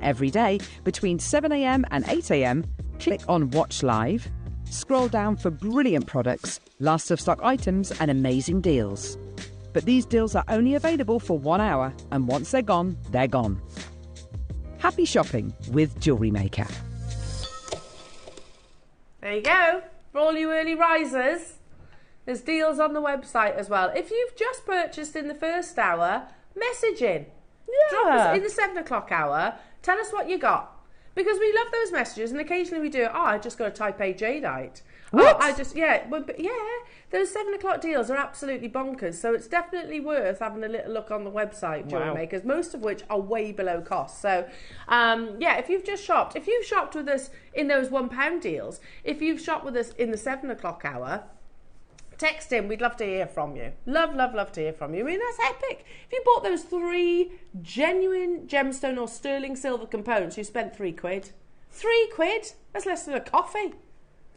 every day between 7 a.m. and 8 a.m. Click on Watch Live, scroll down for brilliant products, last of stock items and amazing deals. But these deals are only available for 1 hour, and once they're gone, they're gone. Happy shopping with JewelleryMaker. There you go. For all you early risers, there's deals on the website as well. If you've just purchased in the first hour, message in. Drop us in the 7 o'clock hour. Tell us what you got. Because we love those messages, and occasionally we do, I just got a type A jadeite. What? Those 7 o'clock deals are absolutely bonkers. So it's definitely worth having a little look on the website, JewelleryMakers, most of which are way below cost. So, if you've just shopped, if you've shopped with us in those £1 deals, if you've shopped with us in the 7 o'clock hour, text in. We'd love to hear from you. Love to hear from you. I mean, that's epic. If you bought those 3 genuine gemstone or sterling silver components, you spent £3. £3? That's less than a coffee.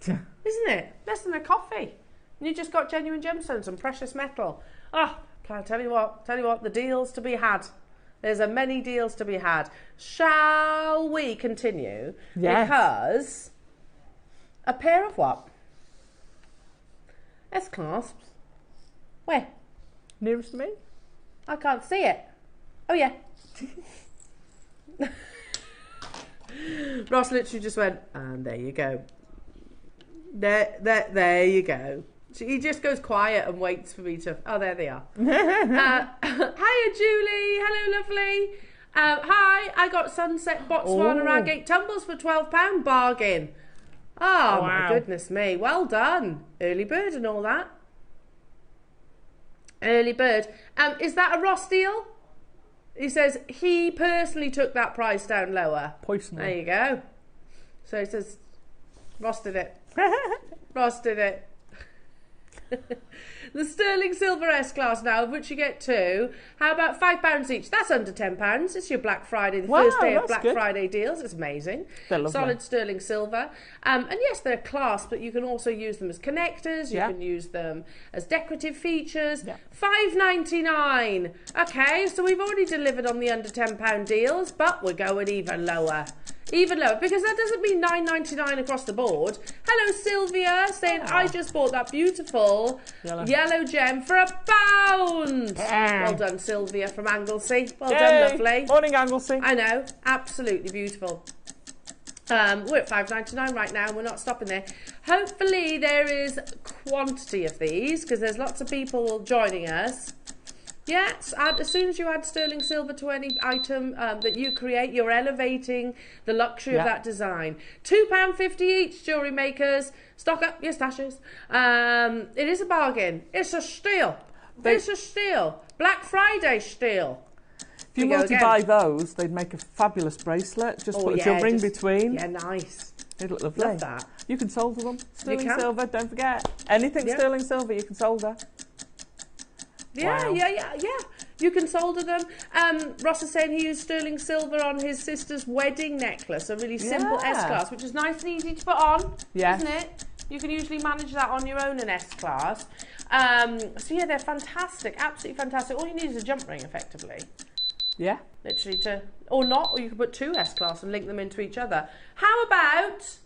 Isn't it? Less than a coffee. And you just got genuine gemstones and precious metal. Tell you what, the deals to be had. There's a many deals to be had. Shall we continue? Yes. Because a pair of what? S-clasps. Where? Nearest to me? I can't see it. Oh, yeah. Ross literally just went, and there you go. There you go. He just goes quiet and waits for me to... Oh, there they are. Hiya, Julie. Hello, lovely. Hi, I got Sunset Botswana Agate tumbles for £12. Bargain. Oh, my goodness me. Well done. Early bird and all that. Early bird. Is that a Ross deal? He says he personally took that price down lower. Poisoning. There you go. So he says, Ross did it. Ross did it. The sterling silver S-class now, of which you get 2. How about £5 each? That's under £10. It's your Black Friday, the first day of Black Friday deals. It's amazing. Solid sterling silver. And yes, they're clasps, but you can also use them as connectors. You can use them as decorative features. £5.99. Okay, so we've already delivered on the under £10 deals, but we're going even lower. Even lower, because that doesn't mean £9.99 across the board. Hello, Sylvia, saying, I just bought that beautiful yellow gem for £1. Well done, Sylvia from Anglesey. Well done, lovely. Morning, Anglesey. I know, absolutely beautiful. We're at £5.99 right now, and we're not stopping there. Hopefully there is quantity of these, because there's lots of people joining us. Yes, as soon as you add sterling silver to any item that you create, you're elevating the luxury of that design. £2.50 each, jewellery makers. Stock up your stashes. It is a bargain. It's a steal. It's a steal. Black Friday steal. If you multi-buy those, they'd make a fabulous bracelet. Just put your ring between. Yeah, nice. It'd look lovely. Love that. You can solder them. Sterling silver, don't forget. Anything sterling silver, you can solder. Yeah. You can solder them. Ross is saying he used sterling silver on his sister's wedding necklace, a really simple S-class, which is nice and easy to put on, isn't it? You can usually manage that on your own in S-class. So yeah, they're fantastic, absolutely fantastic. All you need is a jump ring, effectively. Yeah. Literally or you can put 2 S-class and link them into each other. How about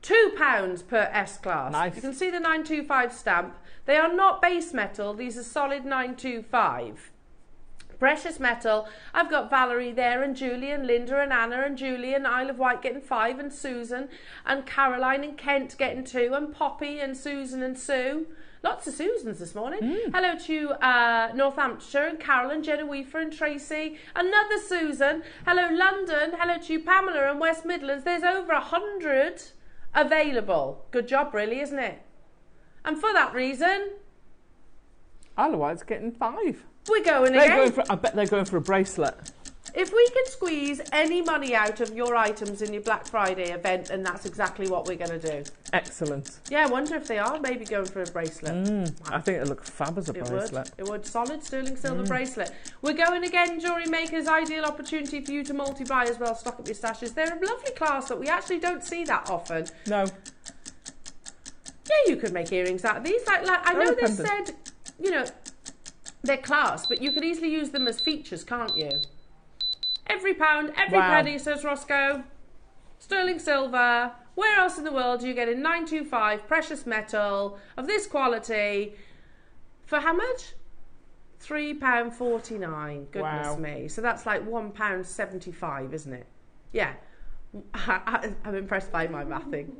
£2 per S-class? Nice. You can see the 925 stamp. They are not base metal. These are solid 925. Precious metal. I've got Valerie there, and Julie, and Linda, and Anna, and Julie, and Isle of Wight getting 5, and Susan, and Caroline, and Kent getting 2, and Poppy, and Susan, and Sue. Lots of Susans this morning. Hello to Northamptonshire, and Carol, and Genevieve, and Tracy. Another Susan. Hello, London. Hello to Pamela, and West Midlands. There's over 100 available. Good job, really, isn't it? And for that reason, Isle of Wight's getting 5. We're going again. I bet they're going for a bracelet. If we can squeeze any money out of your items in your Black Friday event, then that's exactly what we're going to do. Excellent. Yeah, I wonder if they are maybe going for a bracelet. I think it'd look fab as a bracelet. It would. Solid sterling silver bracelet. We're going again, Jewellery Makers. Ideal opportunity for you to multi-buy as well. Stock up your stashes. They're a lovely class that we actually don't see that often. No. Yeah, you could make earrings out of these. Like I know they said, you know, they're class, but you could easily use them as features, can't you? Every pound, every penny, says Roscoe. Sterling silver. Where else in the world are you getting 925 precious metal of this quality for how much? £3.49. Goodness me. So that's like £1.75, isn't it? Yeah. I'm impressed by my mathing.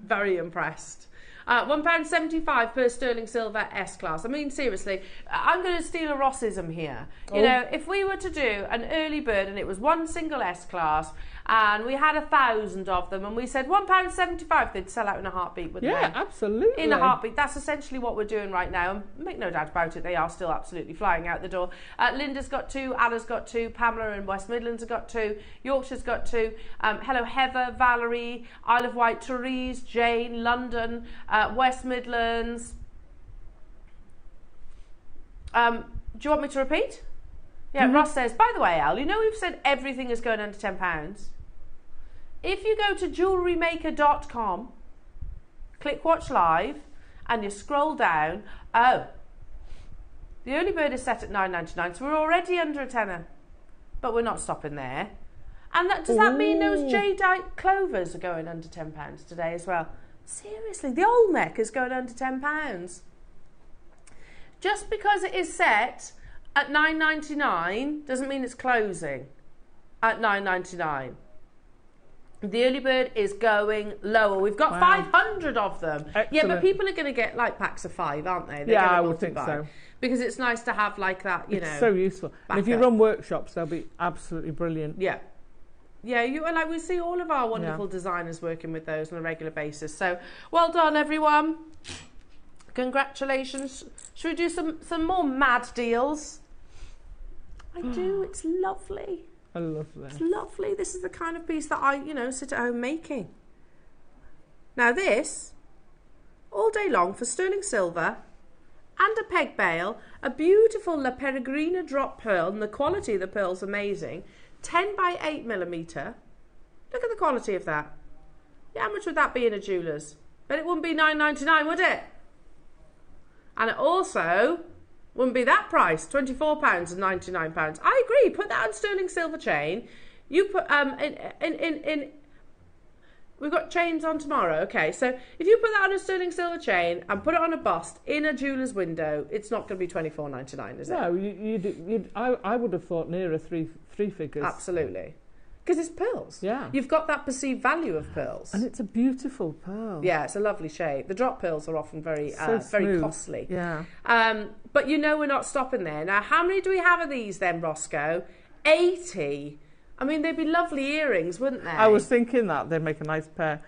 Very impressed. £1.75 per sterling silver S-Class. I mean, seriously, I'm going to steal a Rossism here. You know, if we were to do an early bird and it was one single S-Class and we had 1,000 of them and we said £1.75, they'd sell out in a heartbeat, wouldn't they? Yeah, absolutely. In a heartbeat. That's essentially what we're doing right now. And make no doubt about it, they are still absolutely flying out the door. Linda's got 2, Anna's got 2, Pamela in West Midlands have got 2, Yorkshire's got 2. Hello, Heather, Valerie, Isle of Wight, Therese, Jane, London, West Midlands. Do you want me to repeat? Yeah, Ross says, by the way, Al, you know we've said everything is going under £10. If you go to JewelleryMaker.com, click watch live, and you scroll down, the early bird is set at £9.99, so we're already under a tenner. But we're not stopping there. And does that mean those jadeite clovers are going under £10 today as well? Seriously, the Olmec is going under £10. Just because it is set at $9.99 doesn't mean it's closing at $9.99. The early bird is going lower. We've got 500 of them. Excellent. Yeah, but people are going to get like packs of 5, aren't they? They're I would think so. Because it's nice to have like that, you know. It's so useful. And if you run workshops, they'll be absolutely brilliant. Yeah. Yeah, we see all of our wonderful designers working with those on a regular basis. So, well done, everyone. Congratulations. Should we do some more mad deals? I do. It's lovely. I love that. It's lovely. This is the kind of piece that I, sit at home making. Now this, all day long for sterling silver and a peg bail, a beautiful La Peregrina drop pearl, and the quality of the pearl's amazing. 10 by 8 millimetre. Look at the quality of that. Yeah, how much would that be in a jeweller's? But it wouldn't be £9.99, would it? And it also wouldn't be that price, £24 and £99. I agree. Put that on sterling silver chain. You put we've got chains on tomorrow. Okay, so if you put that on a sterling silver chain and put it on a bust in a jeweller's window, it's not going to be £24.99, is it? No, I would have thought nearer three figures. Absolutely. Because it's pearls. Yeah. You've got that perceived value of pearls. And it's a beautiful pearl. Yeah, it's a lovely shape. The drop pearls are often very costly. Yeah. But we're not stopping there. Now, how many do we have of these then, Roscoe? 80. I mean, they'd be lovely earrings, wouldn't they? I was thinking that they'd make a nice pair.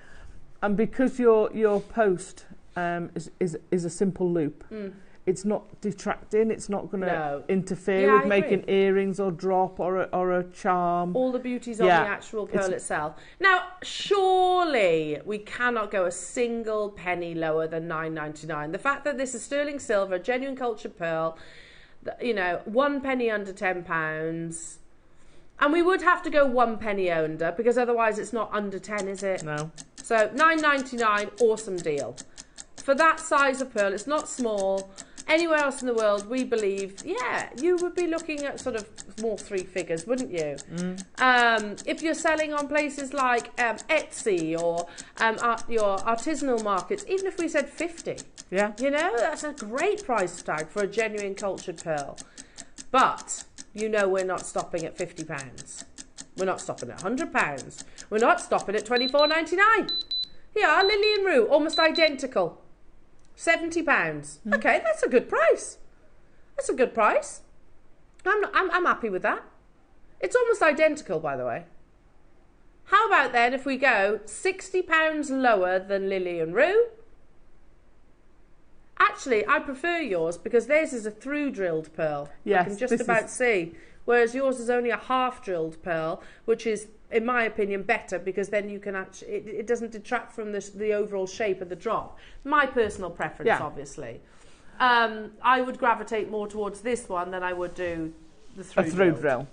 And because your post is a simple loop, it's not detracting, it's not going to interfere with making earrings or drop or a charm. All the beauty's on the actual pearl itself. Now, surely we cannot go a single penny lower than £9.99. The fact that this is sterling silver, genuine cultured pearl, 1 penny under £10. And we would have to go 1 penny under, because otherwise it's not under 10, is it? No. So £9.99, awesome deal. For that size of pearl, it's not small. Anywhere else in the world, we believe, you would be looking at sort of more 3 figures, wouldn't you? If you're selling on places like Etsy or your artisanal markets, even if we said 50, that's a great price tag for a genuine cultured pearl. But we're not stopping at £50. We're not stopping at £100. We're not stopping at £24.99. Yeah, Lily and Rue, almost identical. £70. Okay, that's a good price. That's a good price. I'm happy with that. It's almost identical, by the way. How about then if we go £60 lower than Lily and Rue? Actually, I prefer yours because theirs is a through-drilled pearl. Yes, I can just about see. Whereas yours is only a half-drilled pearl, which is, in my opinion, better because then you can actually, it doesn't detract from the overall shape of the drop. My personal preference, obviously. I would gravitate more towards this one than I would do the through-drill.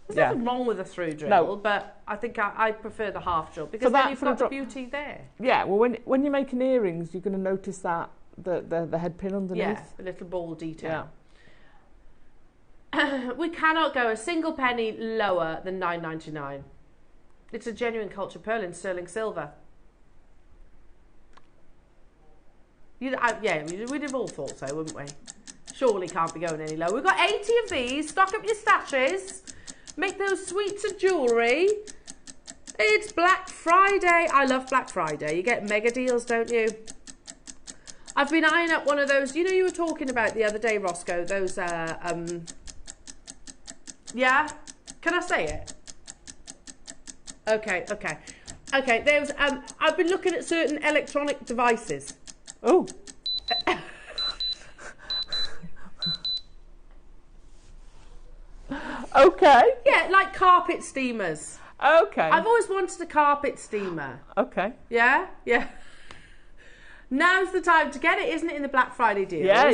There's nothing wrong with a through-drill, but I think I prefer the half-drill because then you've got the beauty there. Yeah, well, when you're making earrings, you're going to notice that the head pin underneath. Yeah, the little ball detail. we cannot go a single penny lower than £9.99. It's a genuine cultured pearl in sterling silver. Yeah, we'd have all thought so, wouldn't we? Surely can't be going any lower. We've got 80 of these. Stock up your stashes. Make those sweets of jewellery. It's Black Friday. I love Black Friday. You get mega deals, don't you? I've been eyeing up one of those. You know, you were talking about the other day, Roscoe. Those, yeah? Can I say it? Okay. There's, I've been looking at certain electronic devices. Oh. Okay. Yeah, like carpet steamers. Okay. I've always wanted a carpet steamer. Okay. Yeah? Yeah. Now's the time to get it, isn't it, in the Black Friday deals? Yeah,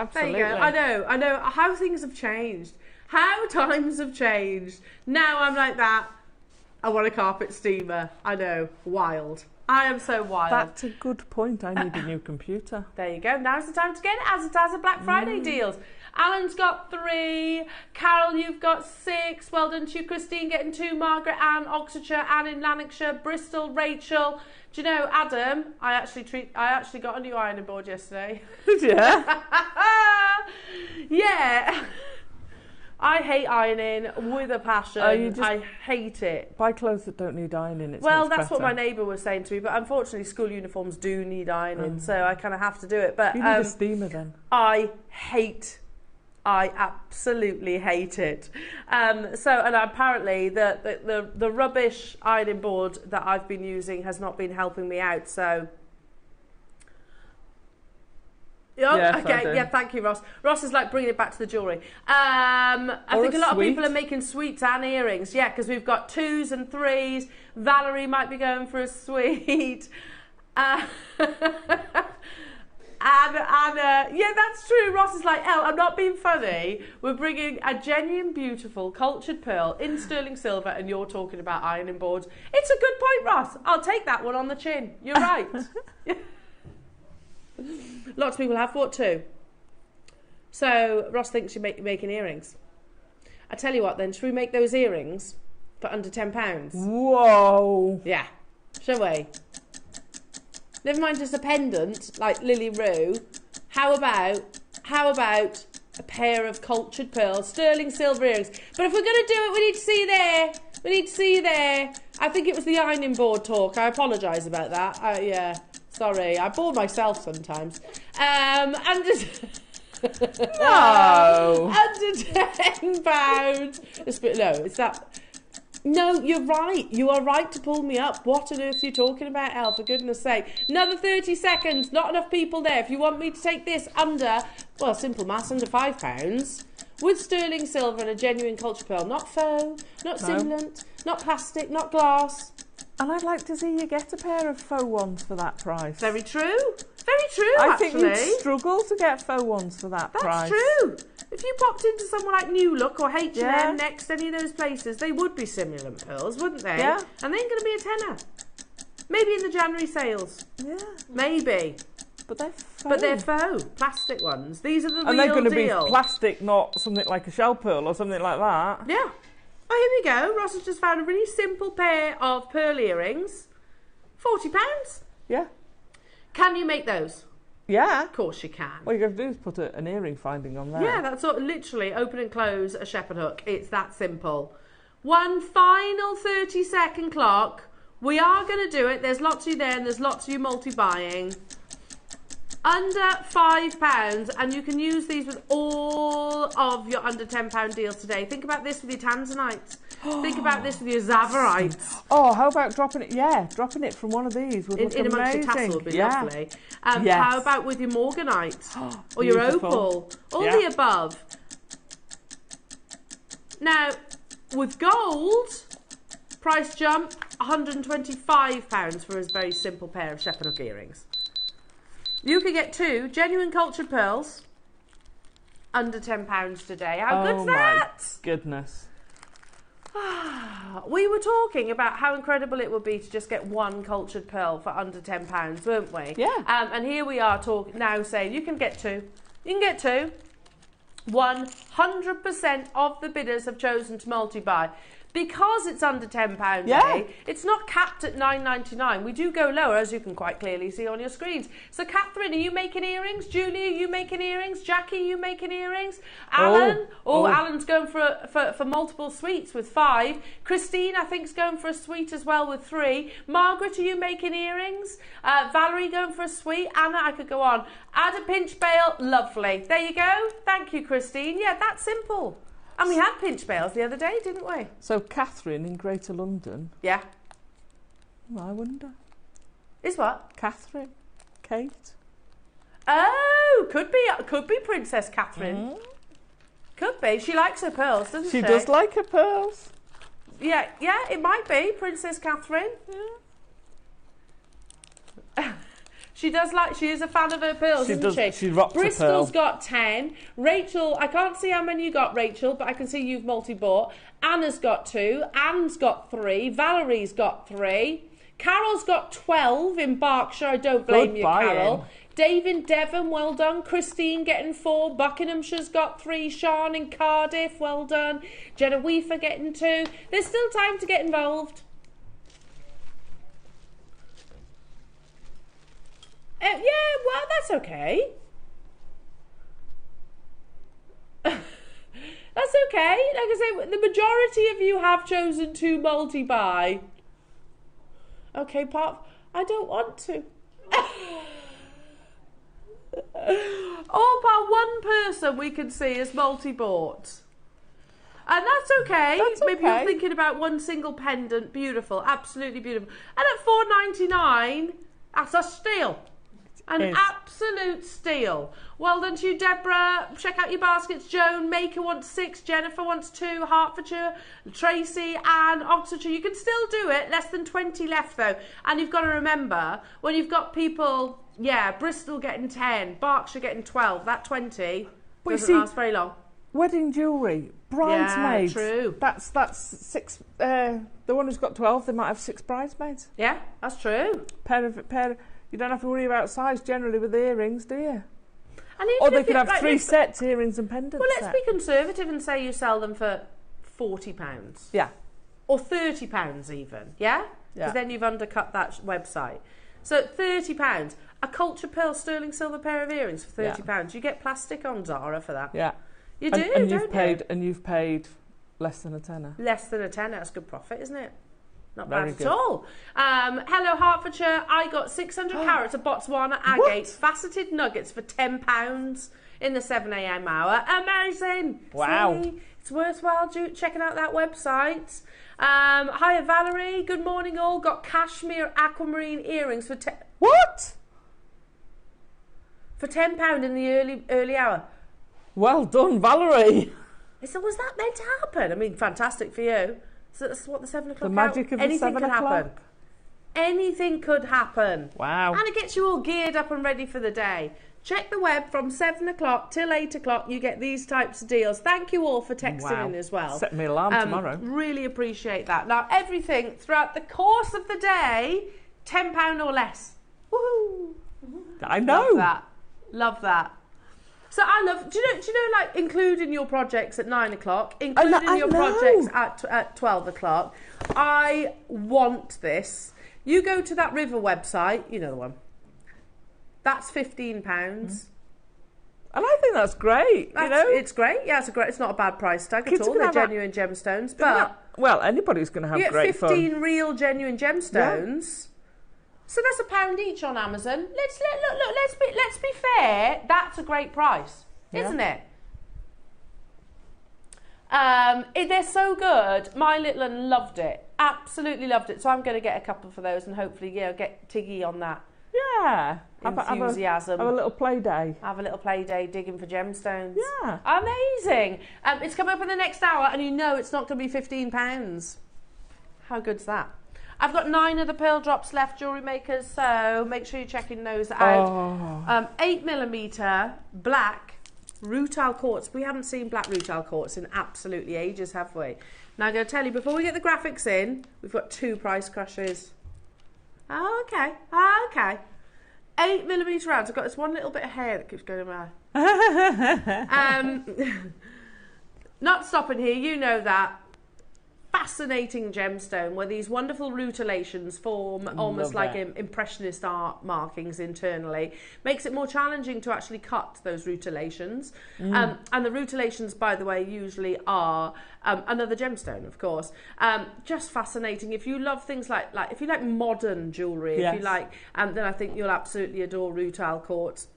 absolutely. There you go. I know how things have changed. How times have changed. Now I'm like that. I want a carpet steamer. I know. Wild. I am so wild. That's a good point. I need a new computer. There you go. Now's the time to get it, as it has a Black Friday deals. Alan's got 3. Carol, you've got 6. Well done to you. Christine getting 2. Margaret, Anne, Oxfordshire, Anne in Lanarkshire, Bristol, Rachel. Do you know, Adam, I actually got a new ironing board yesterday. Yeah. Yeah. I hate ironing with a passion. I hate it. Buy clothes that don't need ironing. It's well, that's better. what my neighbour was saying to me. But unfortunately, school uniforms do need ironing, so I kind of have to do it. But you need a steamer then. I absolutely hate it. And apparently the rubbish ironing board that I've been using has not been helping me out. So. Yes, okay, yeah, thank you, Ross. Ross is like bringing it back to the jewellery. I think a lot of people are making sweets and earrings. Yeah, because we've got 2s and 3s. Valerie might be going for a sweet. Yeah, that's true. Ross is like, I'm not being funny. We're bringing a genuine, beautiful, cultured pearl in sterling silver, and you're talking about ironing boards. It's a good point, Ross. I'll take that one on the chin. You're right. Lots of people have thought too. So Ross thinks you're making earrings. I tell you what then, should we make those earrings for under £10? Whoa. Yeah. Shall we? Never mind just a pendant like Lily Roo. How about a pair of cultured pearl sterling silver earrings? But if we're going to do it, we need to see you there. We need to see you there. I think it was the ironing board talk. I apologise about that. Yeah. Sorry, I bore myself sometimes. Under £10. No, it's that. No, you're right. You are right to pull me up. What on earth are you talking about, Elle? For goodness sake. Another 30 seconds. Not enough people there. If you want me to take this under, well, simple maths, under £5. With sterling silver and a genuine culture pearl. Not faux, not simulant, not plastic, not glass. And I'd like to see you get a pair of faux ones for that price. Very true. Very true, I actually. think you'd struggle to get faux ones for that price. That's true. If you popped into somewhere like New Look or H&M, Next, any of those places, they would be simulant pearls, wouldn't they? Yeah. And they ain't going to be a tenner. Maybe in the January sales. Yeah. Maybe. But they're faux. But they're faux. Plastic ones. These are the real deal. And they're going to be plastic, not something like a shell pearl or something like that. Yeah. Oh, here we go. Ross has just found a really simple pair of pearl earrings. £40. Yeah. Can you make those? Yeah. Of course you can. All you have to do is put an earring finding on there. Yeah, that's literally open and close a shepherd hook. It's that simple. One final 30-second clock. We are going to do it. There's lots of you there and there's lots of you multi-buying. Under £5, and you can use these with all of your under £10 deals today. Think about this with your tanzanites. Think about this with your zavarites. Oh, how about dropping it? Yeah, dropping it from one of these would look in amongst amazing. your tassel would be lovely. Yes. How about with your morganite or your opal? All the above. Now, with gold, price jump, £125 for a very simple pair of shepherd hook earrings. You could get 2 genuine cultured pearls under £10 today. How good's that? Oh my goodness. We were talking about how incredible it would be to just get 1 cultured pearl for under £10, weren't we? Yeah. And here we are now saying you can get 2. You can get 2. 100% of the bidders have chosen to multi-buy. Because it's under £10 a day, it's not capped at £9.99. We do go lower, as you can quite clearly see on your screens. So, Catherine, are you making earrings? Julie, are you making earrings? Jackie, are you making earrings? Alan? Alan's going for multiple suites with 5. Christine, I think, is going for a suite as well with 3. Margaret, are you making earrings? Valerie going for a suite. Anna, I could go on. Add a pinch bail. Lovely. There you go. Thank you, Christine. Yeah, that's simple. And we had pinch bails the other day, didn't we? So Catherine in Greater London. Yeah. I wonder. Is what? Catherine. Kate. Oh, could be Princess Catherine. Could be. She likes her pearls, doesn't she? She does like her pearls. Yeah, it might be Princess Catherine. Yeah. She is a fan of her pearls, isn't she? She rocks Bristol's got 10. Rachel, I can't see how many you got, Rachel, but I can see you've multi-bought. Anna's got 2. Anne's got 3. Valerie's got 3. Carol's got 12 in Berkshire. I don't blame you, Carol. David Devon, well done. Christine getting 4. Buckinghamshire's got 3. Sean in Cardiff, well done. Jenna Weaver getting 2. There's still time to get involved. Yeah, well, that's okay. That's okay. Like I say, the majority of you have chosen to multi-buy. Okay, I don't want to. All but one person we can see is multi-bought. And that's okay. Maybe you're thinking about one single pendant. Beautiful. Absolutely beautiful. And at $4.99, that's a steal. An absolute steal. Well done to you, Deborah. Check out your baskets. Joan, Maker wants 6. Jennifer wants 2. Hertfordshire, Tracy, and Oxfordshire. You can still do it. Less than 20 left, though. And you've got to remember, when you've got people, Bristol getting 10, Berkshire getting 12, that 20 doesn't last very long. Wedding jewellery, bridesmaids. Yeah, true. That's 6. The one who's got 12, they might have 6 bridesmaids. Yeah, that's true. You don't have to worry about size generally with the earrings, do you? And or they could have 3 sets, earrings and pendants. Well, let's be conservative and say you sell them for £40. Yeah. Or £30 even, yeah? Because then you've undercut that website. So £30. A culture pearl sterling silver pair of earrings for £30. You get plastic on Zara for that. Yeah. You do, don't you? And you've paid less than a tenner. Less than a tenner. That's good profit, isn't it? Not bad at all. Hello, Hertfordshire. I got 600 carats of Botswana agate faceted nuggets for £10 in the 7 a.m. hour. Amazing. Wow. See? It's worthwhile checking out that website. Hiya, Valerie. Good morning, all. Got cashmere aquamarine earrings for What? For £10 in the early hour. Well done, Valerie. So was that meant to happen? I mean, fantastic for you. So that's what the 7 o'clock. The magic of the 7 o'clock. Happen. Anything could happen. Wow. And it gets you all geared up and ready for the day. Check the web from 7 o'clock till 8 o'clock. You get these types of deals. Thank you all for texting in as well. Set me alarm tomorrow. Really appreciate that. Now, everything throughout the course of the day, £10 or less. Woohoo! I know. Love that. Love that. So I love. Do you know, like including your projects at 9 o'clock, including your projects at 12 o'clock. I want this. You go to that River website. You know the one. That's £15. And I think that's great. It's great. Yeah, it's not a bad price tag at all. They're genuine gemstones, but anybody's going to have great 15 fun. real genuine gemstones. Yeah. So that's £1 each on Amazon. Let's be fair. That's a great price, isn't it? They're so good. My little one loved it. Absolutely loved it. So I'm going to get a couple for those and hopefully get Tiggy on that. Yeah. Enthusiasm. Have a little play day. Have a little play day digging for gemstones. Yeah. Amazing. It's coming up in the next hour and you know it's not going to be £15. How good's that? I've got 9 of the pearl drops left, jewellery makers, so make sure you're checking those out. 8mm black rutile quartz. We haven't seen black rutile quartz in absolutely ages, have we? Now I'm going to tell you, before we get the graphics in, we've got 2 price crushes. Oh, okay. 8mm rounds. I've got this one little bit of hair that keeps going in my eye. Not stopping here, you know that. Fascinating gemstone where these wonderful rutilations form almost like impressionist art markings internally. Makes it more challenging to actually cut those rutilations. And the rutilations, by the way, usually are another gemstone, of course. Just fascinating. If you love things like if you like modern jewellery, if you like, then I think you'll absolutely adore rutile quartz.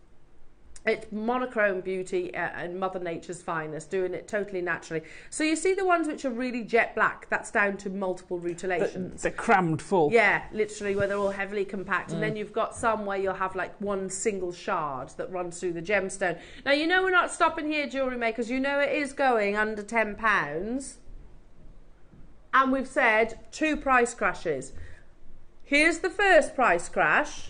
It's monochrome beauty and Mother Nature's finest, doing it totally naturally. So you see the ones which are really jet black, that's down to multiple rutilations. They're crammed full. Yeah, literally, where they're all heavily compact. And then you've got some where you'll have like one single shard that runs through the gemstone. Now, you know we're not stopping here, jewellery makers. You know it is going under £10. And we've said 2 price crashes. Here's the first price crash.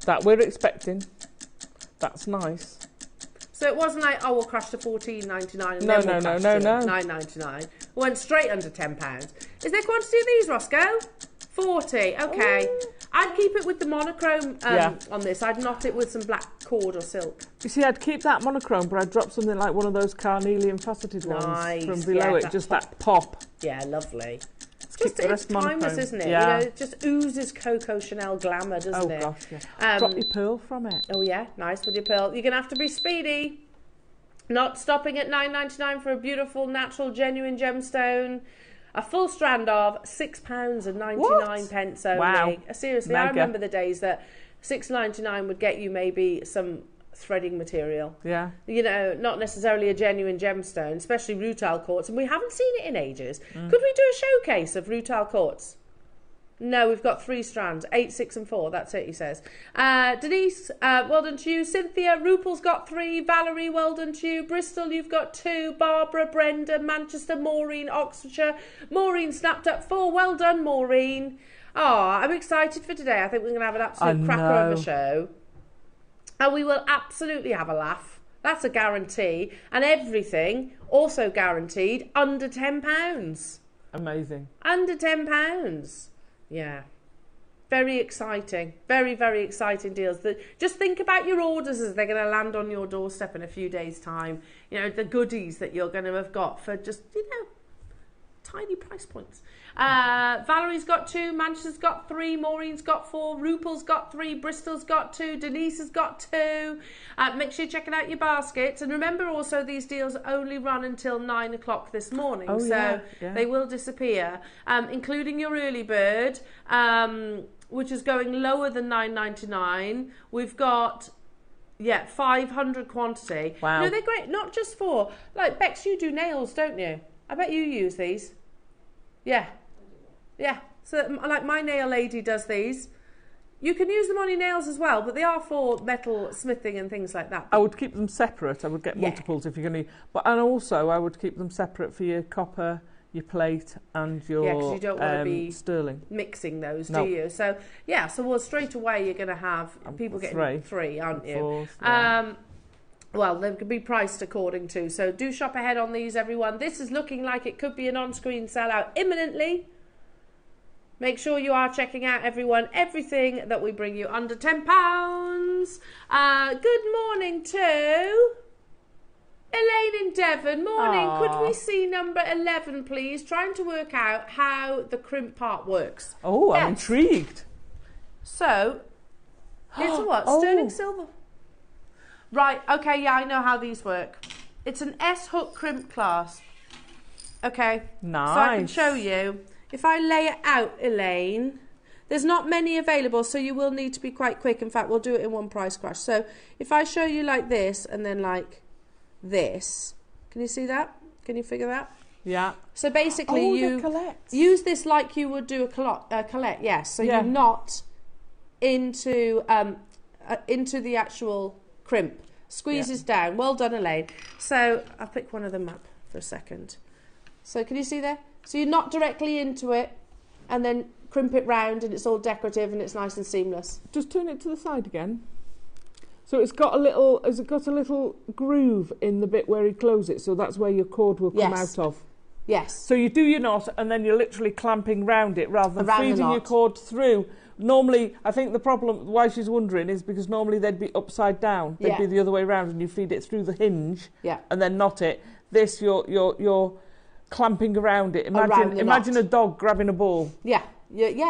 That we're expecting. That's nice. So it wasn't like, oh, we'll crash to $14.99 and no, then we'll crash to $9.99. Went straight under £10. Is there quantity of these, Roscoe? 40. Okay. Ooh. I'd keep it with the monochrome on this. I'd knot it with some black cord or silk. You see, I'd keep that monochrome, but I'd drop something like one of those carnelian faceted ones from below it. Just that pop. Yeah, lovely. It's timeless, isn't it? Yeah. You know, it just oozes Coco Chanel glamour, doesn't it? Oh gosh, yeah. Drop your pearl from it. Oh yeah, nice with your pearl. You're going to have to be speedy. Not stopping at $9.99 for a beautiful, natural, genuine gemstone. A full strand of £6.99 only. Wow. Seriously, I remember the days that $6.99 would get you maybe some threading material. Yeah. You know, not necessarily a genuine gemstone, especially rutile quartz, and we haven't seen it in ages. Could we do a showcase of rutile quartz? No, we've got 3 strands, 8, 6 and 4, that's it, he says. Denise, well done to you. Cynthia, Rupel's got 3. Valerie, well done to you. Bristol, you've got 2. Barbara, Brenda, Manchester, Maureen, Oxfordshire. Maureen snapped up 4. Well done, Maureen. Oh, I'm excited for today. I think we're going to have an absolute cracker of a show. And we will absolutely have a laugh. That's a guarantee. And everything, also guaranteed, under £10. Amazing. Under £10. Yeah. Very exciting. Very, very exciting deals. Just think about your orders as they're going to land on your doorstep in a few days' time. You know, the goodies that you're going to have got for just, you know, tiny price points. Valerie's got 2, Manchester's got 3, Maureen's got 4, Rupel's got 3, Bristol's got 2, Denise has got 2. Make sure you're checking out your baskets. And remember also these deals only run until 9 o'clock this morning. Oh, so they will disappear, including your early bird, which is going lower than $9.99. We've got 500 quantity. Wow. You know, they're great, not just for, like, Bex, you do nails, don't you? I bet you use these. Yeah. Yeah. So, like, my nail lady does these. You can use them on your nails as well, but they are for metal smithing and things like that. I would keep them separate. I would get multiples if you're going to... And also, I would keep them separate for your copper, your plate and your because you don't want to be sterling. Mixing those, do you? So, yeah, so straight away you're going to have people getting 3, aren't you? Fourth, yeah. Well, they could be priced according to. So do shop ahead on these, everyone. This is looking like it could be an on-screen sellout imminently. Make sure you are checking out, everyone, everything that we bring you under £10. Good morning to Elaine in Devon. Morning. Aww. Could we see number 11, please? Trying to work out how the crimp part works. Oh, I'm intrigued. So, it's a what? Sterling silver. Right, okay, yeah, I know how these work. It's an S-hook crimp clasp. Okay. Nice. So I can show you. If I lay it out, Elaine, there's not many available, so you will need to be quite quick. In fact, we'll do it in one price crash. So if I show you like this and then like this, can you see that? Can you figure that? Yeah. So basically you use this like you would do a collet, yes. So you knot into the actual crimp, squeezes down. Well done, Elaine. So I'll pick one of them up for a second. So can you see there? So you knot directly into it and then crimp it round and it's all decorative and it's nice and seamless. Just turn it to the side again. So it's got a little, has it got a little groove in the bit where you close it? So that's where your cord will come out of. Yes. So you do your knot and then you're literally clamping round it rather than feeding your knot. cord through. Normally, I think the problem, why she's wondering, is because normally they'd be upside down. They'd be the other way around and you feed it through the hinge and then knot it. This, you're clamping around it. Imagine a dog grabbing a ball. Yeah,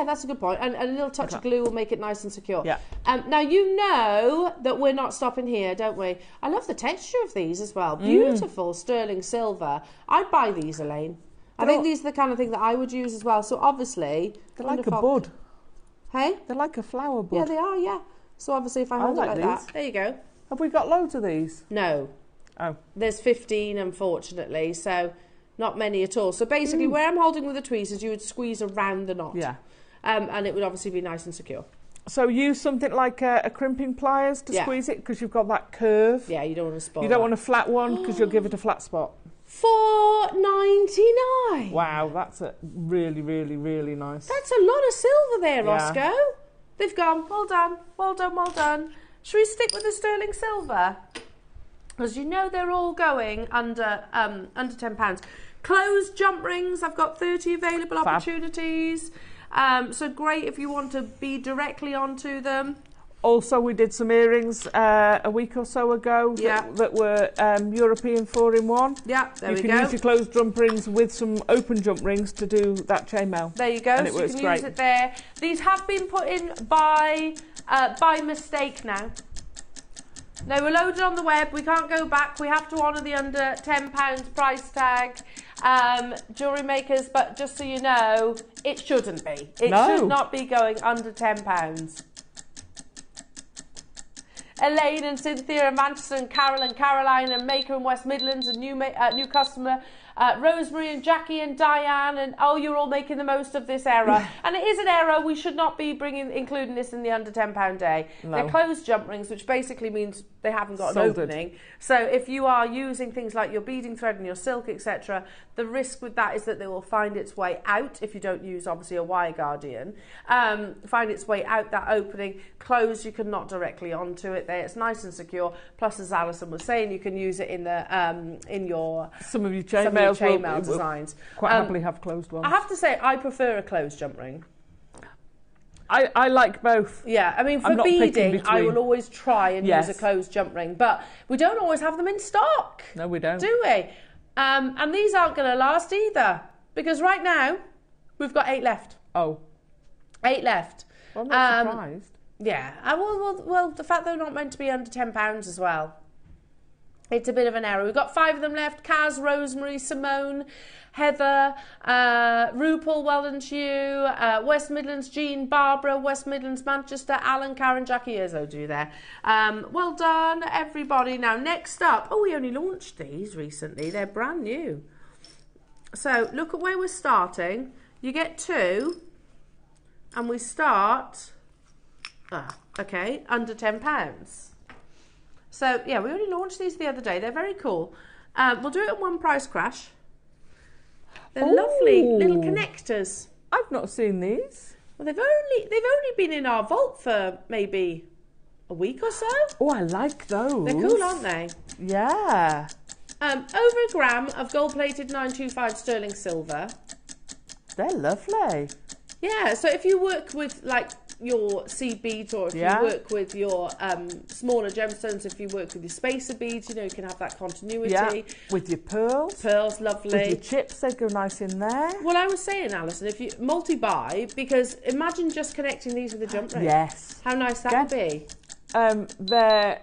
that's a good point. And a little touch of glue will make it nice and secure. Yeah. Now, you know that we're not stopping here, don't we? I love the texture of these as well. Beautiful sterling silver. I'd buy these, Elaine. I think these are the kind of thing that I would use as well. So obviously... They're like a bud. Hey? They're like a flower bud. Yeah, they are, yeah. So obviously if I hold it like that... There you go. Have we got loads of these? No. Oh. There's 15, unfortunately, so not many at all. So basically, where I'm holding with the tweezers, you would squeeze around the knot. Yeah. And it would obviously be nice and secure. So use something like a crimping pliers to squeeze it because you've got that curve. Yeah, you don't want to spoil. You don't want a flat one because you'll give it a flat spot. $4.99. Wow, that's a really, really, really nice. That's a lot of silver there, Roscoe. They've gone. Well done. Well done. Well done. Should we stick with the sterling silver? Because you know they're all going under £10. Closed jump rings. I've got 30 available opportunities. So great if you want to be directly onto them. Also, we did some earrings a week or so ago that were European 4-in-1. Yeah, there we go. You can use your closed jump rings with some open jump rings to do that chainmail. There you go. And it works you can great. Use it there. These have been put in by mistake now. They were loaded on the web. We can't go back. We have to honour the under £10 price tag. Jewellery makers, but just so you know, it shouldn't be. It should not be going under £10. Elaine and Cynthia and Manchester and Carol and Caroline and Maker and West Midlands and new customer Rosemary and Jackie and Diane and you're all making the most of this error. And it is an error. We should not be including this in the under £10 day. No. They're closed jump rings, which basically means they haven't got an opening. So if you are using things like your beading thread and your silk, etc., the risk with that is that they will find its way out if you don't use obviously a wire guardian. Find its way out that opening. Closed, you can knot directly onto it there. It's nice and secure. Plus, as Alison was saying, you can use it in your some of your chainmail designs. Quite happily have closed ones. I have to say, I prefer a closed jump ring. I like both. Yeah, I mean, for beading, I will always try and use a closed jump ring, but we don't always have them in stock. No, we don't. Do we? And these aren't going to last either, because right now, we've got 8 left. Oh. 8 left. Well, I'm not surprised. Yeah. Well, the fact they're not meant to be under £10 as well. It's a bit of an error. We've got 5 of them left. Kaz, Rosemary, Simone, Heather, RuPaul, well done to you, West Midlands, Jean, Barbara, West Midlands, Manchester, Alan, Karen, Jackie, Izzo do there. Well done, everybody. Now, next up, we only launched these recently. They're brand new. So, look at where we're starting. You get 2, and we start, under £10. So, yeah, we only launched these the other day. They're very cool. We'll do it at one price crash. They're lovely little connectors. I've not seen these. Well, they've only been in our vault for maybe a week or so. Oh, I like those. They're cool, aren't they? Yeah. Over a gram of gold-plated 925 sterling silver. They're lovely. Yeah, so if you work with, like, your seed beads, or if you work with your smaller gemstones, if you work with your spacer beads, you know, you can have that continuity. Yeah, with your pearls. Pearls, lovely. With your chips, they go nice in there. Well, I was saying, Alison, if you multi-buy, because imagine just connecting these with a jump ring. Yes. How nice that would be. They're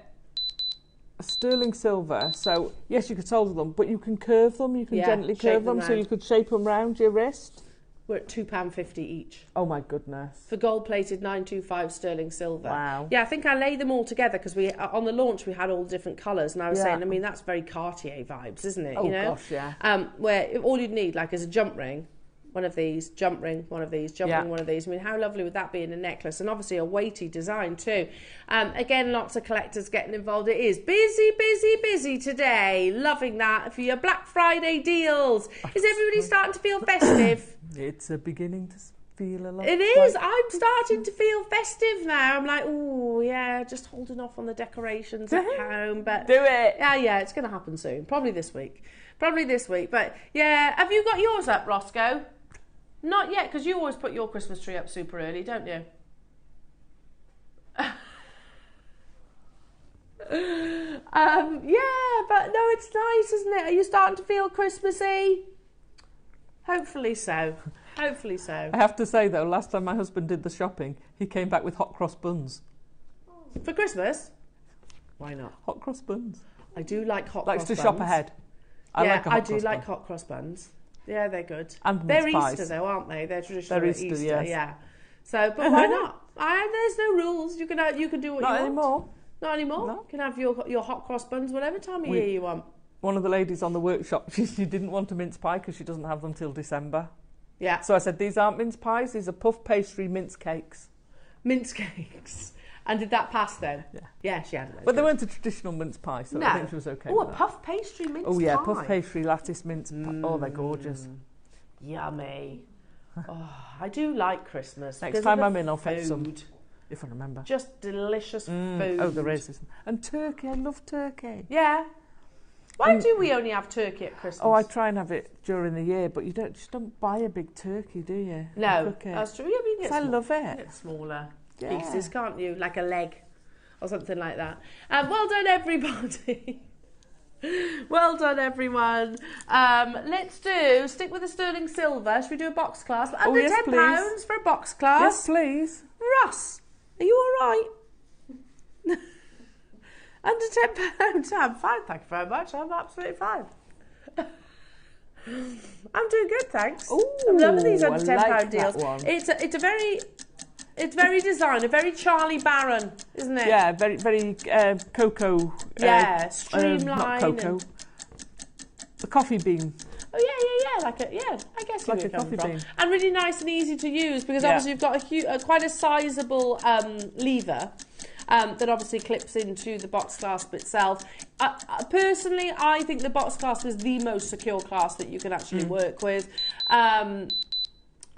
sterling silver, so yes, you could solder them, but you can curve them, you can gently curve them, so you could shape them round your wrist. We're at £2.50 each. Oh my goodness. For gold-plated 925 sterling silver. Wow. Yeah, I think I lay them all together because we on the launch we had all different colours, and I was saying, I mean, that's very Cartier vibes, isn't it? Oh, you know? gosh, yeah. Where all you'd need, like, is a jump ring, one of these, jump ring, one of these, jump ring, one of these. I mean, how lovely would that be in a necklace? And obviously a weighty design too. Again, lots of collectors getting involved. It is busy, busy, busy today. Loving that for your Black Friday deals. Is everybody starting to feel festive? It's beginning to feel a lot. It is. I'm starting to feel festive now. I'm like, oh yeah, just holding off on the decorations at home. But do it. Yeah, it's going to happen soon. Probably this week. Probably this week. But yeah, have you got yours up, Roscoe? Not yet, because you always put your Christmas tree up super early, don't you? Yeah, but no, it's nice, isn't it? Are you starting to feel Christmassy? Hopefully so. Hopefully so. I have to say, though, last time my husband did the shopping, he came back with hot cross buns. For Christmas? Why not? Hot cross buns. I do like hot cross buns. Likes to shop ahead. I do like hot cross buns. Yeah, they're good. And they're Easter, pies. Though, aren't they? They're traditional they're Easter, yes. Yeah. So, but why not? There's no rules. You can do what Not you anymore. want. Not anymore. No. You can have your hot cross buns whatever time of year you want. One of the ladies on the workshop, she didn't want a mince pie because she doesn't have them till December. Yeah. So I said, these aren't mince pies, these are puff pastry mince cakes. Mince cakes. And did that pass then? Yeah. Yeah, she had. But they weren't a traditional mince pie, so I think she was okay. Oh, with a puff pastry mince pie. Oh yeah, puff pastry lattice mince pie. Oh, they're gorgeous. Yummy. Oh, I do like Christmas. Next time I'm in, I'll fetch some, if I remember. Just delicious food. Oh, there is. And turkey, I love turkey. Yeah. Why do we only have turkey at Christmas? Oh, I try and have it during the year, but you just don't buy a big turkey, do you? No, that's true. I love it. Get smaller pieces, can't you? Like a leg or something like that. Well done, everybody. Well done, everyone. Let's stick with the sterling silver. Should we do a box class? Under £10 for a box class. Yes, please. Russ, are you all right? Under £10, I'm fine, thank you very much. I'm absolutely fine. I'm doing good, thanks. Ooh, I'm loving these under £10 deals. It's very designer, very Charlie Barron, isn't it? Yeah, very cocoa. Yeah, streamlined. Not cocoa. The coffee bean. Oh yeah. I guess like a coffee bean. And really nice and easy to use because obviously you've got quite a sizable lever. That obviously clips into the box clasp itself. Personally, I think the box clasp is the most secure clasp that you can actually work with. I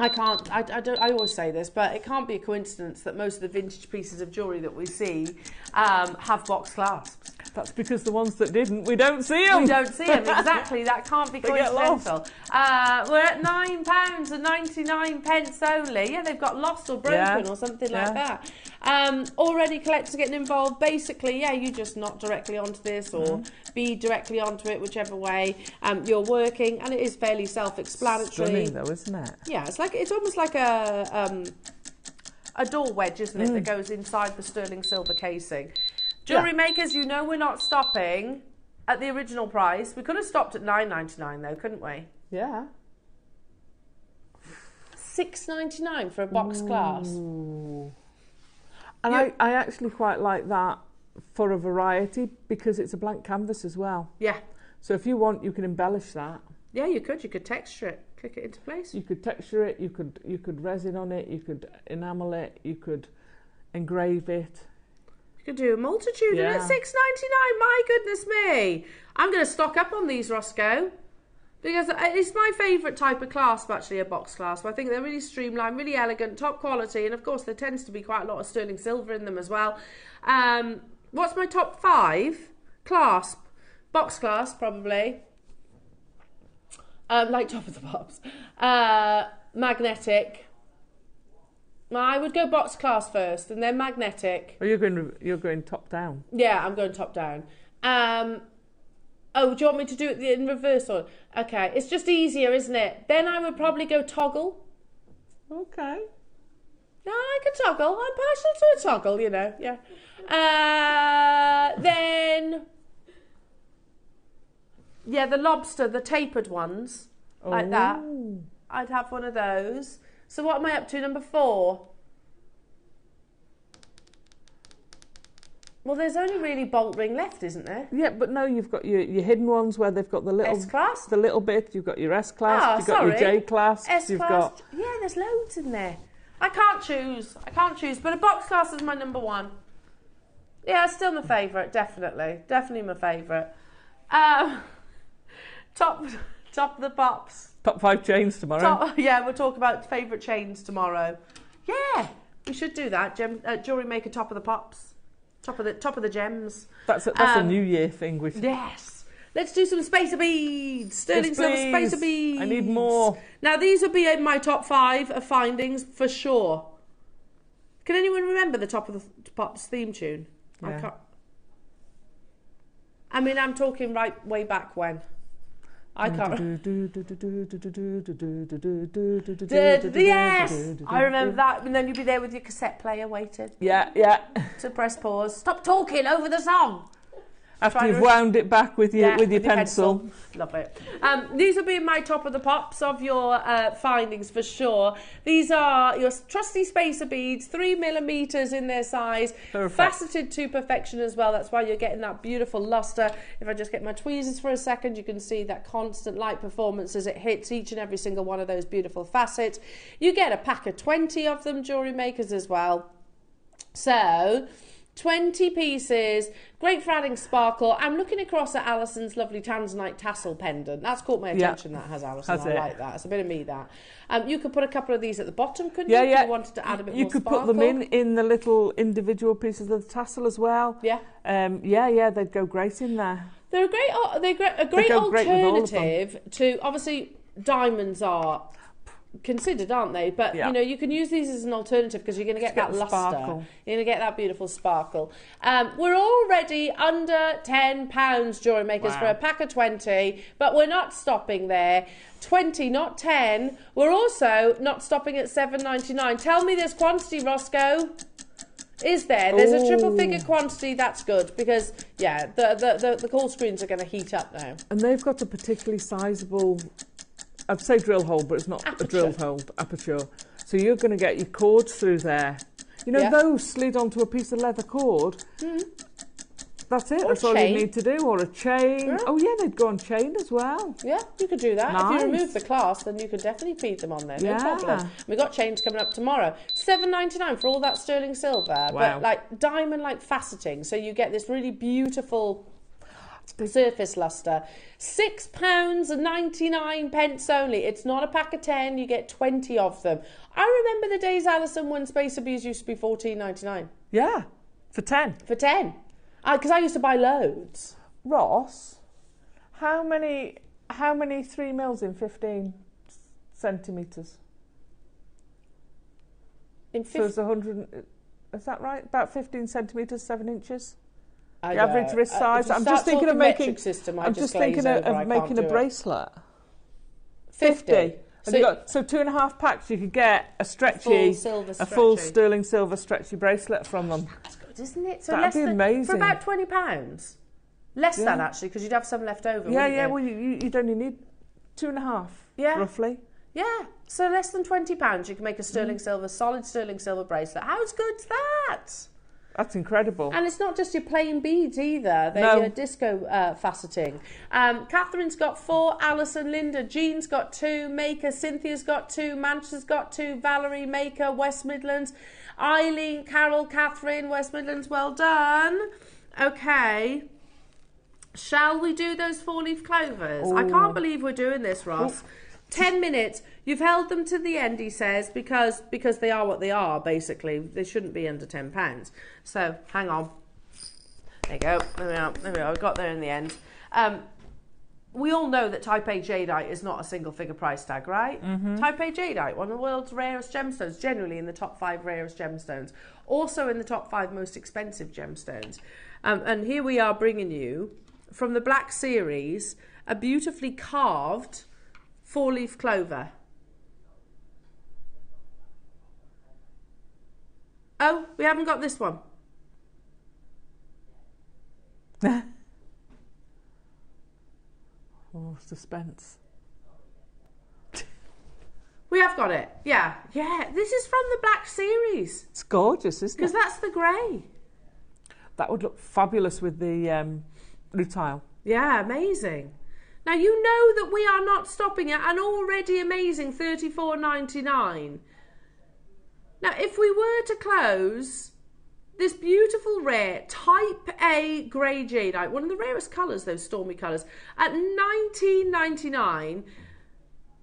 always say this, but it can't be a coincidence that most of the vintage pieces of jewellery that we see have box clasps. That's because the ones that didn't, we don't see them. We don't see them, exactly. That can't be coincidental. We're at £9.99 only. Yeah, they've got lost or broken or something like that. Already collectors getting involved. Basically, you just knock directly onto this or be directly onto it, whichever way you're working, and it is fairly self-explanatory. Stunning, though, isn't it? Yeah, it's almost like a door wedge, isn't it, that goes inside the sterling silver casing. Jewellery makers, you know we're not stopping at the original price. We could have stopped at £9.99 though, couldn't we? Yeah. £6.99 for a box class. And I actually quite like that for a variety because it's a blank canvas as well. Yeah. So if you want, you can embellish that. Yeah, you could. You could texture it, click it into place. You could texture it. You could resin on it. You could enamel it. You could engrave it. You could do a multitude. And at £6.99, my goodness me! I'm going to stock up on these, Roscoe. Because it's my favourite type of clasp, actually, a box clasp. I think they're really streamlined, really elegant, top quality, and of course there tends to be quite a lot of sterling silver in them as well. What's my top 5? Clasp. Box clasp, probably. Like Top of the Pops. Magnetic. I would go box clasp first, and then magnetic. Oh, you're going top down? Yeah, I'm going top down. Oh, do you want me to do it in reverse order? Okay, it's just easier, isn't it? Then I would probably go toggle. Okay. No, I could toggle. I'm partial to a toggle, you know. Yeah. Then, the lobster, the tapered ones, like that. I'd have one of those. So what am I up to? Number 4. Well, there's only really bolt ring left, isn't there? Yeah, but no, you've got your hidden ones where they've got the little S-clasp, the little bit. You've got your S-clasp. You've got your J-clasp. S-clasp. Yeah, there's loads in there. I can't choose, but a box clasp is my number 1. Yeah, it's still my favourite, definitely my favourite. Top of the pops. Top 5 chains tomorrow. We'll talk about favourite chains tomorrow. Yeah, we should do that. JewelleryMaker top of the pops. Top of the gems. That's a New Year thing. Yes. Let's do some spacer beads. Sterling silver spacer beads. I need more. Now, these will be in my top 5 of findings for sure. Can anyone remember the Top of the Pops theme tune? Yeah. I can't. I mean, I'm talking right way back when. I can't. Yes! I remember that. And then you'd be there with your cassette player waiting. Yeah, yeah. To press pause. Stop talking over the song. After you've wound it back with your pencil. Love it. These will be in my top of the pops of your findings for sure. These are your trusty spacer beads, 3mm in their size, faceted to perfection as well. That's why you're getting that beautiful luster. If I just get my tweezers for a second, you can see that constant light performance as it hits each and every single one of those beautiful facets. You get a pack of 20 of them, jewellery makers as well. So 20 pieces, great for adding sparkle. I'm looking across at Alison's lovely tanzanite tassel pendant. That's caught my attention, that has, Alison. I like that. It's a bit of me, that. You could put a couple of these at the bottom, couldn't you? If you wanted to add a bit more sparkle. You could put them in the little individual pieces of the tassel as well. Yeah. Yeah, they'd go great in there. They're a great alternative to, obviously, diamonds are considered, aren't they? But you know, you can use these as an alternative because you're going to get that luster. Sparkle. You're going to get that beautiful sparkle. We're already under £10, jewellery makers, for a pack of 20, but we're not stopping there. 20, not 10. We're also not stopping at £7.99. Tell me there's quantity, Roscoe. Is there? There's a triple figure quantity. That's good because the call screens are going to heat up now. And they've got a particularly sizable, I'd say drill hole, but it's not a drill hole, aperture. So you're going to get your cords through there. You know, those slid onto a piece of leather cord. That's it. That's all you need to do. Or a chain. Yeah. Oh, yeah, they'd go on chain as well. Yeah, you could do that. Nice. If you remove the clasp, then you could definitely feed them on there. No problem. We've got chains coming up tomorrow. $7.99 for all that sterling silver. Wow. But like diamond-like faceting. So you get this really beautiful surface luster. £6.99 only. It's not a pack of 10. You get 20 of them. I remember the days, Alison, when spacer beads used to be $14.99. Yeah, for 10. For 10. Because I used to buy loads. Ross, how many 3 mils in 15 centimetres? So it's 100. Is that right? About 15 centimetres, 7 inches. The average wrist size. I'm just thinking of making. I'm just thinking of making a bracelet. 50. So, you got, so 2.5 packs. You could get a stretchy, a full sterling silver stretchy bracelet from them. That's good, isn't it? So that'd be amazing. For about £20. Less than actually, because you'd have some left over. Yeah. Well, you'd only need 2.5. Roughly. Yeah. So less than £20, you can make a sterling silver, solid sterling silver bracelet. How good's that? That's incredible. And it's not just your plain beads either. They're your disco faceting. Catherine's got 4, Alison, Linda, Jean's got 2, Maker, Cynthia's got 2, Manchester's got 2, Valerie, Maker, West Midlands, Eileen, Carol, Catherine, West Midlands, well done. Okay. Shall we do those 4-leaf clovers? Ooh. I can't believe we're doing this, Ross. Ooh. 10 minutes. You've held them to the end, he says, because they are what they are, basically. They shouldn't be under £10. So, hang on. There you go. There we are. We got there in the end. We all know that Type A jadeite is not a single-figure price tag, right? Type A jadeite, one of the world's rarest gemstones, generally in the top 5 rarest gemstones. Also in the top 5 most expensive gemstones. And here we are bringing you, from the Black Series, a beautifully carved 4-leaf clover. Oh, we haven't got this one. Suspense. We have got it. Yeah. This is from the Black Series. It's gorgeous, isn't it? Because that's the grey. That would look fabulous with the rutile. Yeah, amazing. Now, you know that we are not stopping at an already amazing $34.99. Now, if we were to close this beautiful rare Type A grey jadeite, one of the rarest colours, those stormy colours, at $19.99,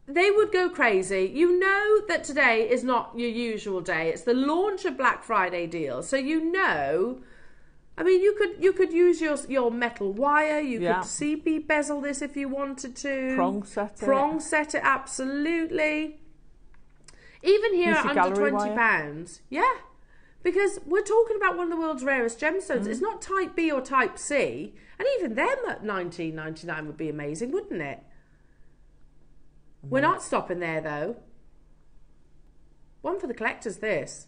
they would go crazy. You know that today is not your usual day. It's the launch of Black Friday deals. So you know I mean, you could use your metal wire. You could CB bezel this if you wanted to. Prong set it, absolutely. Even here at under £20, because we're talking about one of the world's rarest gemstones. It's not Type B or Type C, and even them at £19.99 would be amazing, wouldn't it? We're not stopping there though. One for the collectors, this.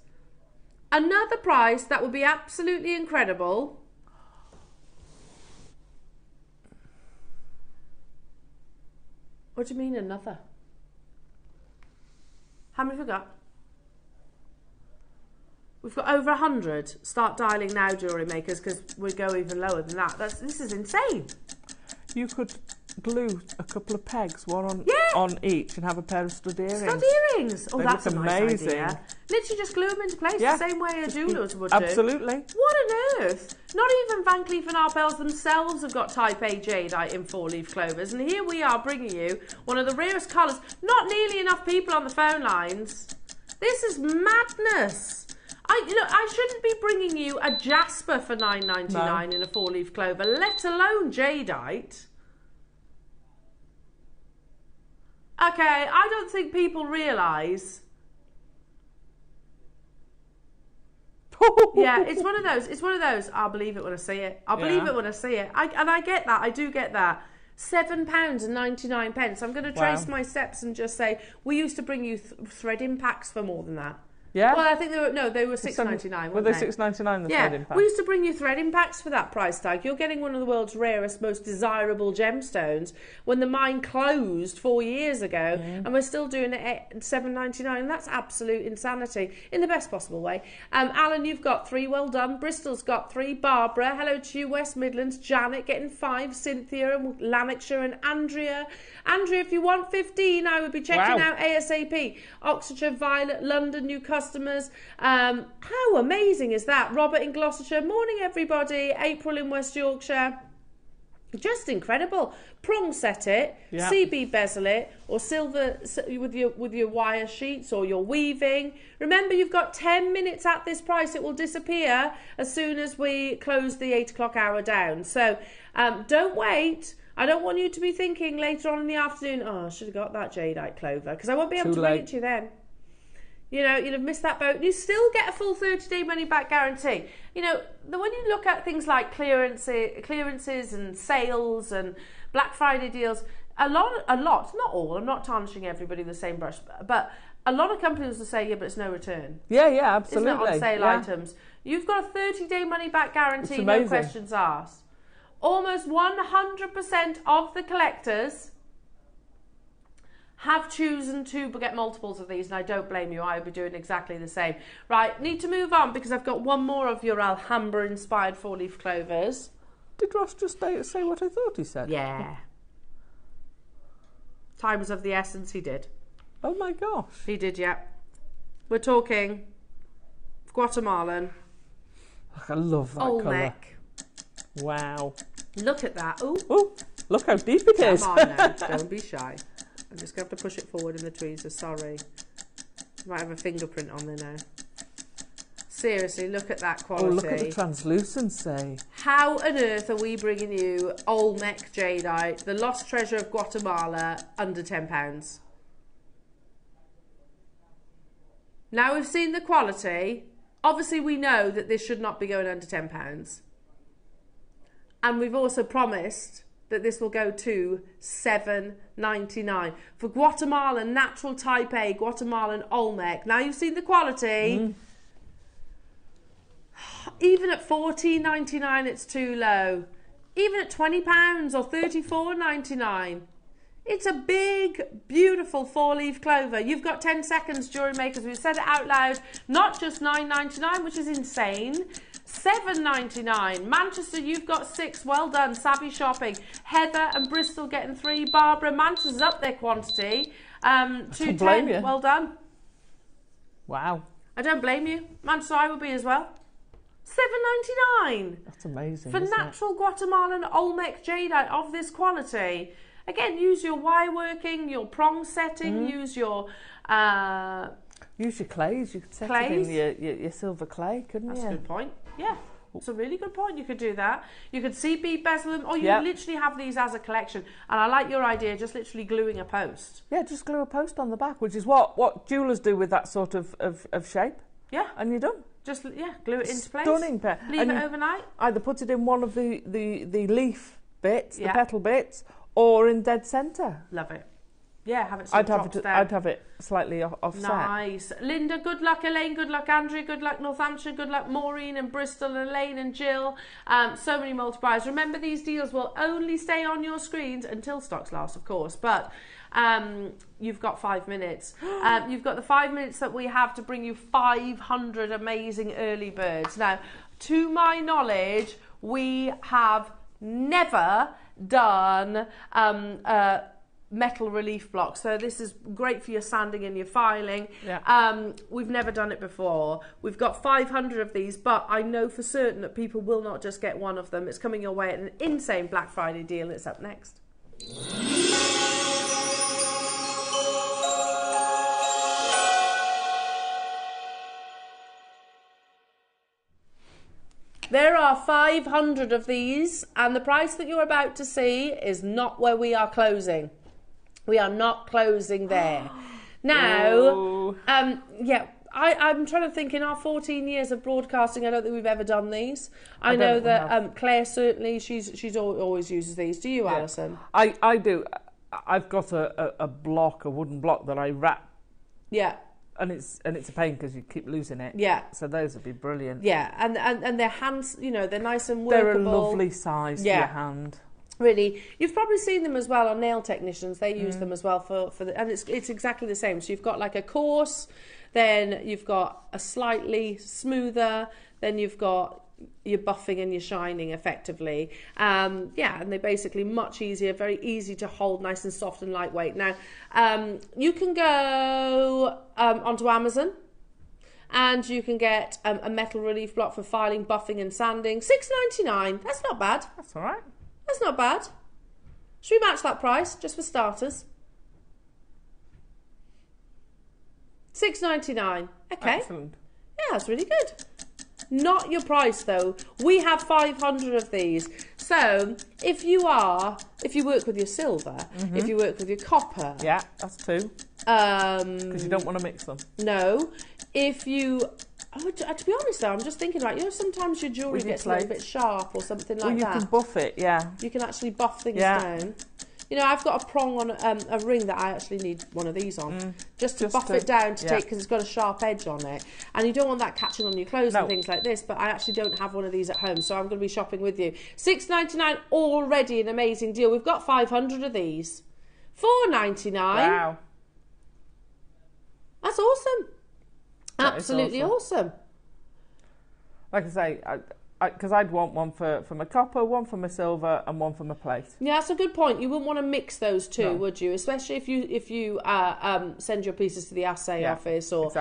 Another price that would be absolutely incredible. What do you mean another? How many have we got? We've got over 100. Start dialing now, jewellery makers, because we go even lower than that. This is insane. You could glue a couple of pegs, one on each, and have a pair of stud earrings. Stud earrings. Oh, that's a nice idea. Literally just glue them into place the same way a jewellers would do. Absolutely. What on earth? Not even Van Cleef and Arpels themselves have got Type A jadeite in 4-leaf clovers, and here we are bringing you one of the rarest colours. Not nearly enough people on the phone lines. This is madness. I shouldn't be bringing you a jasper for $9.99 in a 4-leaf clover, let alone jadeite. Okay, I don't think people realise. Yeah, it's one of those. It's one of those. I'll believe it when I see it. I'll believe it when I see it. And I get that. I do get that. £7.99. I'm going to trace my steps and just say we used to bring you thread impacts for more than that. Yeah. Well, I think they were $6.99. Were they $6.99? The thread impact? We used to bring you thread impacts for that price tag. You're getting one of the world's rarest, most desirable gemstones when the mine closed 4 years ago, and we're still doing it at $7.99. That's absolute insanity in the best possible way. Alan, you've got 3. Well done. Bristol's got 3. Barbara, hello to you. West Midlands. Janet getting 5. Cynthia and Lanarkshire and Andrea. Andrea, if you want 15, I would be checking out ASAP. Oxfordshire, Violet, London, new customers. How amazing is that? Robert in Gloucestershire. Morning, everybody. April in West Yorkshire. Just incredible. Prong set it, CB bezel it, or silver with your wire sheets or your weaving. Remember, you've got 10 minutes at this price. It will disappear as soon as we close the 8 o'clock hour down. So don't wait. I don't want you to be thinking later on in the afternoon, oh, I should have got that jadeite clover, because I won't be able to bring it to you then. You know, you'll have missed that boat. You still get a full 30-day money-back guarantee. You know, when you look at things like clearances and sales and Black Friday deals, a lot, not all, I'm not tarnishing everybody with the same brush, but a lot of companies will say, yeah, but it's no return. Yeah, absolutely. It's not on sale items. You've got a 30-day money-back guarantee, no questions asked. Almost 100% of the collectors have chosen to get multiples of these, and I don't blame you. I would be doing exactly the same. Right, need to move on because I've got one more of your Alhambra-inspired 4-leaf clovers. Did Ross just say what I thought he said? Yeah. Time was of the essence, he did. Oh my gosh. He did, yeah. We're talking Guatemalan. I love that colour. Olmec. Wow. Look at that. Oh, look how deep it is. Come on now, don't be shy. I'm just going to have to push it forward in the tweezers, sorry. Might have a fingerprint on there now. Seriously, look at that quality. Oh, look at the translucency. How on earth are we bringing you Olmec jadeite, the lost treasure of Guatemala, under £10? Now we've seen the quality. Obviously, we know that this should not be going under £10. And we've also promised that this will go to $7.99 for Guatemalan natural Type A Guatemalan Olmec. Now you've seen the quality. Even at $14.99, it's too low. Even at £20 or $34.99, it's a big, beautiful 4-leaf clover. You've got 10 seconds, jewellery makers. We've said it out loud. Not just $9.99, which is insane. $7.99. Manchester, you've got 6. Well done. Savvy shopping. Heather and Bristol getting 3. Barbara, Manchester's up their quantity. 210. Well done. Wow. I don't blame you. Manchester, I will be as well. $7.99. That's amazing. For natural Guatemalan Olmec jadeite of this quality. Again, use your wire working, your prong setting, use your clays. You could set it in your silver clay, couldn't you? That's a good point. Yeah. It's a really good point. You could do that. You could bead bezel them, or you could literally have these as a collection. And I like your idea, just literally gluing a post. Yeah, just glue a post on the back, which is what jewellers do with that sort of shape. Yeah. And you're done. Just, glue it into place. Stunning pair. Leave it overnight. Either put it in one of the leaf bits, the petal bits, or in dead centre. Love it. Yeah, have it down. I'd have it slightly offset. Nice. Linda, good luck. Elaine, good luck. Andrea, good luck. Northamptonshire, good luck. Maureen and Bristol, and Elaine and Jill. So many multipliers. Remember, these deals will only stay on your screens until stocks last, of course. But you've got 5 minutes. You've got the 5 minutes that we have to bring you 500 amazing early birds. Now, to my knowledge, we have never done metal relief blocks, so this is great for your sanding and your filing. We've never done it before. We've got 500 of these, but I know for certain that people will not just get one of them. It's coming your way at an insane Black Friday deal. It's up next. There are 500 of these, and the price that you're about to see is not where we are closing. We are not closing there. Now, I'm trying to think, in our 14 years of broadcasting, I don't think we've ever done these. I know that Claire certainly, she's always uses these. Do you, Alison? I do. I've got a wooden block that I wrap. Yeah. And it's a pain because you keep losing it. Yeah. So those would be brilliant. Yeah, and their hands, they're nice and workable. They're a lovely size for your hand. Really, you've probably seen them as well on nail technicians. They use them as well and it's exactly the same. So you've got like a coarse, then you've got a slightly smoother, then you've got your buffing and your shining effectively. And they're basically much easier, very easy to hold, nice and soft and lightweight. Now, you can go onto Amazon, and you can get a metal relief block for filing, buffing and sanding. $6.99. That's not bad. That's all right. That's not bad. Should we match that price, just for starters? $6.99. Okay. Excellent. Yeah, that's really good. Not your price, though. We have 500 of these. So, if you work with your silver, if you work with your copper... Yeah, that's two. Because you don't want to mix them. No. If you... Oh, to be honest, though, I'm just thinking, sometimes your jewellery gets a little bit sharp or something like that. Well, you can buff it, yeah. You can actually buff things down. I've got a prong on a ring that I actually need one of these on, just to buff it down take, because it's got a sharp edge on it, and you don't want that catching on your clothes and things like this. But I actually don't have one of these at home, so I'm going to be shopping with you. $6.99, already an amazing deal. We've got 500 of these. $4.99. Wow, that's awesome. Absolutely awesome. Like I say, because I'd want one for my copper, one for my silver, and one for my plate. Yeah, that's a good point. You wouldn't want to mix those two, would you? Especially if you send your pieces to the assay office, or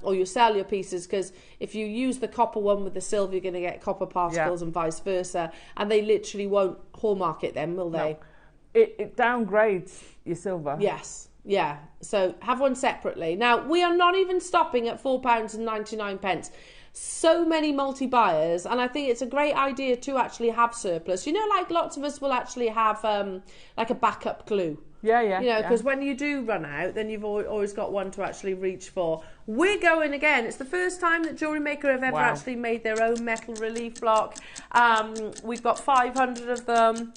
or you sell your pieces, because if you use the copper one with the silver, you're going to get copper particles and vice versa, and they literally won't hallmark it then, will they? It downgrades your silver. Yes. Yeah, so have one separately. Now, we are not even stopping at £4.99. So many multi-buyers, and I think it's a great idea to actually have surplus. Like lots of us will actually have like a backup glue. Yeah. Because when you do run out, then you've always got one to actually reach for. We're going again. It's the first time that JewelleryMaker have ever actually made their own metal relief block. We've got 500 of them.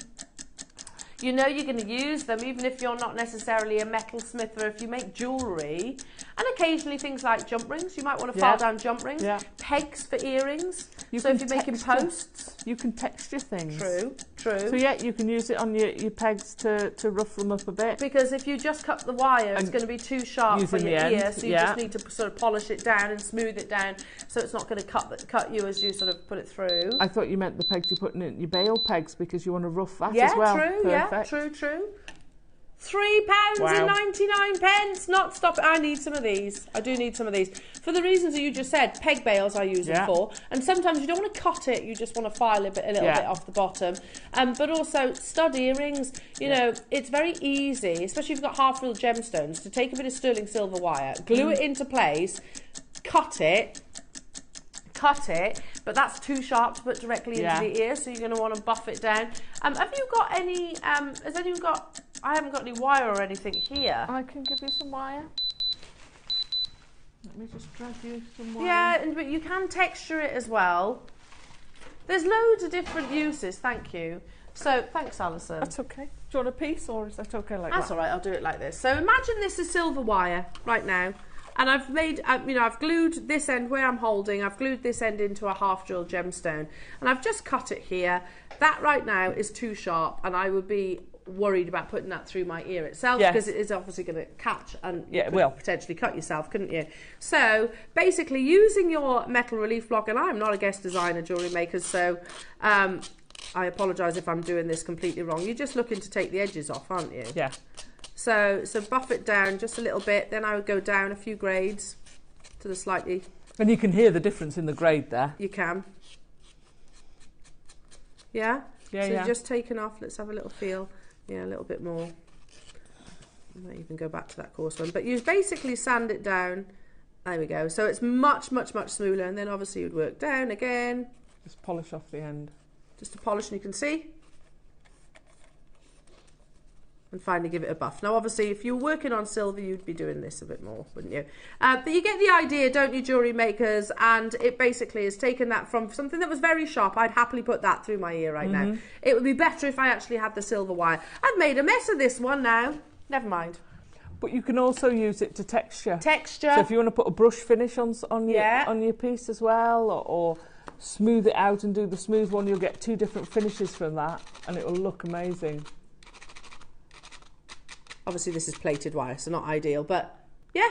You're going to use them, even if you're not necessarily a metalsmith, or if you make jewellery. And occasionally things like jump rings. You might want to file down jump rings. Yeah. Pegs for earrings. So if you're making posts. You can texture things. True. So you can use it on your pegs to rough them up a bit. Because if you just cut the wire, it's going to be too sharp for your ear. So you just need to sort of polish it down and smooth it down, so it's not going to cut you as you sort of put it through. I thought you meant the pegs you're putting in your bail pegs, because you want to rough that as well. True. £3.99. Not stop it. I need some of these. I do need some of these. For the reasons that you just said, peg bails I use them for. And sometimes you don't want to cut it, you just want to file a little bit off the bottom. But also stud earrings, it's very easy, especially if you've got half-real gemstones, to take a bit of sterling silver wire, glue it into place, cut it, cut it, but that's too sharp to put directly into the ear, so you're going to want to buff it down. Have you got any, has anyone got, I haven't got any wire or anything here. I can give you some wire. Let me just drag you some wire. Yeah, but you can texture it as well. There's loads of different uses, thank you. So, thanks, Alison. That's okay. Do you want a piece, or is that okay like That's all right, I'll do it like this. So imagine this is silver wire right now. And I've made, you know, I've glued this end where I'm holding, I've glued this end into a half drilled gemstone. And I've just cut it here. That right now is too sharp, and I would be worried about putting that through my ear itself, because it is obviously going to catch and it will potentially cut yourself, couldn't you? So basically using your metal relief block, and I'm not a guest designer, jewellery makers, so I apologise if I'm doing this completely wrong. You're just looking to take the edges off, aren't you? Yeah. So buff it down just a little bit, then I would go down a few grades to the slightly... And you can hear the difference in the grade there. You can. Yeah? Yeah, so just taken off, let's have a little feel. Yeah, a little bit more. I might even go back to that coarse one. But you basically sand it down. There we go. So it's much, much, much smoother. And then obviously you'd work down again. Just polish off the end. Just to polish, and you can see. And finally give it a buff. Now obviously if you were working on silver, you'd be doing this a bit more, wouldn't you? But you get the idea, don't you, jewellery makers? And it basically has taken that from something that was very sharp. I'd happily put that through my ear right now. It would be better if I actually had the silver wire. I've made a mess of this one now. Never mind. But you can also use it to texture. Texture. So if you want to put a brush finish on your piece as well, or smooth it out and do the smooth one, you'll get two different finishes from that, and it will look amazing. Obviously this is plated wire, so not ideal, but yeah.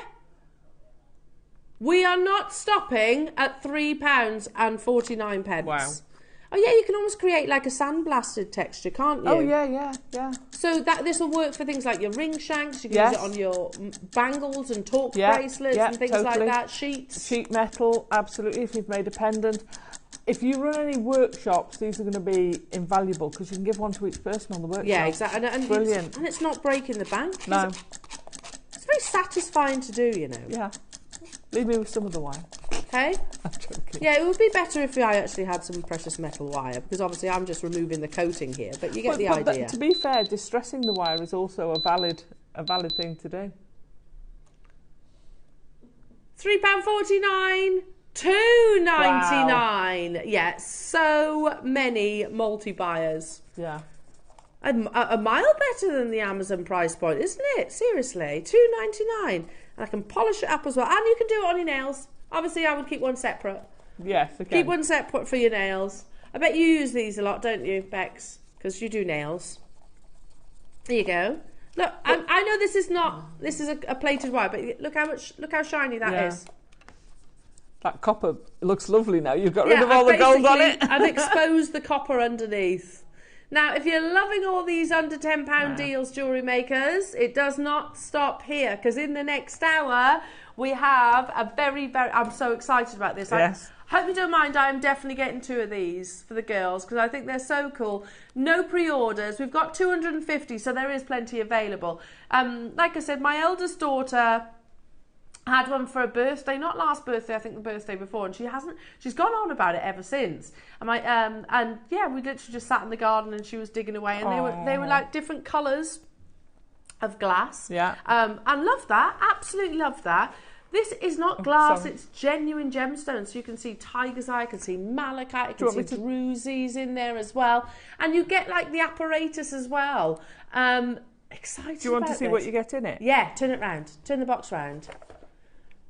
We are not stopping at £3.49. Wow. Oh yeah, you can almost create like a sandblasted texture, can't you? Oh yeah. So this will work for things like your ring shanks, you can use it on your bangles and torque bracelets and things like that, sheets. Sheet metal, absolutely, if you've made a pendant. If you run any workshops, these are going to be invaluable, because you can give one to each person on the workshop. Yeah, exactly. And brilliant. And it's not breaking the bank. No. It's very satisfying to do, you know. Yeah. Leave me with some of the wire. Okay? I'm joking. Yeah, it would be better if I actually had some precious metal wire, because obviously I'm just removing the coating here, but you get the idea. To be fair, distressing the wire is also a valid thing to do. £3.49. £2.99. Wow. Yeah, so many multi-buyers. Yeah. A mile better than the Amazon price point, isn't it? Seriously, £2.99. And I can polish it up as well. And you can do it on your nails. Obviously, I would keep one separate. Yes, okay. Keep one separate for your nails. I bet you use these a lot, don't you, Bex? Because you do nails. There you go. Look, I know this is a plated wire, but look how shiny that is. That copper looks lovely now. You've got rid of all the gold on it. I've exposed the copper underneath. Now, if you're loving all these under £10 deals, jewellery makers, it does not stop here, because in the next hour we have a very, very... I'm so excited about this. Yes. I hope you don't mind. I am definitely getting 2 of these for the girls, because I think they're so cool. No pre-orders. We've got 250, so there is plenty available. Like I said, my eldest daughter had one for a birthday, not last birthday, I think the birthday before, and she's gone on about it ever since. And yeah, we literally just sat in the garden and she was digging away, and they were like different colours of glass. Yeah. And love that, absolutely love that. This is not glass, it's genuine gemstones. So you can see tiger's eye, you can see malachite, you can see drusies in there as well. And you get like the apparatus as well. Excited. Do you want to see what you get in it? Yeah, turn it round. Turn the box round.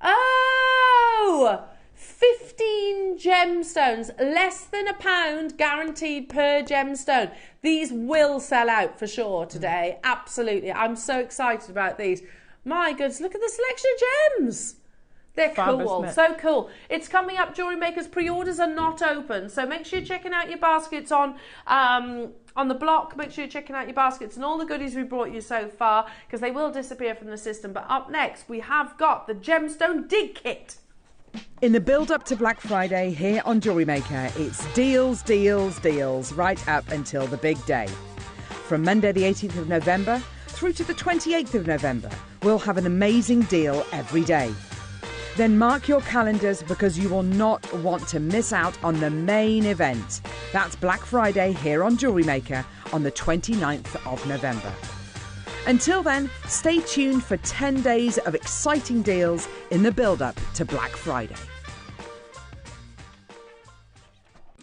Oh! 15 gemstones, less than £1 guaranteed per gemstone. These will sell out for sure today. Absolutely. I'm so excited about these. My goodness, look at the selection of gems. They're cool, so cool. It's coming up, Jewellery Makers. Pre-orders are not open, so make sure you're checking out your baskets on the block. Make sure you're checking out your baskets and all the goodies we brought you so far, because they will disappear from the system. But up next, we have got the Gemstone Dig Kit. In the build-up to Black Friday here on Jewellery Maker, it's deals, deals, deals, right up until the big day. From Monday the 18th of November through to the 28th of November, we'll have an amazing deal every day. Then mark your calendars because you will not want to miss out on the main event. That's Black Friday here on JewelleryMaker on the 29th of November. Until then, stay tuned for 10 days of exciting deals in the build-up to Black Friday.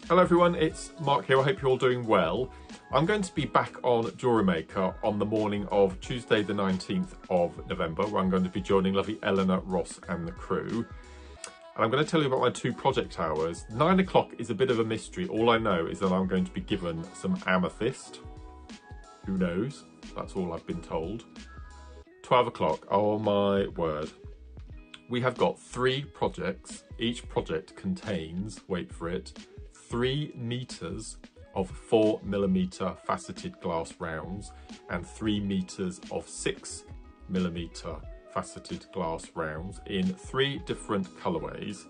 Hello everyone, it's Mark here. I hope you're all doing well. I'm going to be back on JewelleryMaker on the morning of Tuesday the 19th of November, where I'm going to be joining lovely Eleanor, Ross and the crew. And I'm going to tell you about my 2 project hours. 9 o'clock is a bit of a mystery. All I know is that I'm going to be given some amethyst. Who knows? That's all I've been told. 12 o'clock, oh my word. We have got 3 projects. Each project contains, wait for it, 3 meters of 4mm faceted glass rounds and 3 meters of 6mm faceted glass rounds in 3 different colourways.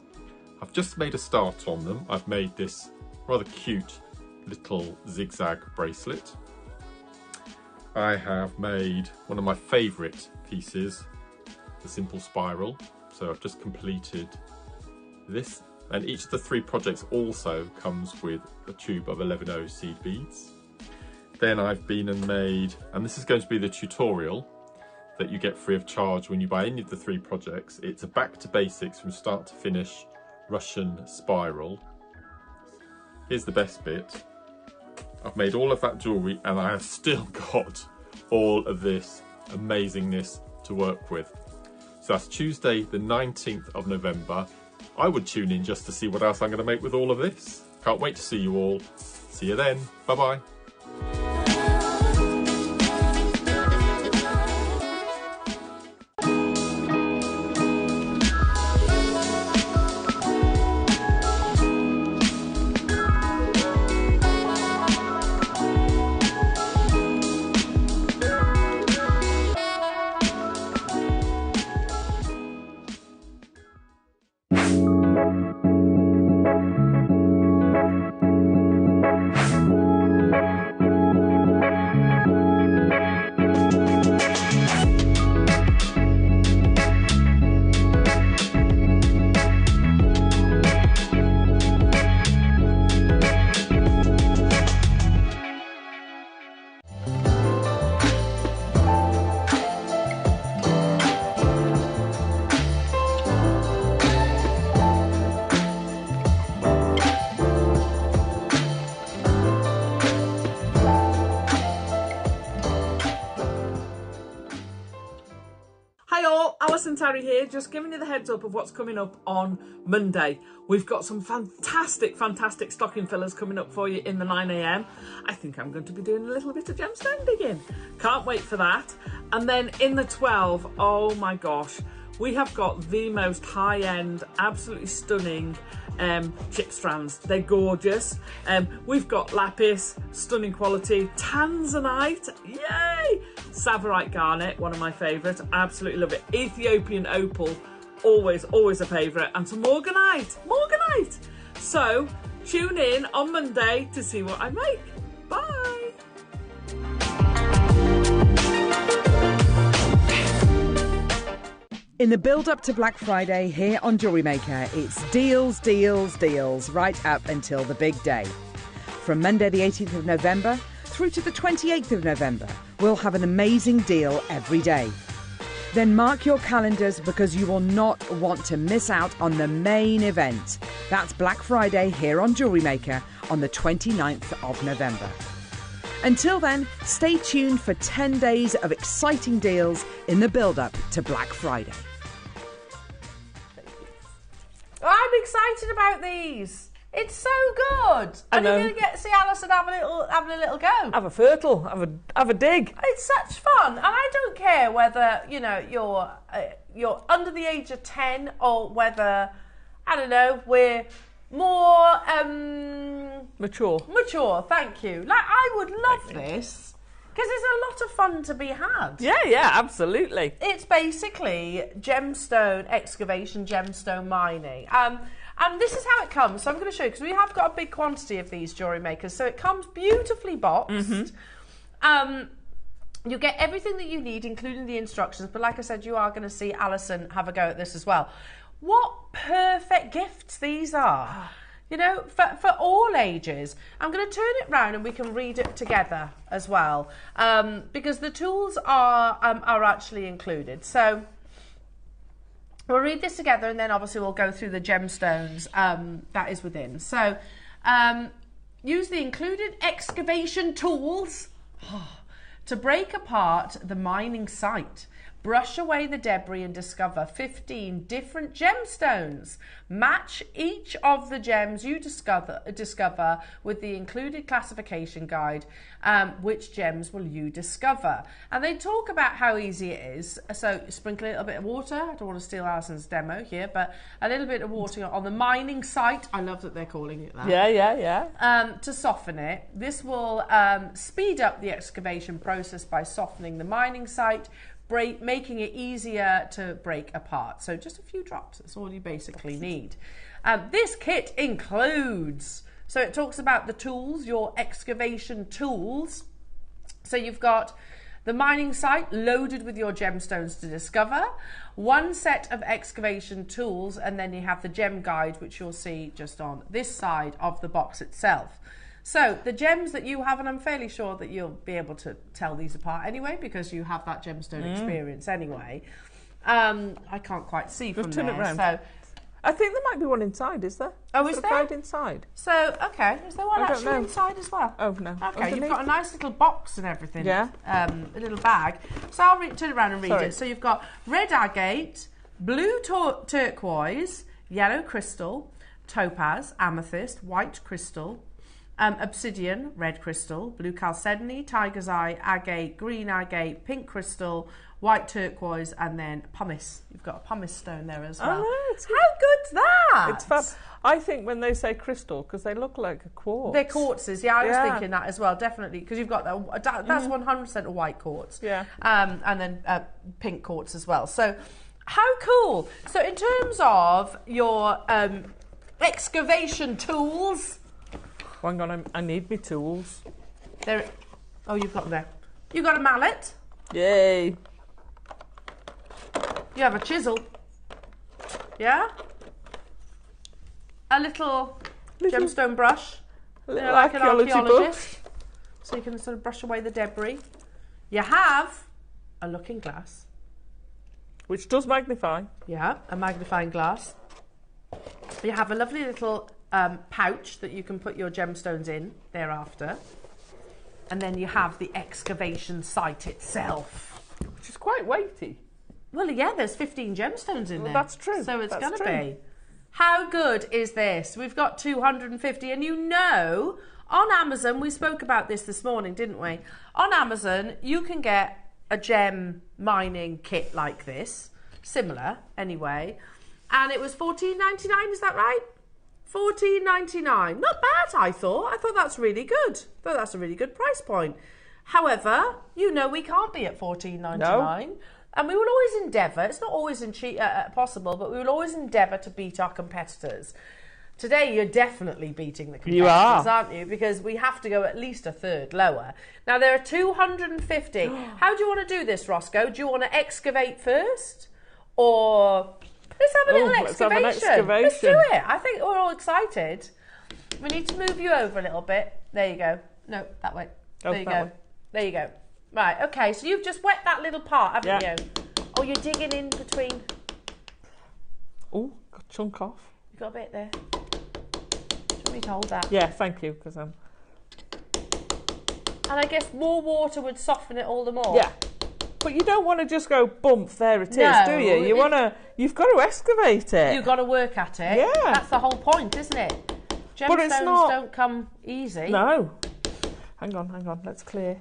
I've just made a start on them. I've made this rather cute little zigzag bracelet. I have made one of my favourite pieces, the simple spiral. So I've just completed this. And each of the 3 projects also comes with a tube of 11O seed beads. Then I've been and made, and this is going to be the tutorial that you get free of charge when you buy any of the 3 projects. It's a back to basics from start to finish Russian spiral. Here's the best bit. I've made all of that jewellery and I have still got all of this amazingness to work with. So that's Tuesday the 19th of November. I would tune in just to see what else I'm going to make with all of this. Can't wait to see you all. See you then. Bye-bye. Alison Terry here, just giving you the heads up of what's coming up on Monday. We've got some fantastic stocking fillers coming up for you in the 9 AM. I think I'm going to be doing a little bit of gemstone digging. Can't wait for that. And then in the 12, oh my gosh, we have got the most high-end, absolutely stunning chip strands. They're gorgeous. We've got lapis, stunning quality, tanzanite, yay! Savarite garnet, one of my favourites, absolutely love it. Ethiopian opal, always a favourite, and some morganite. So tune in on Monday to see what I make. Bye. In the build-up to Black Friday here on JewelleryMaker, it's deals, deals, deals, right up until the big day. From Monday the 18th of November through to the 28th of November, we'll have an amazing deal every day. Then mark your calendars because you will not want to miss out on the main event. That's Black Friday here on JewelleryMaker on the 29th of November. Until then, stay tuned for 10 days of exciting deals in the build-up to Black Friday. I'm excited about these. It's so good. And you're going to get to see Alison having a little go. Have a fertile, have a dig. It's such fun, and I don't care whether you're under the age of 10 or whether we're more mature. Thank you. Like, I would love this because there's a lot of fun to be had. Yeah, absolutely. It's basically gemstone excavation, gemstone mining. And this is how it comes. So I'm going to show you, because we have got a big quantity of these jewellery makers. So it comes beautifully boxed. You get everything that you need, including the instructions. But like I said, you are going to see Alison have a go at this as well. what perfect gifts these are. You know, for all ages. I'm going to turn it round and we can read it together as well, because the tools are actually included. So we'll read this together and then obviously we'll go through the gemstones that is within. So use the included excavation tools to break apart the mining site. Brush away the debris and discover 15 different gemstones. Match each of the gems you discover with the included classification guide. Which gems will you discover? And they talk about how easy it is. So sprinkle a little bit of water. I don't want to steal Alison's demo here, but a little bit of water on the mining site. I love that they're calling it that. Yeah. To soften it. This will speed up the excavation process by softening the mining site, making it easier to break apart. So just a few drops, that's all you basically need. This kit includes, so it talks about the tools, your excavation tools. So you've got the mining site loaded with your gemstones to discover, one set of excavation tools, and then you have the gem guide, which you'll see just on this side of the box itself. So the gems that you have, and I'm fairly sure that you'll be able to tell these apart anyway, because you have that gemstone experience anyway. I can't quite see from turn there. It round. So I think there might be one inside, is there? Oh, is there? Guide inside. So, okay, is there one actually inside as well? Oh, no. Okay, Underneath. you've got a nice little box and everything. Yeah. A little bag. So I'll turn it around and read Sorry. it. So you've got red agate, blue turquoise, yellow crystal, topaz, amethyst, white crystal, obsidian, red crystal, blue chalcedony, tiger's eye, agate, green agate, pink crystal, white turquoise, and then pumice. You've got a pumice stone there as well. Oh, no, how good's that? It's fab. I think when they say crystal, because they look like a quartz. They're quartzes, yeah. I was thinking that as well, definitely, because you've got that's 100% a white quartz. Yeah. And then pink quartz as well. So, how cool! So, in terms of your excavation tools. Hang on, I need me tools. There. Oh, you've got them there. You've got a mallet. Yay. You have a chisel. Yeah. A little gemstone brush. Like an archaeologist. So you can sort of brush away the debris. You have a looking glass. Which does magnify. Yeah, a magnifying glass. You have a lovely little pouch that you can put your gemstones in thereafter. And then you have the excavation site itself. Which is quite weighty. Well, yeah, there's 15 gemstones in there. That's true. So it's going to true. be. How good is this? We've got 250. And you know, on Amazon, we spoke about this morning, didn't we? On Amazon, you can get a gem mining kit like this. Similar, anyway. And it was $14.99, is that right? $14.99. Not bad, I thought. I thought that's really good. I thought that's a really good price point. However, you know we can't be at $14.99. No. And we will always endeavour, it's not always possible, but we will always endeavour to beat our competitors. Today, you're definitely beating the competitors, you are. Aren't you? Because we have to go at least a third lower. Now, there are 250. How do you want to do this, Roscoe? Do you want to excavate first? Or let's have a little excavation. Let's do it. I think we're all excited. We need to move you over a little bit. There you go. No, that way. There you go. There you go. Right, okay, so you've just wet that little part, haven't you? Oh, you're digging in between. Oh, got a chunk off. You got a bit there. Do you want me to hold that? Yeah, thank you, because I'm... And I guess more water would soften it all the more. Yeah. But you don't want to just go, bump, there it is, do you? You've got to excavate it. You've got to work at it. Yeah. That's the whole point, isn't it? Gemstones don't come easy. No. Hang on. Let's clear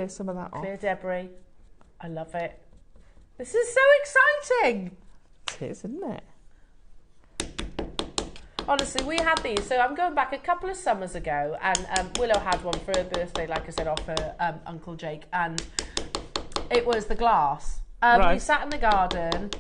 some of that off. Clear debris. I love it. This is so exciting. It is, isn't it? Honestly, we had these. So I'm going back a couple of summers ago, and Willow had one for her birthday, like I said, off her Uncle Jake, and it was the glass. Right. We sat in the garden,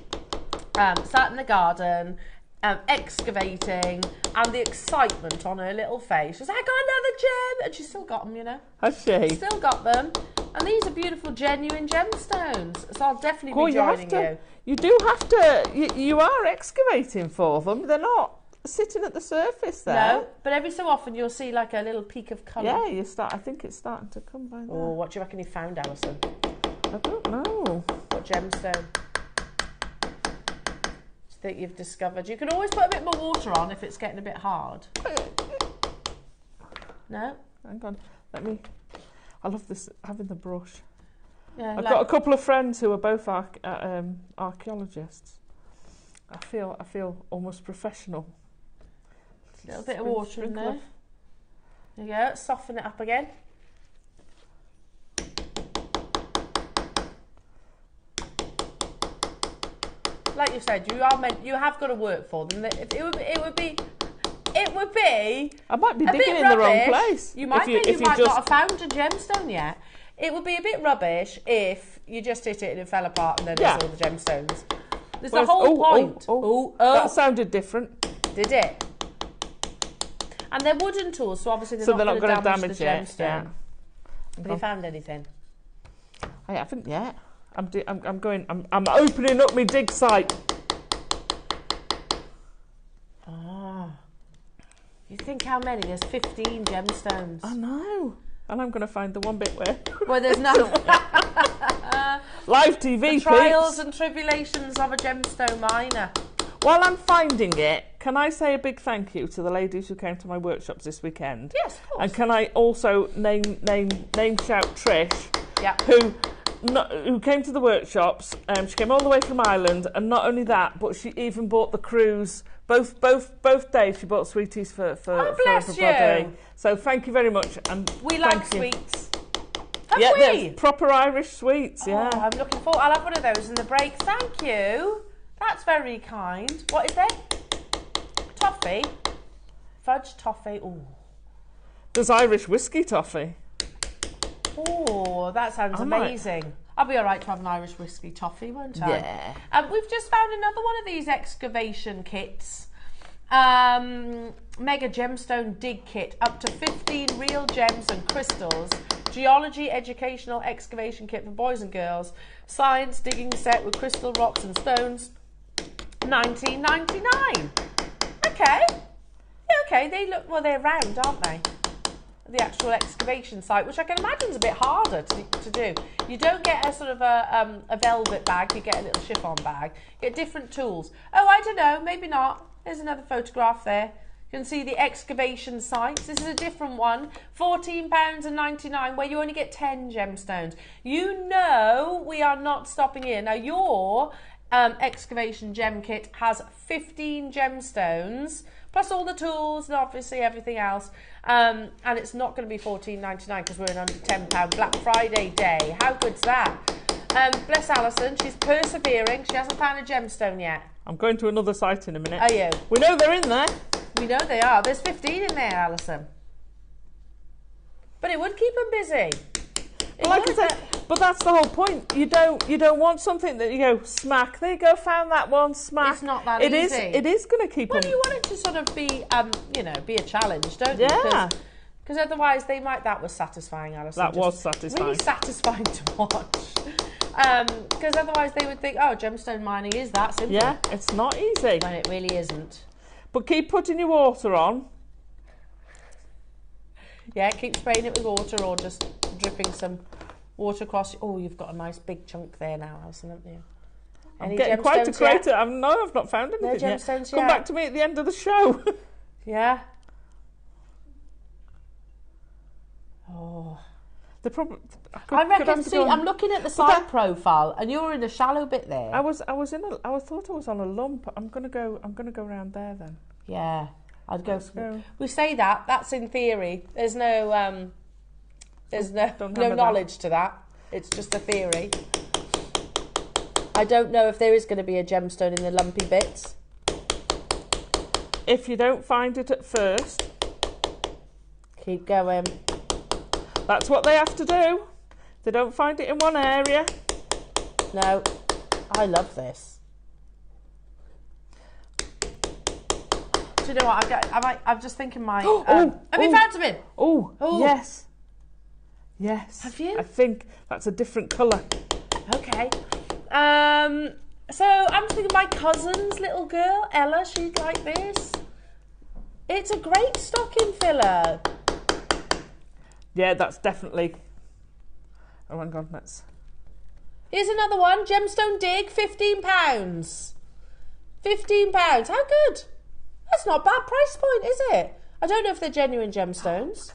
excavating, and the excitement on her little face. She was like, I got another gem, and she's still got them, you know. Has she? Still got them. And these are beautiful, genuine gemstones. So I'll definitely be joining you. You do have to. You are excavating for them. They're not sitting at the surface there. No, but every so often you'll see like a little peak of colour. Yeah, I think it's starting to come by there. Oh, what do you reckon you found, Alison? I don't know. What gemstone do you think you've discovered? You can always put a bit more water on if it's getting a bit hard. No? Hang on. I love this, having the brush. Yeah, I've got a couple of friends who are both archaeologists. I feel almost professional. A little bit of water in there. There you go. Soften it up again. Like you said, you have got to work for them. It would be. I might be digging in the wrong place. You might you might not have found a gemstone yet. It would be a bit rubbish if you just hit it and it fell apart and then there's all the gemstones. There's the whole point. That sounded different. Did it? And they're wooden tools, so obviously they're not going to damage the gemstone. Yeah. Have you found anything? I haven't yet. I'm opening up my dig site. You think how many? There's 15 gemstones. I know. And I'm going to find the one bit where... Well, there's none. Live TV, the trials and tribulations of a gemstone miner. While I'm finding it, can I say a big thank you to the ladies who came to my workshops this weekend? Yes, of course. And can I also name shout Trish, yeah, who came to the workshops. She came all the way from Ireland, and not only that, but she even bought the crews. Both days she bought sweeties for everybody. So thank you very much. And we like sweets. Proper Irish sweets. Yeah. Oh, I'm looking forward. I'll have one of those in the break. Thank you. That's very kind. What is it? Toffee, fudge toffee. Oh, there's Irish whiskey toffee. Oh, that sounds amazing. I'll be all right to have an Irish whiskey toffee, won't I? Yeah. We've just found another one of these excavation kits. Mega gemstone dig kit, up to 15 real gems and crystals. Geology educational excavation kit for boys and girls. Science digging set with crystal rocks and stones. $19.99. Okay. Yeah, okay. They look, well, they're round, aren't they? The actual excavation site, which I can imagine is a bit harder to do. You don't get a sort of a velvet bag, you get a little chiffon bag. You get different tools. Oh, I don't know, maybe not. There's another photograph there. You can see the excavation sites. This is a different one, £14.99, where you only get 10 gemstones. You know we are not stopping here. Now your excavation gem kit has 15 gemstones, plus all the tools and obviously everything else. And it's not going to be $14.99 because we're in under £10 Black Friday day. How good's that? Bless Alison, she's persevering. She hasn't found a gemstone yet. I'm going to another site in a minute. Are you? We know they're in there. We know they are. There's 15 in there, Alison. But it would keep them busy. Like I said, but that's the whole point. You don't want something that you go smack. There you go, found that one. Smack. It's not that easy. It is going to keep. Well, you want it to sort of be, be a challenge, don't you? Yeah. Because otherwise, that was satisfying, Alison. That was satisfying. Really satisfying to watch. Because otherwise, they would think, oh, gemstone mining is that simple. Yeah, it's not easy. When it really isn't. But keep putting your water on. Yeah, keep spraying it with water or just dripping some water across. Oh, you've got a nice big chunk there now, Alison, haven't you? I'm getting quite a creator. I've not found anything yet. Come back to me at the end of the show. Yeah. Oh. The problem. I'm looking at the side profile, and you're in a shallow bit there. I thought I was on a lump. I'm gonna go around there then. Yeah. I'd go. We say that. That's in theory. There's no knowledge to that. It's just a theory. I don't know if there is going to be a gemstone in the lumpy bits. If you don't find it at first, keep going. That's what they have to do. They don't find it in one area. No, I love this. Do you know what? I'm just thinking my. Have you found something? Oh, yes. Yes. Have you? I think that's a different colour. Okay. So I'm thinking my cousin's little girl, Ella, she'd like this. It's a great stocking filler. Yeah, that's definitely... Oh, hang on, let's... Here's another one, Gemstone Dig, £15. £15, how good? That's not a bad price point, is it? I don't know if they're genuine gemstones.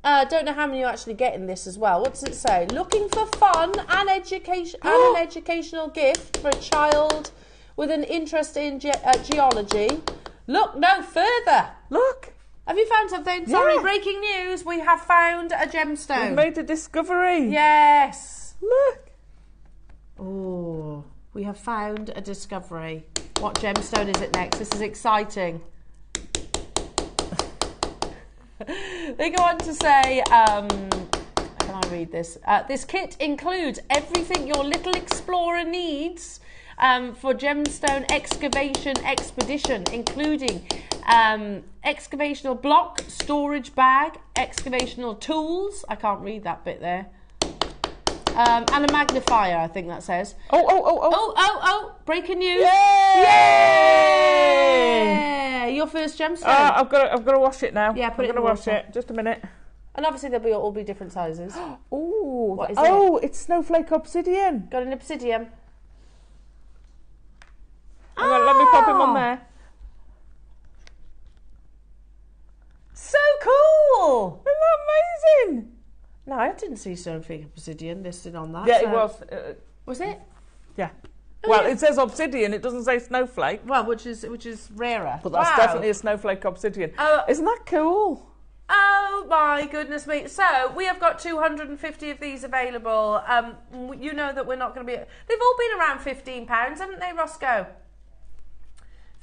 Don't know how many you actually get in this as well. What does it say? Looking for fun and education and an educational gift for a child with an interest in geology. Look no further. Look. Have you found something? Sorry, breaking news. We have found a gemstone. We've made a discovery. Yes. Look. Oh, we have found a discovery. What gemstone is it next? This is exciting. They go on to say, can I read this? This kit includes everything your little explorer needs for gemstone excavation expedition, including excavational block, storage bag, excavational tools. I can't read that bit there. And a magnifier, I think that says. Oh, breaking news. Yay! Yay! Your first gemstone. I've got to wash it now. Yeah, put it in the the wash water. it. Just a minute. And obviously they'll all be different sizes. Ooh. What is it? It's snowflake obsidian. Got an obsidian. Hang on, let me pop him on there. So cool! Isn't that amazing? No, I didn't see snowflake obsidian listed on that. Yeah, so. it was. Was it? Yeah. Well, it says obsidian. It doesn't say snowflake. Well, which is rarer. But that's definitely a snowflake obsidian. Isn't that cool? Oh my goodness me. So we have got 250 of these available. You know that we're not going to be... They've all been around £15, haven't they, Roscoe?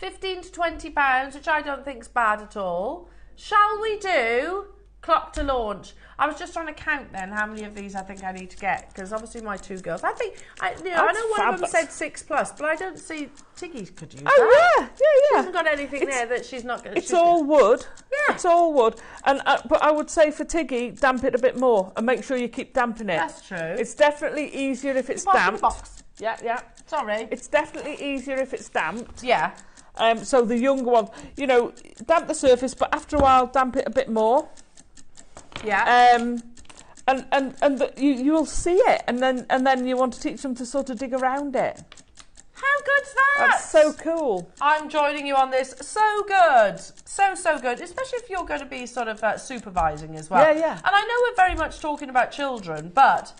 £15 to £20, which I don't think is bad at all. Shall we do clock to launch? I was just trying to count then how many of these I think I need to get, because obviously my two girls. I think I know one of them said 6+, but I don't see Tiggy could use that. Oh yeah. She hasn't got anything there that she's not going to. It's all wood. Yeah. It's all wood. And but I would say for Tiggy, damp it a bit more and make sure you keep damping it. That's true. It's definitely easier if it's damped. Yeah. Sorry. It's definitely easier if it's damped. Yeah. So the younger ones, damp the surface, but after a while, damp it a bit more. Yeah. You will see it, and then you want to teach them to sort of dig around it. How good's that? That's so cool. I'm joining you on this. So good. So good. Especially if you're going to be sort of supervising as well. Yeah. And I know we're very much talking about children, but...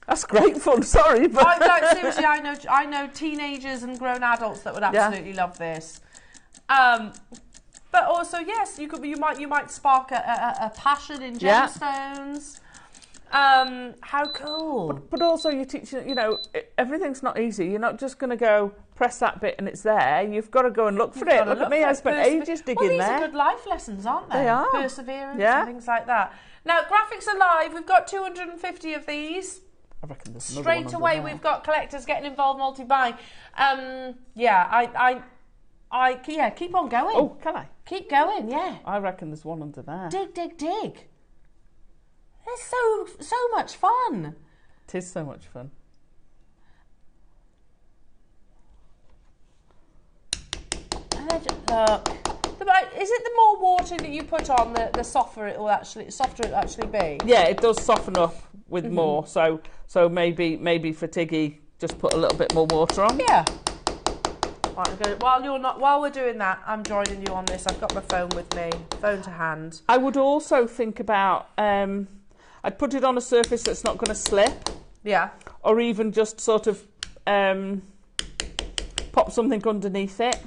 That's great fun, sorry. But seriously, I know teenagers and grown adults that would absolutely love this. But also, yes, you might spark a passion in gemstones. How cool! But also, you teach everything's not easy. You're not just going to go press that bit and it's there. You've got to go and look for it. Look at me! I spent ages digging there. These are good life lessons, aren't they? They are. Perseverance and things like that. Now, graphics are live. We've got 250 of these. I reckon there's straight away. We've got collectors getting involved, multi-buying. Keep on going. Oh, can I? Keep going, yeah. I reckon there's one under there. Dig. It's so much fun. It is so much fun. Look. Is it the more water that you put on, the softer it will actually be? Yeah, it does soften up with more. So maybe for Tiggy, just put a little bit more water on. Yeah. Right, while we're doing that, I'm joining you on this. I've got my phone with me, phone to hand. I would also think about I'd put it on a surface that's not going to slip. Yeah. Or even just sort of pop something underneath it.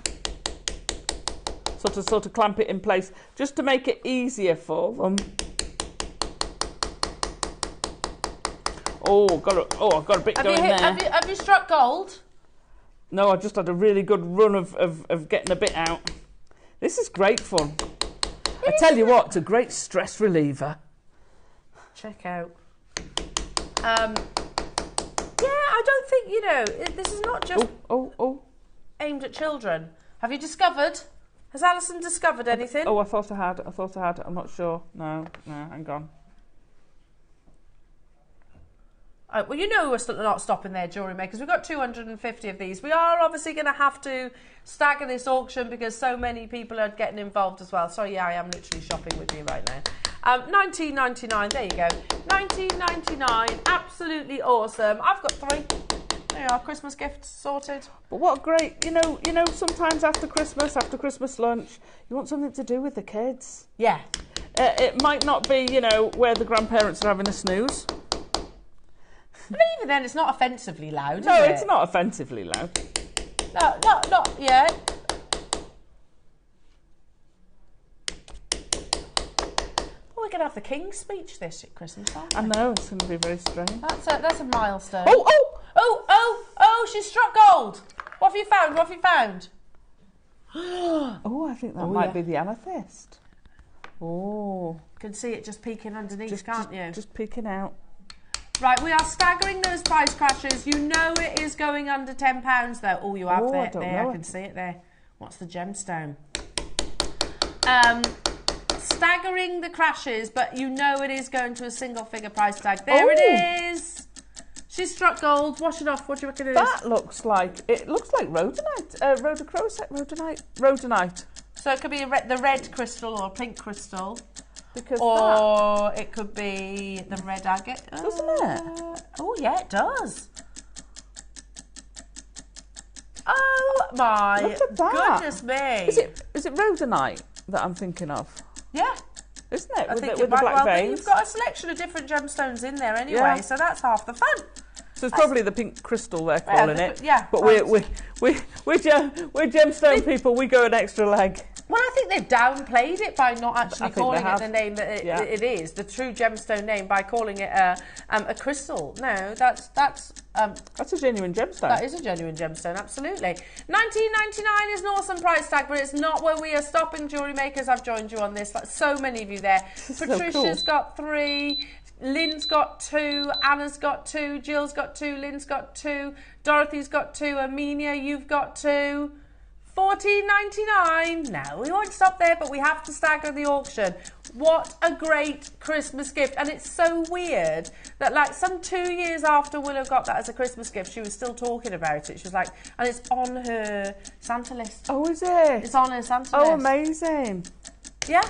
Sort of clamp it in place, just to make it easier for them. I've got a bit going there. Have you struck gold? No, I just had a really good run of getting a bit out. This is great fun. I tell you what, it's a great stress reliever. Check out. I don't think, this is not just aimed at children. Have you discovered? Has Alison discovered anything? I thought I had. I'm not sure. No, hang on. Well, you know we're not stopping there, jewellery makers. We've got 250 of these. We are obviously going to have to stagger this auction because so many people are getting involved as well. So yeah, I am literally shopping with you right now. $19.99. There you go. $19.99. Absolutely awesome. I've got 3. There you are. Christmas gifts sorted. But what great, you know, sometimes after Christmas lunch, you want something to do with the kids. Yeah. It might not be, you know, where the grandparents are having a snooze. But even then, it's not offensively loud, is No, it? it's not offensively loud. No, not yet. Oh, we're going to have the King's speech this at Christmas, aren't we? I know, it's going to be very strange. That's a milestone. Oh! She struck gold. What have you found? What have you found? Oh, I think that might be the amethyst. Oh. You can see it just peeking underneath, can't you? Just peeking out. Right, we are staggering those price crashes. You know it is going under £10 though. Oh, you have there. I can see it there. What's the gemstone? Staggering the crashes, but you know it is going to a single figure price tag. There it is. She struck gold. Wash it off. What do you reckon it is? That looks like rhodonite. Rhodonite. So it could be the red crystal or a pink crystal. Because it could be the red agate. Doesn't it? Oh, yeah, it does. Oh, my Look at that. goodness me. Is it rhodonite that I'm thinking of? Yeah. Isn't it? I With think the black veins. You've got a selection of different gemstones in there anyway, Yeah. so that's half the fun. So it's probably the pink crystal they're calling it. Yeah. But we're gemstone people. We go an extra leg. Well, I think they've downplayed it by not actually calling it the name that it is, the true gemstone name, by calling it a crystal. No, that's a genuine gemstone. That is a genuine gemstone, absolutely. $19.99 is an awesome price tag, but it's not where we are stopping, jewellery makers. I've joined you on this. Like so many of you there. Patricia's got 3. Lynn's got 2, Anna's got 2, Jill's got 2, Lynn's got 2, Dorothy's got 2, Amelia, you've got 2. $14.99. No, we won't stop there, but we have to stagger the auction. What a great Christmas gift. And it's so weird that like some 2 years after Willow got that as a Christmas gift, she was still talking about it. She was like, and it's on her Santa list. Oh, is it? It's on her Santa list. Oh, amazing. Yeah.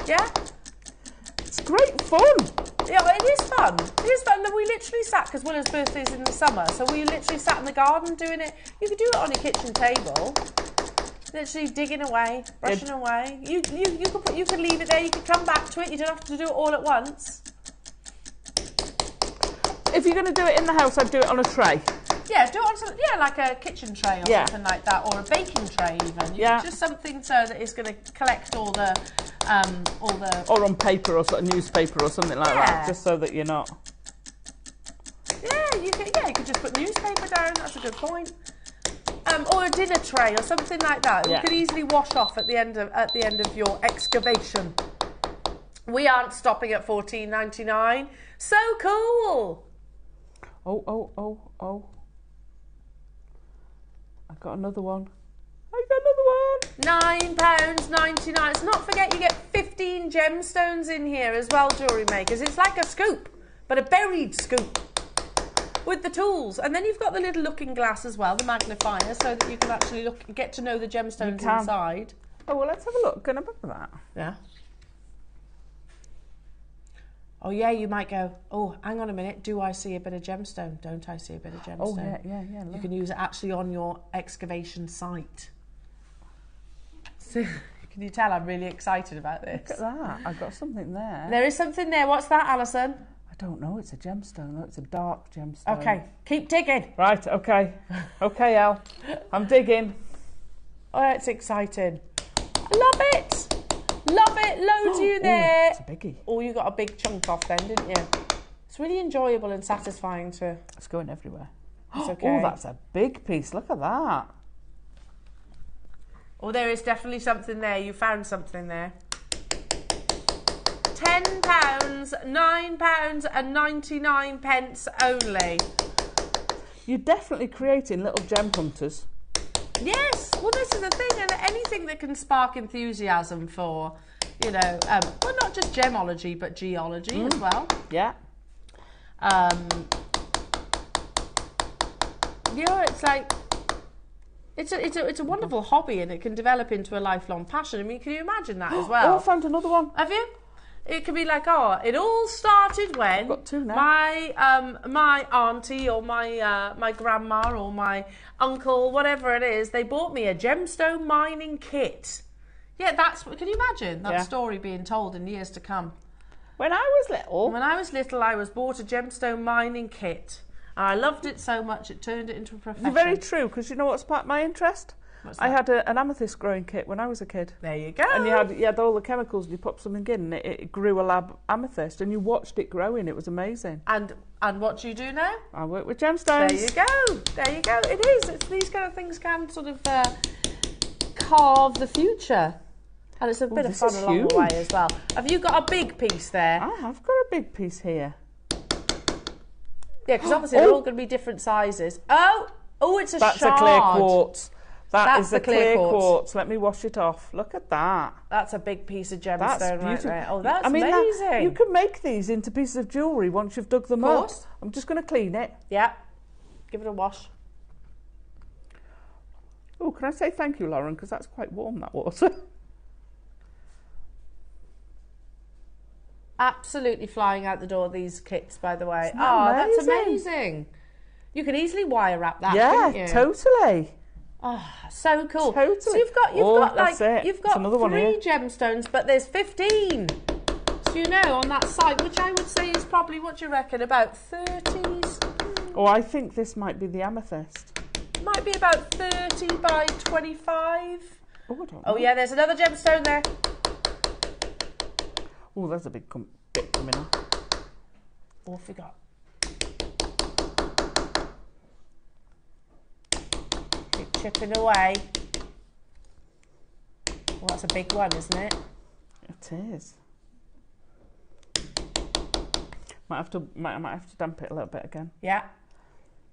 Yeah. It's great fun. Yeah, it is fun. It is fun. We literally sat, because Willow's birthday's in the summer, so we literally sat in the garden doing it. You could do it on your kitchen table. Literally digging away, brushing away. You could leave it there. You could come back to it. You don't have to do it all at once. If you're going to do it in the house, I'd do it on a tray. Yeah, do it on something. Yeah, like a kitchen tray or something like that, or a baking tray even. Just something so that it's going to collect all the. Or on paper or sort of newspaper or something like that, just so that you're not. Yeah, you could just put newspaper down. That's a good point. Or a dinner tray or something like that. You could easily wash off at the end of your excavation. We aren't stopping at $14.99. So cool. Oh. I got another one. £9.99. Let's not forget you get 15 gemstones in here as well, jewellery makers. It's like a scoop, but a buried scoop with the tools. And then you've got the little looking glass as well, the magnifier, so that you can actually look and get to know the gemstones inside. Oh, well, let's have a look. Can I look at that? Yeah. Oh, yeah, you might go, oh, hang on a minute, do I see a bit of gemstone? Don't I see a bit of gemstone? Oh, yeah. Look. You can use it actually on your excavation site. So, can you tell I'm really excited about this? Look at that. I've got something there. There is something there. What's that, Alison? I don't know. It's a gemstone. No, it's a dark gemstone. Okay, keep digging. Right, okay. Okay, Al. I'm digging. Oh, it's exciting. I love it. Love it. Loads of you there. It's a biggie. Oh, you got a big chunk off then, didn't you? It's really enjoyable and satisfying to... It's going everywhere. It's okay. Oh, that's a big piece. Look at that. Oh, there is definitely something there. You found something there. £10, £9.99 only. You're definitely creating little gem hunters. Yes. Well, this is the thing, and anything that can spark enthusiasm for, well, not just gemology, but geology as well. Yeah. You know, it's like it's a wonderful hobby, and it can develop into a lifelong passion. I mean, can you imagine that as well? Oh, I found another one. Have you? It could be like, oh, it all started when I've got two now. my auntie or my grandma or my uncle, whatever it is, they bought me a gemstone mining kit. Yeah, can you imagine that story being told in years to come? When I was little, I was bought a gemstone mining kit. And I loved it so much, it turned it into a profession. You're very true, because you know what's part of my interest? I had an amethyst growing kit when I was a kid. There you go. And you had all the chemicals, and you pop something in, and it grew a lab amethyst, and you watched it growing. It was amazing. And what do you do now? I work with gemstones. There you go. There you go. It is. These kind of things can sort of carve the future. And it's a bit of fun along the way as well. Have you got a big piece there? I have got a big piece here. Yeah, because obviously they're all going to be different sizes. Oh, it's a shard. That's a clear quartz. That's the clear quartz. Let me wash it off. Look at that. That's a big piece of gemstone right there. Oh, that's amazing. You can make these into pieces of jewellery once you've dug them up. I'm just going to clean it. Yeah. Give it a wash. Oh, can I say thank you, Lauren? Because that's quite warm, that water. Absolutely flying out the door, these kits, by the way. That's amazing. You can easily wire wrap that, yeah, couldn't you? Totally. Oh, so cool. Totally. So you've got three gemstones, but there's 15. So you know, on that site, which I would say is probably, what do you reckon, about 30s? Oh, I think this might be the amethyst. Might be about 30 by 25. Oh, I don't know. Oh yeah, there's another gemstone there. Oh, there's a big bit coming off. Oh, I forgot. Keep chipping away. Well, that's a big one, isn't it? It is. Might have to damp it a little bit again. Yeah.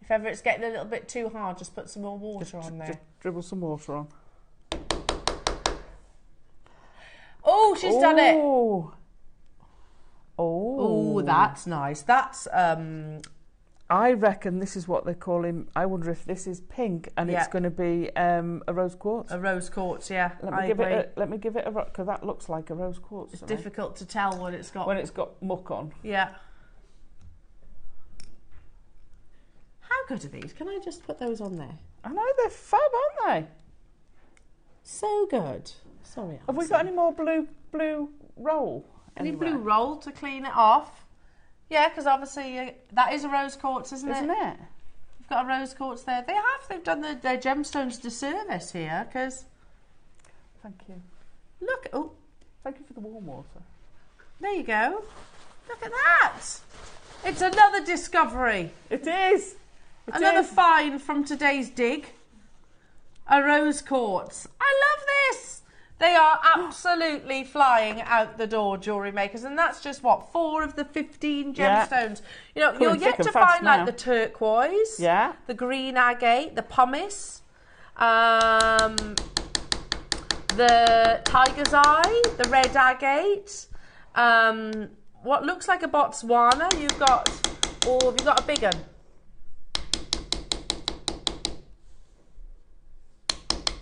If ever it's getting a little bit too hard, just put some more water on there. Just dribble some water on. Oh, she's done it. Oh, that's nice. That's I reckon this is what they call him. I wonder if this is pink and it's going to be a rose quartz. A rose quartz, yeah. Let me give it a because that looks like a rose quartz. It's difficult to tell what it's got. When it's got muck on. Yeah. How good are these? Can I just put those on there? I know, they're fab, aren't they? So good. Sorry, Alison. Have we got any more blue roll? Any blue roll to clean it off? Yeah, because obviously that is a rose quartz, isn't it? Isn't it? You've got a rose quartz there. They've done their gemstones disservice here, because... Thank you. Look, oh. Thank you for the warm water. There you go. Look at that. It's another discovery. It is. Another find from today's dig. A rose quartz. I love this. They are absolutely flying out the door, jewellery makers, and that's just what, 4 of the 15 gemstones. You know, you're yet to find like the turquoise, the green agate, the pumice, the tiger's eye, the red agate, what looks like a Botswana. You've got a big one.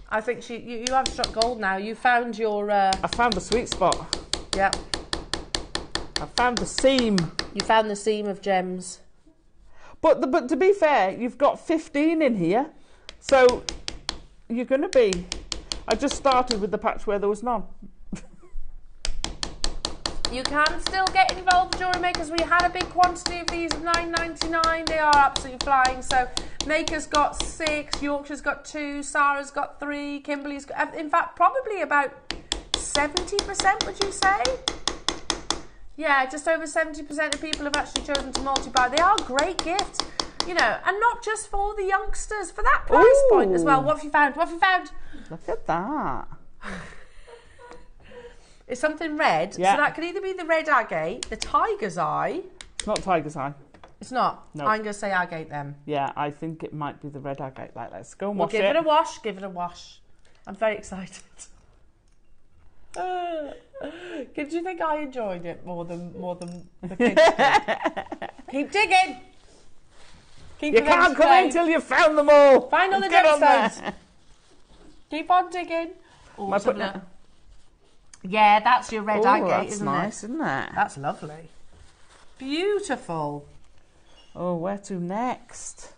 I think you have struck gold now. You found your... I found the sweet spot. Yeah. I found the seam. You found the seam of gems. But to be fair, you've got 15 in here. So you're going to be... I just started with the patch where there was none. You can still get involved, jewellery makers. We had a big quantity of these, $9.99. They are absolutely flying. So Maker's got 6, Yorkshire's got 2, Sarah's got 3, Kimberly's got... In fact, probably about 70%, would you say? Yeah, just over 70% of people have actually chosen to multi-buy. They are great gifts, you know, and not just for the youngsters, for that price point as well. What have you found? What have you found? Look at that. It's something red, so that could either be the red agate, the tiger's eye. It's not tiger's eye. It's not? No. I'm going to say agate then. Yeah, I think it might be the red agate. Like, let's go and wash it. Give it a wash, give it a wash. I'm very excited. Did you think I enjoyed it more than the kids did? Keep digging. You can't come in until you've found them all. Find all the gemstones. Keep on digging. Oh, yeah, that's your red agate, isn't it? That's nice, isn't it? That's lovely. Beautiful. Oh, where to next?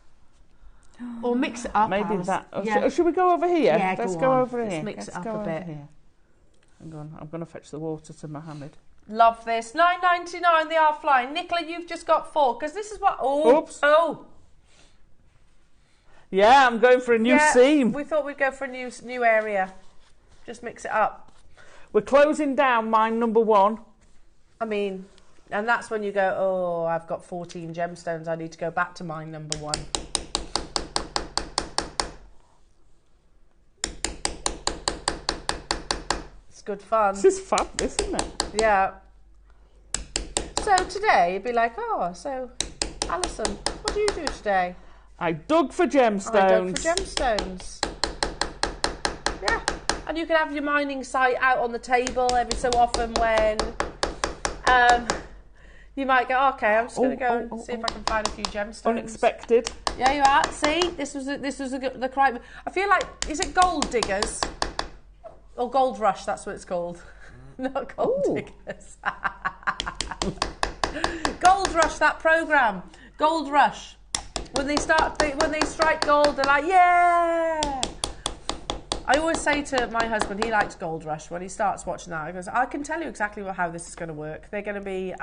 Or mix it up. Maybe Alice. that. Yeah. Should we go over here? Yeah, Let's go over here. Let's mix it up a bit. Hang on, I'm going to fetch the water to Mohammed. Love this. $9.99. They are flying. Nicola, you've just got 4 because this is what. Oh, oops. Oh. Yeah, I'm going for a new seam. We thought we'd go for a new area. Just mix it up. We're closing down mine number 1. I mean, and that's when you go, oh, I've got 14 gemstones. I need to go back to mine number 1. It's good fun. This is fun, isn't it? Yeah. So today, you'd be like, oh, so Alison, what do you do today? I dug for gemstones. I dug for gemstones. Yeah. And you can have your mining site out on the table every so often when you might go, okay, I'm just going to go and see if I can find a few gemstones. Unexpected. Yeah, you are. See, this was the correct. I feel like, is it gold diggers or gold rush? That's what it's called. Not gold diggers. Gold rush. That program, Gold Rush. When they strike gold, they're like, yeah. I always say to my husband, he likes Gold Rush. When he starts watching that, he goes, I can tell you exactly how this is going to work. They're going to be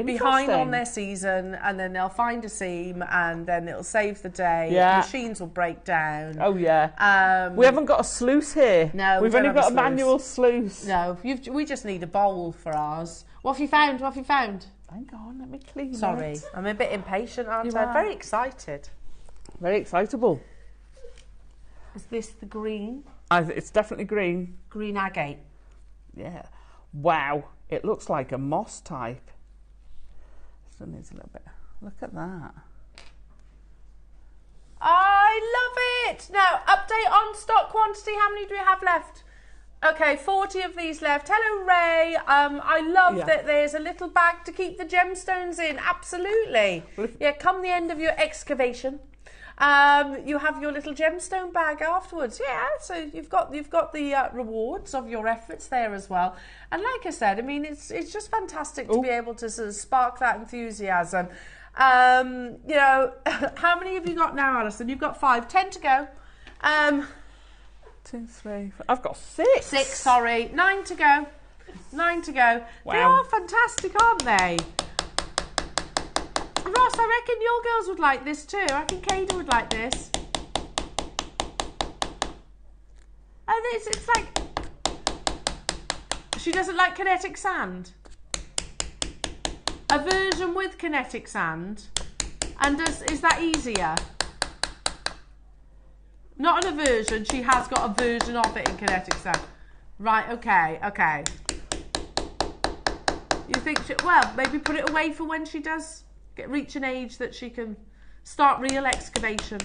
behind on their season, and then they'll find a seam, and then it'll save the day. Yeah. Machines will break down. Oh, yeah. We haven't got a sluice here. No, we've only got a manual sluice. No, we just need a bowl for ours. What have you found? What have you found? Hang on, let me clean it. Sorry, I'm a bit impatient, aren't I? Very excited. Very excitable. Is this the green? It's definitely green. Green agate. Yeah. Wow. It looks like a moss type. Still needs a little bit. Look at that. I love it. Now, update on stock quantity. How many do we have left? Okay, 40 of these left. Hello, Ray. I love that there's a little bag to keep the gemstones in. Absolutely. Yeah, come the end of your excavation. You have your little gemstone bag afterwards. Yeah, so you've got the rewards of your efforts there as well. And like I said, I mean, it's just fantastic to be able to sort of spark that enthusiasm. You know, how many have you got now, Alison? You've got 5, 10 to go. 2, 3, 4. I've got 6. 6, sorry. 9 to go. 9 to go. Wow. They are fantastic, aren't they? Ross, I reckon your girls would like this too. I reckon Kada would like this. And it's like... She doesn't like kinetic sand. A version with kinetic sand. And is that easier? Not an aversion, she has got a version of it in kinetic sand. Right, okay. You think, well, maybe put it away for when she does reach an age that she can start real excavation.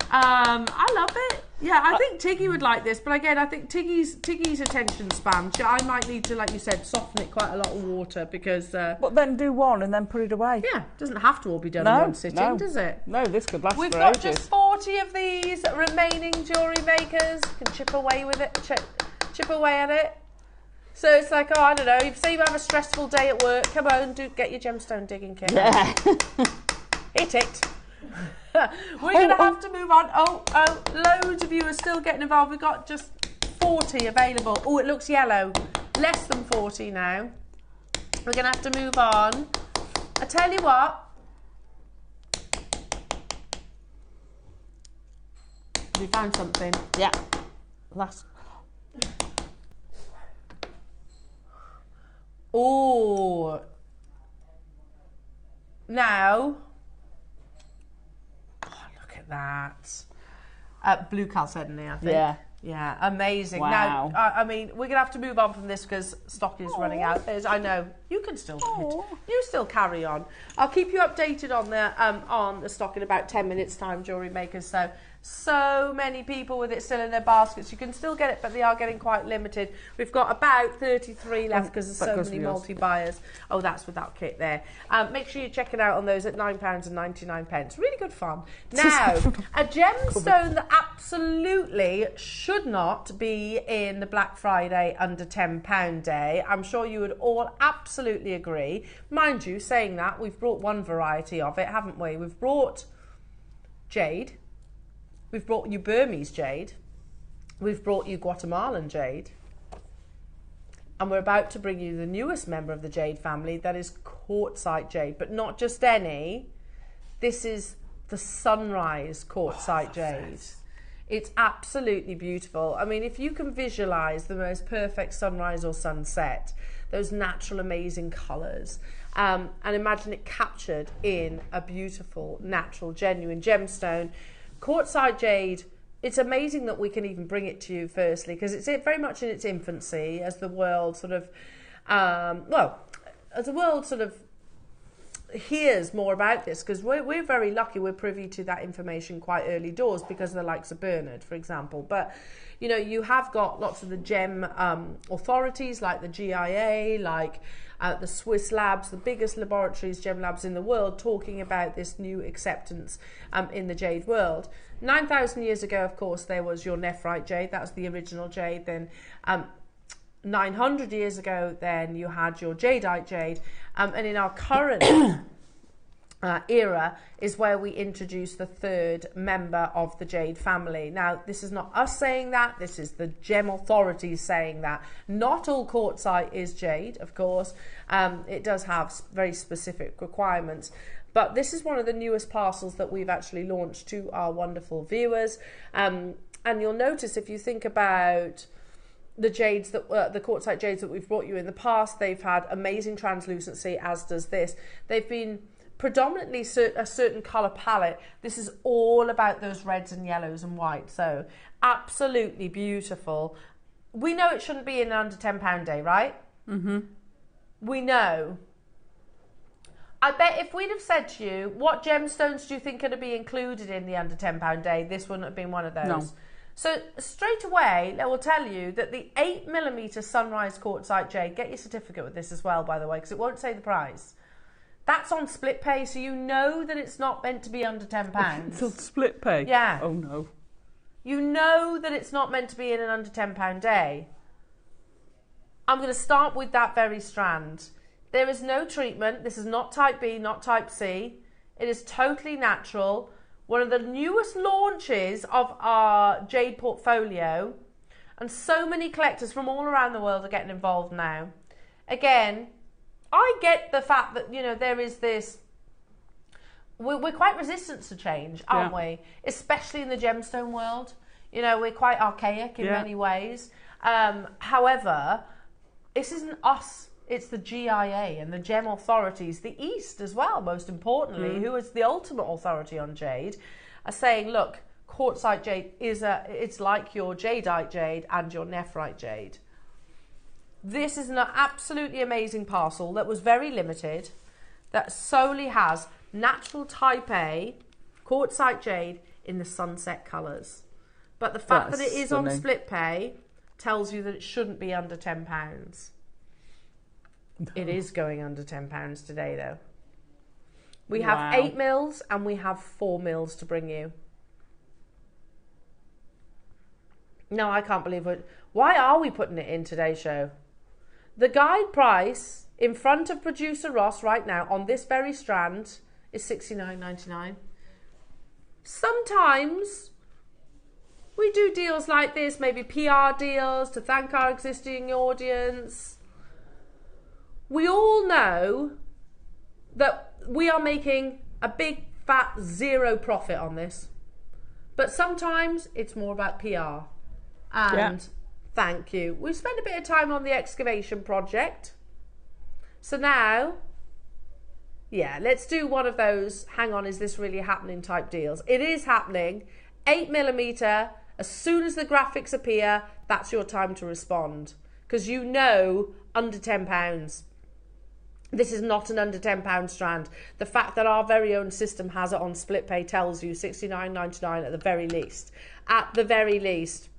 I love it. Yeah, I think Tiggy would like this, but again, I think Tiggy's attention span, I might need to, like you said, soften it quite a lot of water because... but then do one and then put it away. Yeah, it doesn't have to all be done in one sitting, does it? No, this could last for ages. We've got just 40 of these remaining jewellery makers. You can chip away with it, chip away at it. So it's like, oh, I don't know, say you have a stressful day at work, come on, get your gemstone digging kit. Yeah. Hit it. We're going to have to move on. Loads of you are still getting involved. We've got just 40 available. Oh, it looks yellow. Less than 40 now. We're going to have to move on. I tell you what. We found something. Yeah. Last. Oh. Now. That blue chalcedony, I think. Yeah, amazing. Wow. Now, I mean, we're gonna have to move on from this because stock is running out. I know You can still do it. You still carry on. I'll keep you updated on the stock in about 10 minutes time, Jewellery Makers. So many people with it still in their baskets. You can still get it, but they are getting quite limited. We've got about 33 left because there's so many multi-buyers. Oh, that's without kit there. Make sure you check it out on those at £9.99. Really good fun. Now, a gemstone that absolutely should not be in the Black Friday under £10 day. I'm sure you would all absolutely agree. Mind you, saying that, we've brought one variety of it, haven't we? We've brought jade. We've brought you Burmese jade. We've brought you Guatemalan jade. And we're about to bring you the newest member of the jade family, that is quartzite jade, but not just any. This is the sunrise quartzite jade. It's absolutely beautiful. I mean, if you can visualize the most perfect sunrise or sunset, those natural, amazing colors, and imagine it captured in a beautiful, natural, genuine gemstone. Quartzite jade, it's amazing that we can even bring it to you firstly, because it's very much in its infancy as the world sort of, hears more about this, because we're very lucky we're privy to that information quite early doors because of the likes of Bernard, for example. But, you know, you have got lots of the gem authorities like the GIA, like the Swiss labs, the biggest laboratories, gem labs in the world, talking about this new acceptance in the jade world. 9,000 years ago, of course, there was your nephrite jade. That was the original jade. Then 900 years ago, then you had your jadeite jade. And in our current era is where we introduce the third member of the jade family. Now, this is not us saying that, this is the gem authorities saying that. Not all quartzite is jade, of course. It does have very specific requirements. But this is one of the newest parcels that we've actually launched to our wonderful viewers. And you'll notice, if you think about the jades that the quartzite jades that we've brought you in the past, they've had amazing translucency, as does this. They've been predominantly a certain color palette. This is all about those reds and yellows and whites. So absolutely beautiful. We know it shouldn't be in an under £10 day, right? Mm-hmm. We know. I bet if we'd have said to you, what gemstones do you think are going to be included in the under £10 day, this wouldn't have been one of those. No. So straight away, they will tell you that the 8mm sunrise quartzite jade, get your certificate with this as well, by the way, because it won't say the price. That's on split pay, so you know that it's not meant to be under £10. It's on split pay? Yeah. Oh, no. You know that it's not meant to be in an under £10 day. I'm going to start with that very strand. There is no treatment. This is not type B, not type C. It is totally natural. One of the newest launches of our jade portfolio, and so many collectors from all around the world are getting involved now. Again, I get the fact that, you know, there is this, we're quite resistant to change, aren't we? Especially in the gemstone world. You know, we're quite archaic in many ways. However, this isn't us. It's the GIA and the gem authorities, the East as well, most importantly, who is the ultimate authority on jade, are saying, look, quartzite jade it's like your jadeite jade and your nephrite jade. This is an absolutely amazing parcel that was very limited, that solely has natural type A quartzite jade in the sunset colours. But the fact that it is stunning. On split pay tells you that it shouldn't be under £10. No. It is going under £10 today, though. We have 8 mils and we have 4 mils to bring you. No, I can't believe it. Why are we putting it in today's show? The guide price in front of producer Ross right now on this very strand is $69.99. Sometimes we do deals like this, maybe PR deals to thank our existing audience. We all know that we are making a big fat zero profit on this. But sometimes it's more about PR. And thank you. We've spent a bit of time on the excavation project. So now, let's do one of those, hang on, is this really happening type deals. It is happening. 8mm, as soon as the graphics appear, that's your time to respond. Because you know under £10. This is not an under £10 strand. The fact that our very own system has it on split pay tells you $69.99 at the very least. At the very least.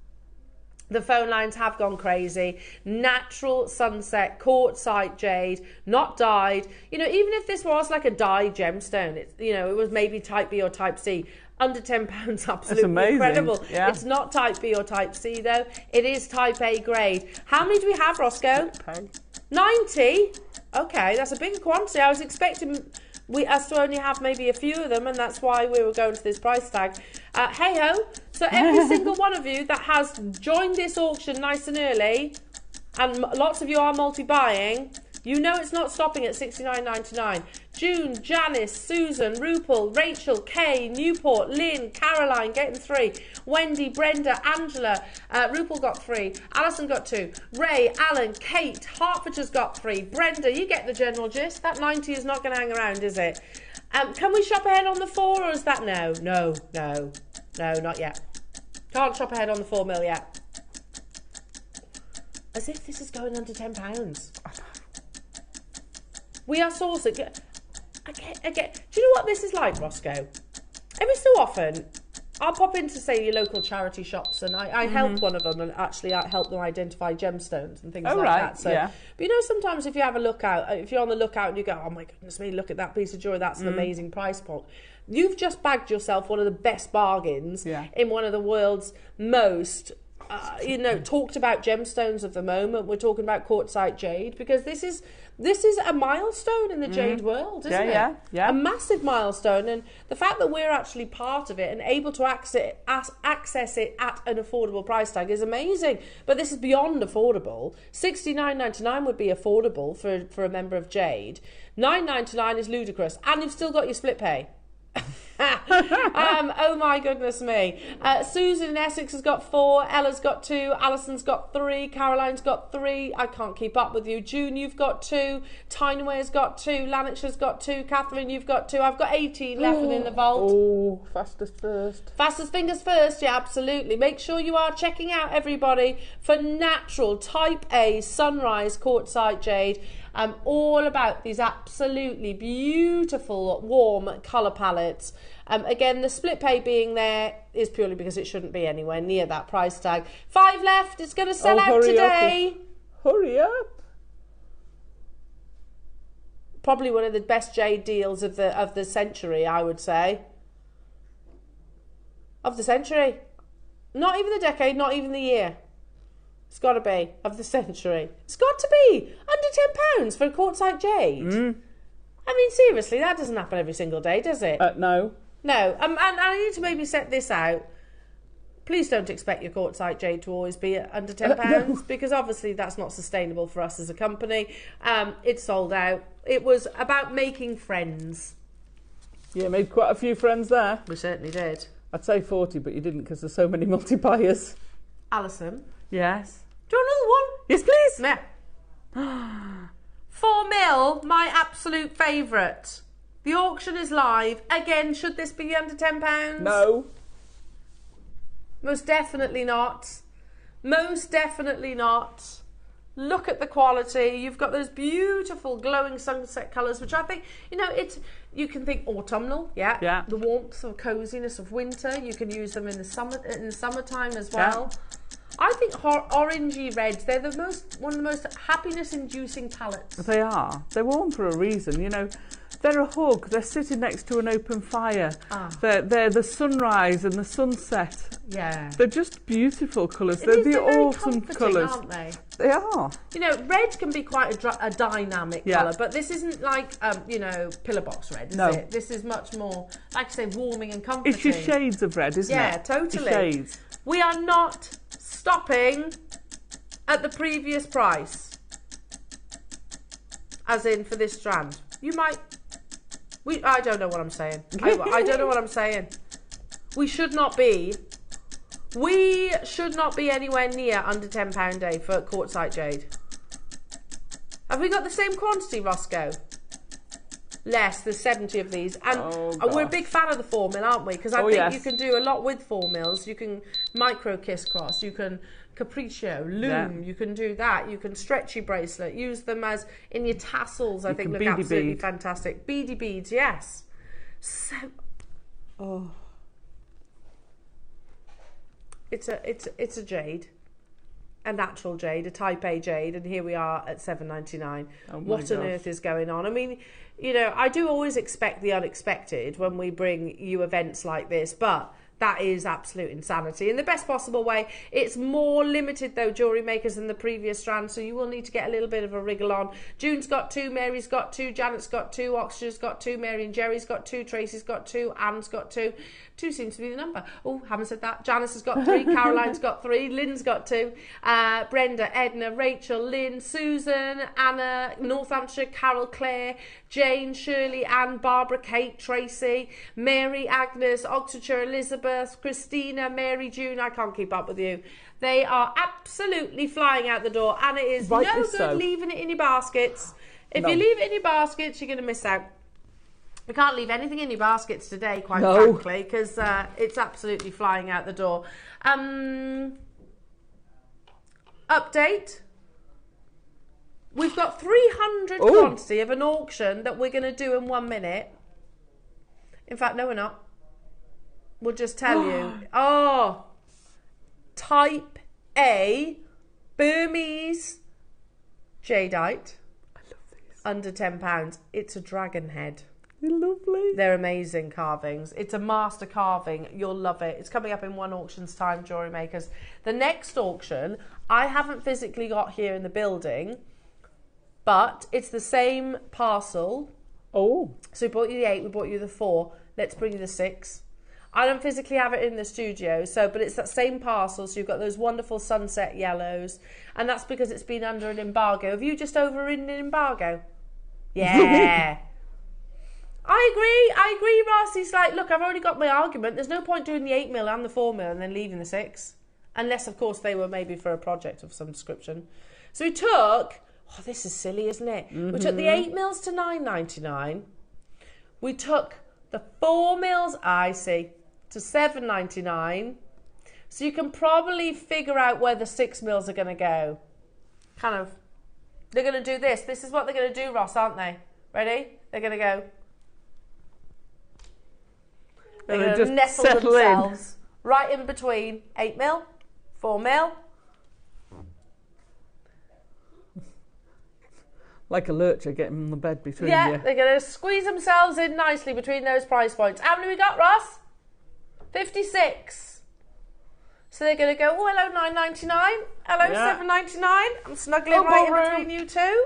The phone lines have gone crazy. Natural sunset, quartzite jade, not dyed. You know, even if this was like a dyed gemstone, it was maybe type B or type C. Under £10, absolutely incredible. Yeah. It's not type B or type C though. It is type A grade. How many do we have, Roscoe? 90. Okay, that's a big quantity. I was expecting us to only have maybe a few of them, and that's why we were going to this price tag. Hey ho! So every single one of you that has joined this auction nice and early, and lots of you are multi-buying, you know it's not stopping at $69.99. June, Janice, Susan, Rupal, Rachel, Kay, Newport, Lynn, Caroline getting 3, Wendy, Brenda, Angela, Rupal got 3, Alison got 2, Ray, Alan, Kate, Hertfordshire's got 3, Brenda, you get the general gist. That 90 is not going to hang around, is it? Can we shop ahead on the 4, or is that no? No, not yet. Can't shop ahead on the 4 mil yet. As if this is going under £10. We are sourcing. Again, do you know what this is like, Roscoe? Every so often, I'll pop into, say, your local charity shops, and I help one of them, and actually I help them identify gemstones and things like that. So, yeah. But you know, sometimes if you have a look out, if you're on the lookout and you go, oh my goodness me, look at that piece of jewellery, that's an amazing price point. You've just bagged yourself one of the best bargains in one of the world's most talked about gemstones of the moment. We're talking about quartzite jade, because this is a milestone in the jade world, isn't it? Yeah. A massive milestone, and the fact that we're actually part of it and able to access it at an affordable price tag is amazing. But this is beyond affordable. $69.99 would be affordable for a member of Jade. $9.99 is ludicrous, and you've still got your split pay. Oh my goodness me. Susan in Essex has got 4, Ella's got 2, Alison's got 3, Caroline's got 3, I can't keep up with you. June, you've got 2, Tyneware's got 2, Lanarkshire's got 2, Catherine, you've got 2, I've got 18 left within the vault. Oh, fastest first. Fastest fingers first, yeah, absolutely. Make sure you are checking out, everybody, for natural type A sunrise quartzite jade. I'm all about these absolutely beautiful warm colour palettes. Again, the split pay being there is purely because it shouldn't be anywhere near that price tag. 5 left. It's going to sell out today. Hurry up. Probably one of the best jade deals of the century, I would say. Of the century. Not even the decade, not even the year. It's got to be of the century. It's got to be under £10 for a quartzite jade. I mean, seriously, that doesn't happen every single day, does it? No. No. And I need to maybe set this out. Please don't expect your quartzite jade to always be under £10 because obviously that's not sustainable for us as a company. It's sold out. It was about making friends. Yeah, made quite a few friends there. We certainly did. I'd say 40, but you didn't because there's so many multi-buyers. Alison. Yes. Do you want another one? Yes, please. Yeah. 4 mil, my absolute favourite. The auction is live. Again, should this be under £10? No. Most definitely not. Most definitely not. Look at the quality. You've got those beautiful glowing sunset colours, which I think, you can think autumnal, yeah. The warmth or coziness of winter. You can use them in the summertime as well. Yeah. I think orangey reds, they're one of the most happiness-inducing palettes. They are. They're warm for a reason, They're a hug. They're sitting next to an open fire. They're the sunrise and the sunset. Yeah. They're just beautiful colours. They're the autumn colours. Aren't they? They are. Red can be quite a dynamic colour, but this isn't like, pillar box red, is it? This is much more, like I say, warming and comforting. It's your shades of red, isn't it? Yeah, totally. Your shades. We are not stopping at the previous price, as in for this strand. You might... I don't know what I'm saying. I don't know what I'm saying. We should not be anywhere near under £10 a day for quartzite jade. Have we got the same quantity, Roscoe? less. There's 70 of these. And we're a big fan of the 4 mil, aren't we? Because I think you can do a lot with 4 mils. You can micro kiss cross, you can capriccio, loom, you can do that. You can stretchy bracelet, use them as in your tassels, I think look absolutely fantastic. Beady beads, yes. So, it's a jade. A natural jade, a type A jade, and here we are at $7.99. What on earth is going on? I mean, you know, I do always expect the unexpected when we bring you events like this, but that is absolute insanity in the best possible way. It's more limited though, jewellery makers, than the previous strand, so you will need to get a little bit of a wriggle on. June's got 2, Mary's got 2, Janet's got 2, Oxford's got 2, Mary and Jerry's got 2, Tracy's got 2, Anne's got 2. 2 seems to be the number. Oh, haven't said that. Janice has got 3, Caroline's got 3, Lynn's got 2, Brenda, Edna, Rachel, Lynn, Susan, Anna, Northamptonshire, Carol, Claire, Jane, Shirley, Anne, Barbara, Kate, Tracy, Mary, Agnes, Oxfordshire, Elizabeth, Christina, Mary, June. I can't keep up with you. They are absolutely flying out the door, and it is no good leaving it in your baskets. If you leave it in your baskets, you're going to miss out. We can't leave anything in your baskets today, quite frankly, because it's absolutely flying out the door. Update. We've got 300 quantity of an auction that we're going to do in 1 minute. In fact, no, we're not. We'll just tell you. Oh, type A Burmese jadeite. I love these. Under £10. It's a dragon head. They're lovely. They're amazing carvings. It's a master carving. You'll love it. It's coming up in 1 auction's time, jewellery makers. The next auction, I haven't physically got here in the building, but it's the same parcel. Oh. So we bought you the 8, we bought you the 4. Let's bring you the 6. I don't physically have it in the studio, but it's that same parcel, so you've got those wonderful sunset yellows, and that's because it's been under an embargo. Have you just overridden an embargo? Yeah. I agree, Ross. He's like, look, I've already got my argument. There's no point doing the 8 mil and the 4 mil and then leaving the 6. Unless, of course, they were maybe for a project of some description. So we took, this is silly, isn't it? We took the 8 mils to $9.99. We took the 4 mils, to $7.99. So you can probably figure out where the 6 mils are going to go. They're going to do this. This is what they're going to do, Ross, aren't they? Ready? They're going to go. They're going to nestle themselves right in between 8 mil, 4 mil. Like a lurcher getting on the bed between you. Yeah, they're going to squeeze themselves in nicely between those price points. How many we got, Ross? 56. So they're going to go, hello, $9.99. Hello, $7.99. I'm snuggling right in between you two.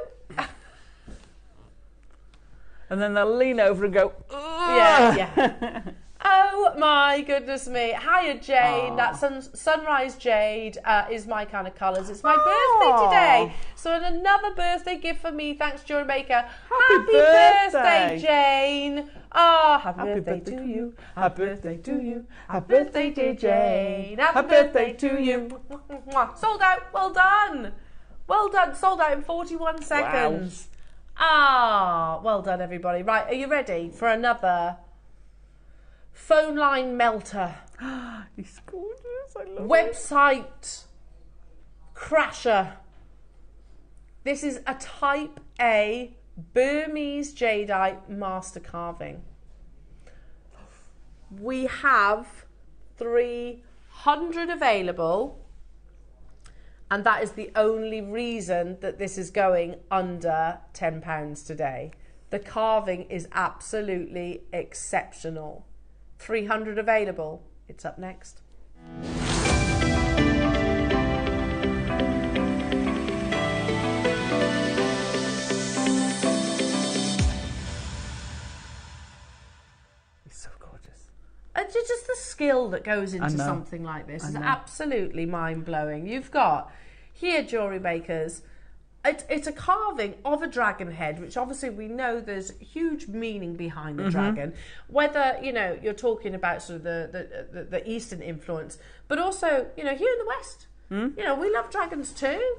And then they'll lean over and go, ugh. Yeah. Oh my goodness me. Hiya, Jane. That sunrise jade is my kind of colours. It's my birthday today. So another birthday gift for me. Thanks, JewelleryMaker. Happy birthday, Jane. Happy birthday to you. Happy birthday to you. Happy birthday, dear Jane. Happy birthday to you. Sold out. Well done. Well done. Sold out in 41 seconds. Wow. Well done, everybody. Right, are you ready for another phone line melter? He's gorgeous. I love Website crasher. This is a type A Burmese jadeite master carving. We have 300 available, and that is the only reason that this is going under £10 today. The carving is absolutely exceptional. 300 available. It's up next. He's so gorgeous. Just the skill that goes into something like this is absolutely mind-blowing. You've got here, jewellery makers, it's a carving of a dragon head, which obviously we know there's huge meaning behind the dragon. Whether, you're talking about sort of the Eastern influence, but also, here in the West, we love dragons too.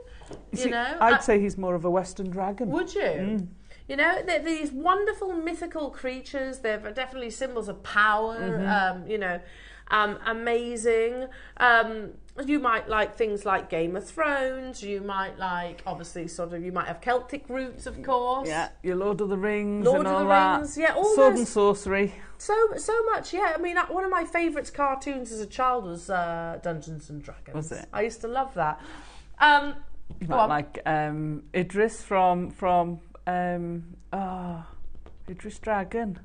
I'd say he's more of a Western dragon. Would you? You know, they're these wonderful mythical creatures. They're definitely symbols of power, you know, amazing. You might like things like Game of Thrones. You might like, obviously, sort of, you might have Celtic roots, of course. Yeah, your Lord of the Rings Lord and of all the that. Rings, yeah, all Sword those, and sorcery. so much, yeah. I mean, one of my favourite cartoons as a child was Dungeons and Dragons. Was it? I used to love that. You might like Idris from Idris Dragon.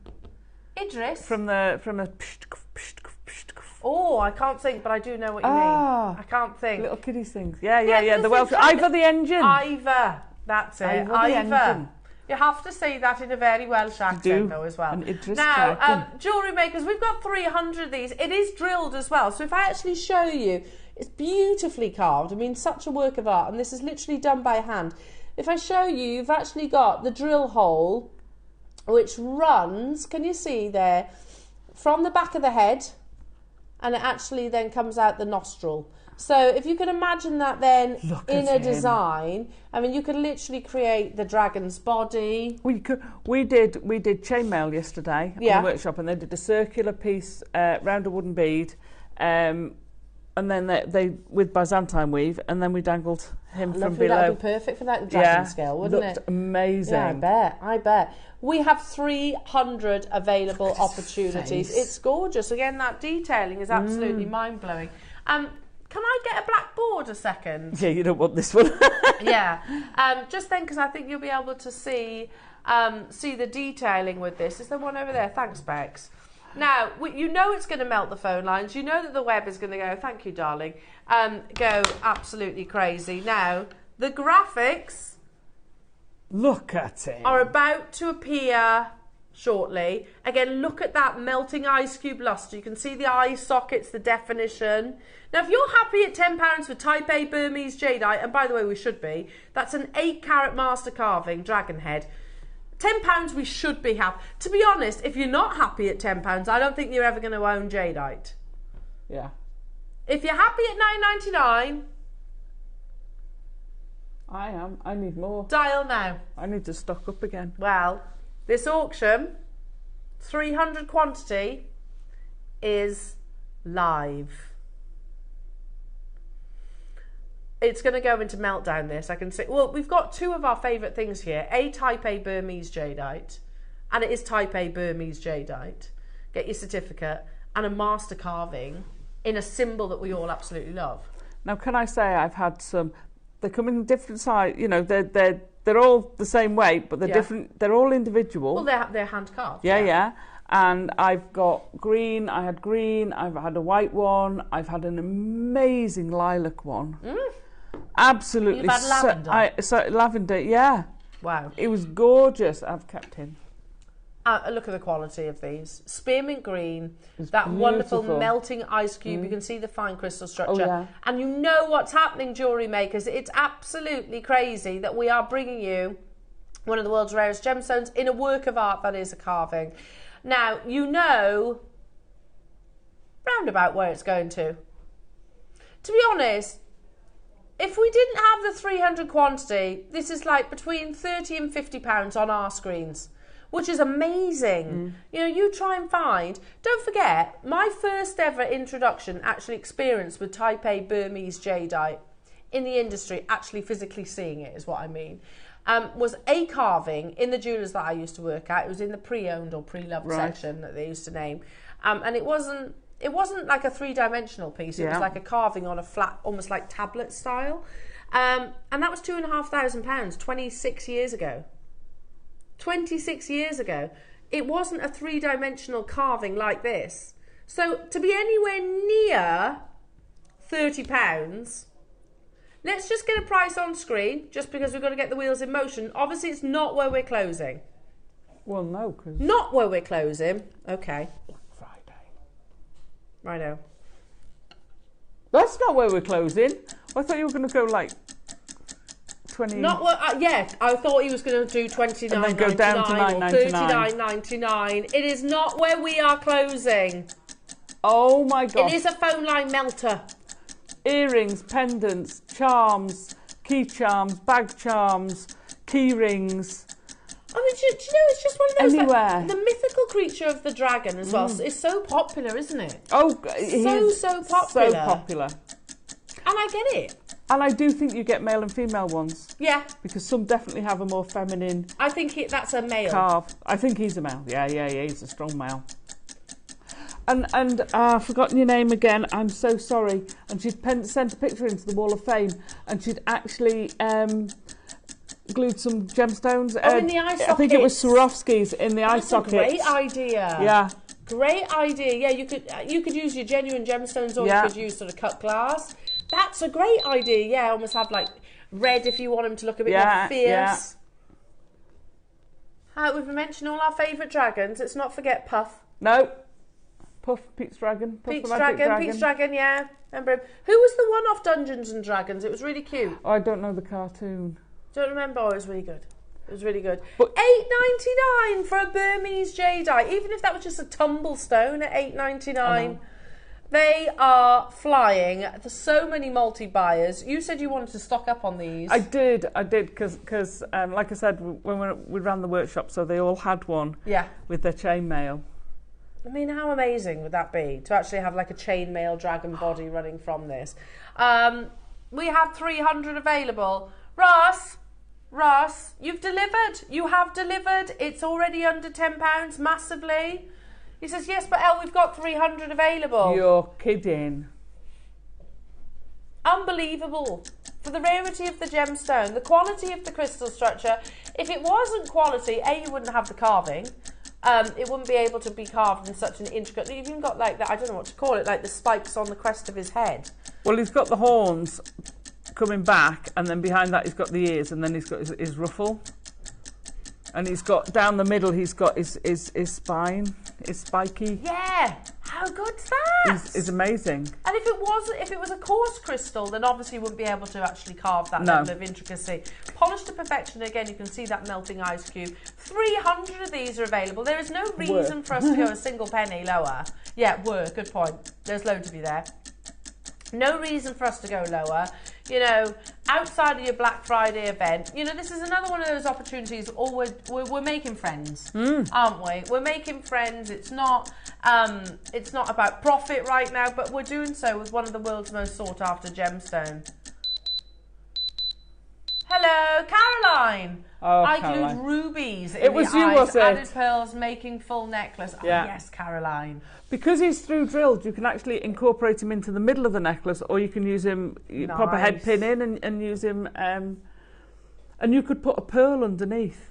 Idris? From a Oh, I can't think, but I do know what you mean. I can't think. Little kiddies things. Yeah. The Welsh. Ivor the Engine. Ivor, that's it. Ivor the Engine. You have to say that in a very Welsh accent, though, as well. And Idris now, Dragon. jewellery makers, we've got 300 of these. It is drilled as well. So if I actually show you, it's beautifully carved. I mean, such a work of art. And this is literally done by hand. If I show you, you've actually got the drill hole, which runs, can you see there, from the back of the head, and it actually then comes out the nostril. So if you can imagine that then in a design, I mean, you could literally create the dragon's body. We did chainmail yesterday in the workshop, and they did a circular piece round a wooden bead, and then they with Byzantine weave, and then we dangled him from below. That would be perfect for that dragon scale, wouldn't it? Looked amazing. Yeah, I bet. We have 300 available opportunities. It's gorgeous. Again, that detailing is absolutely mind-blowing. Can I get a black board a second? Yeah, you don't want this one. Yeah. Just then, because I think you'll be able to see the detailing with this. Is there one over there? Thanks, Bex. Now, you know it's going to melt the phone lines. You know that the web is going to go, thank you, darling, go absolutely crazy. Now, the graphics... Look at it. Are about to appear shortly. Again, look at that melting ice cube luster. You can see the eye sockets, the definition. Now, if you're happy at £10 for Type A Burmese jadeite, and by the way, we should be, that's an 8-carat master carving dragon head. £10 we should be happy. To be honest, if you're not happy at £10, I don't think you're ever going to own jadeite. Yeah. If you're happy at £9.99... I am. I need more. Dial now. I need to stock up again. Well, this auction, 300 quantity, is live. It's going to go into meltdown, this. I can see. Well, we've got two of our favourite things here. A Type A Burmese jadeite, and it is Type A Burmese jadeite. Get your certificate. And a master carving in a symbol that we all absolutely love. Now, can I say I've had some... They come in different size. You know, they're all the same weight, but they're different. They're all individual. Well, they're hand carved. Yeah. And I've got green. I had green. I've had a white one. I've had an amazing lilac one. Absolutely. You've had lavender. Lavender. Yeah. Wow. It was gorgeous. I've kept him. Look at the quality of these. Spearmint green, it's that beautiful. Wonderful melting ice cube. You can see the fine crystal structure. And you know what's happening, jewellery makers. It's absolutely crazy that we are bringing you one of the world's rarest gemstones in a work of art that is a carving. Now, you know roundabout where it's going to. To be honest, if we didn't have the 300 quantity, this is like between £30 and £50 on our screens, which is amazing. You know, you try and find... Don't forget, my first ever introduction, actually experience with Type A Burmese jadeite in the industry, actually physically seeing it is what I mean, was a carving in the jewellers that I used to work at. It was in the pre-owned or pre-loved section that they used to name. And it wasn't like a three-dimensional piece. It was like a carving on a flat, almost like tablet style. And that was £2,500, 26 years ago. 26 years ago. It wasn't a three-dimensional carving like this. So to be anywhere near £30, let's just get a price on screen, just because we've got to get the wheels in motion. Obviously, it's not where we're closing. Well, no, because... Not where we're closing. Okay. Friday. Righto. That's not where we're closing. I thought you were going to go like 20... Not what? I thought he was going to do $29.99 and then go down to $39.99. $39.99. It is not where we are closing. Oh my God! It is a phone line melter. Earrings, pendants, charms, key charms, bag charms, key rings. I mean, do you know, it's just one of those... Anywhere. Like, the mythical creature of the dragon as well is so popular, isn't it? Oh, so popular. So popular. And I get it. And I do think you get male and female ones. Yeah. Because some definitely have a more feminine... I think that's a male. Carve. I think he's a male. Yeah, he's a strong male. And I've forgotten your name again. I'm so sorry. And she'd sent a picture into the Wall of Fame, and she'd actually glued some gemstones. In the eye sockets. I think it was Swarovski's in the eye sockets. That's a great idea. Yeah. Great idea. Yeah, you could use your genuine gemstones, or you could use sort of cut glass. That's a great idea. Yeah, almost have like red if you want them to look a bit more fierce. Yeah. We've mentioned all our favourite dragons. Let's not forget Puff. No. Puff, Pete's Dragon. Pete's Dragon, yeah. Remember him? Who was the one off Dungeons and Dragons? It was really cute. Oh, I don't know the cartoon. Don't remember. Oh, it was really good. It was really good. But $8.99 for a Burmese jadeite, even if that was just a tumble stone at $8.99. They are flying. There's so many multi-buyers. You said you wanted to stock up on these. I did, because like I said, when we ran the workshop, so they all had one. Yeah. With their chainmail. I mean, how amazing would that be to actually have like a chainmail dragon body running from this? We have 300 available. Ross, you've delivered. You have delivered. It's already under £10 massively. He says, yes, but Elle, we've got 300 available. You're kidding. Unbelievable. For the rarity of the gemstone, the quality of the crystal structure. If it wasn't quality, you wouldn't have the carving. It wouldn't be able to be carved in such an intricate... You've even got like that, I don't know what to call it, like the spikes on the crest of his head. Well, he's got the horns coming back, and then behind that he's got the ears, and then he's got his ruffle. And he's got, down the middle, he's got his spine, his spiky. Yeah, how good's that? It's amazing. And if it was a coarse crystal, then obviously you wouldn't be able to actually carve that level of intricacy. Polished to perfection, again, you can see that melting ice cube. 300 of these are available. There is no reason for us to go a single penny lower. Yeah, good point. There's loads of you there. No reason for us to go lower. You know, outside of your Black Friday event, you know, this is another one of those opportunities. We're making friends, aren't we? We're making friends. It's not about profit right now, but we're doing so with one of the world's most sought after gemstone. Hello, Caroline. Oh, I Caroline. glued rubies in it was the you, eyes, was it? added pearls, making full necklace. Yeah. Oh, yes, Caroline. Because he's through drilled, you can actually incorporate him into the middle of the necklace, or you can use him, pop a head pin in and use him, and you could put a pearl underneath.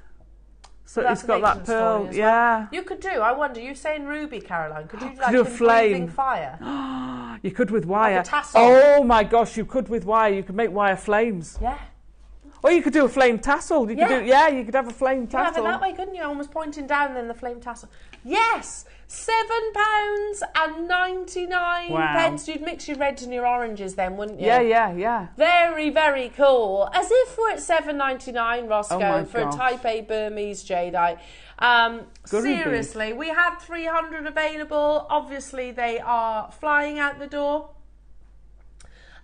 So it's got that pearl, well. You could do, I wonder, you saying ruby, Caroline, could you do like do a flame fire? You could with wire. Like a tassel. Oh my gosh, you could with wire. You could make wire flames. Yeah. Or you could do a flame tassel. You could you could have a flame tassel. You could have it that way, couldn't you? Almost pointing down and then the flame tassel. Yes! £7.99. Wow. You'd mix your reds and your oranges then, wouldn't you? Yeah. Very, very cool. As if we're at £7.99, Roscoe, for gosh. a Type A Burmese jadeite. Seriously, we have 300 available. Obviously, they are flying out the door.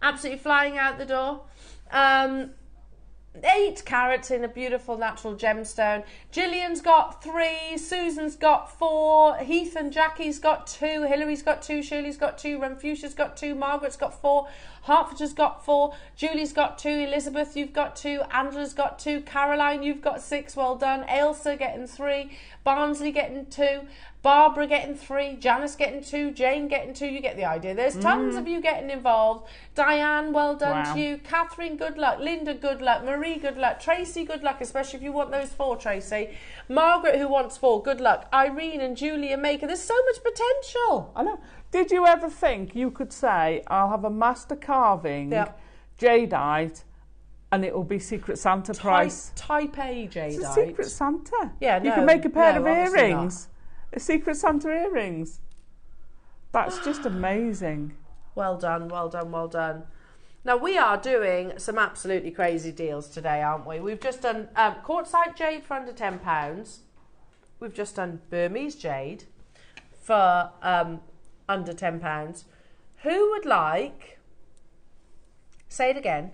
Absolutely flying out the door. 8 carats in a beautiful natural gemstone. Gillian's got 3, Susan's got 4, Heath and Jackie's got 2, Hillary's got 2, Shirley's got 2, Renfusia's got 2, Margaret's got 4, Hertfordshire's got 4, Julie's got 2, Elizabeth, you've got 2, Angela's got 2, Caroline, you've got 6, well done, Ailsa getting 3, Barnsley getting 2, Barbara getting 3, Janice getting 2, Jane getting 2, you get the idea. There's tons of you getting involved. Diane, well done to you. Catherine, good luck. Linda, good luck. Marie, good luck. Tracy, good luck, especially if you want those 4, Tracy. Margaret, who wants 4, good luck. Irene and Julia Maker, there's so much potential. I know. Did you ever think you could say, I'll have a master carving jadeite, and it will be Secret Santa price? Type A jadeite. It's a Secret Santa. Yeah, no. You can make a pair of obviously earrings. A Secret Santa earrings. That's just amazing. Well done, well done, well done. Now, we are doing some absolutely crazy deals today, aren't we? We've just done quartzite jade for under £10. We've just done Burmese jade for under £10. Who would like... Say it again.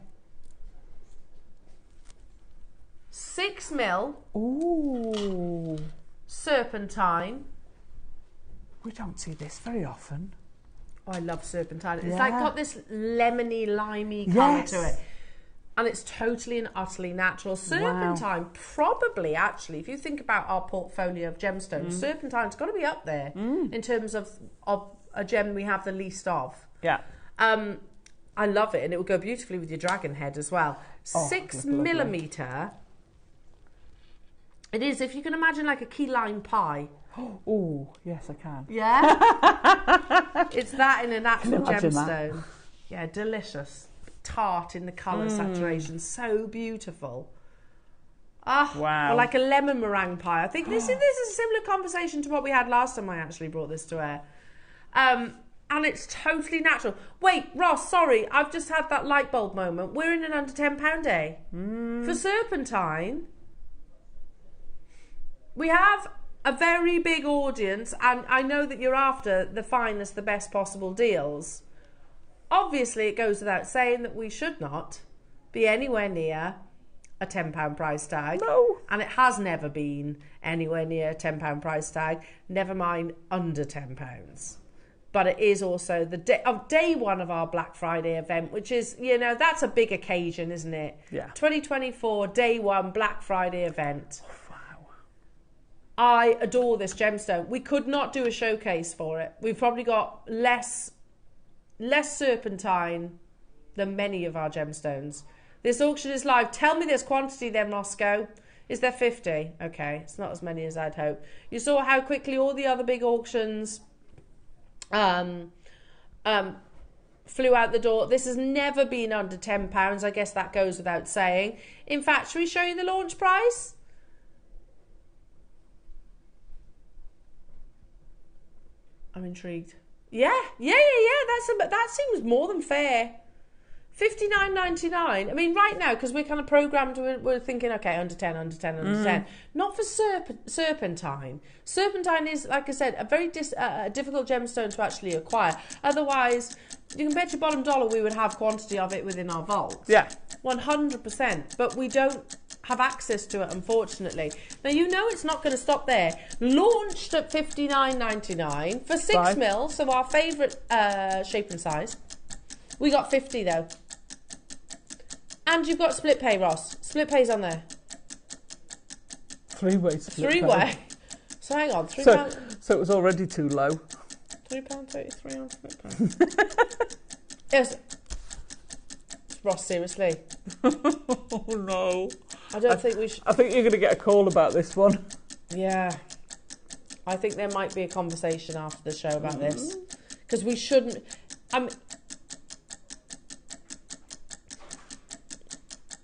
6mm. Ooh. Serpentine. We don't see this very often. Oh, I love serpentine. Yeah. It's like got this lemony, limey colour to it. And it's totally and utterly natural. Serpentine, probably, actually, if you think about our portfolio of gemstones, serpentine's got to be up there in terms of a gem we have the least of. Yeah. I love it, and it will go beautifully with your dragon head as well. 6mm. It is, if you can imagine, like a key lime pie. Oh, yes, I can. Yeah? It's that in a natural gemstone. Yeah, delicious. Tart in the colour saturation. So beautiful. Wow. Or like a lemon meringue pie. I think this is a similar conversation to what we had last time I actually brought this to air. And it's totally natural. Wait, Ross, sorry, I've just had that light bulb moment. We're in an under £10 day. For serpentine, we have a very big audience, and I know that you're after the finest, the best possible deals. Obviously, it goes without saying that we should not be anywhere near a £10 price tag. No. And it has never been anywhere near a £10 price tag, never mind under £10. But it is also the day one of our Black Friday event, which is, you know, that's a big occasion, isn't it? Yeah. 2024, day one, Black Friday event. Wow. I adore this gemstone. We could not do a showcase for it. We've probably got less serpentine than many of our gemstones. This auction is live. Tell me there's quantity then, Roscoe. Is there 50? Okay, it's not as many as I'd hope. You saw how quickly all the other big auctions flew out the door. This has never been under £10. I guess that goes without saying. In fact, should we show you the launch price? I'm intrigued. Yeah. That seems more than fair. $59.99. I mean, right now, because we're kind of programmed, we're thinking, okay, under 10. Not for serpentine. Serpentine is, like I said, a very difficult gemstone to actually acquire. Otherwise, you can bet your bottom dollar we would have quantity of it within our vault. Yeah. 100%. But we don't have access to it, unfortunately. Now, you know it's not going to stop there. Launched at $59.99 for 6mm, so our favourite shape and size. We got 50 though. And you've got split pay, Ross. Split pay's on there. Three-way split pay. Three-way. So hang on, £3. So it was already too low. £3.33 on split pay. Yes. Ross, seriously. Oh no. I don't think we should. I think you're going to get a call about this one. Yeah. I think there might be a conversation after the show about this. Because we shouldn't.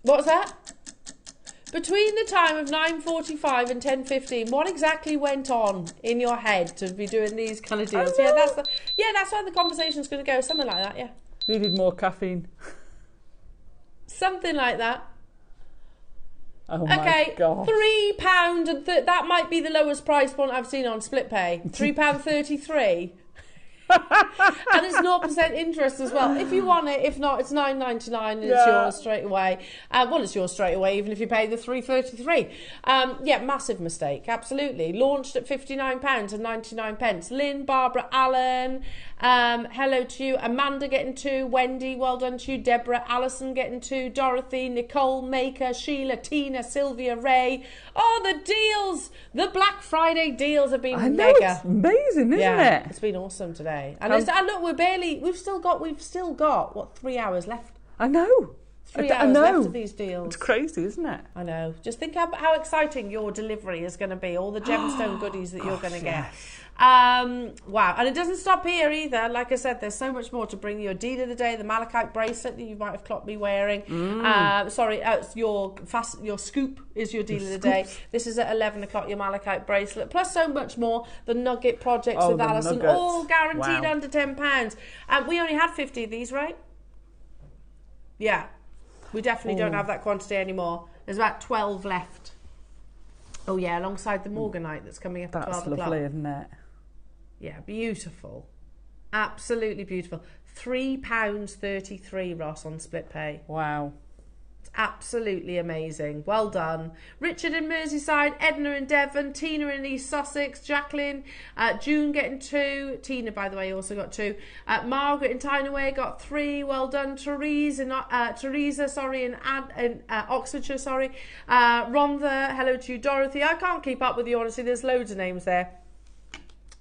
What's that? Between the time of 9:45 and 10:15, what exactly went on in your head to be doing these kind of deals? Yeah, that's where the conversation's going to go. Something like that. Yeah. Needed more caffeine. Something like that. Oh my God. £3 and that might be the lowest price point I've seen on split pay. £3.33. And it's 0% interest as well. If you want it, if not, it's $9.99 and it's yours straight away. Well, it's yours straight away, even if you pay the $3.33. Yeah, massive mistake, absolutely. Launched at £59 and 99 pence. Lynn, Barbara, Allen, hello to you. Amanda getting 2. Wendy, well done to you. Deborah, Alison getting 2. Dorothy, Nicole, Maker, Sheila, Tina, Sylvia, Ray. Oh, the deals! The Black Friday deals have been mega. It's amazing, isn't it? It's been awesome today. And look, we've still got what, 3 hours left? I know. 3 hours left of these deals. It's crazy, isn't it? I know. Just think how exciting your delivery is going to be. All the gemstone goodies that you're going to get. Wow. And it doesn't stop here either. Like I said, there's so much more to bring you. A deal of the day, the malachite bracelet that you might have clocked me wearing. Your scoop is your deal of the day. This is at 11 o'clock, your malachite bracelet. Plus so much more. The nugget projects with Alison. Nuggets. All guaranteed under £10. We only had 50 of these, right? Yeah. We definitely don't have that quantity anymore. There's about 12 left. Oh yeah, alongside the Morganite that's coming up at 12 o'clock. That's lovely, isn't it? Yeah, beautiful. Absolutely beautiful. £3.33, Ross, on split pay. Wow. It's Absolutely amazing. Well done. Richard in Merseyside, Edna in Devon, Tina in East Sussex, Jacqueline, June getting 2. Tina, by the way, also got 2. Margaret in Tyneway got 3. Well done. Teresa in Oxfordshire, sorry. Rhonda, hello to you. Dorothy, I can't keep up with you, honestly. There's loads of names there.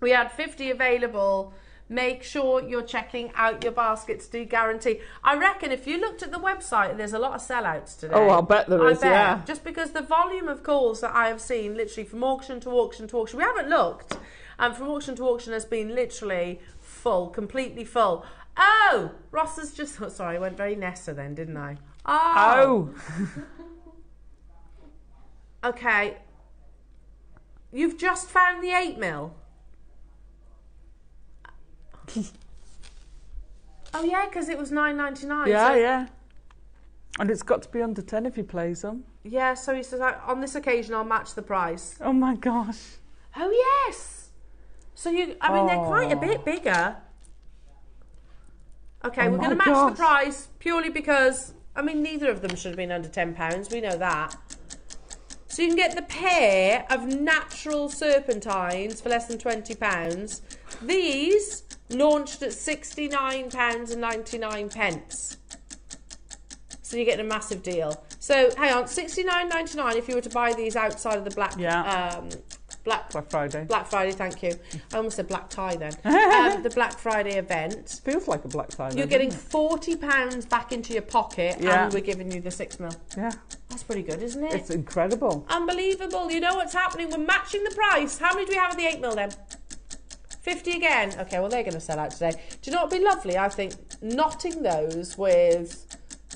We had 50 available. Make sure you're checking out your baskets to guarantee. I reckon if you looked at the website, there's a lot of sellouts today. Oh, I'll bet there is, yeah. Just because the volume of calls that I have seen, literally from auction to auction to auction, we haven't looked, and from auction to auction has been literally full, completely full. Oh, Ross has just, sorry, I went very Nessa then, didn't I? Oh. Okay. You've just found the 8mm. Oh yeah, because it was $9.99. Yeah, so... yeah. And it's got to be under 10 if he plays them. Yeah, so he says, on this occasion, I'll match the price. Oh my gosh. Oh yes. So they're quite a bit bigger. Okay, we're going to match the price purely because, neither of them should have been under £10. We know that. So you can get the pair of natural serpentines for less than £20. These launched at £69.99. So you're getting a massive deal. So hang on, $69.99 if you were to buy these outside of the Black Friday. Black Friday, thank you. I almost said black tie then. The Black Friday event. Feels like a Black Friday. You're getting £40 back into your pocket, and we're giving you the 6mm. Yeah. That's pretty good, isn't it? It's incredible. Unbelievable. You know what's happening? We're matching the price. How many do we have of the 8mm then? 50 again. Okay, well, they're going to sell out today. Do you know what would be lovely? I think knotting those with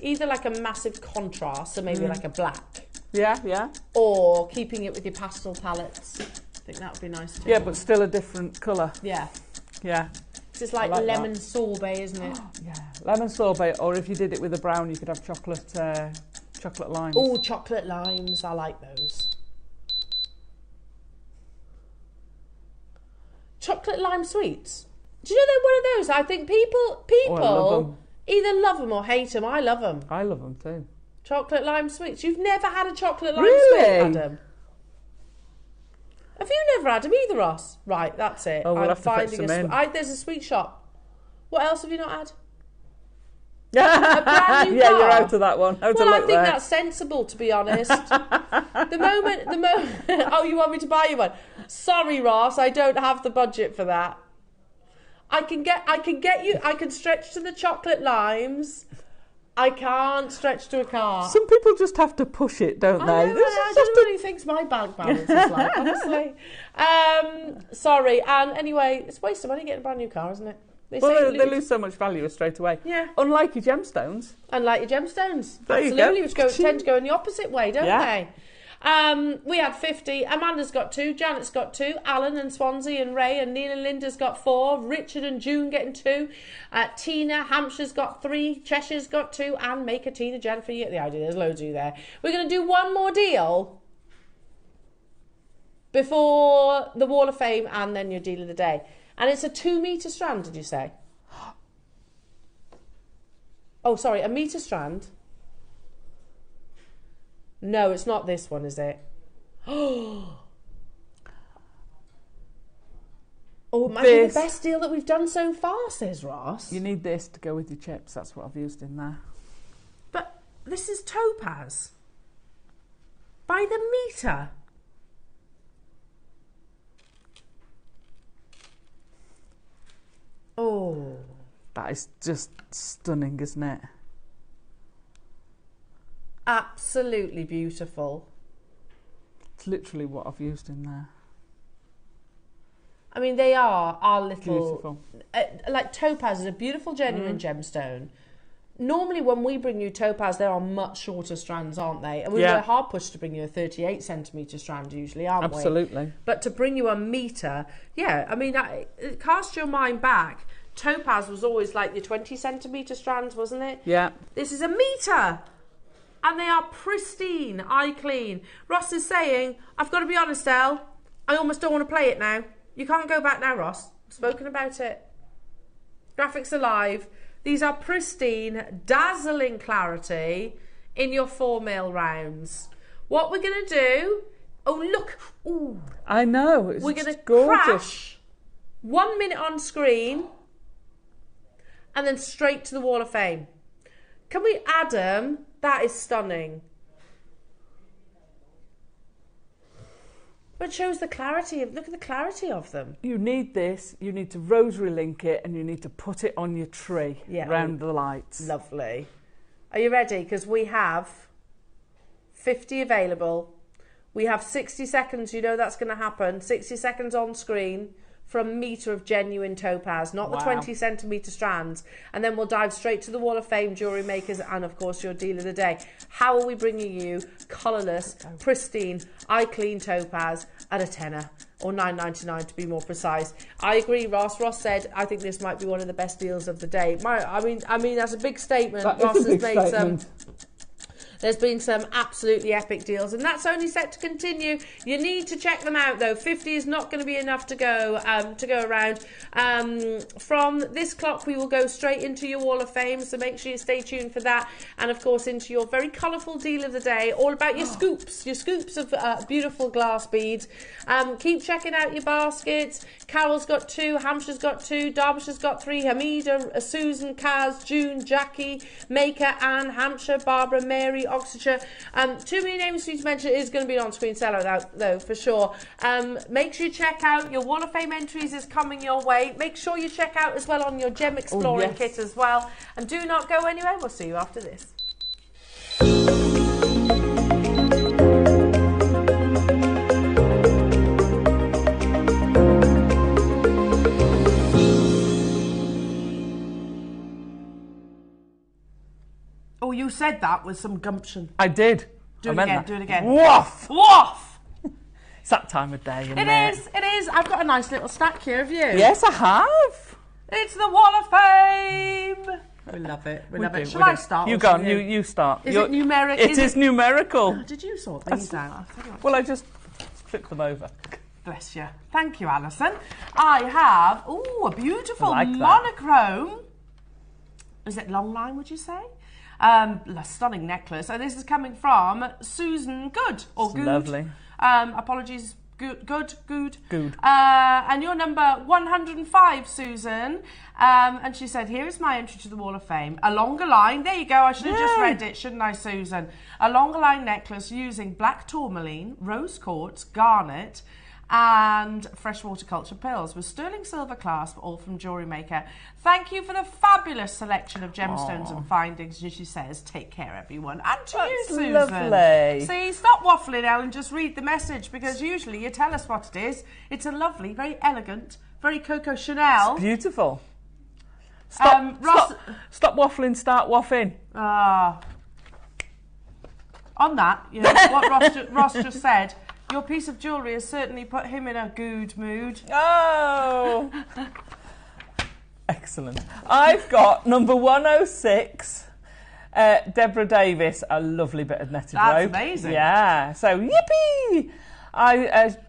either like a massive contrast, so maybe like a black. Yeah, yeah. Or keeping it with your pastel palettes. I think that would be nice too. Yeah, but still a different colour. Yeah. Yeah. It's like lemon sorbet, isn't it? Yeah, lemon sorbet. Or if you did it with a brown, you could have chocolate limes. Oh, chocolate limes. I like those. Chocolate lime sweets. Do you know they're one of those? I think people either love them or hate them. I love them. I love them too. Chocolate lime sweets. You've never had a chocolate lime sweet, Adam? Have you never had them either, Ross? Right, that's it. Oh, we'll have to fetch them in. There's a sweet shop. What else have you not had? A brand new car. Yeah, you're out of that one. I think that's sensible, to be honest. The moment. Oh, you want me to buy you one? Sorry, Ross, I don't have the budget for that. I can get you. I can stretch to the chocolate limes. I can't stretch to a car. Some people just have to push it, don't they? I don't know what he thinks my bank balance is like, honestly. Sorry, and anyway, it's a waste of money getting a brand new car, isn't it? They lose so much value straight away. Yeah. Unlike your gemstones. Absolutely, which tend to go in the opposite way, don't they? We had 50. Amanda's got 2. Janet's got 2. Alan and Swansea and Ray and Neil and Linda's got 4. Richard and June getting 2. Tina, Hampshire's got 3. Cheshire's got 2. And Maker, Tina, Jennifer, you get the idea. There's loads of you there. We're going to do one more deal before the Wall of Fame and then your deal of the day. And it's a 2-metre strand, did you say? Oh, sorry, a metre strand. No, it's not this one, is it? Oh, it might be the best deal that we've done so far, says Ross. You need this to go with your chips. That's what I've used in there. But this is topaz. By the metre. Oh. That is just stunning, isn't it? Absolutely beautiful. It's literally what I've used in there. I mean, they are our little... Beautiful. Like topaz is a beautiful, genuine gemstone. Normally, when we bring you topaz, they are much shorter strands, aren't they? And we're hard pushed to bring you a 38 centimetre strand usually, aren't we? Absolutely. But to bring you a metre, it casts your mind back. Topaz was always like your 20 centimetre strands, wasn't it? Yeah. This is a metre. And they are pristine, eye clean. Ross is saying, I've got to be honest, Elle, I almost don't want to play it now. You can't go back now, Ross. I've spoken about it. Graphics are live. These are pristine, dazzling clarity in your 4mm rounds. What we're going to do... Oh, look. Ooh. I know. We're going to crash 1 minute on screen and then straight to the Wall of Fame. Can we add them? That is stunning. But it shows the clarity of, look at the clarity of them. You need this, you need to rosary link it, and you need to put it on your tree around the lights. Lovely. Are you ready? Because we have 50 available. We have 60 seconds, you know that's going to happen. 60 seconds on screen for a metre of genuine topaz, not the 20cm strands. And then we'll dive straight to the Wall of Fame, jewellery makers, and of course your deal of the day. How are we bringing you colourless, pristine, eye-clean topaz at a tenner? Or $9.99 to be more precise. I agree, Ross. Ross said, I think this might be one of the best deals of the day. I mean, that's a big statement. Ross has made some... There's been some absolutely epic deals, and that's only set to continue. You need to check them out, though. 50 is not going to be enough to go around. From this clock, we will go straight into your Wall of Fame, so make sure you stay tuned for that. And, of course, into your very colourful deal of the day, all about your scoops of beautiful glass beads. Keep checking out your baskets. Carol's got 2, Hampshire's got 2, Derbyshire's got 3, Hamida, Susan, Kaz, June, Jackie, Maker, Anne, Hampshire, Barbara, Mary, Oxfordshire. Too many names for you to mention. It is going to be an on-screen sellout, though, for sure. Make sure you check out your Wall of Fame entries is coming your way. Make sure you check out as well on your Gem Exploring kit as well. And do not go anywhere. We'll see you after this. Oh, you said that with some gumption. I did. Do it again. Woof! Woof! It's that time of day, isn't it? It is. I've got a nice little stack here of you. Yes, I have. It's the Wall of Fame. We love it. We love it. Shall I start? You go on. You start. Is it numerical? It is numerical. Oh, did you sort these out? Well, I just flip them over. Bless you. Thank you, Alison. I have, a beautiful monochrome. Is it long line, would you say? A stunning necklace. And this is coming from Susan Good. Or Good. Lovely. Apologies. Good. And your number 105, Susan. And she said, here is my entry to the Wall of Fame. A longer line. There you go. I should have just read it, shouldn't I, Susan? A longer line necklace using black tourmaline, rose quartz, garnet, and freshwater culture pearls with sterling silver clasp, all from JewelleryMaker. Thank you for the fabulous selection of gemstones and findings. And she says, take care, everyone. And to you, Susan. Lovely. See, stop waffling, Ellen. Just read the message, because usually you tell us what it is. It's a lovely, very elegant, very Coco Chanel. It's beautiful. Stop waffling, start waffing. On that, you know, what Ross just said, your piece of jewellery has certainly put him in a good mood. Oh! Excellent. I've got number 106, Deborah Davis, a lovely bit of netted rope. That's amazing. Yeah, so yippee!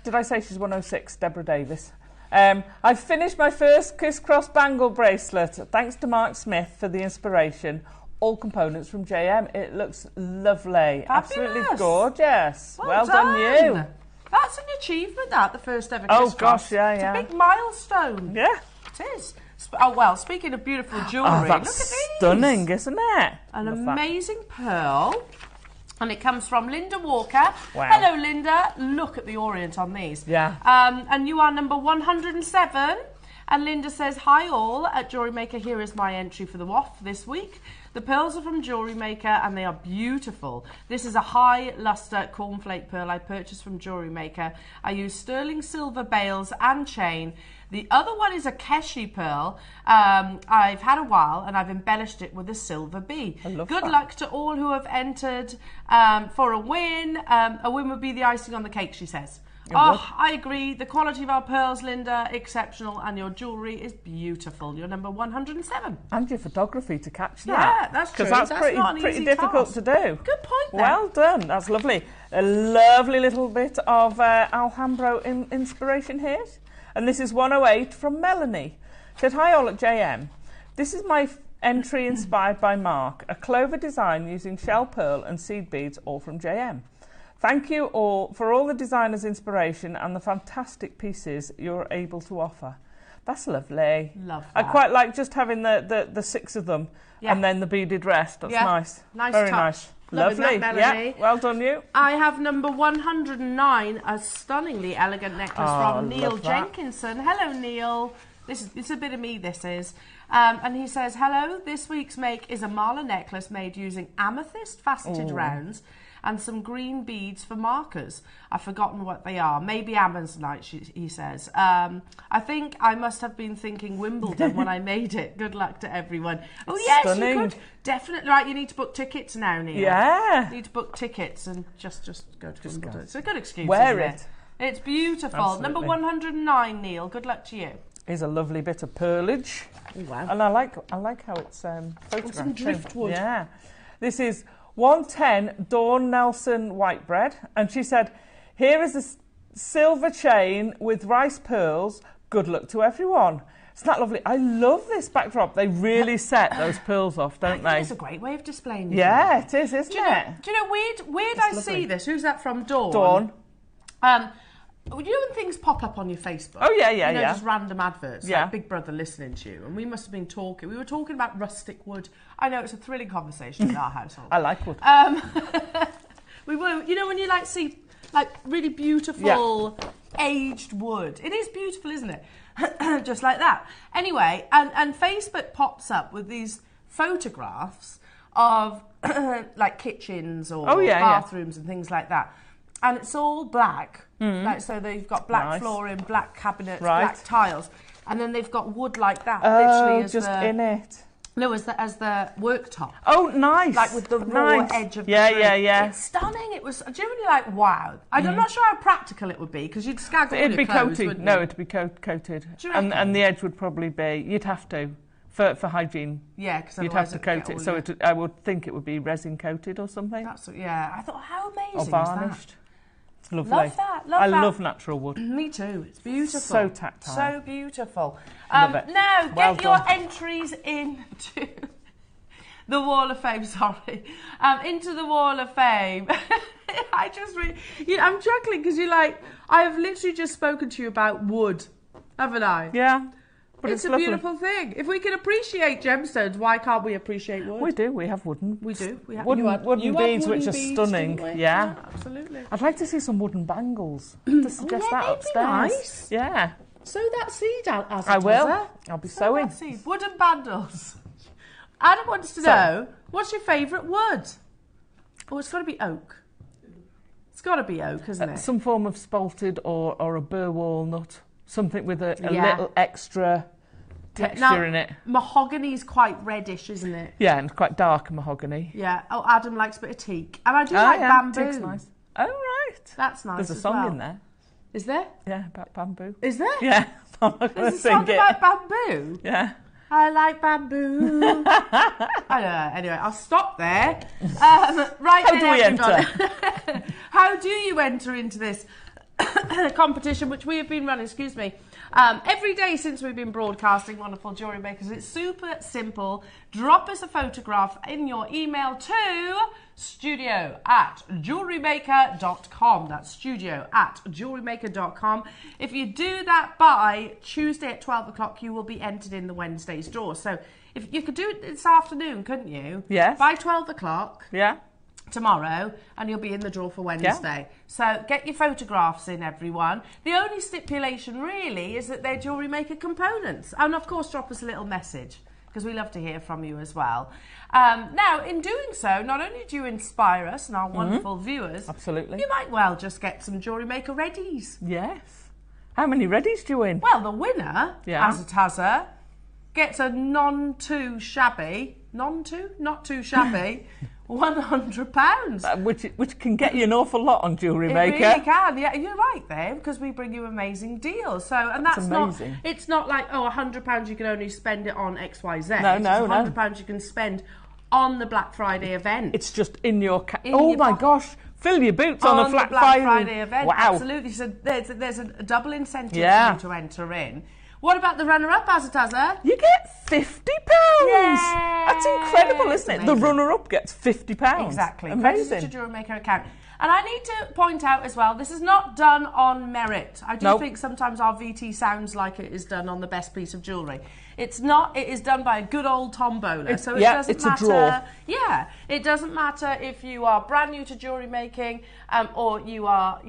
Did I say she's 106, Deborah Davis? I've finished my first crisscross bangle bracelet, thanks to Mark Smith for the inspiration. All components from JM. It looks lovely. Fabulous. Absolutely gorgeous. Well done, you. That's an achievement, that, the first ever crisscross. Oh, gosh, yeah. It's a big milestone. Yeah. It is. Oh, well, speaking of beautiful jewellery, look at these. Stunning, isn't it? An amazing pearl. And it comes from Linda Walker. Wow. Hello, Linda. Look at the orient on these. Yeah. And you are number 107. And Linda says, hi all, at JewelleryMaker, here is my entry for the WOF this week. The pearls are from JewelleryMaker and they are beautiful. This is a high luster cornflake pearl I purchased from JewelleryMaker. I use sterling silver bales and chain. The other one is a Keshi pearl. I've had a while and I've embellished it with a silver bee. Good luck to all who have entered for a win. A win would be the icing on the cake, she says. I agree. The quality of our pearls, Linda, exceptional, and your jewellery is beautiful. You're number 107. And your photography to catch that. Yeah, that's true. Because that's pretty difficult to do. Good point there. Well done. That's lovely. A lovely little bit of Alhambra inspiration here. And this is 108 from Melanie. Said, hi all at JM. This is my entry inspired by Mark. A clover design using shell pearl and seed beads, all from JM. Thank you all for all the designer's inspiration and the fantastic pieces you're able to offer. That's lovely. Love that. I quite like just having the 6 of them and then the beaded rest. That's nice. Very touch. Nice. Lovely. Lovely. Yeah, well done you. I have number 109, a stunningly elegant necklace from Neil Jenkinson. Hello, Neil. It's a bit of me, this is. And he says, hello, this week's make is a mala necklace made using amethyst faceted rounds and some green beads for markers. I've forgotten what they are. Maybe Amazonite, he says. I think I must have been thinking Wimbledon when I made it. Good luck to everyone. Oh, yes, stunning. you could. Definitely. Right, you need to book tickets now, Neil. Yeah. You need to book tickets and just go to Wimbledon. It's a good excuse, Wear isn't it. It's beautiful. Absolutely. Number 109, Neil. Good luck to you. Is a lovely bit of pearlage. Oh, wow. And I like how it's photographed. Some driftwood. Yeah. This is 110 Dawn Nelson Whitebread, and she said, here is a silver chain with rice pearls. Good luck to everyone. Isn't that lovely? I love this backdrop. They really set those pearls off, don't they? It's a great way of displaying it. Yeah, it is, isn't it? Do you know, weird I see this. Who's that from? Dawn? Dawn. You know when things pop up on your Facebook? Oh, yeah. Just random adverts, like Big Brother listening to you. And we must have been talking. We were talking about rustic wood. I know, it's a thrilling conversation in our household. I like wood. We were, you know, when you see really beautiful aged wood. It is beautiful, isn't it? Just like that. Anyway, and Facebook pops up with these photographs of like kitchens or bathrooms and things like that. And it's all black. So they've got black flooring, black cabinets, black tiles, and then they've got wood like that. Literally as just in it. No, as the worktop. Oh, nice. Like with the raw edge of the tree. Yeah. It's stunning. It was genuinely wow. I'm not sure how practical it would be because you'd scag all your clothes, coated. wouldn't No, you? it'd be coated. Do you reckon? And the edge would probably be. You'd have to for hygiene. Yeah, because you'd have to coat it. So I would think it would be resin coated or something. I thought, how amazing or varnished. is that? It's lovely. Love that. I love natural wood. Me too. It's beautiful. So tactile. So beautiful. Love it. Now, Well get your done. entries into the Wall of Fame. Sorry, into the Wall of Fame. I just I'm chuckling because I have literally just spoken to you about wood, haven't I? Yeah. But it's a lovely. beautiful thing. If we can appreciate gemstones, why can't we appreciate wood? We do. We have wooden. We do. We have wooden beads, which are stunning. Yeah. Absolutely. I'd like to see some wooden bangles. To suggest that they'd upstairs. be nice. Yeah. Sow that seed out as I will. Tazza. I'll be Sow sewing. that seed. Wooden bundles. Adam wants to know, what's your favourite wood? Oh, it's got to be oak. It's got to be oak, isn't it? Some form of spalted or a burr walnut. Something with a little extra texture in it. Mahogany's quite reddish, isn't it? Yeah, and quite dark mahogany. Yeah. Oh, Adam likes a bit of teak. And I do like bamboo. Teak's nice. Oh, right. That's nice. There's a song in there. Is there? Yeah, about bamboo. Is there? Yeah. I'm not going to There's a sing song it. about bamboo? Yeah. I like bamboo. I don't know. Anyway, I'll stop there. Right How then, do we everybody. enter? How do you enter into this competition, which we have been running, every day since we've been broadcasting Wonderful Jewellery Makers? It's super simple. Drop us a photograph in your email to studio@jewellerymaker.com. That's studio@jewellerymaker.com. If you do that by Tuesday at 12 o'clock, you will be entered in the Wednesday's draw. So if you could do it this afternoon, couldn't you? Yes. By 12 o'clock. Yeah. Tomorrow, and you'll be in the draw for Wednesday. Yeah. So get your photographs in, everyone. The only stipulation really is that they're Jewellery Maker components. And of course, drop us a little message because we love to hear from you as well. Now, in doing so, not only do you inspire us and our wonderful viewers, absolutely, you might well just get some Jewellery Maker readies. Yes. How many readies do you win? Well, the winner, as a Tazza, gets a not too shabby £100. Which can get you an awful lot on Jewellery Maker. It really can. Yeah, you're right there, because we bring you amazing deals. So, and that's amazing. Not. It's not like £100 you can only spend it on XYZ. No, it's £100 you can spend on the Black Friday event. It's just in your gosh. Fill your boots on a Black Friday event. Wow. Absolutely. So there's a double incentive for you to enter in. What about the runner-up, Azataza? You get £50. Yay! That's incredible, isn't it? Amazing. The runner-up gets £50. Exactly. Amazing. Register to JewelleryMaker account. And I need to point out as well, this is not done on merit. I do think sometimes our VT sounds like it is done on the best piece of jewellery. It's not. It is done by a good old tombola. So it doesn't matter. A draw. Yeah, it doesn't matter if you are brand new to jewellery making or you are,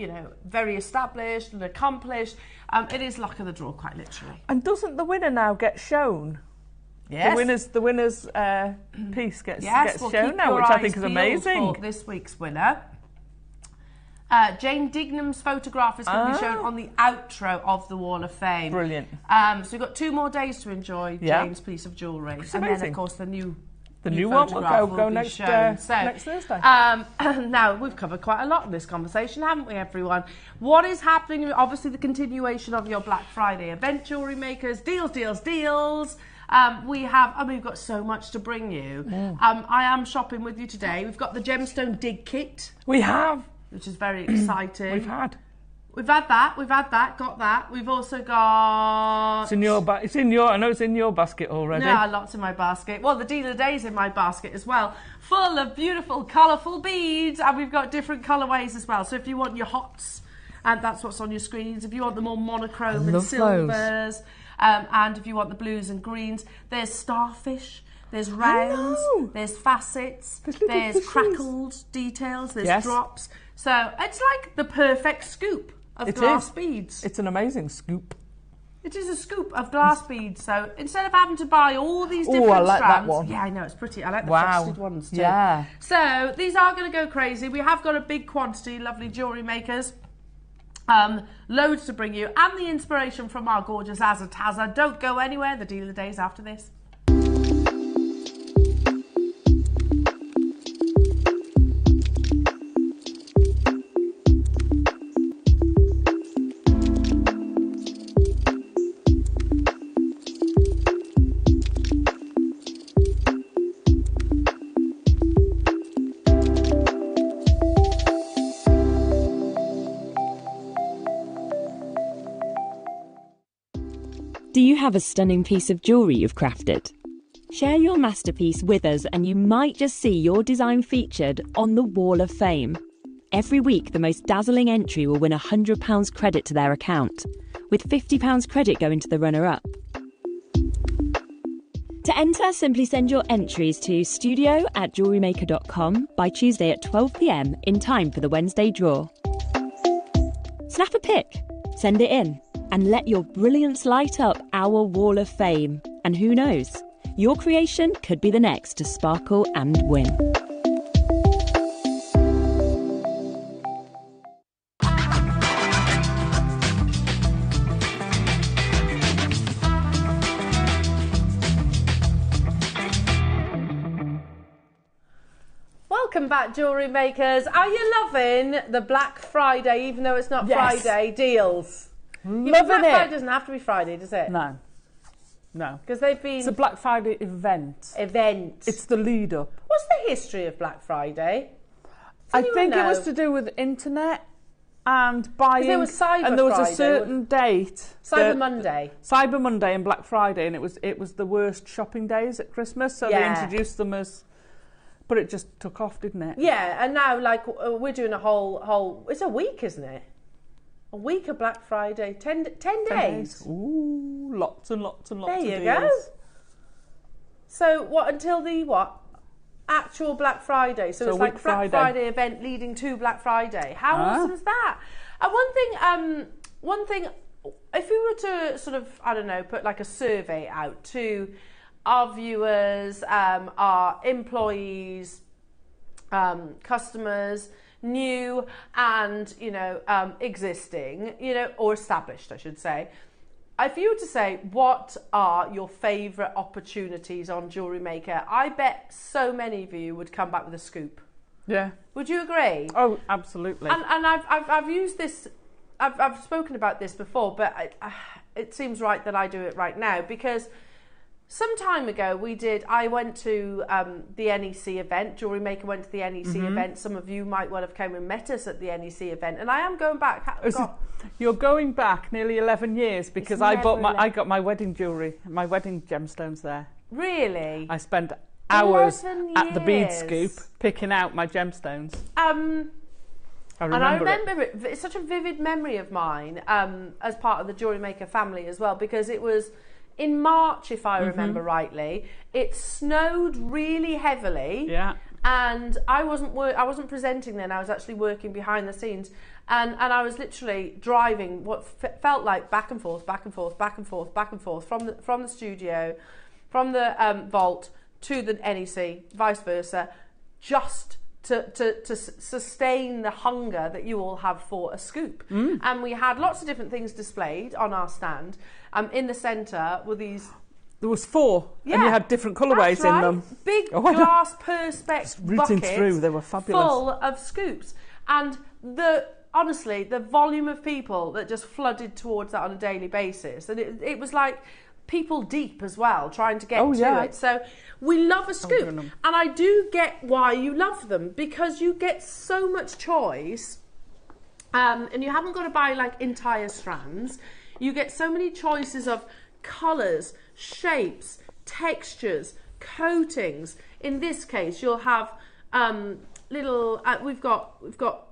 very established and accomplished. It is luck of the draw, quite literally. And doesn't the winner now get shown? Yes. The winner's piece gets we'll shown now, which I think is amazing. For this week's winner. Jane Dignam's photograph is going to be shown on the outro of the Wall of Fame. Brilliant. So we've got 2 more days to enjoy Jane's piece of jewellery. It's and amazing. then, of course, the new one will go next Thursday. Now, we've covered quite a lot in this conversation, haven't we, everyone? What is happening? Obviously, the continuation of your Black Friday event, Jewellery Makers. Deals, deals, deals. We've got so much to bring you. I am shopping with you today. We've got the Gemstone Dig Kit. We have. Which is very exciting. We've had that, got that. We've also got... I know it's in your basket already. Yeah, lots in my basket. Well, the Deal of the Day's in my basket as well. Full of beautiful, colourful beads. And we've got different colourways as well. So if you want your hots, and that's what's on your screens. If you want the more monochrome and silvers, and if you want the blues and greens, there's starfish. There's rounds, there's facets, there's crackled details, there's drops. So it's like the perfect scoop of glass beads. It's an amazing scoop. It is a scoop of glass beads. So instead of having to buy all these different I like strands, that one. Yeah, I know, it's pretty. I like the frosted ones too. Yeah. So these are going to go crazy. We have got a big quantity, lovely jewellery makers. Loads to bring you, and the inspiration from our gorgeous Azataza. Don't go anywhere. The Deal of the Day is after this. Do you have a stunning piece of jewellery you've crafted? Share your masterpiece with us and you might just see your design featured on the Wall of Fame. Every week, the most dazzling entry will win £100 credit to their account, with £50 credit going to the runner-up. To enter, simply send your entries to studio@jewellerymaker.com by Tuesday at 12 p.m. in time for the Wednesday draw. Snap a pic, send it in, and let your brilliance light up our Wall of Fame. And who knows, your creation could be the next to sparkle and win. Welcome back, Jewellery Makers. Are you loving the Black Friday, even though it's not Friday, deals? Loving Black it. Friday doesn't have to be Friday, does it? No. Because they've been... It's a Black Friday event. It's the lead up. What's the history of Black Friday? I think it was to do with internet and buying. There was Cyber and there was Friday, a certain date. Cyber Monday. Cyber Monday and Black Friday, and it was the worst shopping days at Christmas, so they introduced them as... But it just took off, didn't it? Yeah, and now, like, we're doing a whole... It's a week, isn't it? A week of Black Friday. 10 days. Ooh, lots and lots and lots of deals. There you go. So, what, until the, what? Actual Black Friday. So it's like Black Friday event leading to Black Friday. How awesome is that? And one thing, if we were to sort of, I don't know, put like a survey out to our viewers, our employees, customers, new and, existing, or established, I should say. If you were to say, what are your favourite opportunities on Jewellery Maker, I bet so many of you would come back with a scoop. Yeah. Would you agree? Oh, absolutely. And I've used this, I've spoken about this before, but it seems right that I do it right now, because some time ago I went to the NEC event. JewelleryMaker went to the NEC event. Some of you might well have come and met us at the NEC event, and I am going back. You're going back nearly 11 years because I got my wedding jewellery, my wedding gemstones there. Really? I spent hours at the bead scoop picking out my gemstones. I remember it. It's such a vivid memory of mine as part of the JewelleryMaker family as well, because it was in March, if I remember rightly. It snowed really heavily. Yeah. And I wasn't presenting then. I was actually working behind the scenes, and I was literally driving what felt like back and forth from the studio, from the vault to the NEC, vice versa, just to sustain the hunger that you all have for a scoop. And we had lots of different things displayed on our stand. In the centre were these. There was 4, and you had different colourways in them. Big glass perspex buckets through, they were fabulous. Full of scoops. And honestly, the volume of people that just flooded towards that on a daily basis, and it was like people deep as well, trying to get to it. So we love a scoop, and I do get why you love them, because you get so much choice, and you haven't got to buy like entire strands. You get so many choices of colours, shapes, textures, coatings. In this case, you'll have we've got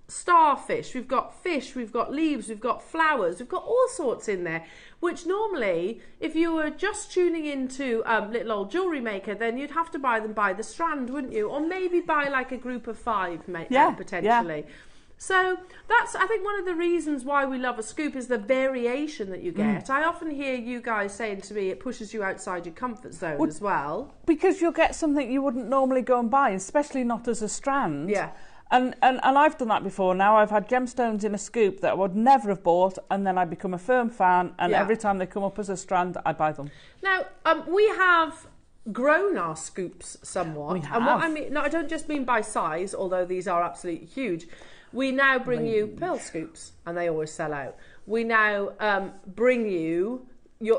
starfish, we've got fish, we've got leaves, we've got flowers, we've got all sorts in there, which normally, if you were just tuning into little old JewelleryMaker, then you'd have to buy them by the strand, wouldn't you? Or maybe buy like a group of 5 potentially. Yeah. So that's, I think, one of the reasons why we love a scoop is the variation that you get. I often hear you guys saying to me it pushes you outside your comfort zone as well. Because you'll get something you wouldn't normally go and buy, especially not as a strand. Yeah. And I've done that before. Now I've had gemstones in a scoop that I would never have bought, and then I become a firm fan, and every time they come up as a strand, I buy them. Now, we have grown our scoops somewhat. We have. And what I mean, no, I don't just mean by size, although these are absolutely huge. We now bring you pearl scoops, and they always sell out. We now bring you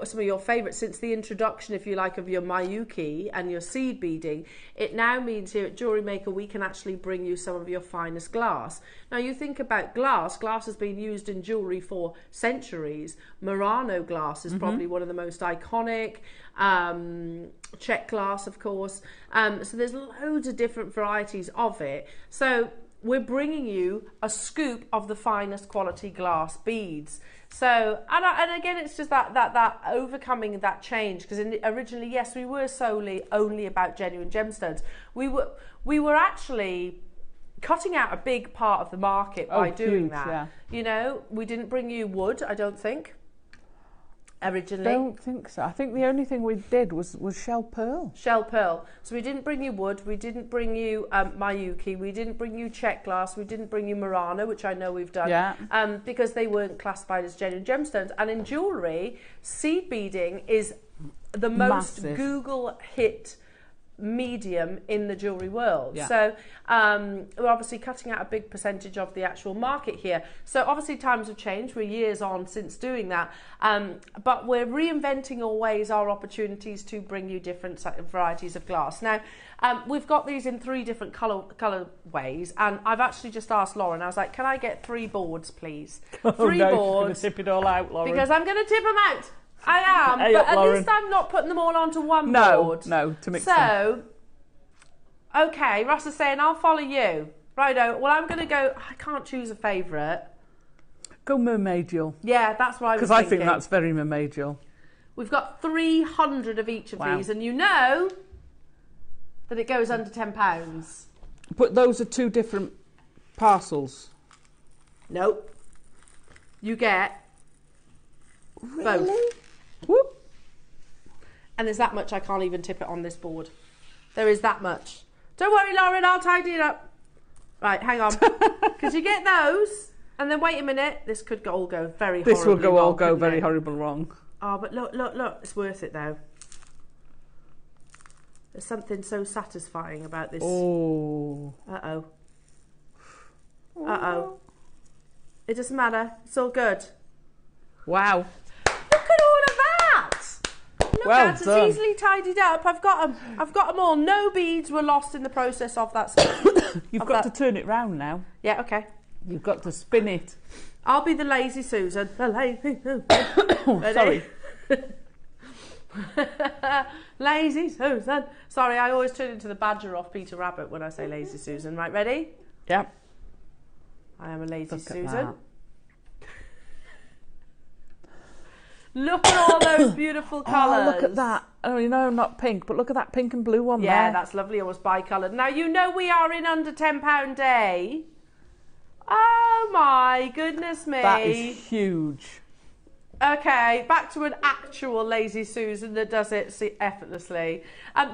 some of your favourites since the introduction, if you like, of your Miyuki and your seed beading. It now means here at JewelleryMaker we can actually bring you some of your finest glass. Now you think about glass has been used in jewellery for centuries. Murano glass is probably one of the most iconic. Check glass, of course. So there's loads of different varieties of it. So we're bringing you a scoop of the finest quality glass beads. So, and again, it's just that overcoming that change, because originally, yes, we were solely only about genuine gemstones. We were actually cutting out a big part of the market by doing that. Yeah. You know, we didn't bring you wood, I don't think. Originally? I don't think so. I think the only thing we did was shell pearl. Shell pearl. So we didn't bring you wood, we didn't bring you Miyuki, we didn't bring you check glass, we didn't bring you Murano, which I know we've done, because they weren't classified as genuine gemstones. And in jewellery, seed beading is the most Google hit medium in the jewellery world. Yeah. So we're obviously cutting out a big percentage of the actual market here. So obviously times have changed. We're years on since doing that, but we're reinventing always our opportunities to bring you different varieties of glass. Now we've got these in 3 different colour ways, and I've actually just asked Lauren, I was like, can I get 3 boards please? 3 boards. You're going to tip it all out, Lauren. Because I'm going to tip them out. I am, but at least I'm not putting them all onto one board. No, to mix them. Okay, Ross is saying, I'll follow you. Righto, well, I'm going to go, I can't choose a favourite. Go mermaidial. Yeah, that's what I was thinking. Because I think that's very mermaidial. We've got 300 of each of these, and you know that it goes under £10. But those are 2 different parcels. Nope. You get really? Both. Whoop. And there's that much I can't even tip it on this board. There is that much. Don't worry, Lauren, I'll tidy it up. Right, hang on. Because you get those, and then wait a minute. This could all go very horribly wrong. This will all go very horrible wrong. Oh, but look. It's worth it, though. There's something so satisfying about this. Oh. Uh-oh. Uh-oh. It doesn't matter. It's all good. Wow. Look at all of that. Look That's easily tidied up. I've got them all. No beads were lost in the process of that stuff. You've got to turn it round now. Yeah, okay. You've got to spin it. I'll be the lazy Susan. The lazy Susan. Sorry. Lazy Susan. Sorry, I always turn into the badger off Peter Rabbit when I say lazy Susan. Right, ready? Yep. I am a lazy Susan. Look at all those beautiful colours. Oh, look at that. Oh, you know, not pink, but look at that pink and blue one there. Yeah, that's lovely, almost bi-coloured. Now, you know we are in under £10 day. Oh, my goodness me. That is huge. Okay, back to an actual lazy Susan that does it effortlessly.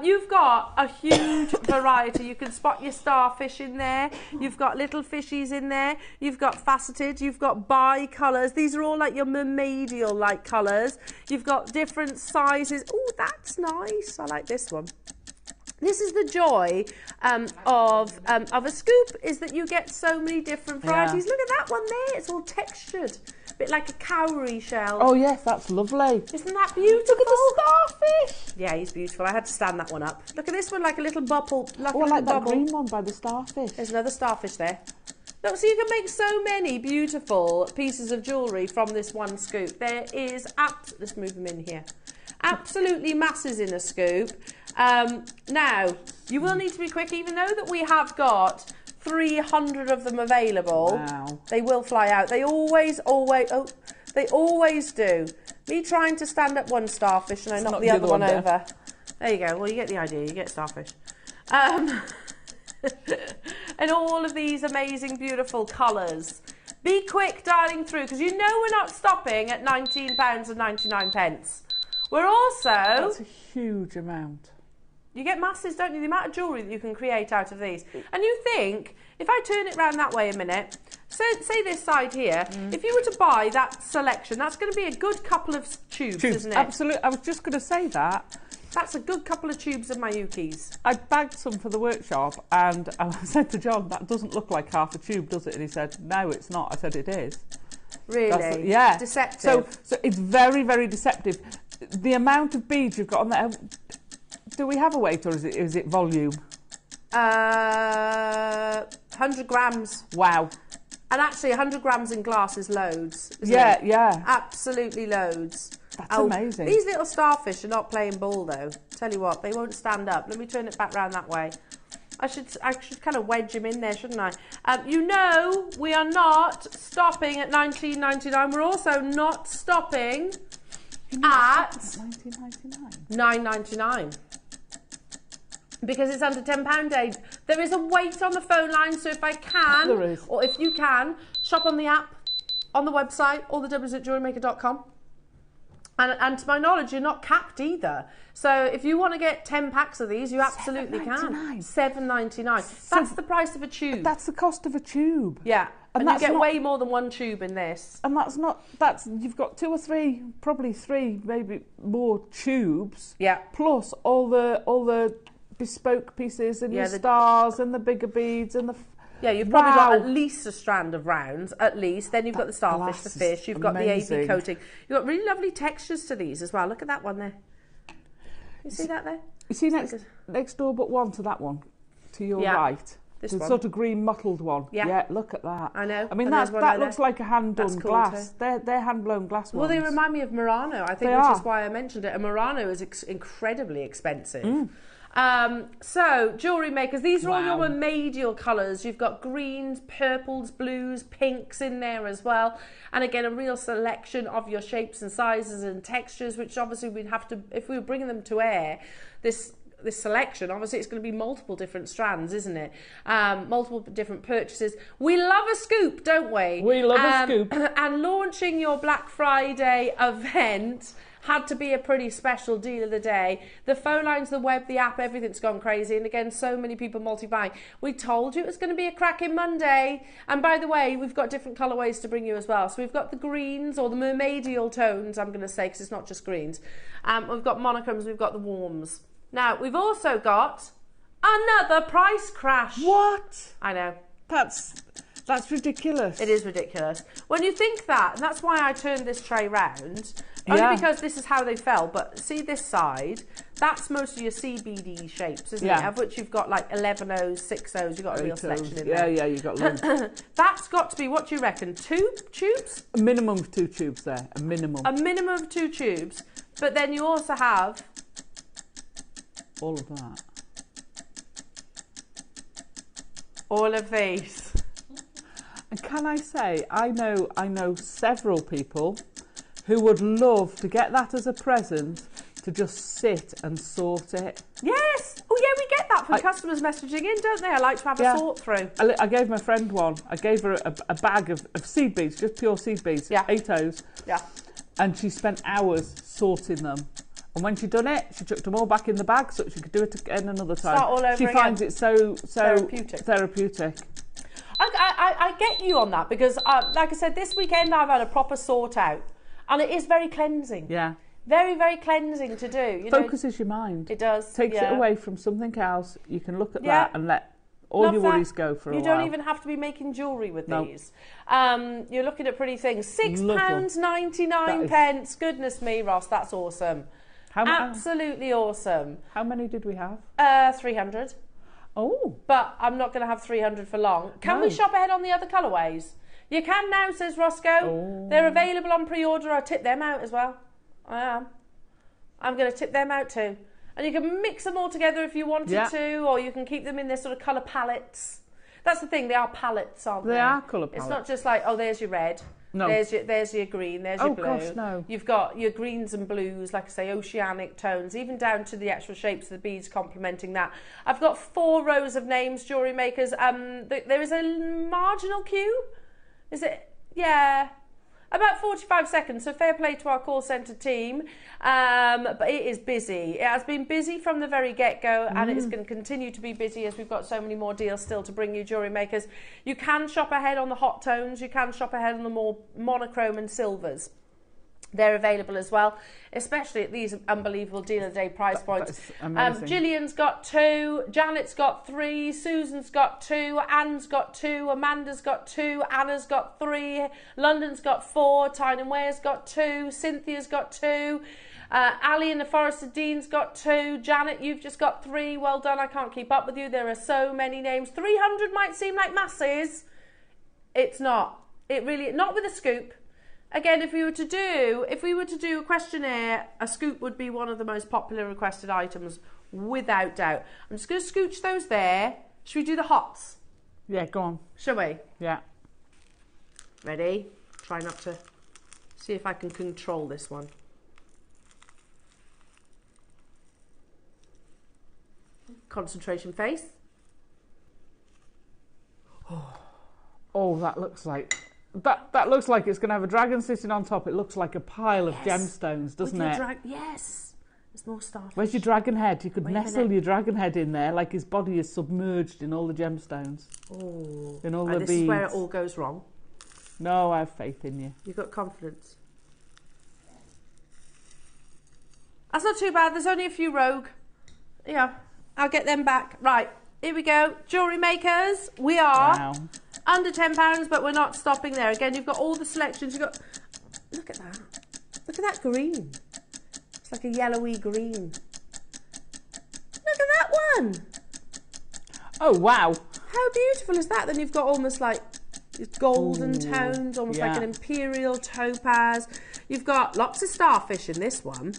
You've got a huge variety. You can spot your starfish in there. You've got little fishies in there. You've got faceted. You've got bi-colours. These are all like your mermaidial-like colours. You've got different sizes. Oh, that's nice. I like this one. This is the joy of a scoop, is that you get so many different varieties. Yeah. Look at that one there. It's all textured. A bit like a cowrie shell. Oh, yes, that's lovely. Isn't that beautiful? Look at the starfish. Yeah, he's beautiful. I had to stand that one up. Look at this one, like a little bubble. Like that green one by the starfish. There's another starfish there. Look, so you can make so many beautiful pieces of jewellery from this one scoop. There is, let's move them in here. Absolutely masses in a scoop. Now, you will need to be quick, even though that we have got 300 of them available. Wow. They will fly out. They always do. Me trying to stand up one starfish and I knock the other one over. There you go. Well, you get the idea. You get starfish. And all of these amazing, beautiful colours. Be quick dialing through, because you know we're not stopping at £19.99. We're also... That's a huge amount. You get masses, don't you? The amount of jewellery that you can create out of these. And you think, if I turn it round that way a minute, say this side here, if you were to buy that selection, that's going to be a good couple of tubes, isn't it? Absolutely. I was just going to say that. That's a good couple of tubes of Mayukis. I bagged some for the workshop and I said to John, that doesn't look like half a tube, does it? And he said, no, it's not. I said, it is. Really? Yeah. Deceptive. So it's very, very deceptive. The amount of beads you've got on there, do we have a weight or is it volume? 100 grams. Wow. And actually 100 grams in glass is loads, isn't it? Yeah. Absolutely loads. That's amazing. These little starfish are not playing ball though. Tell you what, they won't stand up. Let me turn it back round that way. I should kind of wedge them in there, shouldn't I? You know we are not stopping at £19.99. We're also not stopping at £19.99. £9.99. Because it's under £10 day. There is a wait on the phone line, so if I can, or if you can, shop on the app, on the website, all the W's at JewelleryMaker.com. And to my knowledge, you're not capped either. So if you want to get 10 packs of these, you absolutely can. £7.99. That's the price of a tube. That's the cost of a tube. Yeah. And you get way more than one tube in this. And you've got 2 or 3, probably 3, maybe more tubes. Yeah. Plus all the bespoke pieces and the stars and the bigger beads and the... Yeah, you've probably got at least a strand of rounds, at least. Then you've got the starfish, the fish, you've got the AB coating. You've got really lovely textures to these as well. Look at that one there. You see that there? You see next door but one to that one, to your right. This the one. sort of green mottled one. Yeah, look at that. I know. I mean, that looks like a hand-done glass. They're hand-blown glass ones. Well, they remind me of Murano, I think, which is why I mentioned it. And Murano is incredibly expensive. So, jewellery makers, these are all your remedial colours. You've got greens, purples, blues, pinks in there as well. And again, a real selection of your shapes and sizes and textures, which obviously we'd have to, if we were bringing them to air, this selection, obviously it's going to be multiple different strands, isn't it? Multiple different purchases. We love a scoop, don't we? We love a scoop. And launching your Black Friday event had to be a pretty special deal of the day. The phone lines, the web, the app, everything's gone crazy. And again, so many people multi-buying. We told you it was going to be a cracking Monday. And by the way, we've got different colourways to bring you as well. So we've got the greens, or the mermaidial tones, I'm going to say, because it's not just greens. We've got monochromes, we've got the warms. Now, we've also got another price crash. What? I know. That's ridiculous. It is ridiculous. When you think that, and that's why I turned this tray round, only because this is how they fell, but see this side, that's most of your CBD shapes, isn't it? Of which you've got like 11 O's, 6 O's, you've got a real selection in there. Yeah, you've got loads. That's got to be, what do you reckon, 2 tubes? A minimum of 2 tubes there, a minimum. A minimum of 2 tubes, but then you also have... all of that. All of these. And can I say, I know several people who would love to get that as a present, to just sit and sort it. Yes! Oh yeah, we get that from customers messaging in, don't they? I like to have a sort through. I gave my friend one. I gave her a bag of seed beads, just pure seed beads, 8 O's. Yeah. And she spent hours sorting them. And when she'd done it, she chucked them all back in the bag so she could do it again another time. Start all over she again. Finds it so therapeutic. I get you on that because, like I said, this weekend I've had a proper sort out. And it is very cleansing. Yeah. Very, very cleansing to do. You Focuses your mind. It does. Takes it away from something else. You can look at that and let all your worries go for a while. You don't even have to be making jewellery with these. You're looking at pretty things. £6.99. Goodness me, Ross, that's awesome. Absolutely awesome. How many did we have? 300. Oh. But I'm not going to have 300 for long. Can we shop ahead on the other colourways? You can now, says Roscoe. Oh. They're available on pre-order. I'll tip them out as well. I am. I'm going to tip them out too. And you can mix them all together if you wanted to, or you can keep them in their sort of colour palettes. That's the thing, they are palettes, aren't they? They are colour palettes. It's not just like, oh, there's your red. No. There's your green, there's your blue. Oh, gosh, no. You've got your greens and blues, like I say, oceanic tones, even down to the actual shapes of the beads complementing that. I've got 4 rows of names, jewellery makers. There is a marginal queue. Is it? Yeah. About 45 seconds, so fair play to our call centre team. But it is busy. It has been busy from the very get-go, and it is going to continue to be busy as we've got so many more deals still to bring you, jewellery makers. You can shop ahead on the hot tones. You can shop ahead on the more monochrome and silvers. They're available as well, especially at these unbelievable deal of the day price points. Gillian's got 2, Janet's got 3, Susan's got 2, Anne's got 2, Amanda's got 2, Anna's got 3, London's got 4, Tyne and Ware's got 2, Cynthia's got 2, Ali in the Forest of Dean's got 2, Janet, you've just got 3. Well done, I can't keep up with you. There are so many names. 300 might seem like masses. It's not. It really, not with a scoop. Again, if we were to do a questionnaire, a scoop would be one of the most popular requested items, without doubt. I'm just going to scooch those there. Should we do the hots? Yeah, go on. Shall we? Yeah. Ready? Try not to see if I can control this one. Concentration face. Oh, that looks like... That looks like it's going to have a dragon sitting on top. It looks like a pile of gemstones, doesn't it? Yes. There's more starfish. Where's your dragon head? You could nestle your dragon head in there, like his body is submerged in all the gemstones. Oh. In all the beads. This is where it all goes wrong. No, I have faith in you. You've got confidence. That's not too bad. There's only a few rogue. Yeah, I'll get them back. Right, here we go. Jewellery makers. We are under £10, but we're not stopping there. Again, you've got all the selections. You've got... Look at that. Look at that green. It's like a yellowy green. Look at that one. Oh, wow. How beautiful is that? Then you've got almost like golden tones, almost like an imperial topaz. You've got lots of starfish in this one.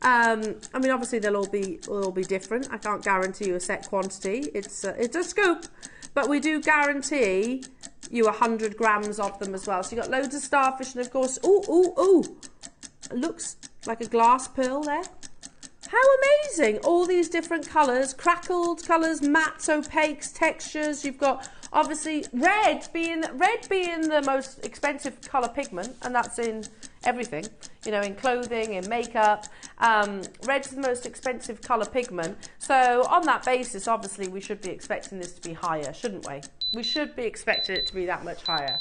I mean, obviously they'll all be different. I can't guarantee you a set quantity. It's a scoop, but we do guarantee you 100 grams of them as well. So you've got loads of starfish, and of course, it looks like a glass pearl there. How amazing! All these different colours, crackled colours, mattes, opaques, textures. You've got obviously red being the most expensive colour pigment, and that's in everything, you know, in clothing, in makeup. Red's the most expensive colour pigment. So on that basis, obviously, we should be expecting this to be higher, shouldn't we? We should be expecting it to be that much higher.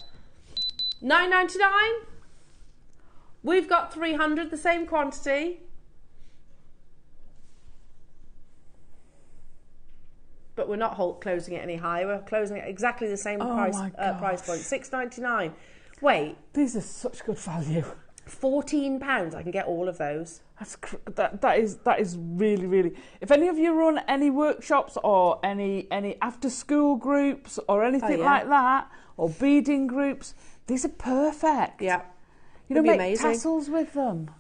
$9.99. We've got 300, the same quantity. but we're not closing it any higher. We're closing it exactly the same price point, £6.99. Wait, these are such good value. £14. I can get all of those. That is really, really. If any of you run any workshops or any after school groups or anything like that, or beading groups, these are perfect. Yeah, you know, make amazing tassels with them.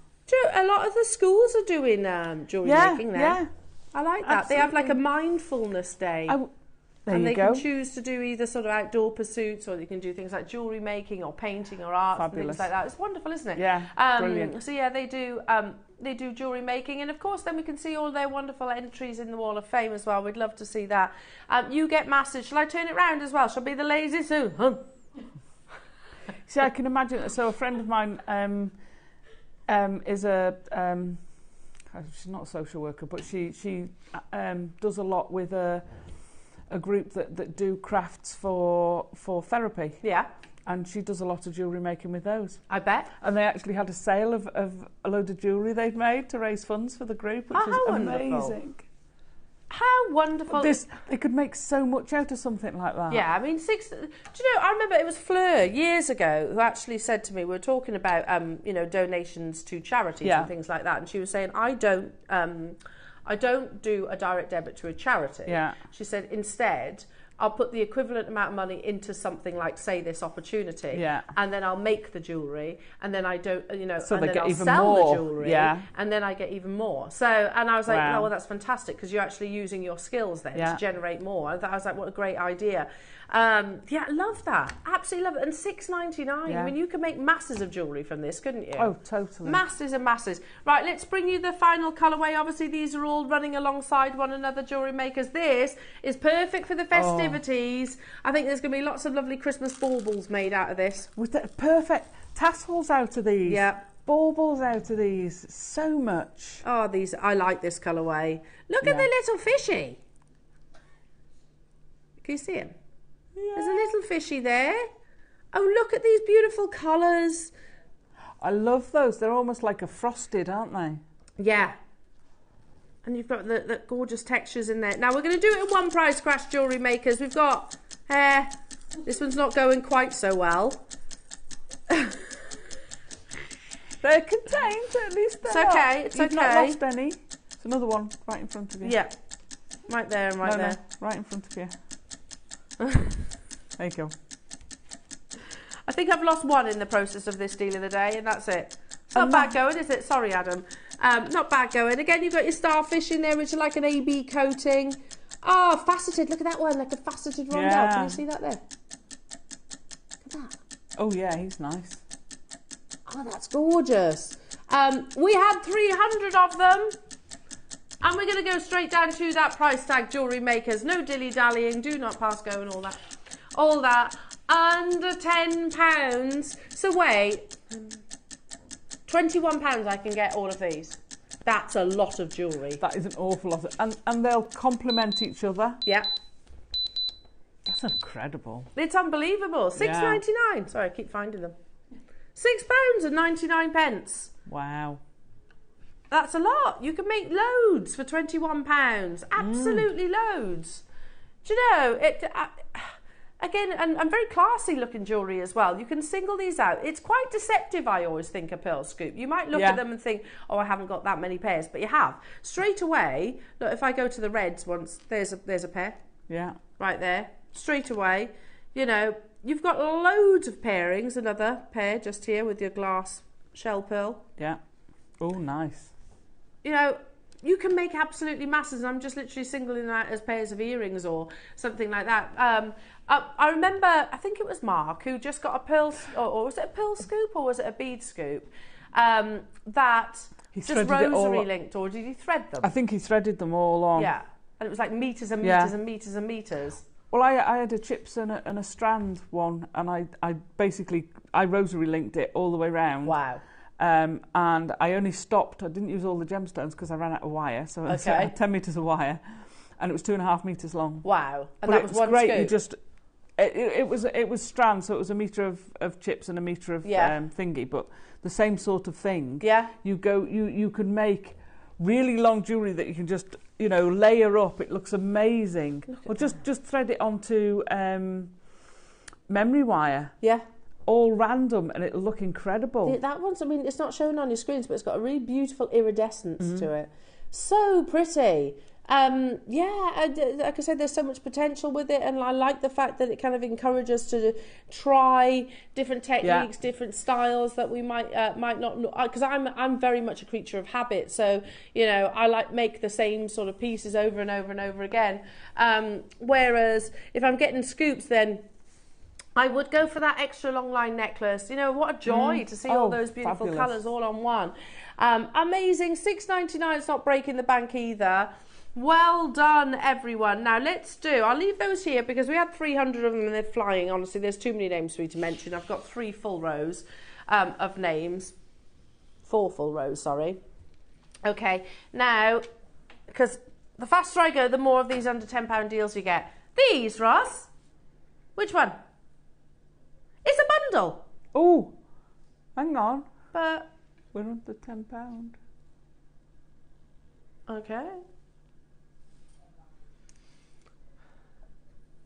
A lot of the schools are doing jewellery making now. Yeah, I like that. Absolutely. They have like a mindfulness day. And they can choose to do either sort of outdoor pursuits, or they can do things like jewellery making or painting or art and things like that. It's wonderful, isn't it? Yeah, brilliant. So yeah, they do jewellery making, and of course then we can see all their wonderful entries in the Wall of Fame as well. We'd love to see that. You get masses. Shall I turn it round as well? Shall I be the lazy Sue? See, I can imagine. So a friend of mine is a she's not a social worker, but she does a lot with a group that do crafts for therapy. Yeah. And she does a lot of jewellery making with those. I bet. And they actually had a sale of a load of jewellery they'd made to raise funds for the group, which is amazing. How wonderful. They could make so much out of something like that. Yeah, I mean, do you know, I remember it was Fleur years ago who actually said to me, we were talking about, donations to charities and things like that. And she was saying, I don't do a direct debit to a charity. Yeah. She said, instead, I'll put the equivalent amount of money into something like, say, this opportunity, and then I'll make the jewellery, and then I don't, so and then I'll sell the jewellery, and then I get even more. So, and I was like, oh, well, that's fantastic, because you're actually using your skills then to generate more. I was like, what a great idea. I love that. Absolutely love it. And £6.99. I mean, you could make masses of jewellery from this, couldn't you? Oh, totally. Masses and masses. Right, let's bring you the final colourway. Obviously, these are all running alongside one another, jewellery makers. This is perfect for the festivities. I think there's going to be lots of lovely Christmas baubles made out of this. With the perfect tassels out of these. Yeah. Baubles out of these. So much. Oh, I like this colourway. Look at the little fishy. Can you see him? Yeah. There's a little fishy there. Oh, look at these beautiful colours. I love those. They're almost like a frosted, aren't they? Yeah. And you've got the gorgeous textures in there. Now, we're going to do it in one price crash, jewellery makers. We've got hair. This one's not going quite so well. They're contained, at least they're It's okay, it's okay. You've not lost any. There's another one right in front of you. Yeah. Right there and right there. No, right in front of you. There you go. I think I've lost one in the process of this deal of the day, and that's it. It's not bad going, is it? Sorry, Adam. Not bad going. Again, you've got your starfish in there, which are like an AB coating. Oh, faceted. Look at that one, like a faceted rondelle. Yeah. Can you see that there? Look at that. Oh, yeah, he's nice. Oh, that's gorgeous. We had 300 of them. And we're going to go straight down to that price tag, jewellery makers. No dilly-dallying. Do not pass go and all that. All that. Under £10. So wait. £21 I can get all of these. That's a lot of jewellery. That is an awful lot. And they'll complement each other. Yeah. That's incredible. It's unbelievable. £6.99. Sorry, I keep finding them. £6.99. Wow. That's a lot. You can make loads for £21. Absolutely loads. Do you know, again, and very classy looking jewellery as well. You can single these out. It's quite deceptive, I always think, a pearl scoop. You might look at them and think, oh, I haven't got that many pairs, but you have. Straight away, look, if I go to the reds once, there's a pair. Yeah. Right there. Straight away. You know, you've got loads of pairings. Another pair just here with your glass shell pearl. Yeah. Oh, nice. You know, you can make absolutely masses, and I'm just literally singling out as pairs of earrings or something like that. I remember, I think it was Mark who just got a pearl, or was it a pearl scoop or was it a bead scoop? That he just rosary linked, or did he thread them? I think he threaded them all on. Yeah, and it was like metres and metres and metres and metres. Well, I had a chips and a strand one, and I basically rosary linked it all the way round. Wow. And I only stopped. I didn't use all the gemstones because I ran out of wire. So I had 10 metres of wire, and it was 2.5 metres long. Wow! And that was one great. Scoop. You just it was strand, so it was a metre of chips and a metre of thingy, but the same sort of thing. Yeah. You could make really long jewellery that you can just, you know, layer up. It looks amazing. Or just thread it onto memory wire. Yeah. All random, and it'll look incredible. That one's, I mean, it's not shown on your screens, but it's got a really beautiful iridescence to it. So pretty. Yeah, like I said, there's so much potential with it, and I like the fact that it kind of encourages us to try different techniques, different styles that we might not know. Because I'm very much a creature of habit, so you know I like make the same sort of pieces over and over and over again. Whereas if I'm getting scoops, then I would go for that extra long line necklace. You know, what a joy to see all those beautiful colours all on one. Amazing, $6.99. It's not breaking the bank either. Well done, everyone. Now let's I'll leave those here because we had 300 of them and they're flying. Honestly, there's too many names for me to mention. I've got 3 full rows of names. 4 full rows, sorry. Okay, now, because the faster I go, the more of these under £10 deals you get. These, Ross. Which one? It's a bundle. Oh, hang on. But we're under £10. Okay.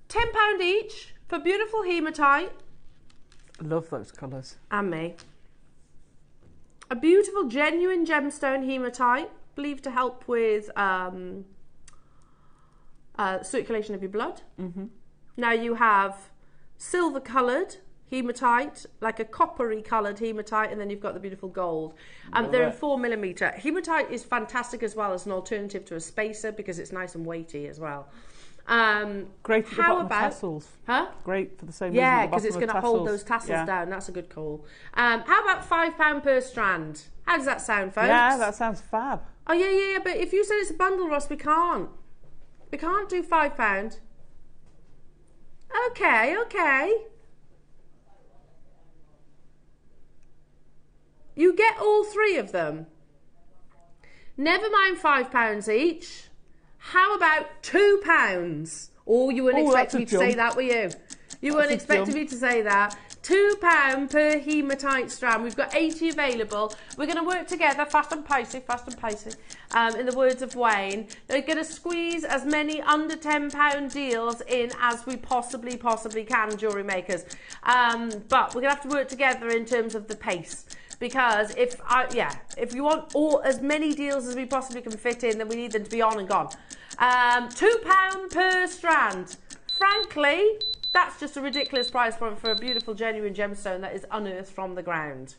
£10 each for beautiful hematite. Love those colours. And me. A beautiful genuine gemstone hematite, believed to help with circulation of your blood. Now you have silver coloured hematite, like a coppery coloured hematite, and then you've got the beautiful gold. They're in 4mm. Hematite is fantastic as well as an alternative to a spacer because it's nice and weighty as well. Great for the bottom tassels. Huh? Great for the same Yeah, because it's going to hold those tassels down. That's a good call. How about £5 per strand? How does that sound, folks? Yeah, that sounds fab. Oh, yeah. But if you said it's a bundle, Ross, we can't. We can't do £5. Okay. You get all 3 of them. Never mind £5 each. How about £2? Oh, you weren't expecting me to say that, were you? You weren't expecting me to say that. £2 per hematite strand. We've got 80 available. We're going to work together, fast and pacey. In the words of Wayne, they're going to squeeze as many under £10 deals in as we possibly can, jewellery makers. But we're going to have to work together in terms of the pace. Because if you want as many deals as we possibly can fit in, then we need them to be on and gone. £2 per strand. Frankly, that's just a ridiculous price for a beautiful, genuine gemstone that is unearthed from the ground.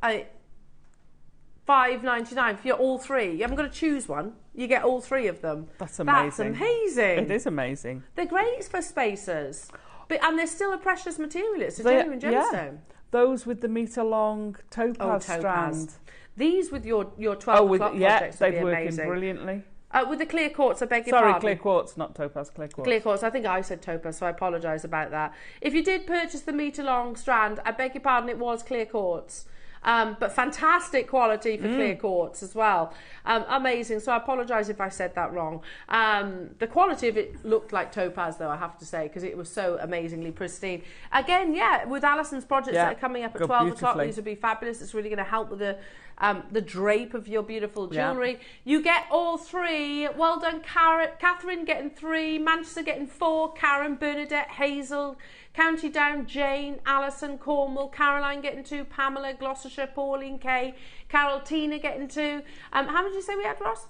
$5.99 for all 3. You haven't got to choose one. You get all 3 of them. That's amazing. That's amazing. It is amazing. They're great for spacers. And they're still a precious material. It's a genuine gemstone. Yeah. Those with the metre-long topaz strand. These with your 12 o'clock projects would be amazing. They're working brilliantly. With the clear quartz, I beg your pardon. Sorry, clear quartz, not topaz, clear quartz. Clear quartz, I think I said topaz, so I apologise about that. If you did purchase the metre-long strand, I beg your pardon, it was clear quartz. But fantastic quality for clear quartz as well. Amazing. So I apologise if I said that wrong. The quality of it looked like topaz, though, I have to say, because it was so amazingly pristine. Again, with Alison's projects that are coming up at 12 o'clock, these would be fabulous. It's really going to help with the drape of your beautiful jewellery. You get all 3. Well done, Catherine getting 3, Manchester getting 4, Karen, Bernadette, Hazel, County Down, Jane, Alison, Cornwall, Caroline getting 2, Pamela, Gloucestershire, Pauline, Kay, Carol, Tina getting 2. How many did you say we had, Ross?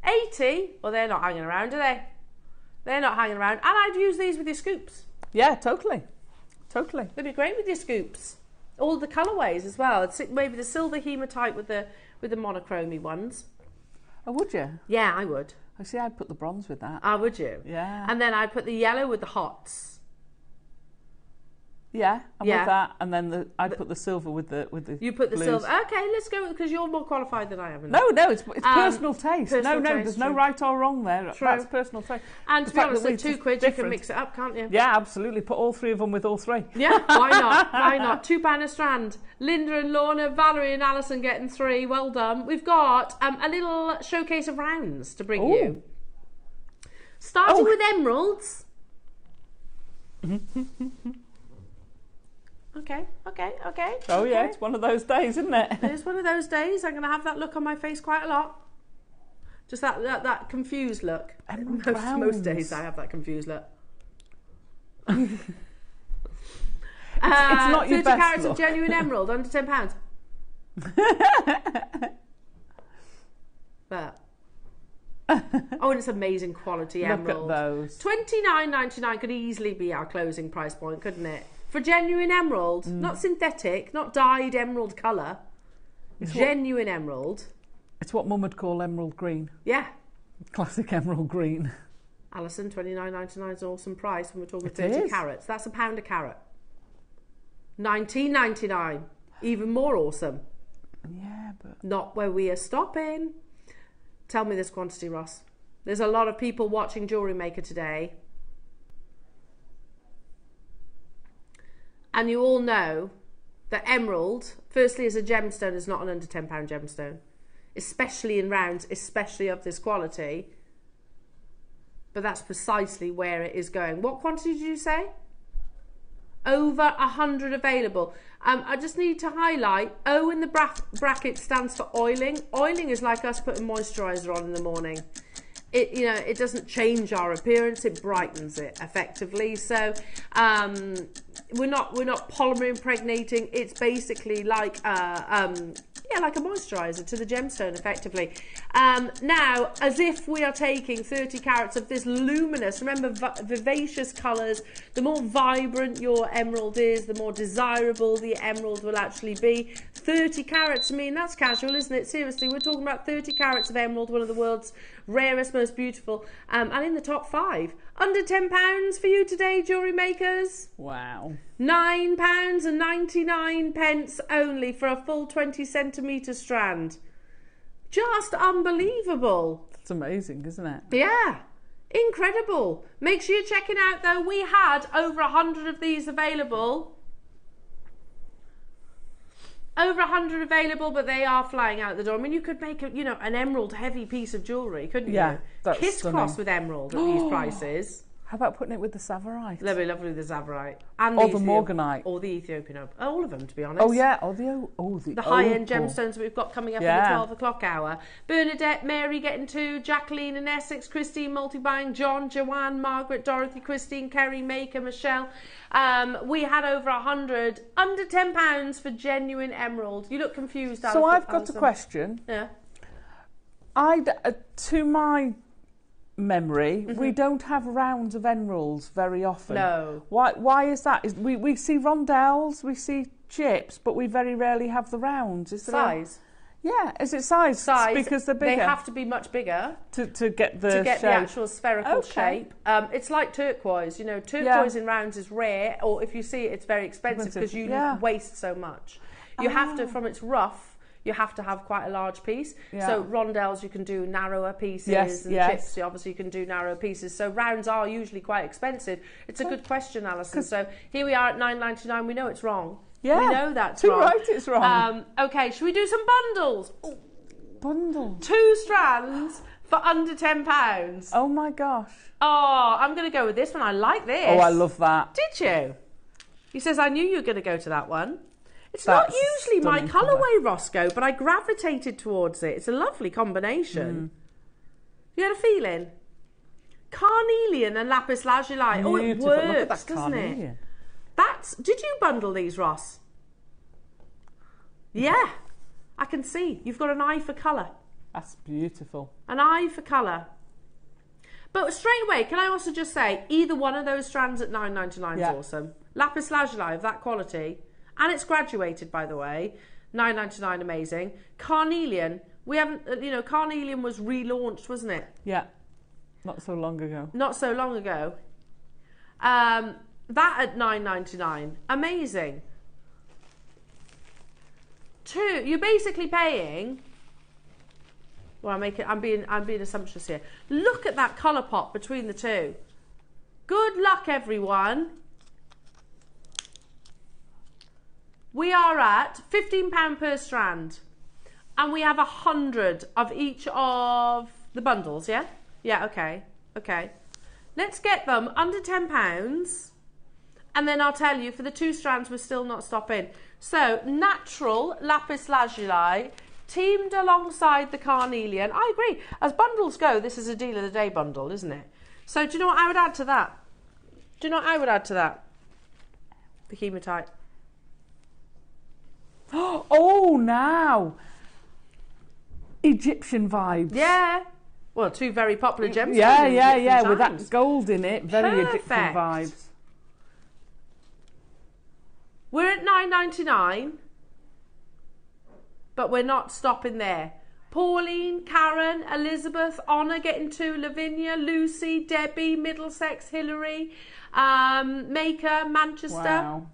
80? Well, they're not hanging around, are they? They're not hanging around. And I'd use these with your scoops. Yeah, totally. They'd be great with your scoops. All the colourways as well. It's maybe the silver hematite with the monochromy ones. Oh, would you? Yeah, I would. I see. I'd put the bronze with that. Ah, would you? Yeah. And then I'd put the yellow with the hots. Yeah, I'm with that, and then I'd put the silver with the. You put the blues. silver. Okay, let's go because you're more qualified than I am. No, it's personal taste. There's no right or wrong there. True. That's personal taste. And to be honest, at £2 you can mix it up, can't you? Yeah, absolutely. Put all 3 of them with all 3. Yeah, why not? Why not? £2 a strand. Linda and Lorna, Valerie and Alison getting 3. Well done. We've got a little showcase of rounds to bring you. Starting with emeralds. Okay. Oh yeah, it's one of those days, isn't it? It's one of those days. I'm going to have that look on my face quite a lot. Just that confused look. Most days I have that confused look. It's not your 30 best carats look. of genuine emerald, under £10. But oh, and it's amazing quality emerald. Look at those. $29.99 could easily be our closing price point, couldn't it? For genuine emerald, not synthetic, not dyed emerald colour. Genuine emerald. It's what Mum would call emerald green. Yeah. Classic emerald green. Alison, $29.99 is an awesome price when we're talking It 30 is. carats. That's £1 a carat. $19.99, even more awesome. Yeah, but Not where we are stopping. Tell me this quantity, Ross. There's a lot of people watching JewelleryMaker today. And you all know that emerald, firstly, as a gemstone, is not an under £10 gemstone. Especially in rounds, especially of this quality. But that's precisely where it is going. What quantity did you say? Over 100 available. I just need to highlight, O in the bracket stands for oiling. Oiling is like us putting moisturiser on in the morning. It doesn't change our appearance, it brightens it effectively. So we're not polymer impregnating. It's basically like like a moisturiser to the gemstone effectively. Now, as if we are taking 30 carats of this luminous, remember, vivacious colours, the more vibrant your emerald is, the more desirable the emerald will actually be. 30 carats, I mean, that's casual, isn't it? Seriously, we're talking about 30 carats of emerald, one of the world's rarest, most beautiful, and in the top 5. Under £10 for you today, jewellery makers. wow. £9.99 only for a full 20 centimetre strand. Just unbelievable. That's amazing, isn't it? Yeah, incredible. Make sure you're checking out though. We had over 100 of these available. Over 100 available, but they are flying out the door. I mean, you could make an emerald heavy piece of jewellery, couldn't you? Yeah, that's Kiss-cross stunning. with emerald at these prices. How about putting it with the Savarite? Lovely, lovely, the Zavarite. And Or the Morganite. Or the Ethiopian opal. All of them, to be honest. Oh yeah, the high-end opal. gemstones that we've got coming up in the 12 o'clock hour. Bernadette, Mary getting 2, Jacqueline in Essex, Christine multi-buying, John, Joanne, Margaret, Dorothy, Christine, Kerry, Maker, Michelle. We had over 100, under £10 for genuine emerald. You look confused, Alison. So I've got a question. Yeah. To my memory, we don't have rounds of emeralds very often. No. Why is that? We see rondelles, we see chips, but we very rarely have the rounds. Is there Size? Is it size? Size. Because they're bigger. They have to be much bigger. to get the shape. Actual spherical Okay. shape. It's like turquoise. Turquoise in rounds is rare, or if you see it, it's very expensive because you waste so much. You have to, from its rough, you have to have quite a large piece. Yeah. So rondelles, you can do narrower pieces, and chips, obviously you can do narrower pieces. So rounds are usually quite expensive. It's a good question, Alison. So here we are at £9.99. We know it's wrong. Yeah, we know that's too wrong. right, it's wrong. Okay, should we do some bundles? Ooh. Bundle. 2 strands for under £10. Oh my gosh. Oh, I'm going to go with this one. I like this. Oh, I love that. Did you? He says, I knew you were going to go to that one. It's That's not usually my stunning colourway, Roscoe, but I gravitated towards it. It's a lovely combination. You had a feeling? Carnelian and lapis lazuli. Oh, it Beautiful. works, Look at that doesn't it? carnelian. Did you bundle these, Ross? Yeah, I can see. You've got an eye for colour. That's beautiful. An eye for colour. But straight away, can I also just say, either one of those strands at $9.99 is awesome. Lapis lazuli of that quality. And it's graduated, by the way. $9.99, amazing. Carnelian, we haven't, Carnelian was relaunched, wasn't it? Yeah, not so long ago. Not so long ago. That at $9.99, amazing. 2, you're basically paying. Well, I'm being assumptuous here. Look at that colour pop between the 2. Good luck, everyone. We are at £15 per strand, and we have 100 of each of the bundles. Yeah, yeah. Okay. Let's get them under £10, And then I'll tell you, for the 2 strands, we're still not stopping. So, natural lapis lazuli, teamed alongside the carnelian. I agree. As bundles go, this is a deal of the day bundle, isn't it? So, do you know what I would add to that? Do you know what I would add to that? The hematite. Oh, now. Egyptian vibes. Yeah. Well, 2 very popular gemstones. Yeah. With that gold in it. Very Egyptian vibes. We're at $9.99, but we're not stopping there. Pauline, Karen, Elizabeth, Honor getting 2, Lavinia, Lucy, Debbie, Middlesex, Hillary, Maker, Manchester. Wow.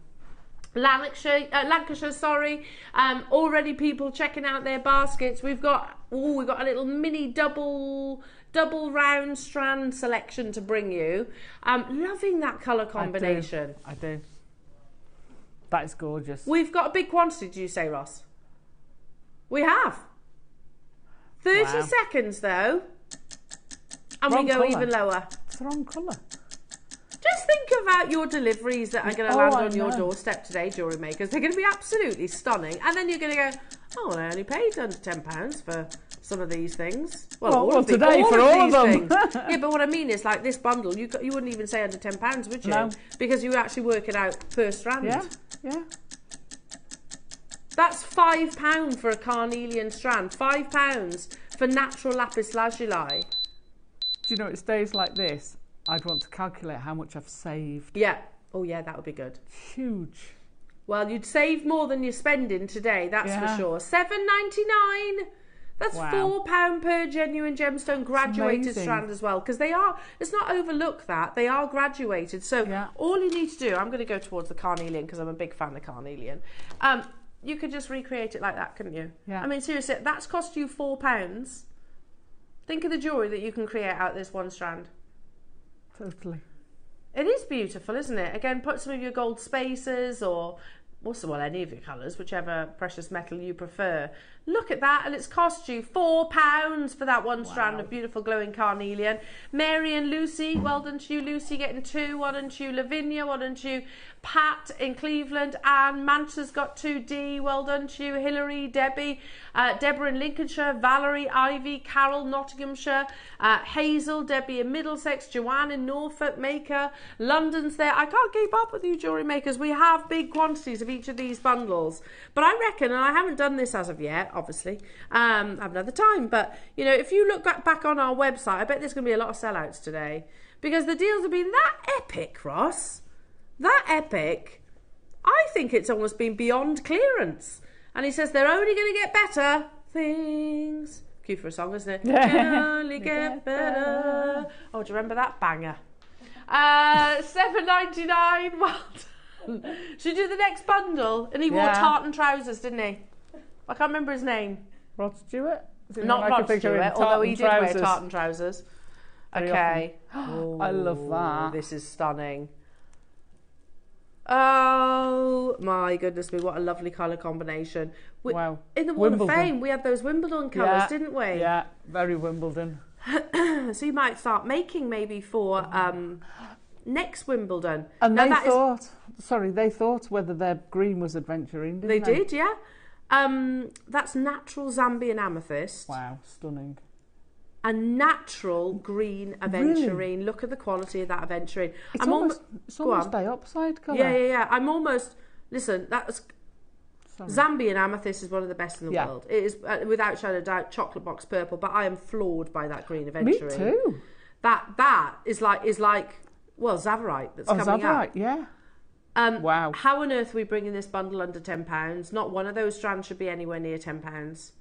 Lancashire, sorry. Already people checking out their baskets. We've got a little mini double round strand selection to bring you. Loving that colour combination. I do. That is gorgeous. We've got a big quantity, do you say, Ross? We have. 30 seconds though. And we go even lower. It's the wrong colour. Just think about your deliveries that are going to land on your doorstep today, jewellery makers. They're going to be absolutely stunning. And then you're going to go, oh, well, I only paid under £10 for some of these things. Well, today for all of them. Yeah, but what I mean is, like this bundle, you wouldn't even say under £10, would you? No. Because you actually work it out per strand. Yeah. That's £5 for a carnelian strand. £5 for natural lapis lazuli. Do you know, it's days like this, I'd want to calculate how much I've saved. Yeah. Oh, yeah, that would be good. Huge. Well, you'd save more than you're spending today, that's for sure. $7.99. That's £4 per genuine gemstone graduated strand as well. Because they are, let's not overlook that, they are graduated. So all you need to do, I'm going to go towards the carnelian because I'm a big fan of carnelian. You could just recreate it like that, couldn't you? Yeah. I mean, seriously, that's cost you £4. Think of the jewellery that you can create out of this one strand. Totally. It is beautiful, isn't it? Again, put some of your gold spacers or any of your colours, whichever precious metal you prefer. Look at that, and it's cost you £4 for that one strand of beautiful glowing carnelian. Mary and Lucy, well done to you, Lucy, getting 2. Well done to you, Lavinia. Well done to you, Pat in Cleveland. Anne, Manchester's got 2D. Well done to you, Hillary, Debbie, Deborah in Lincolnshire, Valerie, Ivy, Carol, Nottinghamshire, Hazel, Debbie in Middlesex, Joanne in Norfolk, Maker, London's there. I can't keep up with you, jewellery makers. We have big quantities of each of these bundles, but I reckon, and I haven't done this as of yet, obviously, I have another time, but you know, if you look back on our website, I bet there's going to be a lot of sellouts today because the deals have been that epic, Ross. That epic. I think it's almost been beyond clearance. And he says they're only going to get better things. Cue for a song, isn't it? Can only get better. Oh, do you remember that banger? $7.99. Well done. Should we do the next bundle? And he wore tartan trousers, didn't he? I can't remember his name. Rod Stewart? Not Rod Stewart, although he did wear tartan trousers. Okay. I love that. This is stunning. Oh my goodness me, what a lovely colour combination. Wow. In the Wall of Fame, we had those Wimbledon colours, didn't we? Yeah, very Wimbledon. So you might start making maybe for next Wimbledon. And now they thought whether their green was adventuring, didn't they? They did, yeah. That's natural Zambian amethyst. Wow, stunning. A natural green aventurine. Really? Look at the quality of that aventurine. It's almost dioxide colour. Yeah. I'm almost... Listen, that's... Zambian amethyst is one of the best in the world. It is, without shadow of doubt, chocolate box purple, but I am floored by that green aventurine. Me too. That is like well, Zavarite that's coming up. Zavarite, yeah. Wow. How on earth are we bringing this bundle under £10? Not one of those strands should be anywhere near £10.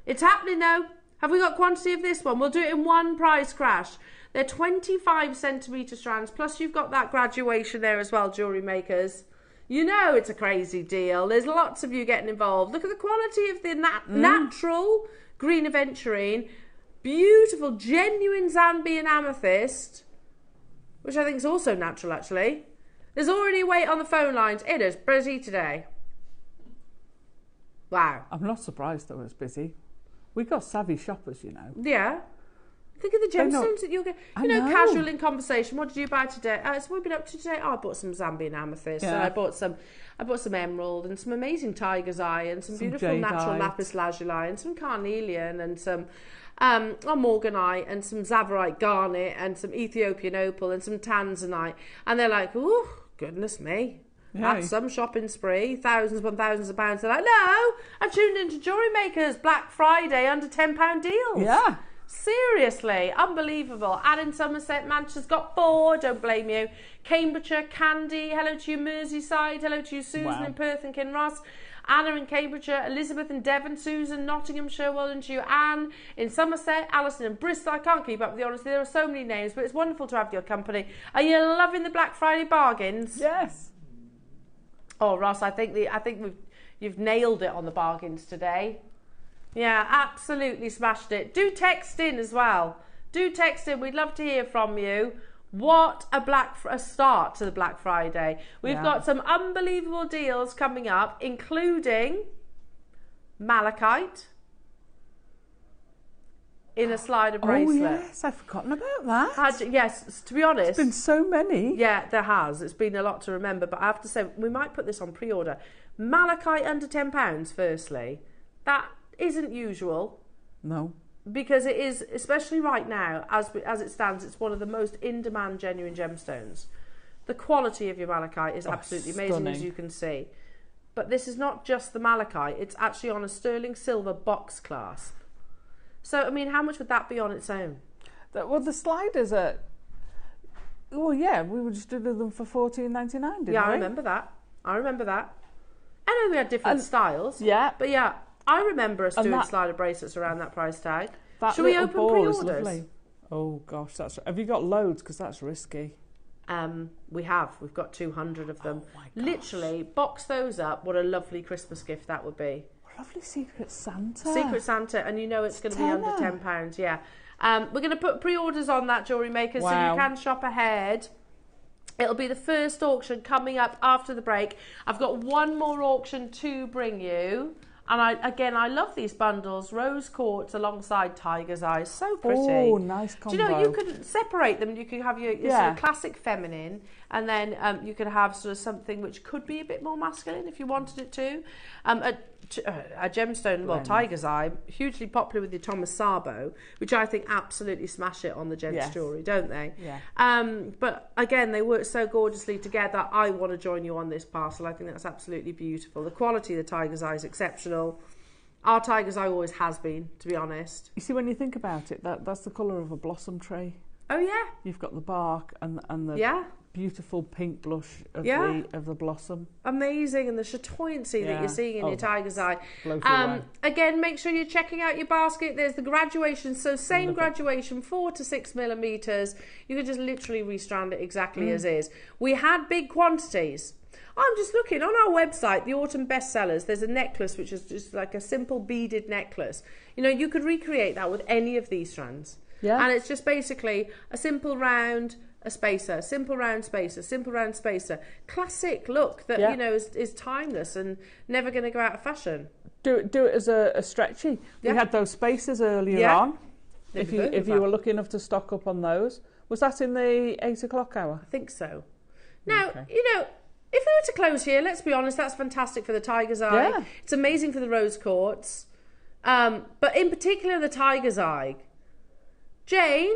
It's happening though. Have we got quantity of this one? We'll do it in one price crash. They're 25 centimetre strands, plus you've got that graduation there as well, jewellery makers. You know it's a crazy deal. There's lots of you getting involved. Look at the quality of the natural green aventurine. Beautiful, genuine Zambian amethyst, which I think is also natural, actually. There's already a wait on the phone lines. It is busy today. Wow. I'm not surprised though it's busy. We've got savvy shoppers, you know. Yeah. Think of the gemstones that you'll get. You know, casual in conversation. What did you buy today? So what have you been up to today? Oh, I bought some Zambian amethyst. And I bought some emerald and some amazing tiger's eye and some beautiful natural lapis lazuli and some carnelian and some morganite and some zavarite garnet and some Ethiopian opal and some tanzanite. And they're like, oh, goodness me. That's some shopping spree, thousands upon thousands of pounds. They're like, no, I tuned into JewelleryMaker's Black Friday under £10 deals. Yeah. Seriously, unbelievable. And in Somerset, Manchester's got 4, don't blame you. Cambridgeshire, Candy, hello to you Merseyside, hello to you Susan in Perth and Kinross. Anna in Cambridgeshire, Elizabeth in Devon, Susan, Nottinghamshire, well done to you. Anne in Somerset, Alison in Bristol. I can't keep up with you, honestly. There are so many names, but it's wonderful to have your company. Are you loving the Black Friday bargains? Yes. Oh, Ross, I think you've nailed it on the bargains today. Yeah, absolutely smashed it. Do text in as well. Do text in. We'd love to hear from you. What a start to the Black Friday. We've got some unbelievable deals coming up, including malachite in a slider bracelet. Oh, yes, I've forgotten about that. Yes, to be honest. There's been so many. Yeah, there has. It's been a lot to remember, but I have to say, we might put this on pre-order. Malachite under £10, firstly. That isn't usual. No. Because it is, especially right now, as it stands, it's one of the most in-demand genuine gemstones. The quality of your malachite is absolutely amazing, as you can see. But this is not just the malachite, it's actually on a sterling silver box clasp. So, I mean, how much would that be on its own? Well, the sliders are... Well, yeah, we would just do them for $14.99, didn't we? Yeah, I remember that. I know we had different styles. Yeah. But yeah, I remember us doing slider bracelets around that price tag. Should we open pre-orders? Oh, gosh, have you got loads? Because that's risky. We've got 200 of them. Oh my gosh. Literally, box those up. What a lovely Christmas gift that would be. Lovely Secret Santa. Secret Santa, and you know it's going to be under £10, yeah. We're going to put pre-orders on that, JewelleryMaker, so you can shop ahead. It'll be the first auction coming up after the break. I've got one more auction to bring you. And I love these bundles. Rose quartz alongside tiger's eyes. So pretty. Oh, nice combo. Do you know, you could separate them. You could have your sort of classic feminine, and then you could have sort of something which could be a bit more masculine if you wanted it to. A gemstone, well, tiger's eye, hugely popular with your Thomas Sabo, which I think absolutely smash it on the gents' jewellery, don't they? Yeah. But again, they work so gorgeously together. I want to join you on this parcel. I think that's absolutely beautiful. The quality of the tiger's eye is exceptional. Our tiger's eye always has been, to be honest. You see, when you think about it, that's the colour of a blossom tree. Oh yeah. You've got the bark and the beautiful pink blush of the blossom. Amazing, and the chatoyancy that you're seeing in your tiger's eye. Away. Again, make sure you're checking out your basket. There's the graduation, so same graduation, 4 to 6 millimeters. You can just literally restrand it exactly as is. We had big quantities. I'm just looking on our website, the autumn bestsellers. There's a necklace which is just like a simple beaded necklace. You know, you could recreate that with any of these strands. Yeah. And it's just basically a simple round, a spacer, simple round spacer, simple round spacer. Classic look that, you know, is timeless and never going to go out of fashion. Do it as a stretchy. We had those spacers earlier on. If you were lucky enough to stock up on those. Was that in the 8 o'clock hour? I think so. Now, you know, if we were to close here, let's be honest, that's fantastic for the tiger's eye. Yeah. It's amazing for the rose quartz. But in particular, the tiger's eye. Jane?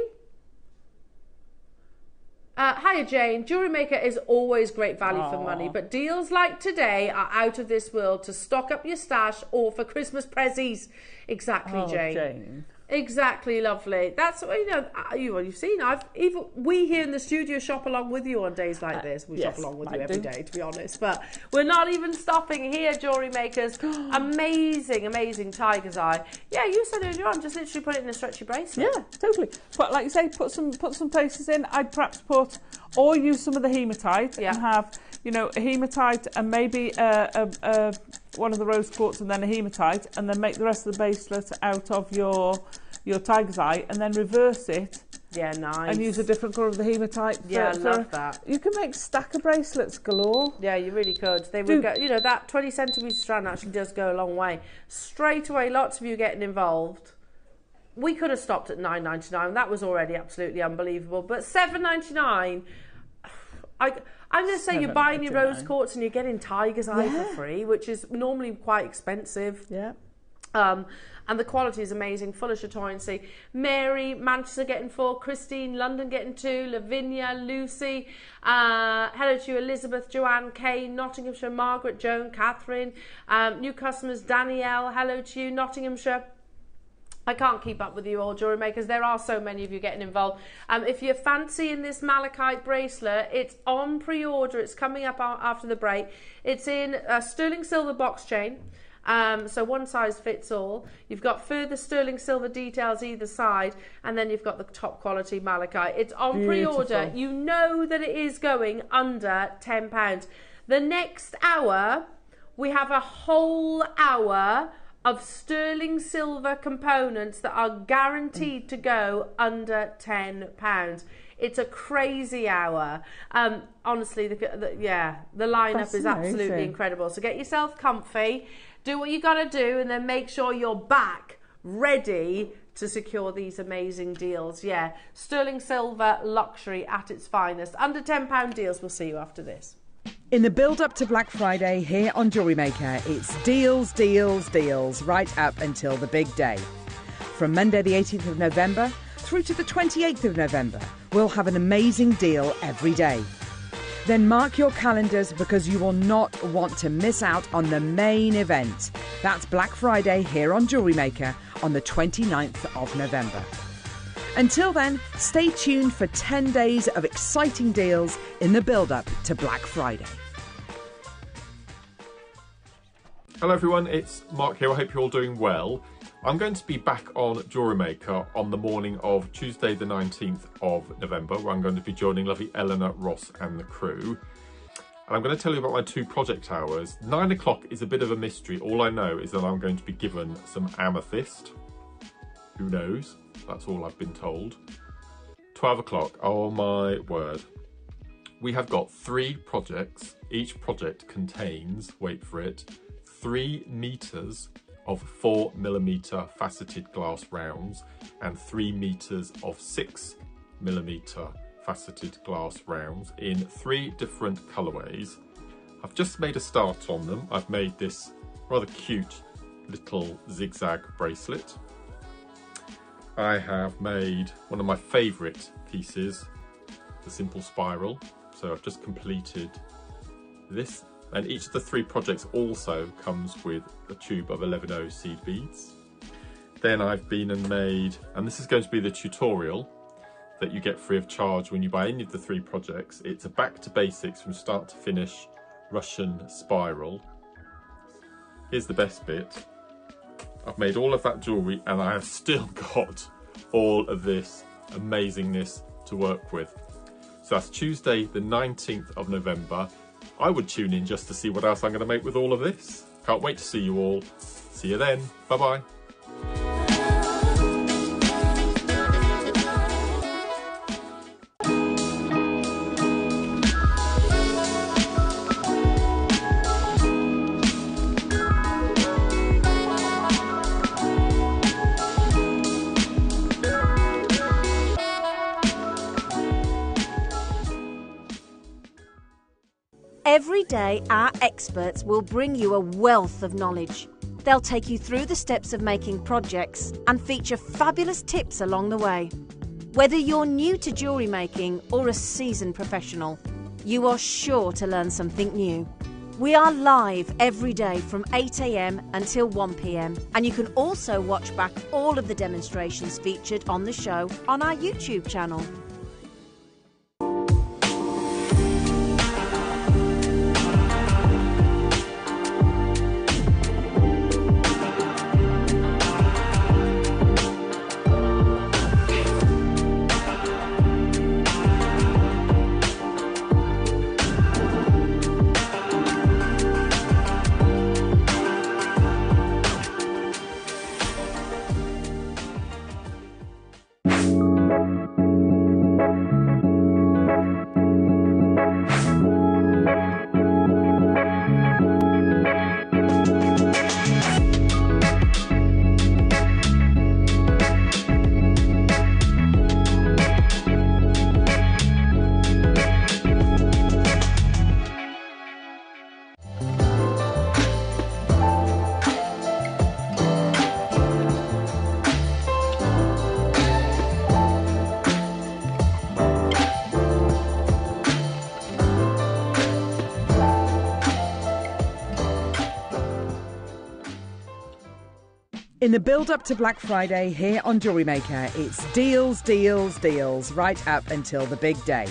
Hiya, Jane. JewelleryMaker is always great value for money, but deals like today are out of this world to stock up your stash or for Christmas prezzies. Exactly, Jane. Exactly, lovely. That's what, you know, you've seen. Even we here in the studio shop along with you on days like this. We shop along with you every day, to be honest. But we're not even stopping here, JewelleryMakers. Amazing, amazing tiger's eye. Yeah, you said earlier on, just literally put it in a stretchy bracelet. Yeah, totally. But like you say, put some places in. I'd perhaps put or use some of the hematite and have, you know, a hematite and maybe one of the rose quartz and then a hematite, and then make the rest of the bracelet out of your tiger's eye, and then reverse it. Yeah, nice. And use a different colour of the hematite. I love that. You can make stacker bracelets galore. Yeah, you really could. They would go, you know, that 20 centimetre strand actually does go a long way. Straight away, lots of you getting involved. we could have stopped at £9.99. That was already absolutely unbelievable. But £7.99, I'm going to say you're buying your rose quartz and you're getting tiger's eye for free, which is normally quite expensive. Yeah. And the quality is amazing, full of chatoyancy. Mary, Manchester getting 4, Christine, London getting 2, Lavinia, Lucy, hello to you, Elizabeth, Joanne, Kay, Nottinghamshire, Margaret, Joan, Catherine, new customers, Danielle, hello to you, Nottinghamshire. I can't keep up with you all, jewellery makers. There are so many of you getting involved. If you're fancying this malachite bracelet, it's on pre-order. It's coming up after the break. It's in a sterling silver box chain. So one size fits all. You've got further sterling silver details either side, and then you've got the top quality malachite. It's on pre-order. You know that it is going under £10. The next hour, we have a whole hour of sterling silver components that are guaranteed to go under £10. It's a crazy hour. Honestly, the lineup is absolutely incredible. So get yourself comfy, do what you got to do, and then make sure you're back ready to secure these amazing deals. Yeah, sterling silver luxury at its finest. Under £10 deals. We'll see you after this. In the build-up to Black Friday here on Jewellery Maker, it's deals, deals, deals, right up until the big day. From Monday the 18th of November through to the 28th of November, we'll have an amazing deal every day. Then mark your calendars because you will not want to miss out on the main event. That's Black Friday here on Jewellery Maker on the 29th of November. Until then, stay tuned for 10 days of exciting deals in the build-up to Black Friday. Hello everyone, it's Mark here. I hope you're all doing well. I'm going to be back on Jewellery Maker on the morning of Tuesday the 19th of November, where I'm going to be joining lovely Eleanor, Ross and the crew. And I'm going to tell you about my 2 project hours. 9 o'clock is a bit of a mystery. All I know is that I'm going to be given some amethyst. Who knows? That's all I've been told. 12 o'clock, oh my word. We have got 3 projects. Each project contains, wait for it, 3 meters of 4mm faceted glass rounds and 3 meters of 6mm faceted glass rounds in 3 different colourways. I've just made a start on them. I've made this rather cute little zigzag bracelet. I have made one of my favourite pieces, the simple spiral. So I've just completed this, and each of the 3 projects also comes with a tube of 11O seed beads. Then I've been and made, and this is going to be the tutorial that you get free of charge when you buy any of the 3 projects. It's a back to basics from start to finish Russian spiral. Here's the best bit. I've made all of that jewellery and I have still got all of this amazingness to work with. So that's Tuesday the 19th of November. I would tune in just to see what else I'm going to make with all of this. Can't wait to see you all. See you then. Bye bye. Every day, our experts will bring you a wealth of knowledge. They'll take you through the steps of making projects and feature fabulous tips along the way. Whether you're new to jewellery making or a seasoned professional, you are sure to learn something new. We are live every day from 8 AM until 1 PM, and you can also watch back all of the demonstrations featured on the show on our YouTube channel. In the build-up to Black Friday here on JewelleryMaker, it's deals, deals, deals, right up until the big day.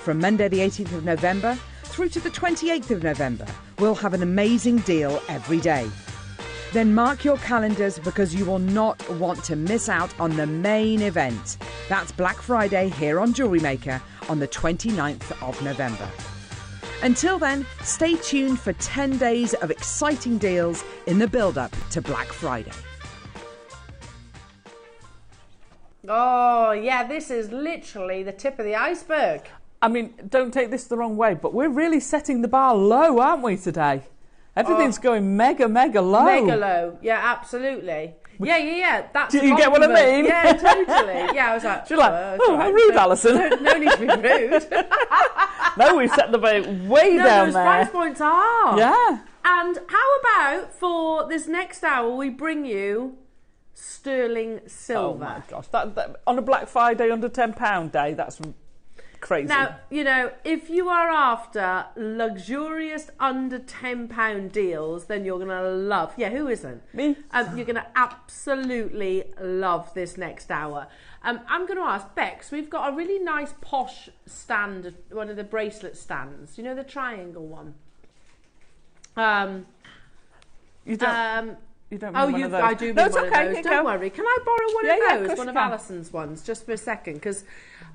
From Monday the 18th of November through to the 28th of November, we'll have an amazing deal every day. Then mark your calendars because you will not want to miss out on the main event. That's Black Friday here on JewelleryMaker on the 29th of November. Until then, stay tuned for 10 days of exciting deals in the build-up to Black Friday. Oh, yeah, this is literally the tip of the iceberg. I mean, don't take this the wrong way, but we're really setting the bar low, aren't we, today? Everything's going mega, mega low. Mega low, yeah, absolutely. Yeah. That's do you get what I mean? Yeah, totally. Yeah, I was like, you're like, oh, how rude, Alison. No need to be rude. No, we've set the bar way down those there. price points are. Yeah. And how about for this next hour, we bring you sterling silver. Oh my gosh, that on a Black Friday under £10 day, that's crazy. Now, you know, if you are after luxurious under £10 deals, then you're going to love, who isn't? Me. You're going to absolutely love this next hour. I'm going to ask Bex, we've got a really nice posh stand, one of the bracelet stands, you know, the triangle one. You don't mean one of those. I do mean one of those. Don't worry. Can I borrow one of those? One of Alison's ones, just for a second, because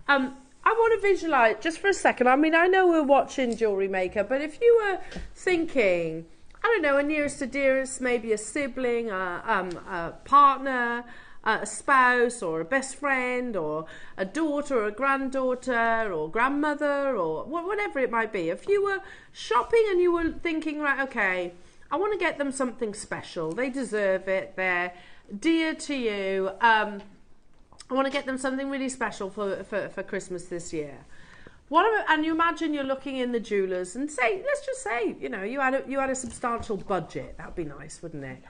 I want to visualise just for a second. I mean, I know we're watching JewelleryMaker, but if you were thinking, I don't know, a nearest to dearest, maybe a sibling, a partner, a spouse, or a best friend, or a daughter, or a granddaughter, or grandmother, or whatever it might be. If you were shopping and you were thinking, right, okay, I want to get them something special. They deserve it. They're dear to you. I want to get them something really special for Christmas this year. And you imagine you're looking in the jewellers and let's just say, you know, you had a substantial budget. That would be nice, wouldn't it?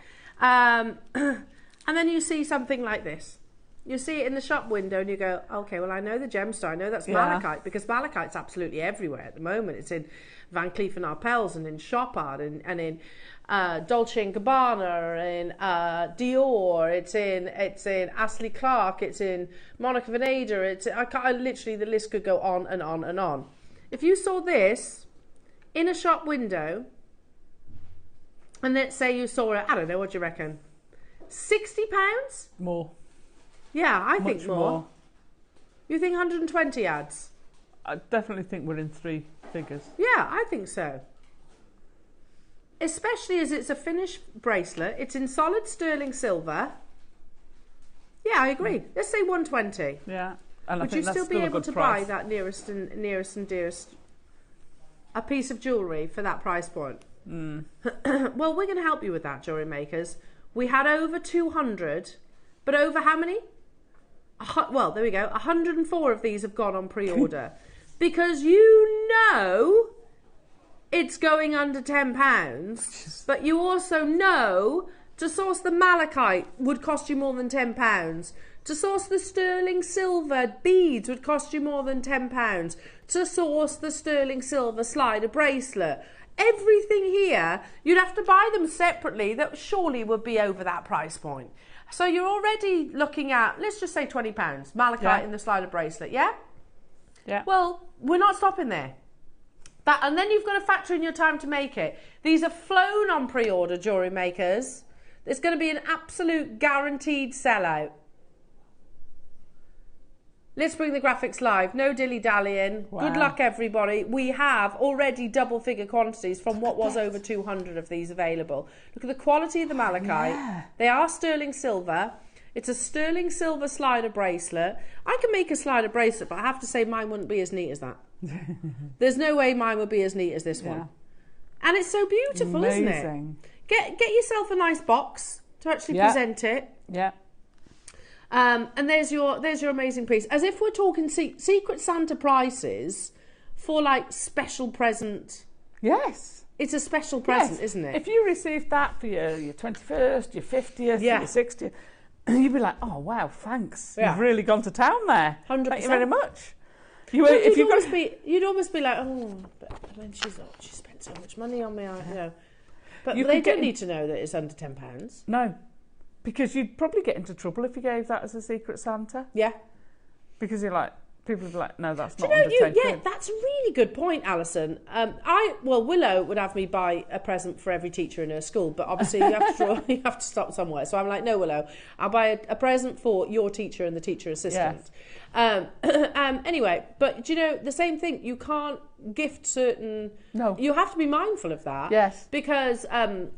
And then you see something like this. You see it in the shop window and you go, okay, well, I know the gemstone. I know that's malachite, because malachite's absolutely everywhere at the moment. It's in Van Cleef & Arpels and in Shop Art and in Dolce & Gabbana, in Dior, it's in Ashley Clark, it's in Monica Vinader, literally the list could go on and on and on. If you saw this in a shop window, and let's say you saw it, I don't know, what do you reckon? £60? More. Yeah, I think Much more. You think 120 ads? I definitely think we're in three figures. Yeah, I think so. Especially as it's a finished bracelet. It's in solid sterling silver. Yeah, I agree. Let's say 120. Yeah. And would you still be able to buy that nearest and dearest a piece of jewellery for that price point? Mm. Well, we're going to help you with that, jewellery makers. We had over 200, but over how many? Well, there we go. 104 of these have gone on pre-order. Because you know it's going under £10, but you also know to source the malachite would cost you more than £10. To source the sterling silver beads would cost you more than £10. To source the sterling silver slider bracelet. Everything here, you'd have to buy them separately. That surely would be over that price point. So you're already looking at, let's just say £20, malachite in the slider bracelet, yeah? Yeah. Well, we're not stopping there. And then you've got to factor in your time to make it. These are flown on pre-order, jewellery makers. It's going to be an absolute guaranteed sellout. Let's bring the graphics live. No dilly-dallying. Wow. Good luck, everybody. We have already double-figure quantities from what was over 200 of these available. Look at the quality of the malachite. Yeah. They are sterling silver. It's a sterling silver slider bracelet. I can make a slider bracelet, but I have to say mine wouldn't be as neat as that. There's no way mine would be as neat as this one. And it's so beautiful, isn't it? Get yourself a nice box to actually present it. Yeah. And there's your amazing piece. As if we're talking Secret Santa prices for like special present. Yes. It's a special present, isn't it? If you received that for your 21st, your 50th, your 60th, you'd be like, oh, wow, thanks. Yeah. You've really gone to town there. 100%. Thank you very much. You'd almost be like, oh, but then she spent so much money on me, you know. But they don't need to know that it's under £10. No. Because you'd probably get into trouble if you gave that as a Secret Santa. Yeah. Because you're like, people would be like, no, that's not Do you know, under 10 yeah, quid. that's a really good point, Alison. Willow would have me buy a present for every teacher in her school, but obviously you have to you have to stop somewhere. So I'm like, no, Willow, I'll buy a present for your teacher and the teacher assistant. Yes. Anyway, but do you know the same thing? You can't gift certain. No. You have to be mindful of that. Yes. Because,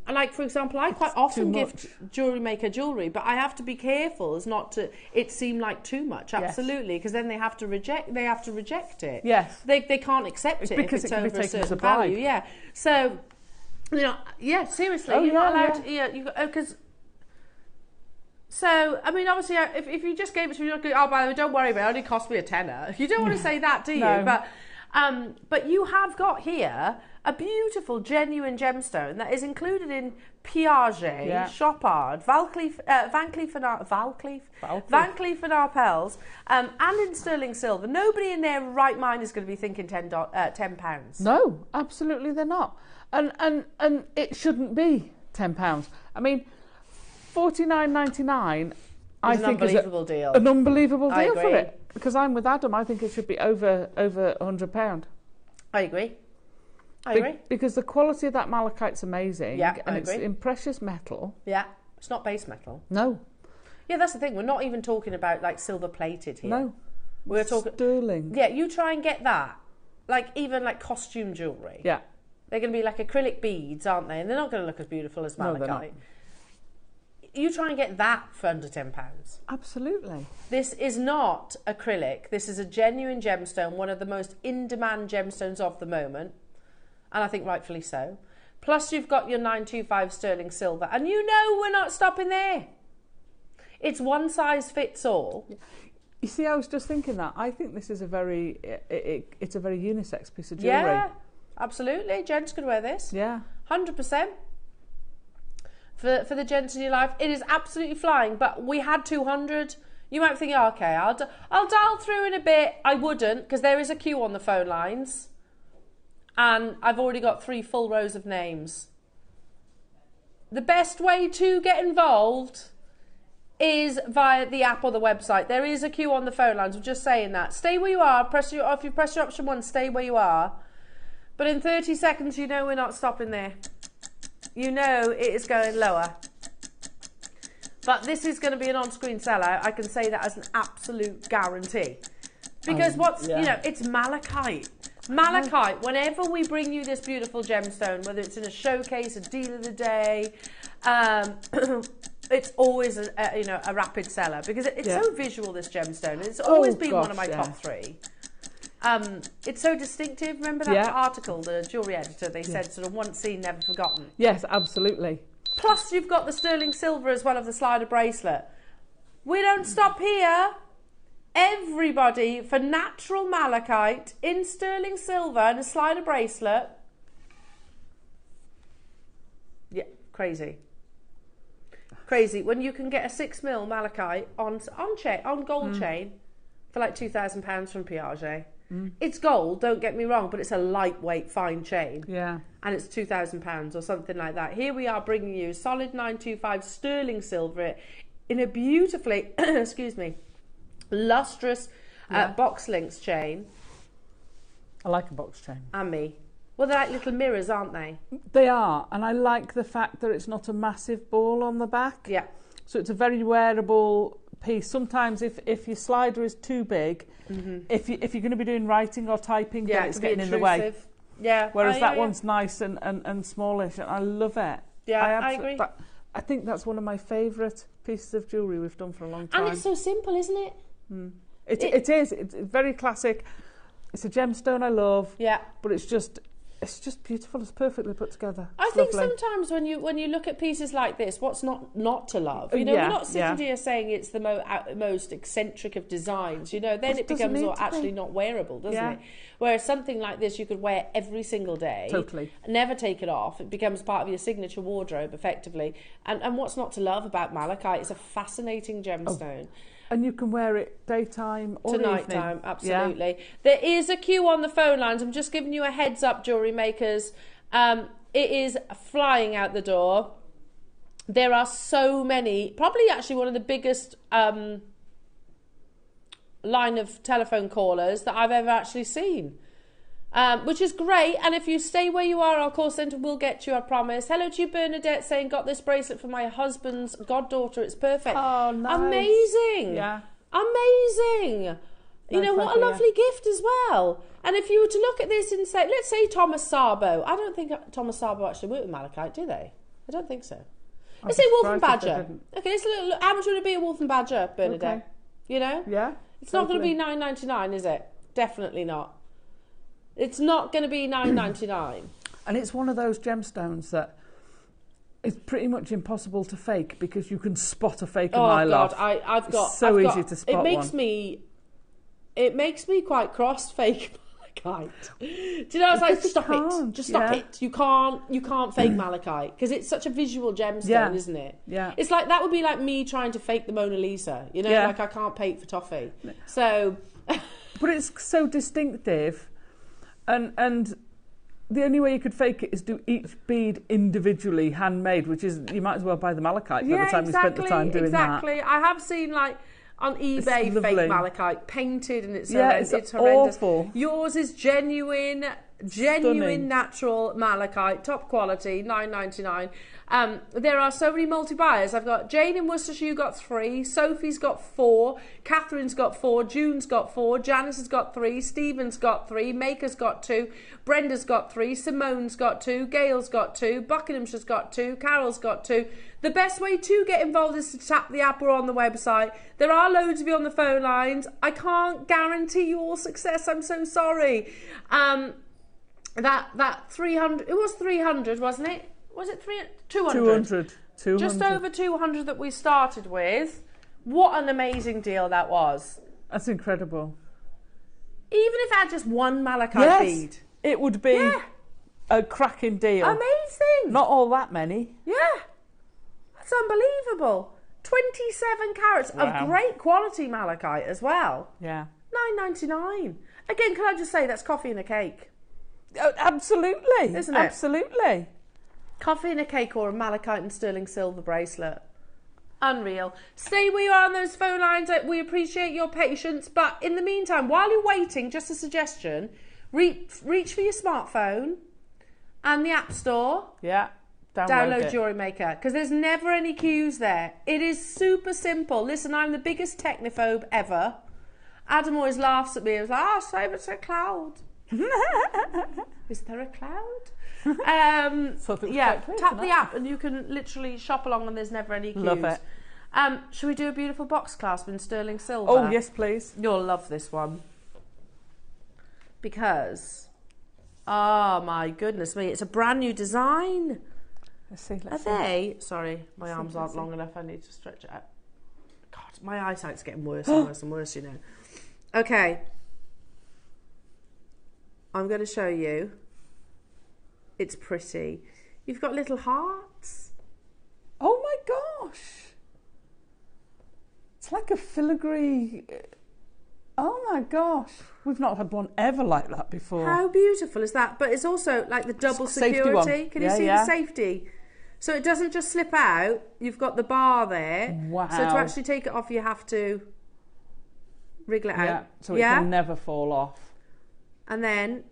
like for example, I quite often gift JewelleryMaker jewellery, but I have to be careful as not to it seem like too much. Absolutely, because then they have to reject it. Yes. They can't accept it because if it's it can be over a taken as certain a bribe. value. Yeah. So, you know, yeah, seriously, you're not allowed. You because. So, I mean, obviously, if you just gave it to me, oh, by the way, don't worry about it, only cost me a tenner. You don't want to say that, do you? No. But you have got here a beautiful, genuine gemstone that is included in Piaget, Chopard, Van Cleef and Arpels, and in sterling silver. Nobody in their right mind is going to be thinking £10. No, absolutely they're not. And it shouldn't be £10. I mean, $49.99 I think is an unbelievable deal for it. Because I'm with Adam, I think it should be over £100. I agree. Because the quality of that malachite's amazing. Yeah, and it's in precious metal. Yeah, it's not base metal. No. Yeah, that's the thing. We're not even talking about like silver plated here. No. We're talking sterling. Yeah, you try and get that. Like even like costume jewellery. Yeah. They're going to be like acrylic beads, aren't they? And they're not going to look as beautiful as malachite. No, they're not. You try and get that for under £10. Absolutely. This is not acrylic. This is a genuine gemstone, one of the most in-demand gemstones of the moment. And I think rightfully so. Plus you've got your 925 sterling silver. And you know we're not stopping there. It's one size fits all. You see, I was just thinking that. I think this is a very, it's a very unisex piece of jewellery. Yeah, absolutely. Gents could wear this. Yeah. 100%. For the gents in your life, it is absolutely flying. But we had 200. You might think, oh, okay, I'll dial through in a bit. I wouldn't, because there is a queue on the phone lines, and I've already got 3 full rows of names. The best way to get involved is via the app or the website. There is a queue on the phone lines. I'm just saying that. Stay where you are. If you press your option 1, stay where you are. But in 30 seconds, you know we're not stopping there. You know it is going lower. But this is going to be an on-screen seller. I can say that as an absolute guarantee. Because you know, it's malachite. Malachite, whenever we bring you this beautiful gemstone, whether it's in a showcase, a deal of the day, it's always a rapid seller because it's so visual, this gemstone. It's always been one of my top 3. It's so distinctive. Remember that article, the jewellery editor, they said sort of once seen, never forgotten. Yes, absolutely. Plus you've got the sterling silver as well of the slider bracelet. We don't stop here. Everybody for natural malachite in sterling silver and a slider bracelet. Yeah, crazy. Crazy. When you can get a 6mm malachite on gold chain for like £2,000 from Piaget. It's gold, don't get me wrong, but it's a lightweight, fine chain. Yeah. And it's £2,000 or something like that. Here we are bringing you solid 925 sterling silver in a beautifully, excuse me, lustrous box links chain. I like a box chain. And me. Well, they're like little mirrors, aren't they? They are, and I like the fact that it's not a massive ball on the back. Yeah. So it's a very wearable piece. Sometimes if your slider is too big, if you're going to be doing writing or typing, then it's getting in the way. Yeah. Whereas that one's nice and smallish, and I love it. Yeah, I agree. I think that's one of my favourite pieces of jewellery we've done for a long time. And it's so simple, isn't it? It is. It's very classic. It's a gemstone I love. Yeah. But it's just beautiful. It's perfectly put together. I think sometimes when you look at pieces like this, what's not to love? You know, we're not sitting here saying it's the most eccentric of designs. You know, then it becomes actually not wearable, doesn't it? Whereas something like this, you could wear every single day. Totally. Never take it off. It becomes part of your signature wardrobe, effectively. And what's not to love about malachite? It's a fascinating gemstone. And you can wear it daytime or to nighttime, absolutely. Yeah. There is a queue on the phone lines. I'm just giving you a heads up, jewellery makers. It is flying out the door. There are so many, probably actually one of the biggest line of telephone callers that I've ever actually seen. Which is great, and if you stay where you are, our call centre will get you, I promise. Hello to you, Bernadette, saying, got this bracelet for my husband's goddaughter, it's perfect. Oh, nice. Amazing. Yeah. Amazing. You know, what a lovely gift as well. And if you were to look at this and say, let's say Thomas Sabo. I don't think Thomas Sabo actually worked with malachite, do they? I don't think so. Let's say wolf and badger. Okay, let's look, how much would it be a wolf and badger, Bernadette? Okay. You know? Yeah. It's not going to be $9.99, is it? Definitely not. It's not going to be $9.99. And it's one of those gemstones that is pretty much impossible to fake because you can spot a fake a mile off. I've got it's so easy to spot It makes me quite cross fake malachite. Do you know? I was like, stop it, just stop it. You can't fake malachite because it's such a visual gemstone, isn't it? Yeah. It's like that would be like me trying to fake the Mona Lisa. You know, like I can't paint for toffee. So, but it's so distinctive. And the only way you could fake it is do each bead individually, handmade, which is, you might as well buy the malachite by the time you spent the time doing that. Exactly. I have seen, like, on eBay fake malachite painted, and it's horrendous. Awful. Yours is genuine natural malachite, top quality, $9.99. There are so many multi-buyers. I've got Jane in Worcestershire, you got 3. Sophie's got 4. Catherine's got 4. June's got 4. Janice has got 3. Stephen's got 3. Maker's got 2. Brenda's got 3. Simone's got 2. Gail's got 2. Buckinghamshire's got 2. Carol's got 2. The best way to get involved is to tap the app or on the website. There are loads of you on the phone lines. I can't guarantee your success. I'm so sorry. That 300, it was 300, wasn't it? Was it 200? 200. Just over 200 that we started with. What an amazing deal that was. That's incredible. Even if I had just one malachite bead. It would be a cracking deal. Amazing. Not all that many. Yeah. That's unbelievable. 27 carats of great quality malachite as well. Yeah. $9.99. Again, can I just say that's coffee and a cake? Oh, absolutely. Isn't it? Absolutely. Coffee and a cake or a malachite and sterling silver bracelet. Unreal. Stay where you are on those phone lines. We appreciate your patience. But in the meantime, while you're waiting, just a suggestion, reach for your smartphone and the App Store. Yeah. Download JewelleryMaker, because there's never any queues there. It is super simple. Listen, I'm the biggest technophobe ever. Adam always laughs at me. He was like, save it's a cloud. Is there a cloud? Tap the app and you can literally shop along and there's never any queues. Love it. Should we do a beautiful box clasp in sterling silver? Oh, yes, please. You'll love this one. Because, oh my goodness me, it's a brand new design. Let's see. Sorry, my arms aren't long enough. I need to stretch it out. God, my eyesight's getting worse and worse and worse, you know. Okay. I'm going to show you. It's pretty. You've got little hearts. Oh my gosh. It's like a filigree. Oh my gosh. We've not had one ever like that before. How beautiful is that? But it's also like the double security. Can you see the safety? So it doesn't just slip out. You've got the bar there. Wow. So to actually take it off, you have to wriggle it out. So it can never fall off. And then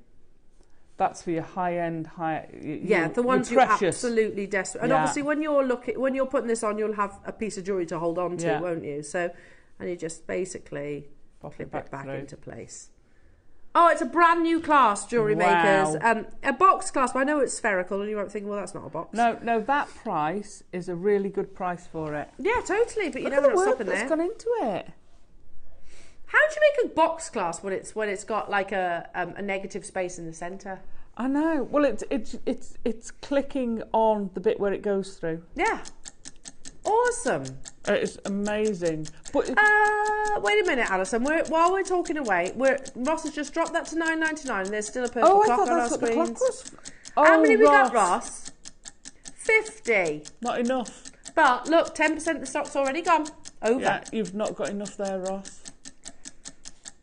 that's for your high-end, the ones you're absolutely desperate. And obviously, when you're putting this on, you'll have a piece of jewellery to hold on to, won't you? So, and you just basically clip it back into place. Oh, it's a brand new class, JewelleryMakers. A box clasp. I know it's spherical, and you might think, well, that's not a box. No, that price is a really good price for it. Yeah, totally. But you know what's stopping there? That's gone into it. How do you make a box clasp when it's got like a negative space in the centre? I know. Well, it's clicking on the bit where it goes through. Yeah. Awesome. It's amazing. But wait a minute, Alison. While we're talking away, Ross has just dropped that to $9.99, and there's still a purple clock on our screens. How many we got, Ross? 50. Not enough. But look, 10% of the stock's already gone. Over. Yeah, you've not got enough there, Ross.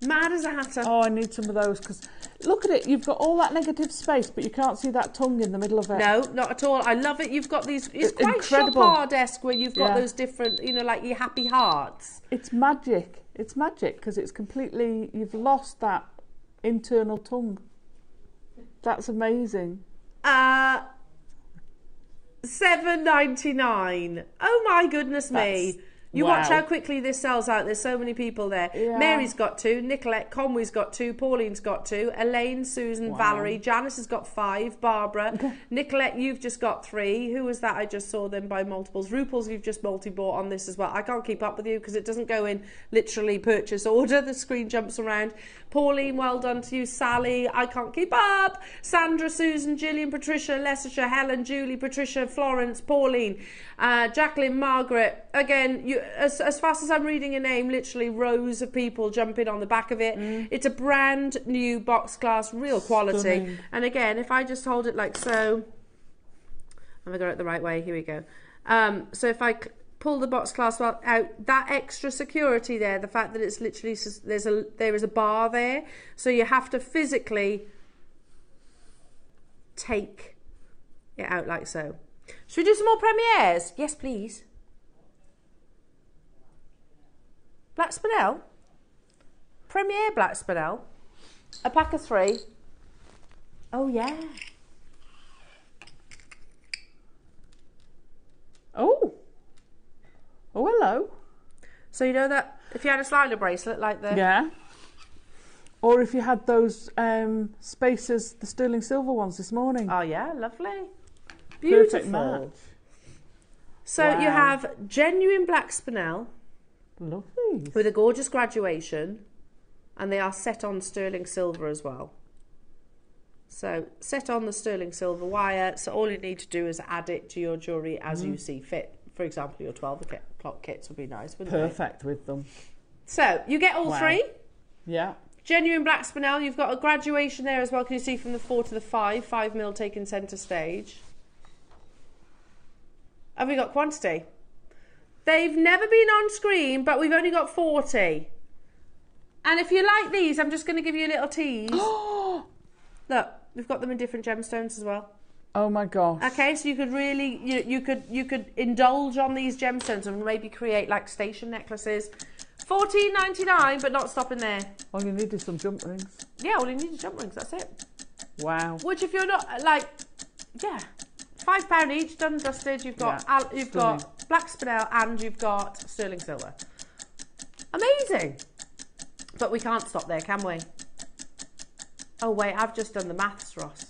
Mad as a hatter. Oh, I need some of those because Look at it. You've got all that negative space, but you can't see that tongue in the middle of it. No, not at all. I love it. You've got these. It's quite incredible. Chopard-esque where you've got those different, you know, like your happy hearts. It's magic. It's magic because it's completely. You've lost that internal tongue. That's amazing. $7.99. Oh my goodness me. You watch how quickly this sells out. There's so many people there. Yeah. Mary's got 2, Nicolette Conway's got 2, Pauline's got 2, Elaine, Susan, Valerie, Janice has got 5, Barbara, Nicolette, you've just got 3. Who was that? I just saw them by multiples. Ruples, you've just multi-bought on this as well. I can't keep up with you because it doesn't go in literally purchase order. The screen jumps around. Pauline, well done to you. Sally, I can't keep up. Sandra, Susan, Gillian, Patricia, Leicestershire, Helen, Julie, Patricia, Florence, Pauline, Jacqueline, Margaret. Again, you, as fast as I'm reading your name, literally rows of people jumping on the back of it. It's a brand new box class, real quality. Stunning. And again, if I just hold it like so, have I got it the right way? Here we go. So if I pull the box clasp out, that extra security there, the fact that it's literally, there is a bar there, so you have to physically take it out like so. Should we do some more premieres? Yes, please. Black Spinel. Premiere Black Spinel. A pack of 3. Oh, yeah. Oh. Oh, hello. So you know that if you had a slider bracelet like the... Yeah. Or if you had those spacers, the sterling silver ones this morning. Oh, yeah, lovely. Beautiful. Perfect match. So you have genuine black spinel. Lovely. With a gorgeous graduation. And they are set on sterling silver as well. So set on the sterling silver wire. So all you need to do is add it to your jewellery as you see fit. For example, your 12 o'clock kits would be nice, wouldn't they? Perfect with them. So you get all 3. Yeah. Genuine black spinel. You've got a graduation there as well. Can you see from the 4 to the 5? 5mm taking centre stage. Have we got quantity? They've never been on screen, but we've only got 40. And if you like these, I'm just going to give you a little tease. Look, we've got them in different gemstones as well. Oh my gosh. Okay, so you could really, you could indulge on these gemstones and maybe create like station necklaces. $14.99, but not stopping there. All you need is some jump rings. Yeah, all you need is jump rings, that's it. Wow. Which if you're not, like, yeah, £5 each, done and dusted. You've got got black spinel and you've got sterling silver. Amazing. But we can't stop there, can we? Oh wait, I've just done the maths, Ross.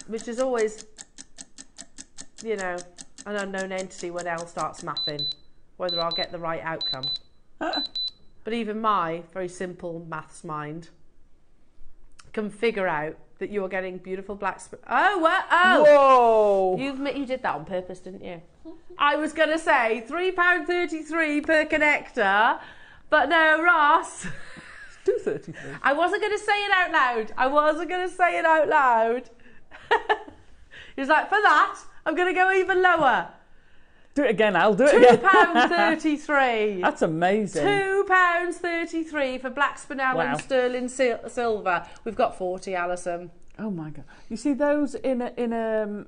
Which is always, you know, an unknown entity when Elle starts mathing, whether I'll get the right outcome. But even my very simple maths mind can figure out that you are getting beautiful black... Oh, what? Oh! Whoa! You did that on purpose, didn't you? I was going to say £3.33 per connector, but no, Ross. It's $2.33. I wasn't going to say it out loud. He was like, for that, I'm going to go even lower. Do it again, I'll do it again. £2.33. That's amazing. £2.33 for black spinel and sterling silver. We've got 40, Alison. Oh my God. You see those in a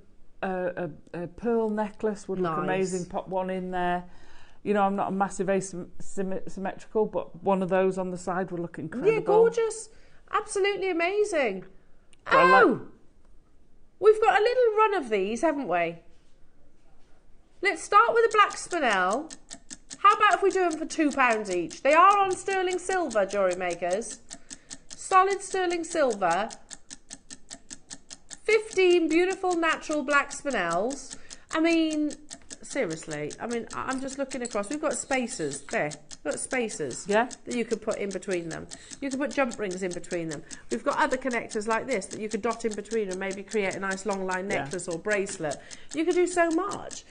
pearl necklace would look amazing. Pop one in there. You know, I'm not a massive asymmetrical, but one of those on the side would look incredible. Yeah, gorgeous. Absolutely amazing. We've got a little run of these, haven't we? Let's start with a black spinel. How about if we do them for £2 each? They are on sterling silver, jewellery makers. Solid sterling silver. 15 beautiful natural black spinels. I mean, seriously. I mean, I'm just looking across. We've got spacers there. We've got spacers that you could put in between them. You could put jump rings in between them. We've got other connectors like this that you could dot in between and maybe create a nice long line necklace or bracelet. You could do so much.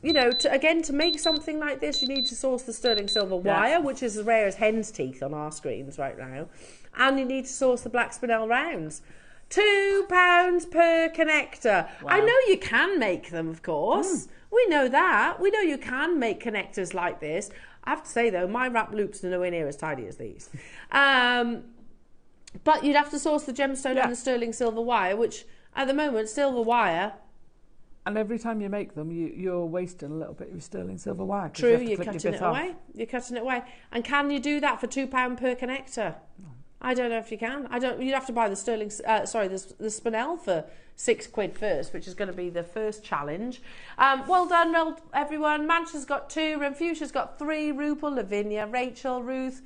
You know, to make something like this, you need to source the sterling silver wire, which is as rare as hen's teeth on our screens right now. And you need to source the black spinel rounds. £2 per connector. Wow. I know you can make them, of course. We know that. We know you can make connectors like this. I have to say though, my wrap loops are nowhere near as tidy as these. But you'd have to source the gemstone and the sterling silver wire, which at the moment, silver wire. And every time you make them, you're wasting a little bit of your sterling silver wire. True, you're cutting it away. You're cutting it away. And can you do that for £2 per connector? No. I don't know if you can. You'd have to buy the the spinel for £6 first, which is going to be the first challenge. Well done, everyone. Manchester's got 2, Renfrewshire's got 3, Rupel, Lavinia, Rachel, Ruth,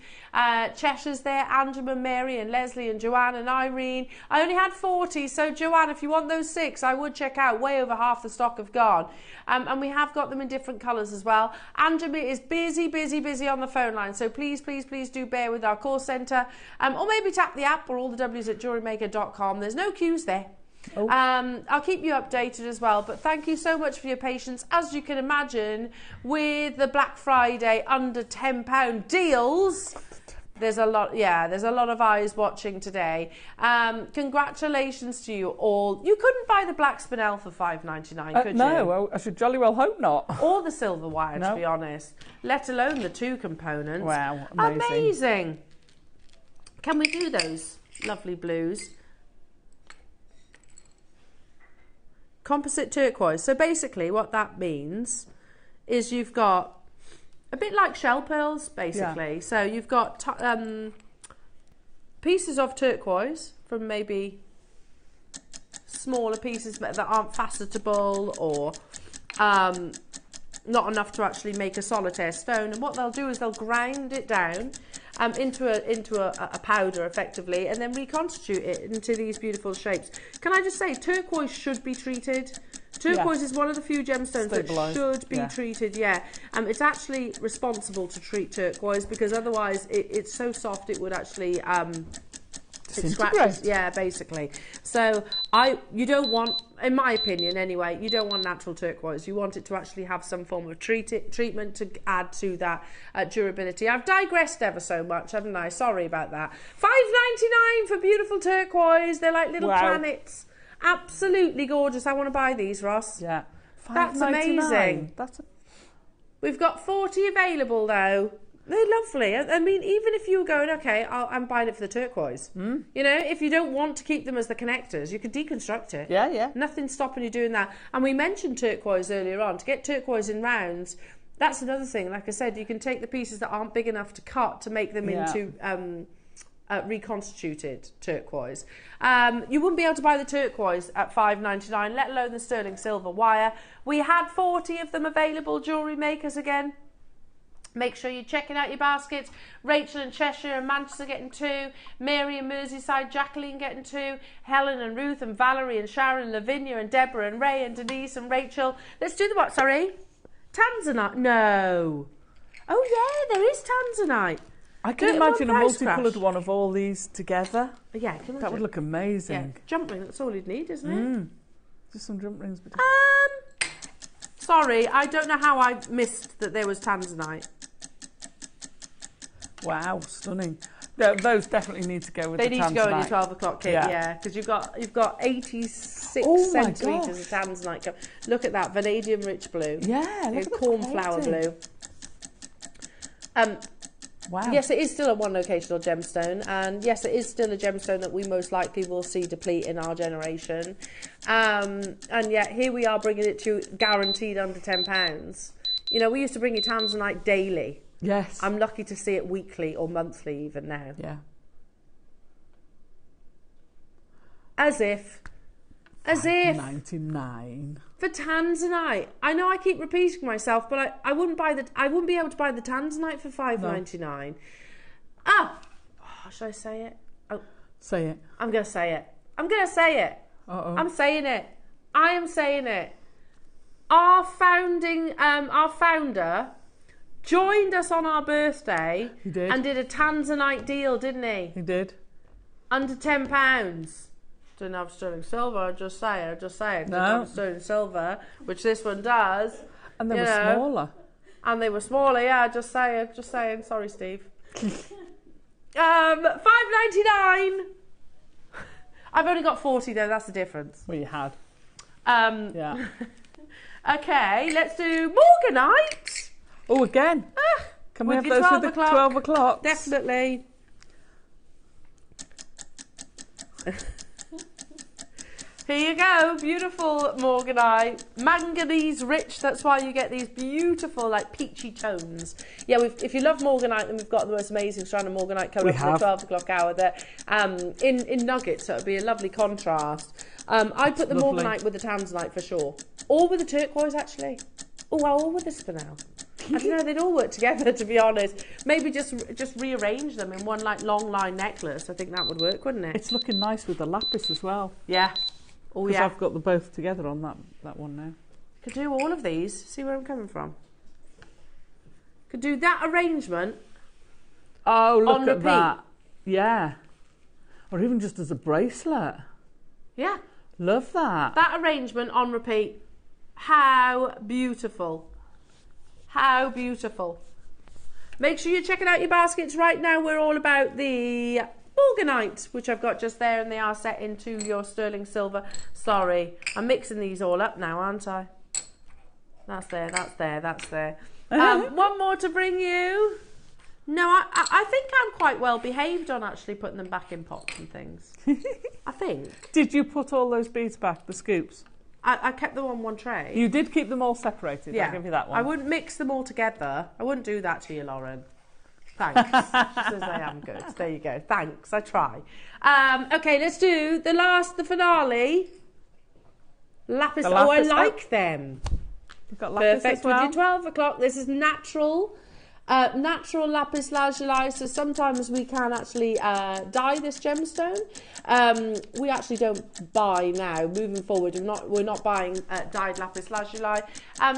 Cheshire's there, Angela, Mary, and Leslie, and Joanne, and Irene. I only had 40, so Joanne, if you want those 6, I would check out. Way over half the stock have gone. And we have got them in different colours as well. Angela is busy on the phone line, so please do bear with our call centre. Or maybe tap the app or all the W's at JewelleryMaker.com. There's no queues there. Oh. I'll keep you updated as well, but thank you so much for your patience. As you can imagine, with the Black Friday under £10 deals, there's a lot of eyes watching today. Congratulations to you all. You couldn't buy the black spinel for $5.99, could you? No, I should jolly well hope not. Or the silver wire, to be honest, let alone the 2 components. Wow, amazing. Can we do those lovely blues? Composite turquoise. So basically what that means is you've got a bit like shell pearls, basically. Yeah. So you've got pieces of turquoise from maybe smaller pieces that aren't facetable or not enough to actually make a solitaire stone. And what they'll do is they'll grind it down into a powder effectively, and then reconstitute it into these beautiful shapes. Can I just say, turquoise should be treated. Turquoise is one of the few gemstones that should be treated. It's actually responsible to treat turquoise, because otherwise it's so soft it would actually it scratches, basically. So you don't want, in my opinion anyway, you don't want natural turquoise. You want it to actually have some form of treatment to add to that durability. I've digressed ever so much, haven't I? Sorry about that. $5.99 for beautiful turquoise. They're like little planets. Absolutely gorgeous. I want to buy these, Ross. Yeah. That's amazing. We've got 40 available though. They're lovely. I mean, even if you were going, okay, I'm buying it for the turquoise. You know, if you don't want to keep them as the connectors, you could deconstruct it. Yeah. Nothing's stopping you doing that. And we mentioned turquoise earlier on. To get turquoise in rounds, that's another thing. Like I said, you can take the pieces that aren't big enough to cut to make them into reconstituted turquoise. You wouldn't be able to buy the turquoise at $5.99, let alone the sterling silver wire. We had 40 of them available, jewellery makers again. Make sure you're checking out your baskets. Rachel and Cheshire and Manchester getting 2. Mary and Merseyside, Jacqueline getting 2. Helen and Ruth and Valerie and Sharon, Lavinia and Deborah and Ray and Denise and Rachel. Let's do the what, sorry? Tanzanite? No. Oh yeah, there is Tanzanite. I can imagine a multicoloured one of all these together. Yeah, can that would look amazing. Yeah. Jump ring, that's all you'd need, isn't it? Just some jump rings. Sorry, I don't know how I missed that there was Tanzanite. Wow, stunning. Those definitely need to go with the Tanzanite. They need to go in your 12 o'clock kit, because you've got 86 centimetres of Tanzanite. Look at that, vanadium rich blue. Yeah, look at cornflower blue. Wow. Yes, it is still a one locational gemstone, and yes, it is still a gemstone that we most likely will see deplete in our generation. And yet here we are bringing it to guaranteed under £10. You know, we used to bring you Tanzanite daily. Yes. I'm lucky to see it weekly or monthly even now. Yeah. As if. $99 for Tanzanite. I know I keep repeating myself, but I wouldn't be able to buy the Tanzanite for $5.99. Oh, should I say it? Oh, say it. I'm gonna say it. I'm saying it. I am saying it. Our founder joined us on our birthday. He did. And did a Tanzanite deal, didn't he? He did. Under £10. Didn't have sterling silver, just saying. Didn't have sterling silver, which this one does. And they were smaller. And they were smaller, yeah, just saying. Sorry, Steve. $5.99. I've only got 40 though, that's the difference. Well, you had. Yeah. Okay, let's do Morganite. Oh, again. Can we have those with the 12 o'clock? Definitely. Here you go, beautiful Morganite, manganese rich. That's why you get these beautiful, like peachy tones. Yeah, if you love Morganite, then we've got the most amazing strand of Morganite coming up in the 12 o'clock hour. There, in nuggets, so it'll be a lovely contrast. I put the Morganite with the Tanzanite for sure, or with the turquoise actually. Oh, or with the spinel. I don't know, they'd all work together, to be honest. Maybe just rearrange them in one like long line necklace. I think that would work, wouldn't it? It's looking nice with the lapis as well. Yeah. Oh, yeah. I've got them both together on that one now. Could do all of these. See where I'm coming from? Could do that arrangement. Oh, look at that. Yeah. Or even just as a bracelet. Yeah. Love that. That arrangement on repeat. How beautiful. How beautiful. Make sure you're checking out your baskets right now. We're all about the Morganite, which I've got just there, and they are set into your sterling silver. Sorry, I'm mixing these all up now, aren't I? That's there, that's there, that's there. One more to bring you. No, I think I'm quite well behaved on actually putting them back in pots and things. I think. Did you put all those beads back, the scoops? I kept them on one tray. You did keep them all separated. Yeah. I'll give you that one. I wouldn't mix them all together. I wouldn't do that to you, Lauren. Thanks. Says I am good. There you go. Thanks. I try. Okay, let's do the finale. Lapis. Oh, I like them. You've got lapis perfect as well. With your 12 o'clock. This is natural. Natural lapis lazuli, so sometimes we can actually dye this gemstone. We actually don't buy now. Moving forward, we're not buying dyed lapis lazuli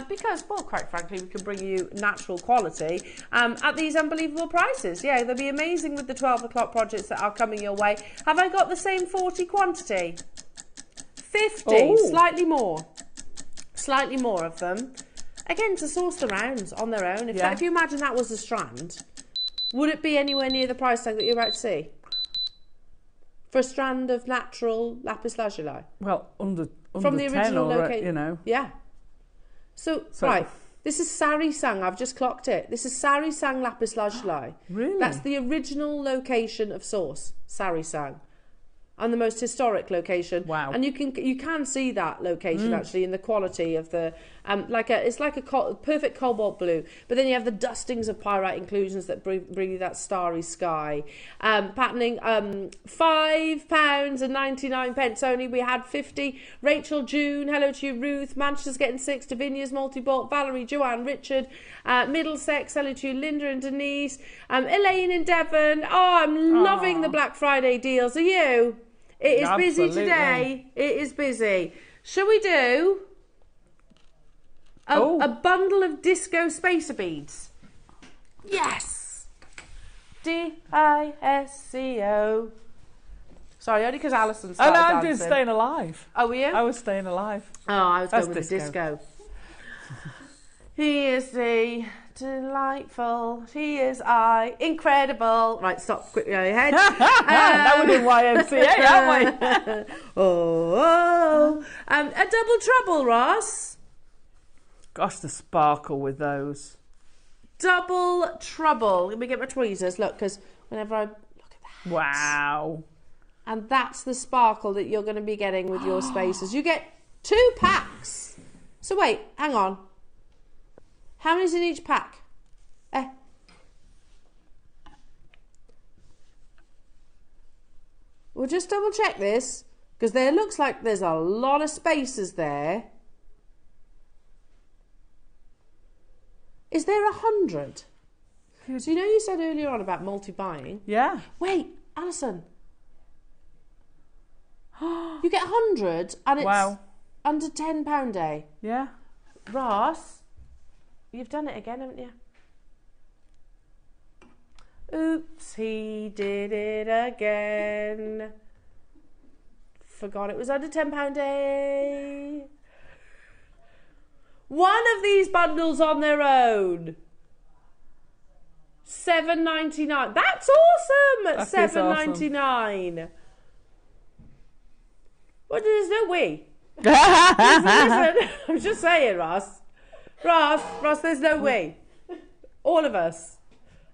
because, well, quite frankly, we can bring you natural quality at these unbelievable prices. Yeah, they'll be amazing with the 12 o'clock projects that are coming your way. Have I got the same 40 quantity? 50, slightly more of them. Again, to source the rounds on their own. If you imagine that was a strand, would it be anywhere near the price tag that you're about to see? For a strand of natural lapis lazuli? Well, under from the 10 original or, location. you know. Yeah. So, right, this is Sari Sang. I've just clocked it. This is Sari Sang lapis lazuli. Really? That's the original location of source, Sari Sang. And the most historic location. Wow! And you can see that location actually in the quality of the it's like a perfect cobalt blue. But then you have the dustings of pyrite inclusions that bring you that starry sky. Patterning £5.99 only. We had 50. Rachel, June, hello to you. Ruth, Manchester's getting 6. Davinia's multi-bought. Valerie, Joanne, Richard, Middlesex, hello to you. Linda and Denise. Elaine in Devon. Oh, I'm loving the Black Friday deals. Are you? It is busy today. It is busy. Shall we do a bundle of disco spacer beads? Yes. D-I-S-C-O. Sorry, only because Alison started dancing. I'm just staying alive. Oh, were you? I was staying alive. Oh, I was That's going with the disco. He is the delightful. He is incredible. Right, stop quickly on your head. That would be YMCA, aren't we? A double trouble, Ross. Gosh, the sparkle with those. Double trouble. Let me get my tweezers. Look, because whenever I look at that. Wow. And that's the sparkle that you're going to be getting with your spacers. You get 2 packs. So wait, hang on. How many's in each pack? We'll just double check this because there looks like there's a lot of spacers there. Is there 100? So you know you said earlier on about multi-buying? Yeah. Wait, Alison. You get 100 and it's under £10 a. Yeah. Ross, you've done it again, haven't you? Oops, he did it again. Forgot it was under £10 a. One of these bundles on their own. $7.99. That's awesome at $7.99. Awesome. Well, there's no way. Listen, I'm just saying, Ross, there's no way. All of us.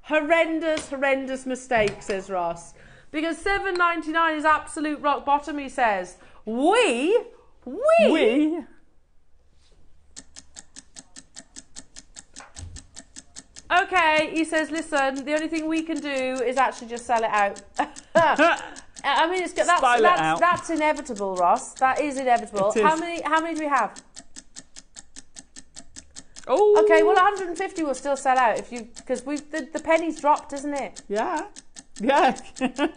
Horrendous mistake, says Ross. Because $7.99 is absolute rock bottom, he says. We? Okay, he says, listen, the only thing we can do is actually just sell it out. I mean, that's inevitable, Ross. That is inevitable. How many do we have? Oh. Okay, well, 150 will still sell out because the penny's dropped, isn't it? Yeah. The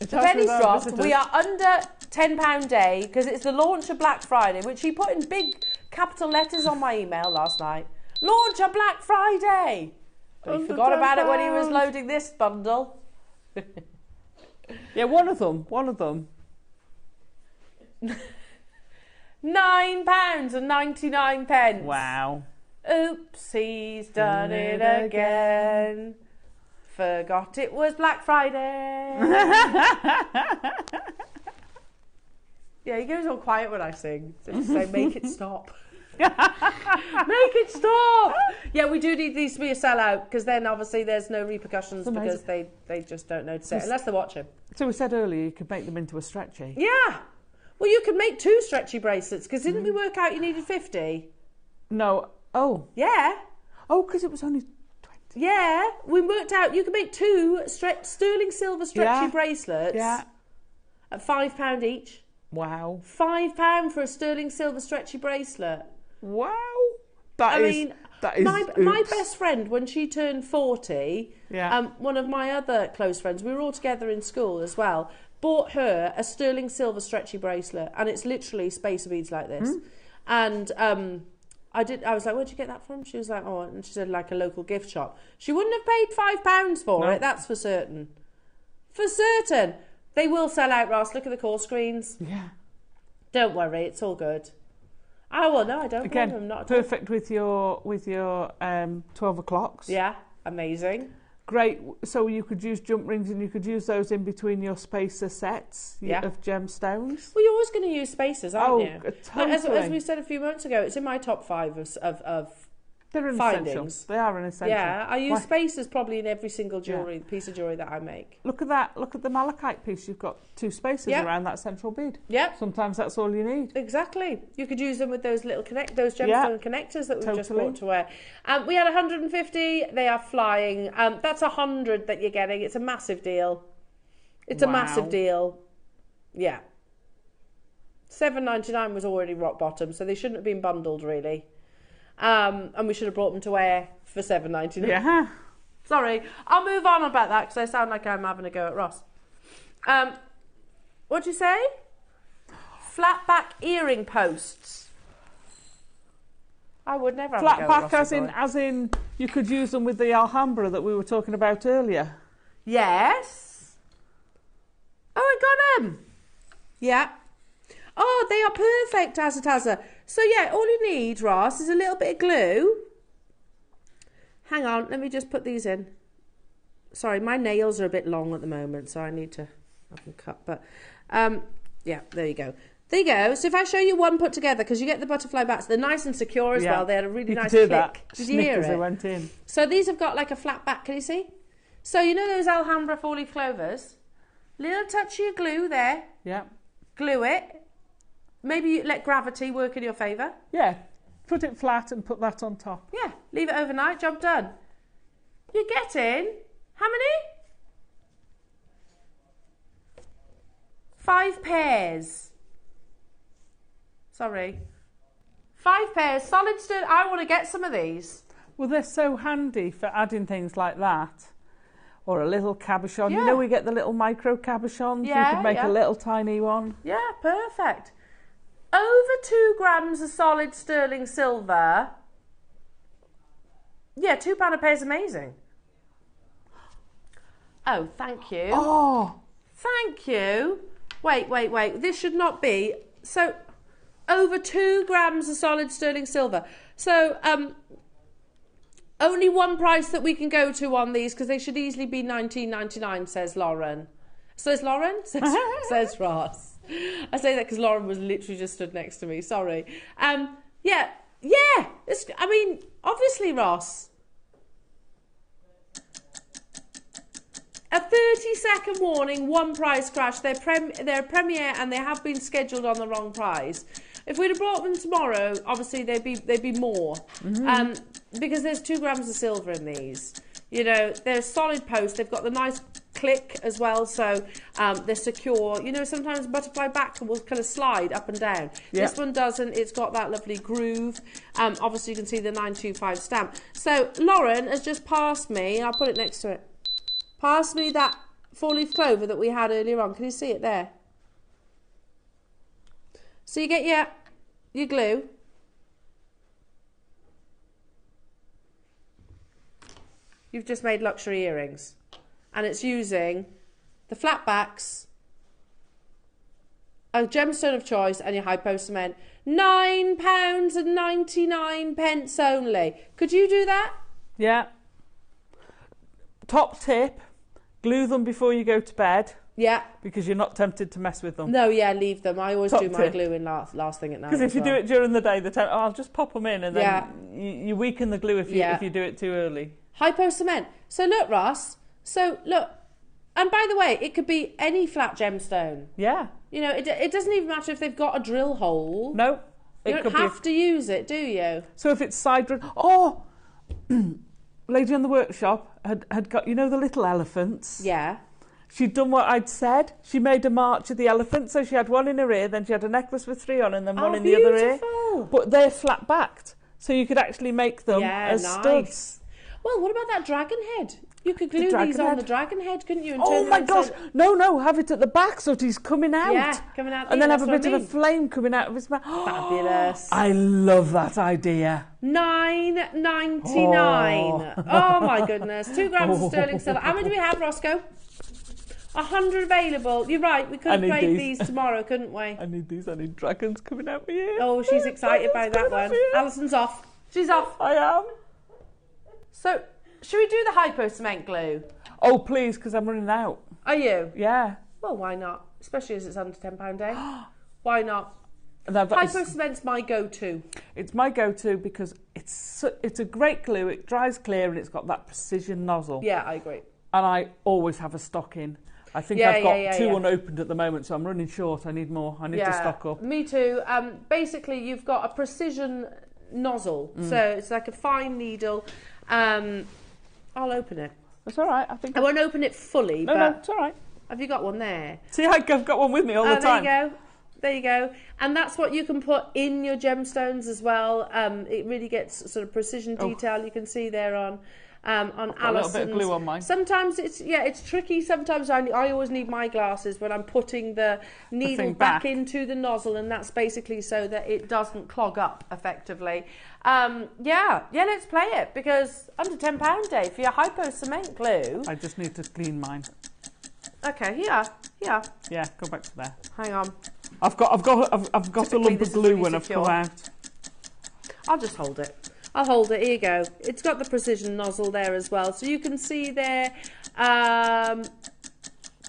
penny's dropped. Visitors. We are under £10 day because it's the launch of Black Friday, which he put in big capital letters on my email last night. Launch of Black Friday. But he forgot about it when he was loading this bundle. Yeah, one of them. £9.99. Wow. Oops, he's done it again. Forgot it was Black Friday. Yeah, he goes all quiet when I sing. So just say, make it stop. Make it stop. Yeah, we do need these to be a sellout because then obviously there's no repercussions because they just don't notice it unless they watch him. So we said earlier you could make them into a stretchy. Yeah. Well, you could make 2 stretchy bracelets because didn't we work out you needed 50? No. Oh. Yeah. Oh, because it was only 20. Yeah. We worked out you could make 2 sterling silver stretchy bracelets. Yeah. At £5 each. Wow. £5 for a sterling silver stretchy bracelet. Wow. That is my best friend, when she turned 40, one of my other close friends, we were all together in school as well, bought her a sterling silver stretchy bracelet, and it's literally spacer beads like this. And I was like, where'd you get that from? She was like, oh, and she said like a local gift shop. She wouldn't have paid £5 for it, that's for certain. For certain. They will sell out, Ross. Look at the call screens. Yeah. Don't worry, it's all good. Oh, well, no, I don't blame them. Not perfect with your 12 o'clocks. Yeah, amazing. Great. So you could use jump rings and you could use those in between your spacer sets of gemstones. Well, you're always going to use spacers, aren't you? Totally. As we said a few months ago, it's in my top 5 of They're an findings. Essential. They are an essential. Yeah, I use spacers probably in every single piece of jewellery that I make. Look at that. Look at the malachite piece. You've got 2 spacers around that central bead. Yeah. Sometimes that's all you need. Exactly. You could use them with those little gemstone connectors that we've just bought to wear. We had 150. They are flying. That's 100 that you're getting. It's a massive deal. It's a massive deal. Yeah. $7.99 was already rock bottom, so they shouldn't have been bundled really. And we should have brought them to wear for $7.99. Yeah. Sorry, I'll move on about that because I sound like I'm having a go at Ross. What'd you say? Flat back earring posts. I would never have flat a go back at Ross as in you could use them with the Alhambra that we were talking about earlier. Yes. Oh, I got them. Yeah. Oh, they are perfect, Tazza. So yeah, all you need, Ross, is a little bit of glue. Hang on, let me just put these in. Sorry, my nails are a bit long at the moment, so I need to have them cut. But yeah, there you go. There you go. So if I show you one put together, because you get the butterfly bats, they're nice and secure as well. They had a really nice click. Did you hear it? They went in. So these have got like a flat back. Can you see? So you know those Alhambra 4-leaf clovers? Little touch of your glue there. Yeah. Glue it. Maybe you let gravity work in your favour. Yeah. Put it flat and put that on top. Yeah. Leave it overnight. Job done. You're getting how many? 5 pairs. Sorry. 5 pairs. Solid stud. I want to get some of these. Well, they're so handy for adding things like that. Or a little cabochon. Yeah. You know we get the little micro cabochons? Yeah, you could make a little tiny one. Yeah, perfect. Over 2 grams of solid sterling silver. Yeah, £2 a pair is amazing. Oh, thank you. Oh. Thank you. Wait. This should not be. So, over 2 grams of solid sterling silver. So, only one price that we can go to on these because they should easily be $19.99, says Lauren. Says Lauren? Says Ross. I say that because Lauren was literally just stood next to me. Sorry. Yeah. I mean, obviously, Ross. A 30-second warning, one price crash. They're premiere and they have been scheduled on the wrong price. If we'd have brought them tomorrow, obviously they'd be more. Because there's 2 grams of silver in these. You know, they're solid post. They've got the nice click as well, so they're secure. You know, sometimes butterfly back will kind of slide up and down. This one doesn't. It's got that lovely groove. Obviously, you can see the 925 stamp. So Lauren has just passed me. I'll put it next to it. Passed me that 4-leaf clover that we had earlier on. Can you see it there? So you get your glue. You've just made luxury earrings. And it's using the flat backs, a gemstone of choice, and your high post cement. £9.99 only. Could you do that? Yeah. Top tip, glue them before you go to bed. Yeah. Because you're not tempted to mess with them. No, yeah, leave them. I always do my glue in last thing at night. Because if you do it during the day, I'll just pop them in, and then you weaken the glue if you do it too early. High post cement. So look, Ross. So look, and by the way, it could be any flat gemstone. Yeah. You know, it doesn't even matter if they've got a drill hole. No. You don't have to use it, do you? So if it's side drill... Oh! Lady on the workshop had got, you know, the little elephants? Yeah. She'd done what I'd said. She made a march of the elephant, so she had one in her ear, then she had a necklace with 3 on, and then one in the other ear. But they're flat-backed, so you could actually make them as studs. Well, what about that dragon head? You could glue these on the dragon head, couldn't you? And oh my gosh! No, have it at the back so he's coming out. Yeah, coming out. And then have a bit of a flame coming out of his mouth. Fabulous! I love that idea. $9.99. Oh my goodness! 2 grams of sterling silver. How many do we have, Roscoe? 100 available. You're right. We could have played these tomorrow, couldn't we? I need these. I need dragons coming out here. Oh, she's excited by that one. Alison's off. She's off. I am. So, should we do the hypo cement glue? Oh, please, because I'm running out. Are you? Yeah. Well, why not? Especially as it's under £10 a day. Why not? Hypo cement's my go-to. It's my go-to because it's a great glue. It dries clear and it's got that precision nozzle. Yeah, I agree. And I always have a stock in. I think I've got 2 unopened at the moment, so I'm running short. I need more. I need to stock up. Me too. Basically, you've got a precision nozzle, so it's like a fine needle. I'll open it. That's all right. I won't open it fully. No, it's all right. Have you got one there? See, I've got one with me all the time. There you go. And that's what you can put in your gemstones as well. It really gets sort of precision detail. You can see there on Alison's. A little bit of glue on mine. Sometimes it's tricky. Sometimes I always need my glasses when I'm putting the needle back into the nozzle, and that's basically so that it doesn't clog up effectively. Let's play it, because under £10 a day for your hypo cement glue. I just need to clean mine. Okay, yeah. Yeah, go back to there. Hang on. I've got a lump of glue when I've come out. I'll just hold it. I'll hold it. Here you go. It's got the precision nozzle there as well, so you can see there.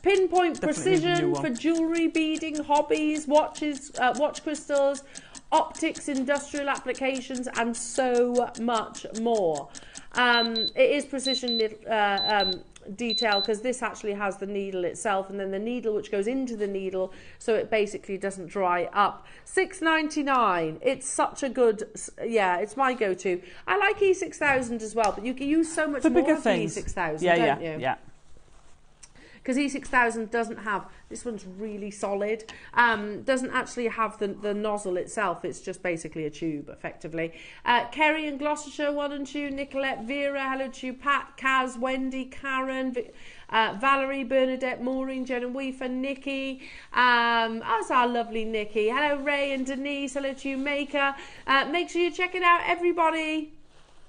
Pinpoint precision for jewellery, beading, hobbies, watches, watch crystals, optics, industrial applications, and so much more. It is precision detail, because this actually has the needle itself, and then the needle which goes into the needle, so it basically doesn't dry up. $6.99. It's such a good, it's my go-to. I like E6000 as well, but you can use so much more of the E6000, don't you? Yeah. Because E6000 doesn't have, this one's really solid, doesn't actually have the nozzle itself. It's just basically a tube, effectively. Kerry and Gloucestershire, 1 and 2, Nicolette, Vera, hello to you, Pat, Kaz, Wendy, Karen, Valerie, Bernadette, Maureen, Genevieve, Nikki, that's our lovely Nikki. Hello, Ray and Denise, hello to you, Maker. Make sure you check it out, everybody.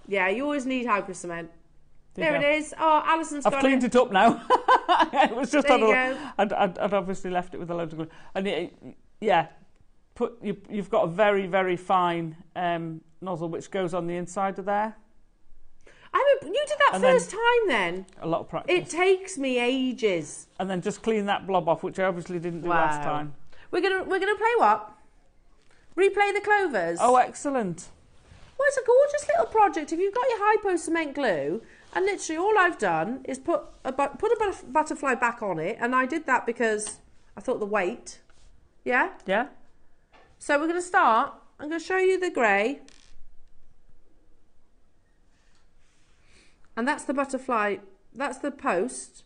Yeah, you always need hyper cement. There it is. Oh, Alison's got it. I've cleaned it up now. It was just I'd obviously left it with a load of glue. And you've got a very, very fine nozzle which goes on the inside of there. You did that first time then? A lot of practice. It takes me ages. And then just clean that blob off, which I obviously didn't do last time. We're gonna play what? Replay the clovers. Oh, excellent. Well, it's a gorgeous little project. If you've got your hypo cement glue, And literally all I've done is put a butterfly back on it, and I did that because I thought the weight. Yeah? Yeah. So we're going to start. I'm going to show you the grey. And that's the butterfly, that's the post.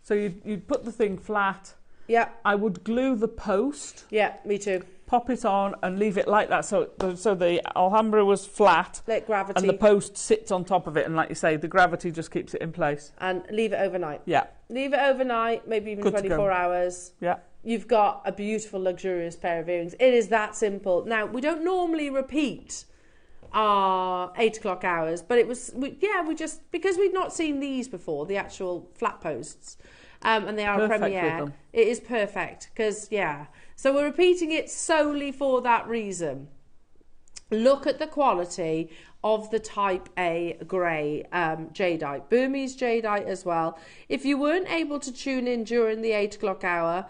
So you'd put the thing flat. Yeah. I would glue the post. Yeah, me too. Pop it on and leave it like that. So the Alhambra was flat. Let gravity. And the post sits on top of it. And like you say, the gravity just keeps it in place. And leave it overnight. Yeah. Leave it overnight, maybe even 24 hours. Yeah. You've got a beautiful, luxurious pair of earrings. It is that simple. Now, we don't normally repeat our 8 o'clock hours, but it was, we just, because we've not seen these before, the actual flat posts, and they are a premiere, it is perfect, because, so we're repeating it solely for that reason. Look at the quality of the Type A grey jadeite, Burmese jadeite as well. If you weren't able to tune in during the 8 o'clock hour,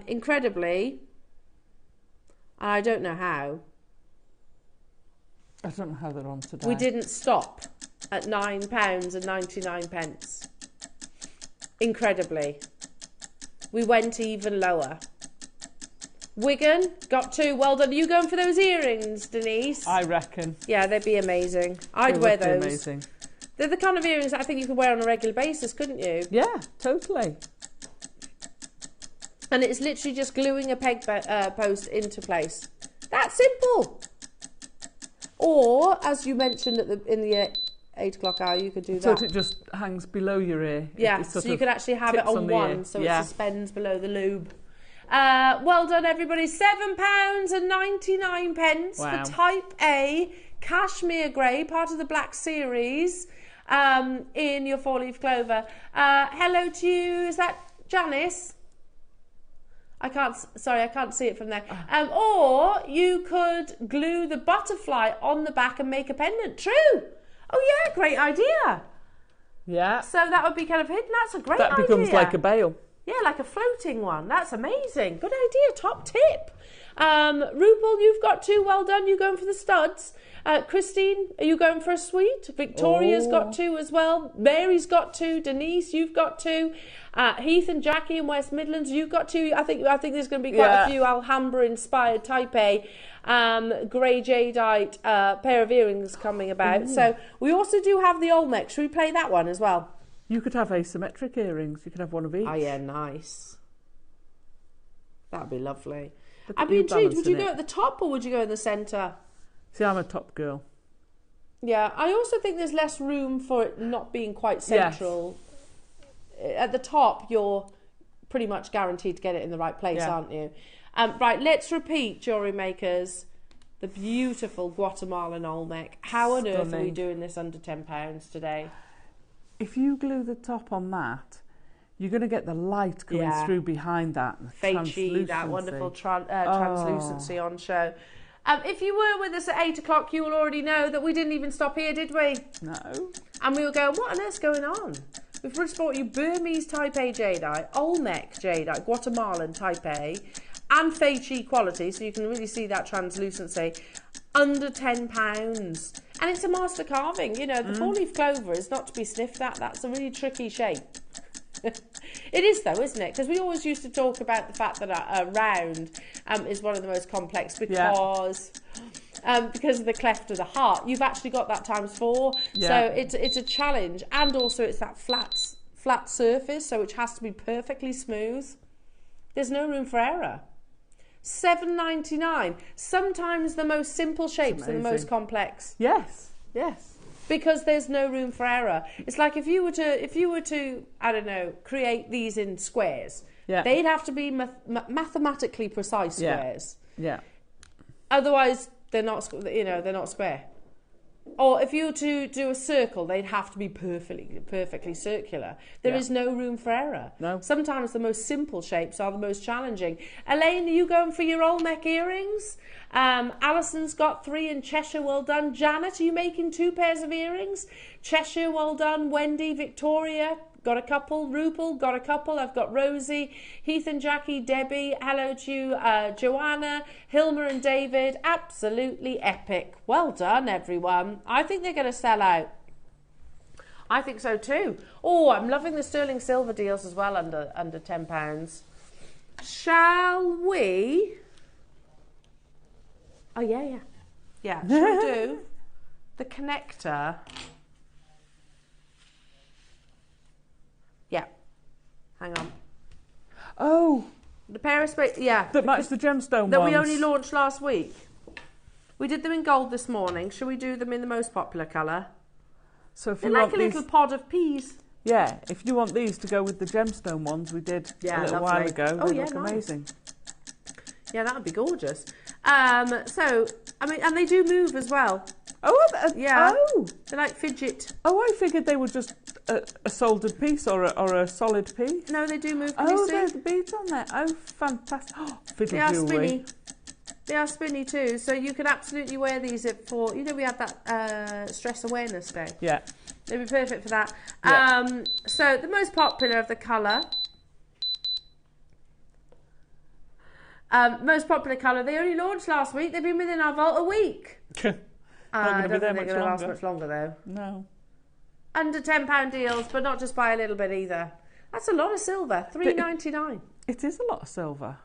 incredibly, I don't know how, I don't know how they're on today. we didn't stop at £9.99. Incredibly. We went even lower. Wigan, got 2. Well done. Are you going for those earrings, Denise? I reckon. Yeah, they'd be amazing. I'd wear those. Amazing. They're the kind of earrings that I think you could wear on a regular basis, couldn't you? Yeah, totally. And it's literally just gluing a peg post into place. That's simple. Or, as you mentioned in the 8 o'clock hour, you could do that. So it just hangs below your ear. Yeah, so you could actually have it on one, so it suspends below the lube. Well done, everybody. £7.99 for Type A Cashmere Grey, part of the Black Series, in your 4-leaf clover. Hello to you. Is that Janice? I can't see it from there. Or you could glue the butterfly on the back and make a pendant. True. Oh yeah, great idea. Yeah. So that would be kind of hidden. That's a great idea. That becomes like a bail. Yeah, like a floating one. That's amazing. Good idea. Top tip. Rupal, you've got 2. Well done. You going for the studs. Christine, are you going for a suite? Victoria's got 2 as well. Mary's got 2. Denise, you've got 2. Heath and Jackie in West Midlands, you've got 2. I think there's going to be quite a few Alhambra-inspired Type A grey jadeite pair of earrings coming about. Ooh. So we also do have the Olmec. Should we play that one as well? You could have asymmetric earrings. You could have one of each. Oh, yeah, nice. That'd be lovely. I'd be intrigued. Would you go at the top or would you go in the centre? See, I'm a top girl. Yeah, I also think there's less room for it not being quite central. Yes. At the top, you're pretty much guaranteed to get it in the right place, aren't you? Right, let's repeat, jewellery makers, the beautiful Guatemalan Olmec. How on earth are we doing this under £10 today? If you glue the top on that, you're going to get the light coming through behind that. Feichi, that wonderful translucency on show. If you were with us at 8 o'clock, you will already know that we didn't even stop here, did we? No. And we were going, what on earth's going on? We've just brought you Burmese Type A jadeite, Olmec jadeite, Guatemalan Type A, and Feichi quality, so you can really see that translucency, under £10. And it's a master carving. You know, the 4-leaf clover is not to be sniffed at. That's a really tricky shape. It is though, isn't it? Because we always used to talk about the fact that a round is one of the most complex because of the cleft of the heart. You've actually got that ×4, so it's a challenge, and also it's that flat surface, so which has to be perfectly smooth. There's no room for error. $7.99. Sometimes the most simple shapes are the most complex. Yes, yes. Because there's no room for error. It's like if you were to I don't know, create these in squares, they'd have to be mathematically precise squares. Yeah. Otherwise, they're not square. Or if you were to do a circle, they'd have to be perfectly circular. There is no room for error. No. Sometimes the most simple shapes are the most challenging. Elaine, are you going for your Olmec earrings? Alison's got 3 in Cheshire, well done. Janet, are you making 2 pairs of earrings? Cheshire, well done. Wendy, Victoria, got a couple. Rupal, got a couple. I've got Rosie, Heath and Jackie, Debbie, hello to you, Joanna, Hilma and David. Absolutely epic. Well done, everyone. I think they're going to sell out. I think so too. Oh, I'm loving the sterling silver deals as well under £10. Shall we? Oh, yeah. Yeah, shall we do the connector? Yeah. Hang on. Oh. The pair of yeah. That match the gemstone ones. That we only launched last week. We did them in gold this morning. Shall we do them in the most popular colour? So if they're you like want a little pod of peas. Yeah, if you want these to go with the gemstone ones we did a little while ago, they look amazing. Yeah, that would be gorgeous. So, I mean, and they do move as well. Oh, yeah. Oh, they're like fidget. Oh, I figured they were just a soldered piece or a solid piece. No, they do move. Oh, there's the beads on there. Oh, fantastic! Oh, fiddle they are jewellery. spinny. They are spinny too, so you can absolutely wear these for. You know, we had that stress awareness day. Yeah. They'd be perfect for that. Yeah. So the most popular of the colour. Most popular colour. They only launched last week. They've been within our vault a week. I don't think they're going to last much longer though. No. Under £10 deals, but not just by a little bit either. That's a lot of silver. £3.99. It is a lot of silver.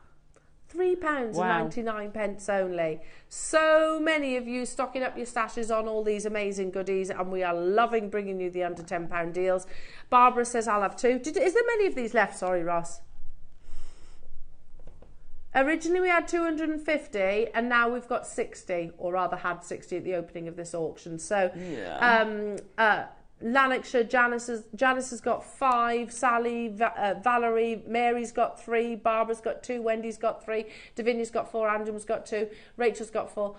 £3.99 only. So many of you stocking up your stashes on all these amazing goodies, and we are loving bringing you the under £10 deals. Barbara says I'll have two. Is there many of these left? Sorry, Ross. Originally we had 250 and now we've got 60, or rather had 60 at the opening of this auction. So Lanarkshire, Janice has got 5, Sally, Valerie, Mary's got 3, Barbara's got 2, Wendy's got 3, Davinia's got 4, Angela's got 2, Rachel's got 4,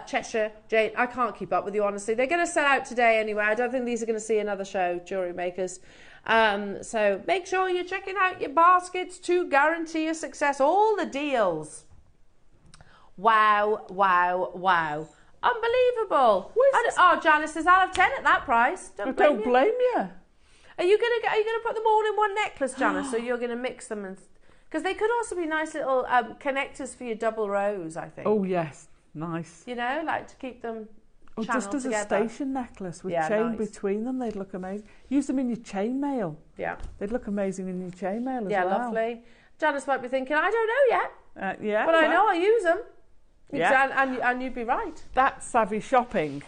Cheshire, Jane. I can't keep up with you, honestly. They're going to sell out today anyway. I don't think these are going to see another show, Jewellery Makers. So make sure you're checking out your baskets to guarantee your success. All the deals. Wow, wow, wow. Unbelievable. Oh, Janice says I'll have 10 at that price. Don't blame you. Are you gonna put them all in one necklace, Janice, or you're gonna mix them? And because they could also be nice little connectors for your double rows, I think. Oh yes, nice. You know, like to keep them. Or just as together. A station necklace with chain between them, they'd look amazing. Use them in your chain mail. Yeah. They'd look amazing in your chain mail as well. Yeah, lovely. Janice might be thinking, I don't know yet. Yeah. But I know I use them. Yeah. And you'd be right. That's savvy shopping.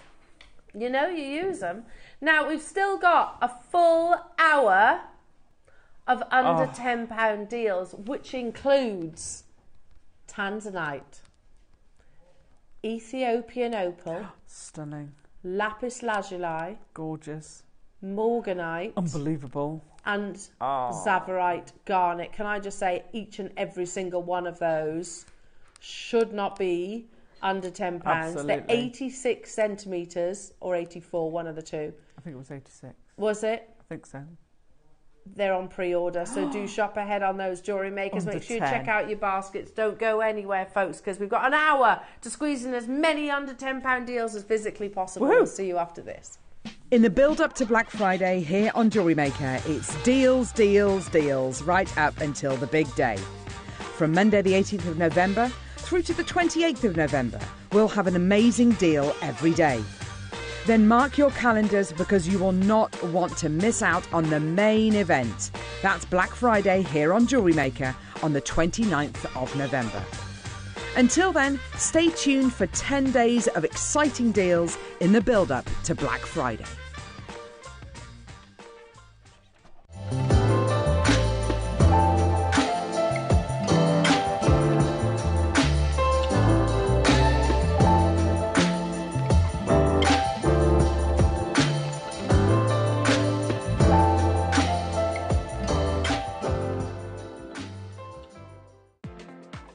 You know you use them. Now, we've still got a full hour of under £10 deals, which includes tanzanite, Ethiopian opal, stunning, lapis lazuli, gorgeous, morganite, unbelievable, and zavarite garnet. Can I just say, each and every single one of those should not be under £10. Absolutely. They're 86 centimetres or 84, one of the two. I think it was 86. Was it? I think so. They're on pre-order, so do shop ahead on those, Jewellery Makers. Make sure you check out your baskets. Don't go anywhere, folks, because we've got an hour to squeeze in as many under £10 deals as physically possible. Woo. We'll see you after this. In the build-up to Black Friday here on Jewellery Maker, it's deals, deals, deals, right up until the big day. From Monday the 18th of November through to the 28th of November, we'll have an amazing deal every day. Then mark your calendars, because you will not want to miss out on the main event. That's Black Friday here on Jewellery Maker on the 29th of November. Until then, stay tuned for 10 days of exciting deals in the build-up to Black Friday.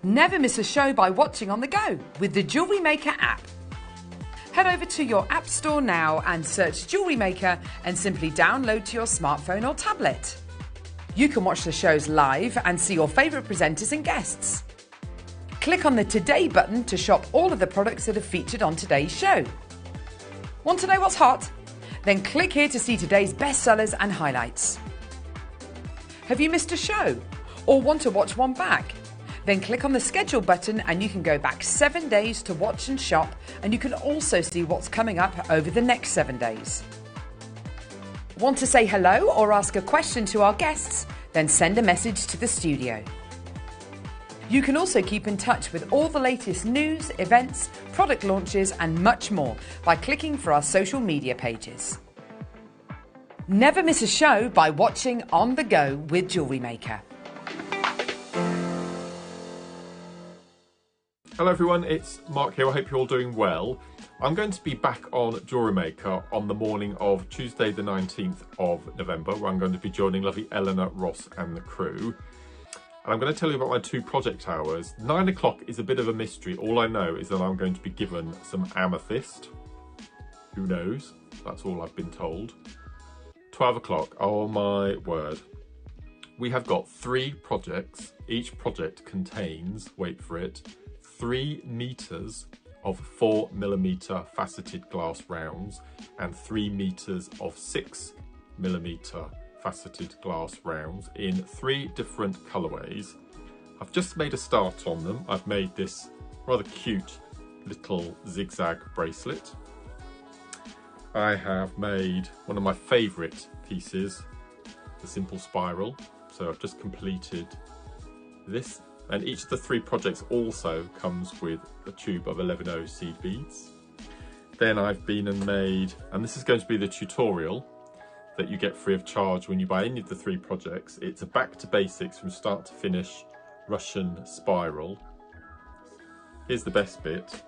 Never miss a show by watching on the go with the Jewellery Maker app. Head over to your app store now and search Jewellery Maker and simply download to your smartphone or tablet. You can watch the shows live and see your favourite presenters and guests. Click on the Today button to shop all of the products that are featured on today's show. Want to know what's hot? Then click here to see today's bestsellers and highlights. Have you missed a show or want to watch one back? Then click on the schedule button and you can go back 7 days to watch and shop, and you can also see what's coming up over the next 7 days. Want to say hello or ask a question to our guests? Then send a message to the studio. You can also keep in touch with all the latest news, events, product launches and much more by clicking for our social media pages. Never miss a show by watching On The Go with JewelleryMaker. Hello everyone, it's Mark here. I hope you're all doing well. I'm going to be back on JewelleryMaker on the morning of Tuesday the 19th of November, where I'm going to be joining lovely Eleanor, Ross and the crew. And I'm going to tell you about my 2 project hours. 9 o'clock is a bit of a mystery. All I know is that I'm going to be given some amethyst. Who knows? That's all I've been told. 12 o'clock, oh my word. We have got 3 projects. Each project contains, wait for it, 3 meters of 4mm faceted glass rounds and 3 meters of 6mm faceted glass rounds in 3 different colourways. I've just made a start on them. I've made this rather cute little zigzag bracelet. I have made one of my favourite pieces, the simple spiral. So I've just completed this. And each of the 3 projects also comes with a tube of 11O seed beads. Then I've been and made, and this is going to be the tutorial that you get free of charge when you buy any of the 3 projects. It's a back to basics from start to finish Russian spiral. Here's the best bit.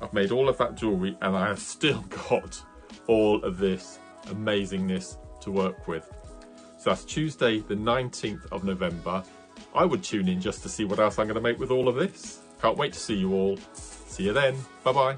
I've made all of that jewellery and I have still got all of this amazingness to work with. So that's Tuesday the 19th of November. I would tune in just to see what else I'm going to make with all of this. Can't wait to see you all. See you then. Bye-bye.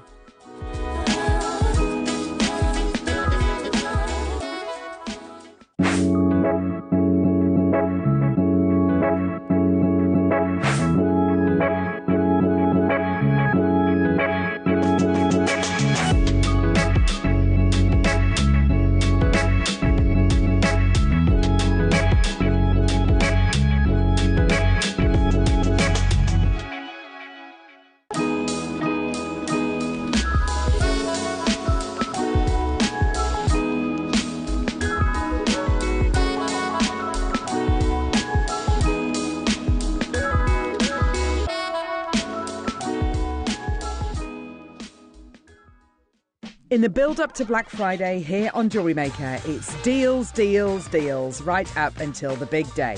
In the build-up to Black Friday here on JewelleryMaker, it's deals, deals, deals, right up until the big day.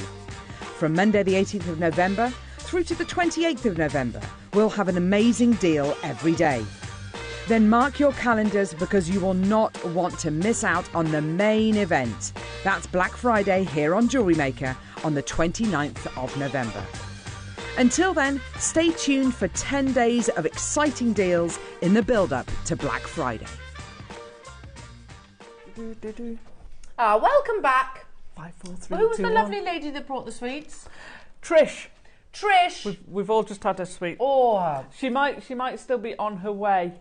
From Monday the 18th of November through to the 28th of November, we'll have an amazing deal every day. Then mark your calendars because you will not want to miss out on the main event. That's Black Friday here on JewelleryMaker on the 29th of November. Until then, stay tuned for 10 days of exciting deals in the build-up to Black Friday. Welcome back. 5, 4, 3, Who was 2, the 1. lovely lady that brought the sweets? Trish. We've all just had a sweet. Oh, She might still be on her way.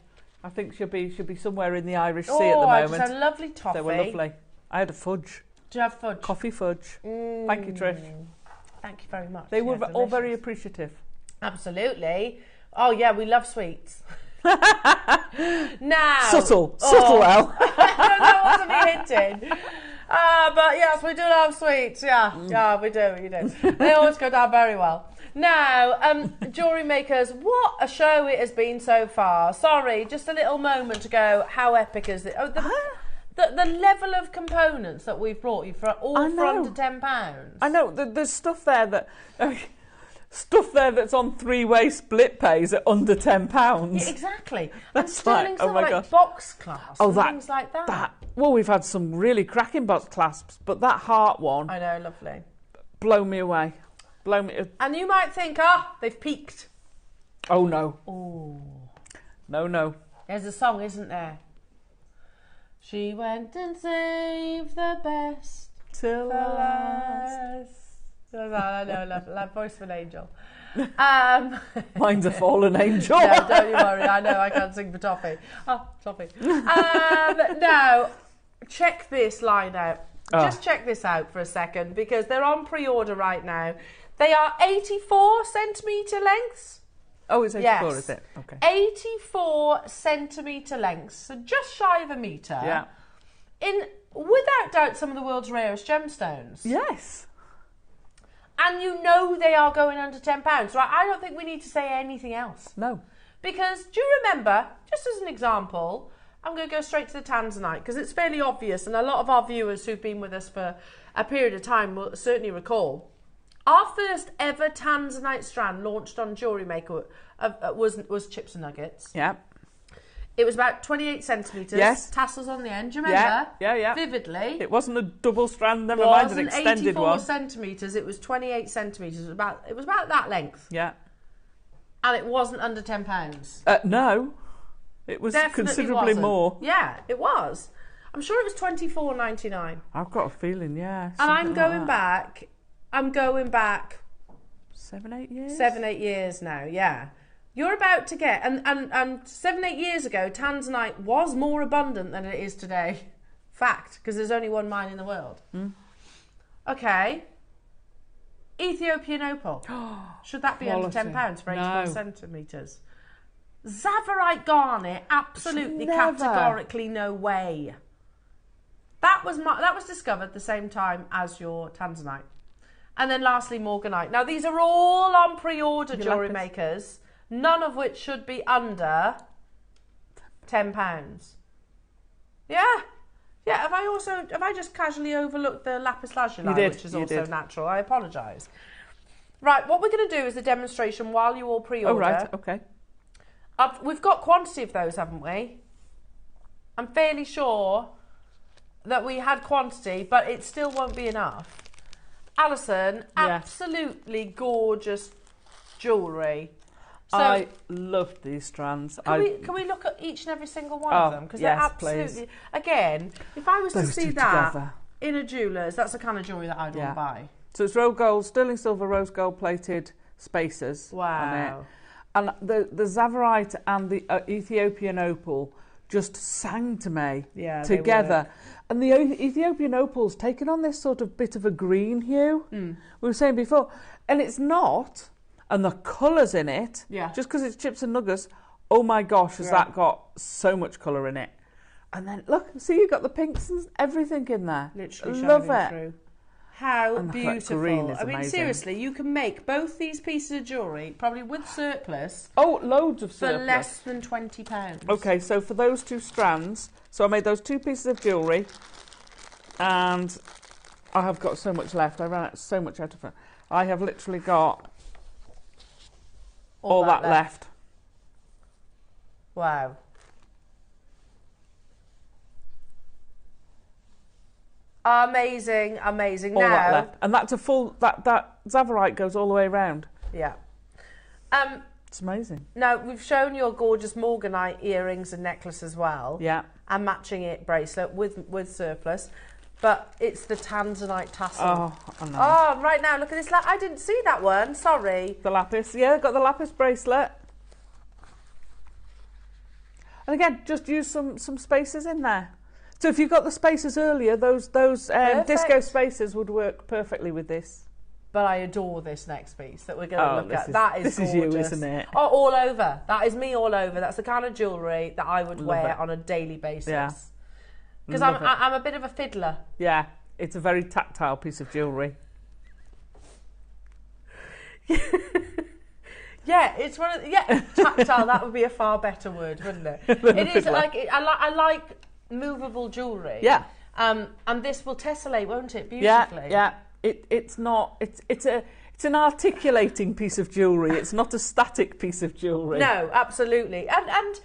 I think she'll be somewhere in the Irish Sea at the moment. I just had a lovely toffee. They were lovely. I had a fudge. Do you have fudge? Coffee fudge. Thank you, Trish. Thank you very much. They were all delicious. very appreciative. Absolutely. Oh yeah, we love sweets. Now Subtle, Al. That wasn't me hinting. But yes, we do love sweets. Yeah, we do. They always go down very well. Now, jewellery makers, what a show it has been so far. Sorry, just a little moment ago. How epic is it? Oh, the level of components that we've brought you for all for under £10. I know. There's stuff there that. That's on 3-way split pays at under £10. Yeah, exactly. That's and sterling like, oh my God. box clasps and things like that. Well, we've had some really cracking box clasps, but that heart one, I know, lovely. Blow me away. And you might think, they've peaked. Oh no. Oh. No. There's a song, isn't there? She went and saved the best till the last. I know, like voice of an angel. Mine's a fallen angel. No, don't you worry. I know I can't sing for Toffee. Oh, Toffee. Now, check this line out. Just check this out for a second because they're on pre-order right now. They are 84 centimetre lengths. Oh, it's 84, is it? Okay. 84 centimetre lengths, so just shy of a metre. Yeah. In without doubt, some of the world's rarest gemstones. Yes. And you know they are going under £10, right? I don't think we need to say anything else. No. Because, do you remember, just as an example, I'm going to go straight to the tanzanite, because it's fairly obvious, and a lot of our viewers who've been with us for a period of time will certainly recall. Our first ever tanzanite strand launched on JewelleryMaker was chips and nuggets. Yeah. It was about 28 centimetres. Yes. Tassels on the end. Do you remember? Yeah. Vividly. It wasn't a double strand, never mind an extended one. 84 centimetres. It was 28 centimetres. It was about that length. Yeah. And it wasn't under £10. No. It was Definitely considerably wasn't. more. Yeah, it was. I'm sure it was $24.99. I've got a feeling, yeah. And I'm going back. back 7-8 years? 7-8 years now, yeah. You're about to get, and 7-8 years ago, tanzanite was more abundant than it is today. Fact, because there's only one mine in the world. Okay. Ethiopian opal. Should that be under £10 for 84 centimetres? Zavarite garnet, absolutely, categorically no way. That was discovered the same time as your tanzanite. And then lastly, morganite. Now these are all on pre-order, JewelleryMakers, none of which should be under £10. Yeah. Yeah, have I just casually overlooked the lapis lazuli, which is also natural? I apologise. Right, what we're going to do is a demonstration while you all pre-order. Oh, right, okay. We've got quantity of those, haven't we? I'm fairly sure that we had quantity, but it still won't be enough. Alison, absolutely gorgeous jewellery. So, I loved these strands. Can we look at each and every single one of them? Because they're absolutely... Please. Again, if I was Those to see that in a jeweller's, that's the kind of jewellery that I'd want to buy. So it's rose gold, sterling silver, rose gold plated spacers on it. And the Zavarite and the Ethiopian opal just sang to me together. And the Ethiopian opal's taken on this sort of bit of a green hue, we were saying before. And it's not, and the colours in it, just because it's chips and nuggets, oh my gosh, has that got so much colour in it. And then, look, see, you've got the pinks and everything in there. Literally love it. through. How beautiful. Green is I mean, amazing. Seriously, you can make both these pieces of jewellery, probably with surplus. Oh, loads of surplus. For less than £20. Okay, so for those two strands, so I made those two pieces of jewellery, and I have got so much left. I ran out so much out of it. I have literally got all that left. Wow. Amazing, amazing. All now, that left. And that's a full, that Zavarite goes all the way around. Yeah. It's amazing. Now, we've shown your gorgeous morganite earrings and necklace as well. Yeah. And matching it bracelet with surplus. But it's the tanzanite tassel. Oh, I know. Oh, right now, look at this. I didn't see that one. Sorry. The lapis. Yeah, got the lapis bracelet. And again, just use some spacers in there. So if you got the spacers earlier, those disco spacers would work perfectly with this. But I adore this next piece that we're going to look at. That is this gorgeous. is you, isn't it? Oh, all over. That is me all over. That's the kind of jewellery that I would wear on a daily basis. Yeah. Because I'm a bit of a fiddler. Yeah, it's a very tactile piece of jewellery. Yeah, it's one of tactile. That would be a far better word, wouldn't it? It is like I like movable jewellery. Yeah. And this will tessellate, won't it? Beautifully. Yeah. It's not. It's an articulating piece of jewellery. It's not a static piece of jewellery. No, absolutely. And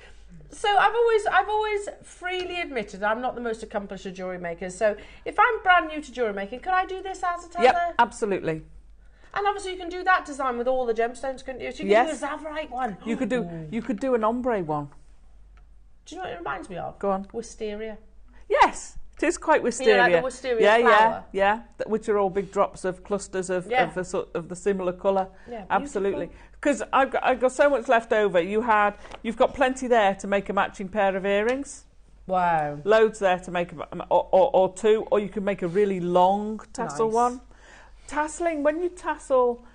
so I've always freely admitted I'm not the most accomplished of jewellery makers. So if I'm brand new to jewellery making, can I do this as a tether? Yep, absolutely. And obviously you can do that design with all the gemstones, couldn't you? So you can do a Zavarite one. You could do an ombre one. Do you know what it reminds me of? Go on. Wisteria. Yes, it is quite wisteria. Like the wisteria flower. Yeah, which are all big drops of clusters of the similar colour. Yeah, absolutely. Because I've got so much left over. You've got plenty there to make a matching pair of earrings. Wow. Loads there to make or two, or you can make a really long tassel one. Tasseling, when you tassel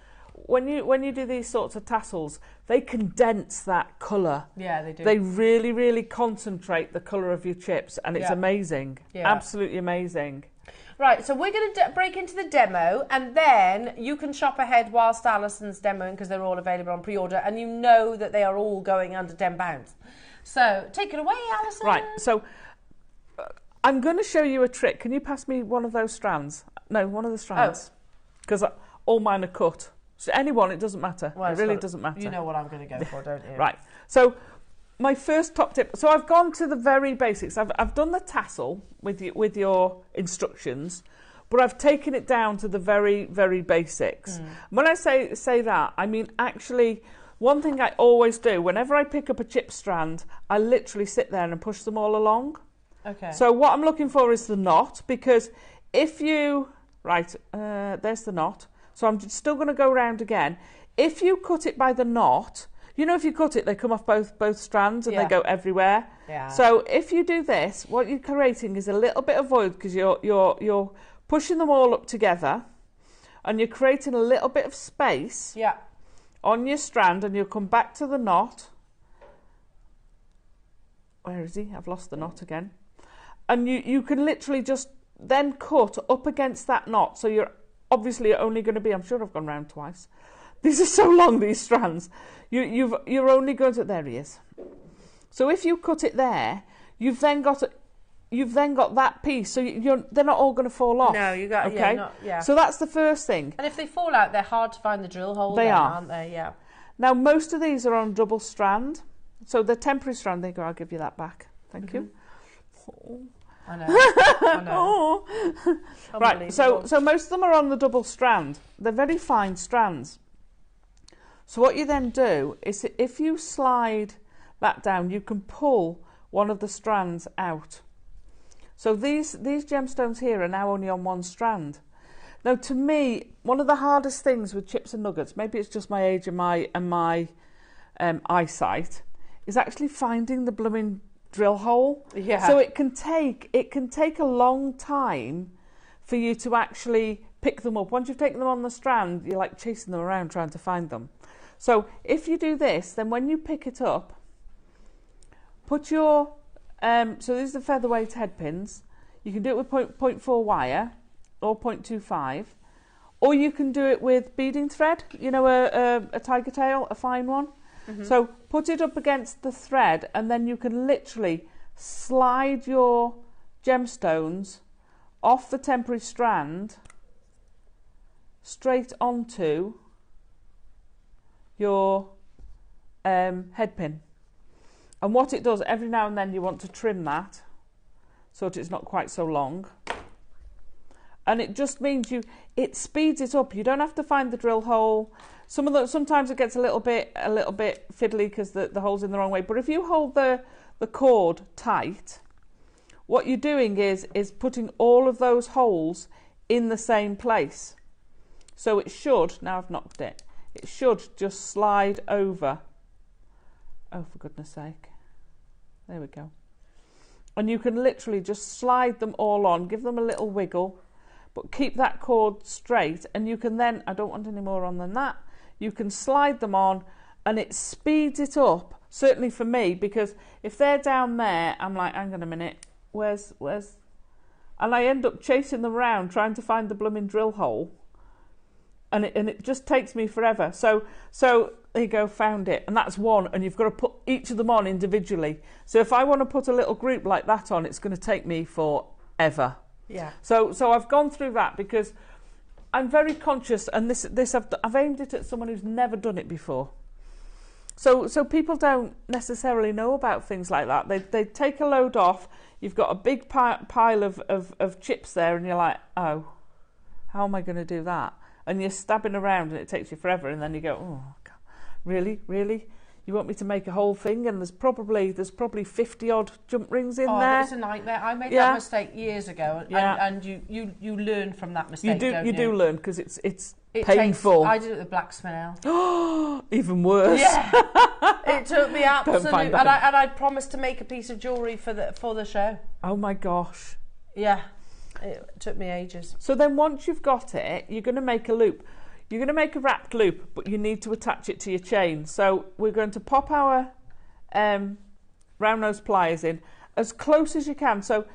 when you do these sorts of tassels, they condense that colour. Yeah, they do. They really, really concentrate the colour of your chips, and it's amazing. Yeah. Absolutely amazing. Right, so we're going to break into the demo, and then you can shop ahead whilst Alison's demoing, because they're all available on pre-order, and you know that they are all going under £10. So take it away, Alison. Right, so I'm going to show you a trick. Can you pass me one of those strands? No, one of the strands. Because all mine are cut. So anyone, it doesn't matter. Well, it really doesn't matter. You know what I'm going to go for, don't you? Right, so my first top tip. So I've gone to the very basics. I've done the tassel with your instructions, but I've taken it down to the very, very basics. When I say that, I mean actually one thing I always do, whenever I pick up a chip strand, I literally sit there and push them all along. Okay. So what I'm looking for is the knot, because if you, there's the knot. So I'm still going to go around again. If you cut it by the knot, you know, if you cut it, they come off both strands and they go everywhere. Yeah. So if you do this, what you're creating is a little bit of void, because you're pushing them all up together, and you're creating a little bit of space on your strand, and you'll come back to the knot. Where is he? I've lost the knot again. And you can literally just then cut up against that knot. So you're obviously only going to be, I'm sure I've gone round twice. These are so long, these strands. You're only going to, there he is. So if you cut it there, you've then got that piece. So they're not all going to fall off. No, you got, okay? So that's the first thing. And if they fall out, they're hard to find the drill hole. They are, aren't they? Yeah. Now most of these are on double strand. So the temporary strand, they go, I'll give you that back. Thank you. Oh. I know. I know. Right, so most of them are on the double strand. They're very fine strands. So what you then do is, if you slide that down, you can pull one of the strands out. So these gemstones here are now only on one strand. Now, to me, one of the hardest things with chips and nuggets, maybe it's just my age and my eyesight, is actually finding the blooming drill hole. Yeah. So it can take a long time for you to actually pick them up. Once you've taken them on the strand, you're like chasing them around trying to find them. So if you do this, then when you pick it up, put your so these are the featherweight head pins. You can do it with 0.4 wire or 0.25, or you can do it with beading thread, you know, a tiger tail, a fine one. So put it up against the thread, and then you can literally slide your gemstones off the temporary strand straight onto your head pin. And what it does, every now and then you want to trim that so that it's not quite so long. And it just means it speeds it up. You don't have to find the drill hole. Sometimes it gets a little bit fiddly because the hole's in the wrong way. But if you hold the cord tight, what you're doing is putting all of those holes in the same place. So it should, now I've knocked it, it should just slide over. Oh, for goodness sake. There we go. And you can literally just slide them all on, give them a little wiggle, but keep that cord straight, and you can then, I don't want any more on than that, you can slide them on, and it speeds it up, certainly for me, because if they're down there, I'm like, hang on a minute, where's, and I end up chasing them around trying to find the blooming drill hole, and it just takes me forever. So there you go, found it, and that's one, and you've got to put each of them on individually. So if I want to put a little group like that on, it's going to take me forever. Yeah. So I've gone through that because I'm very conscious, and this I've aimed it at someone who's never done it before. So people don't necessarily know about things like that. They take a load off. You've got a big pile of chips there, and you're like, oh, how am I going to do that? And you're stabbing around, and it takes you forever. And then you go, oh, God, really? You want me to make a whole thing? And there's probably 50 odd jump rings in there. Oh, it's a nightmare. I made that mistake years ago, and you learn from that mistake. You do learn, because it's painful. I did it with black spinel. Even worse. Yeah, it took me absolutely. And I promised to make a piece of jewellery for the show. Oh my gosh. Yeah, it took me ages. So then once you've got it, you're going to make a loop. you're going to make a wrapped loop, but you need to attach it to your chain. So we're going to pop our round nose pliers in as close as you can. So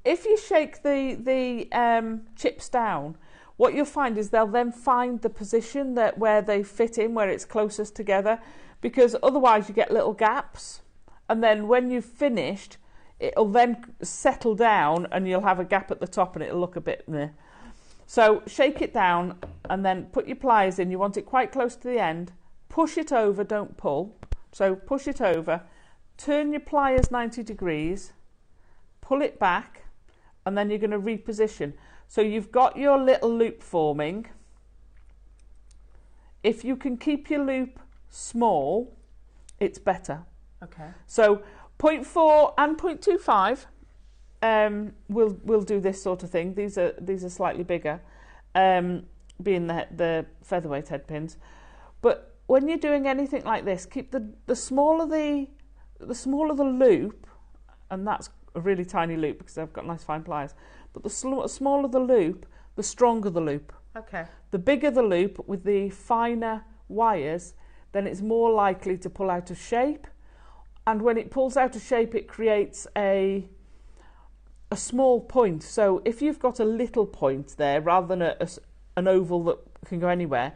if you shake the chips down, what you'll find is they'll then find the position that where they fit in, where it's closest together, because otherwise you get little gaps, and then when you've finished, it'll then settle down and you'll have a gap at the top and it'll look a bit meh. So shake it down and then put your pliers in. You want it quite close to the end. Push it over, don't pull. So push it over, turn your pliers 90 degrees, pull it back, and then you're going to reposition. So you've got your little loop forming. If you can keep your loop small, it's better. Okay. So 0.4 and 0.25 we'll do this sort of thing. These are slightly bigger, being the featherweight head pins. But when you're doing anything like this, keep the smaller the loop, and that's a really tiny loop because I've got nice fine pliers. But the smaller the loop, the stronger the loop. Okay. The bigger the loop with the finer wires, then it's more likely to pull out of shape. And when it pulls out of shape, it creates a small point. So if you've got a little point there, rather than an oval that can go anywhere,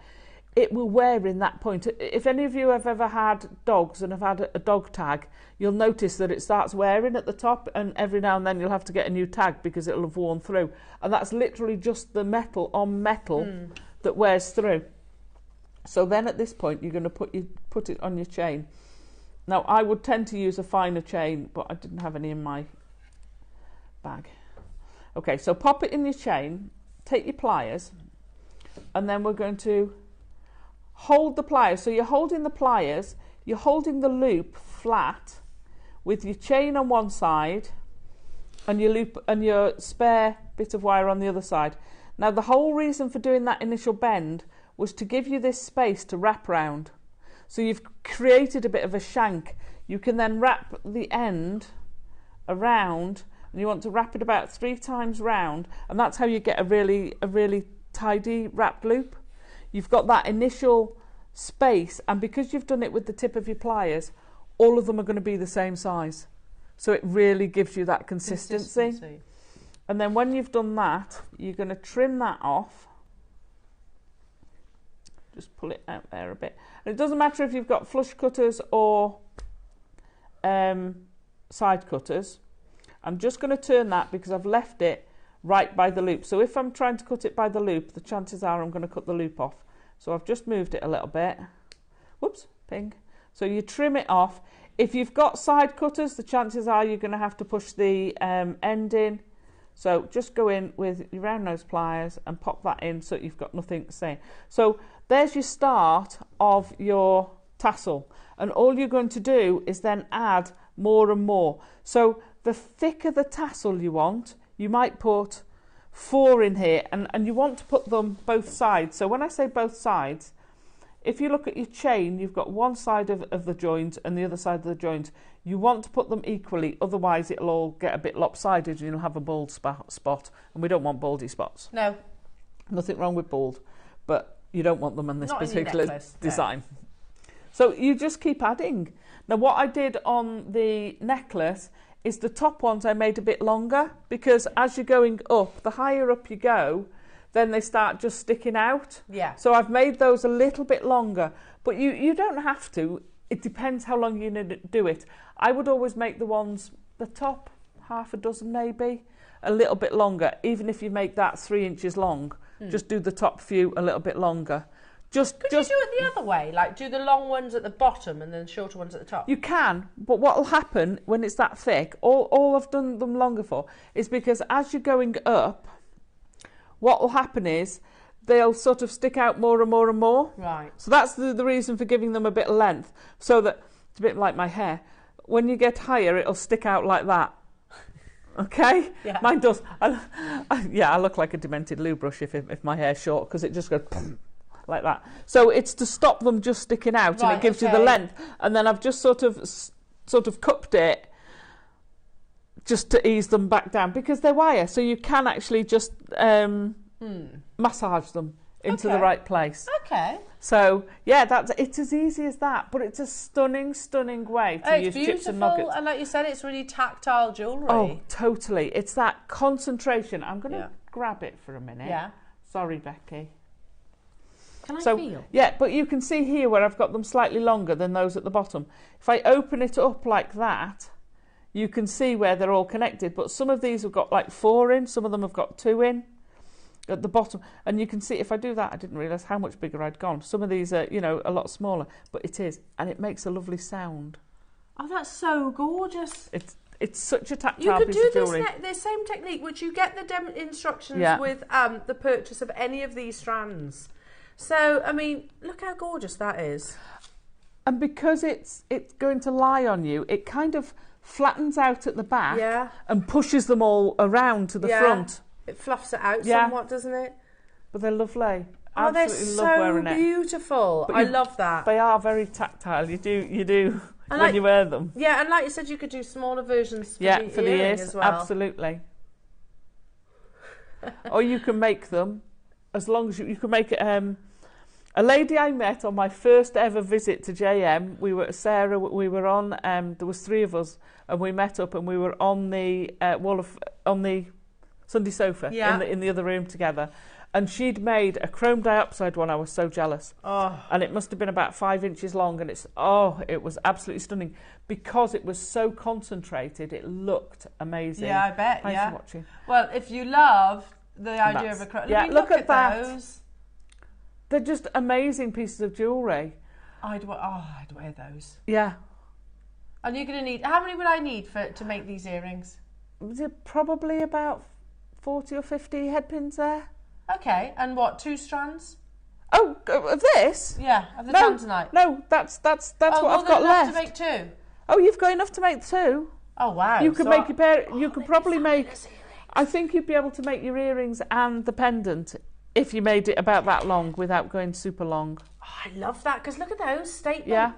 it will wear in that point. If any of you have ever had dogs and have had a dog tag, you'll notice that it starts wearing at the top, and every now and then you'll have to get a new tag because it'll have worn through. And that's literally just the metal on metal that wears through. So then at this point, you're going to put it on your chain. Now, I would tend to use a finer chain, but I didn't have any in my bag. Okay, so pop it in your chain, take your pliers, and then we're going to hold the pliers. So you're holding the pliers, you're holding the loop flat with your chain on one side and your loop and your spare bit of wire on the other side. Now, the whole reason for doing that initial bend was to give you this space to wrap round. So you've created a bit of a shank. You can then wrap the end around, and you want to wrap it about 3 times round, and that's how you get a really tidy wrapped loop. You've got that initial space, and because you've done it with the tip of your pliers, all of them are going to be the same size. So it really gives you that consistency. And then when you've done that, you're going to trim that off. Just pull it out there a bit. And it doesn't matter if you've got flush cutters or side cutters. I'm just going to turn that because I've left it right by the loop. So if I'm trying to cut it by the loop, the chances are I'm going to cut the loop off. So I've just moved it a little bit. Whoops, ping. So you trim it off. If you've got side cutters, the chances are you're going to have to push the end in. So just go in with your round nose pliers and pop that in so you've got nothing to say. So there's your start of your tassel. And all you're going to do is then add more and more. So the thicker the tassel you want, you might put 4 in here, and you want to put them both sides. So when I say both sides, if you look at your chain, you've got one side of the joint and the other side of the joint. You want to put them equally, otherwise it'll all get a bit lopsided and you'll have a bald spot, and we don't want baldy spots. No. Nothing wrong with bald, but you don't want them in this particular design. No. So you just keep adding. Now what I did on the necklace is the top ones I made a bit longer, because as you're going up, the higher up you go, then they start just sticking out. Yeah. So I've made those a little bit longer, but you don't have to. It depends how long you need to do it. I would always make the top half a dozen maybe, a little bit longer. Even if you make that 3 inches long, just do the top few a little bit longer. Could you do it the other way? Like do the long ones at the bottom and then shorter ones at the top? You can, but what will happen when it's that thick, all I've done them longer for, is because as you're going up, what will happen is they'll sort of stick out more and more and more. Right. So that's the reason for giving them a bit of length, so that it's a bit like my hair. When you get higher, it'll stick out like that. Okay? Yeah. Mine does. I look like a demented loo brush if my hair's short, because it just goes like that. So it's to stop them just sticking out, and it gives you the length. And then I've just sort of cupped it just to ease them back down, because they're wire, so you can actually just massage them into the right place. Okay. So, yeah, it's as easy as that, but it's a stunning, stunning way to use chips and nuggets. And like you said, it's really tactile jewellery. Oh, totally. It's that concentration. I'm going to grab it for a minute. Yeah. Sorry, Becky. Can I feel? Yeah, but you can see here where I've got them slightly longer than those at the bottom. If I open it up like that, you can see where they're all connected, but some of these have got like 4 in, some of them have got 2 in at the bottom, and you can see if I do that, I didn't realise how much bigger I'd gone. Some of these are, you know, a lot smaller, but it is, and it makes a lovely sound. Oh, that's so gorgeous. It's such a tactile piece of jewellery. You could do the same technique, which you get the instructions with the purchase of any of these strands. So, I mean, look how gorgeous that is. And because it's going to lie on you, it kind of flattens out at the back and pushes them all around to the front. It fluffs it out somewhat, doesn't it? But they're lovely. Oh, they're so beautiful. I love that. They are very tactile. You do when you wear them. Yeah, and like you said, you could do smaller versions for the ears as well. Absolutely. Or you can make them, as long as you can make it. A lady I met on my first ever visit to JM, we were on. There was 3 of us, and we met up, and we were on the on the Sunday sofa in the other room together. And she'd made a chrome dioxide one. I was so jealous. Oh. And it must have been about 5 inches long, and it was absolutely stunning because it was so concentrated. It looked amazing. Yeah, I bet. Thanks for watching. Well, if you love the idea of a chrome, look at that. Those. They're just amazing pieces of jewellery. I'd wear those. Yeah. And you're going to need... How many would I need to make these earrings? Was it probably about 40 or 50 headpins there? Okay. And what, 2 strands? Oh, of this? Yeah, of the tanzanite. No, that's what I've got left. To make 2? Oh, you've got enough to make 2? Oh, wow. You could make your pair... You could probably make... I think you'd be able to make your earrings and the pendant if you made it about that long without going super long. Oh, I love that, because look at those statement. Yeah.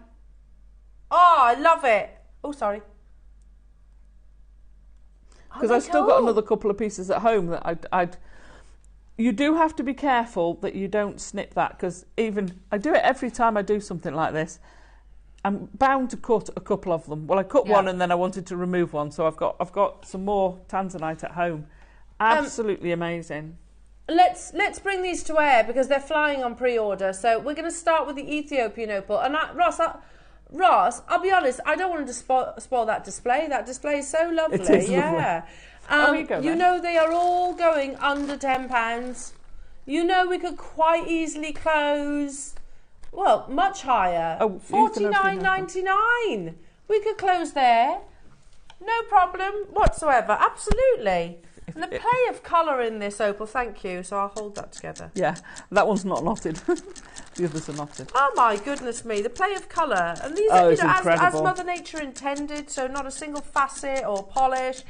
Oh, I love it. Oh, sorry. Because I've still got another couple of pieces at home that I'd... You do have to be careful that you don't snip that, because I do it every time I do something like this. I'm bound to cut a couple of them. Well, I cut one and then I wanted to remove one, so I've got some more tanzanite at home. Absolutely amazing. Let's bring these to air because they're flying on pre-order. So we're going to start with the Ethiopian opal. And Ross, I'll be honest, I don't want to spoil that display. That display is so lovely. It is lovely. You know they are all going under £10. You know we could quite easily close, well, much higher. Oh, $49.99. We could close there. No problem whatsoever. Absolutely. And the play of colour in this opal, thank you, so I'll hold that together. Yeah, that one's not knotted. The others are knotted. Oh my goodness me, the play of colour. And these are as Mother Nature intended, so not a single facet or polish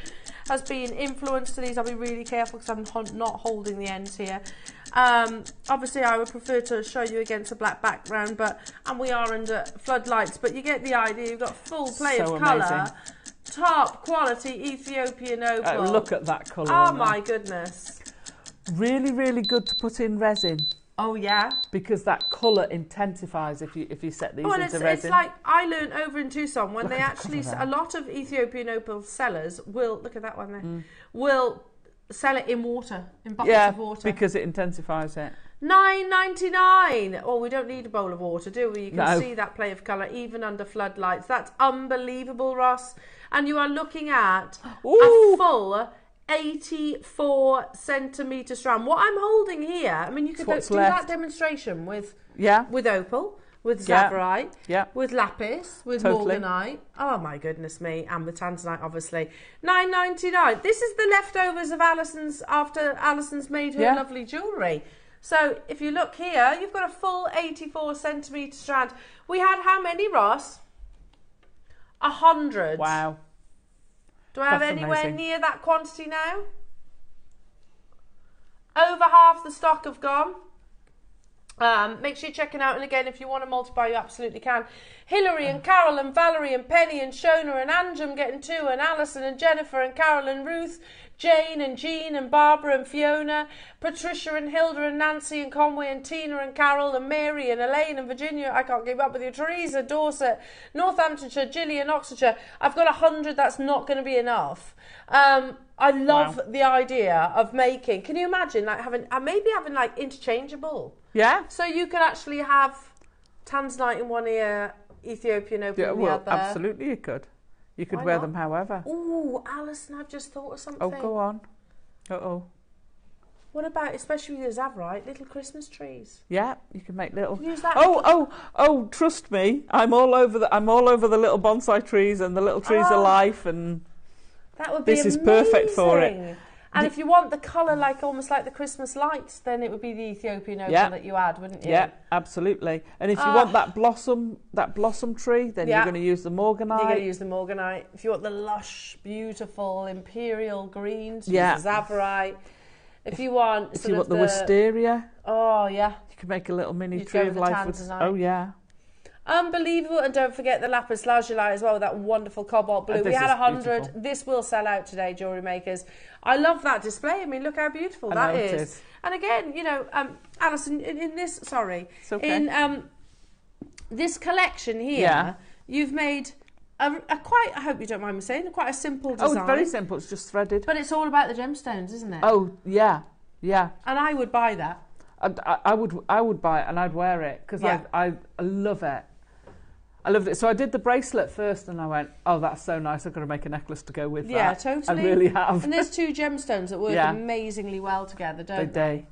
has been influenced to these. I'll be really careful because I'm not holding the ends here. Obviously I would prefer to show you against a black background, and we are under floodlights, but you get the idea. You've got full play of colour. Top quality Ethiopian opal. Oh, look at that colour. Oh my goodness. Really, really good to put in resin. Oh yeah. Because that colour intensifies if you set these into resin. It's like I learned over in Tucson when a lot of Ethiopian opal sellers will, look at that one there, will sell it in water, in buckets of water. Because it intensifies it. $9.99. Oh, we don't need a bowl of water, do we? You can see that play of colour even under floodlights. That's unbelievable, Ross. And you are looking at a full 84 centimetre strand. What I'm holding here, I mean, you could do that demonstration with opal, with zavarite, with lapis, with morganite. Oh my goodness me, and with tanzanite, obviously. $9.99. This is the leftovers of Alison's after Alison's made her lovely jewellery. So if you look here, you've got a full 84 centimetre strand. We had how many, Ross? 100. Wow. Do I have anywhere near that quantity now? Over half the stock have gone. Make sure you're checking out, and again, if you want to multiply, you absolutely can. Hilary and Carol and Valerie and Penny and Shona and Anjum getting 2, and Alison and Jennifer and Carol and Ruth, Jane and Jean and Barbara and Fiona, Patricia and Hilda and Nancy and Conway and Tina and Carol and Mary and Elaine and Virginia. I can't keep up with you. Teresa, Dorset, Northamptonshire, Gillian, Oxfordshire. I've got 100. That's not going to be enough. I love the idea of making. Can you imagine like having like interchangeable? Yeah. So you could actually have Tanzanite in one ear, Ethiopian opal in the other. Absolutely, you could. You could wear them however. Ooh, Alison, I've just thought of something. Oh, go on. What about, especially with the Zavrite, little Christmas trees? Yeah, you can make little. Use that Trust me, I'm all over the little bonsai trees and the little trees of life, and that would be this is perfect for it. And if you want the colour like almost like the Christmas lights, then it would be the Ethiopian opal that you add, wouldn't you? Yeah, absolutely. And if you want that blossom tree, then you're going to use the morganite. You're going to use the morganite. If you want the lush, beautiful imperial greens, use the Zavrite. If you want the wisteria, you can make a little mini tree of life with. Oh yeah. Unbelievable. And don't forget the lapis lazuli as well, that wonderful cobalt blue. We had 100. Beautiful. This will sell out today, jewellery makers. I love that display. I mean, look how beautiful that is. And again, you know, Alison, in this, in this collection here, you've made a quite, I hope you don't mind me saying, quite a simple design. Oh, it's very simple. It's just threaded. But it's all about the gemstones, isn't it? Oh, yeah, yeah. And I would buy that. I would buy it and I'd wear it because I love it. I loved it. So I did the bracelet first and I went, oh, that's so nice. I've got to make a necklace to go with that. Yeah, totally. I really have. And there's two gemstones that work amazingly well together, don't they?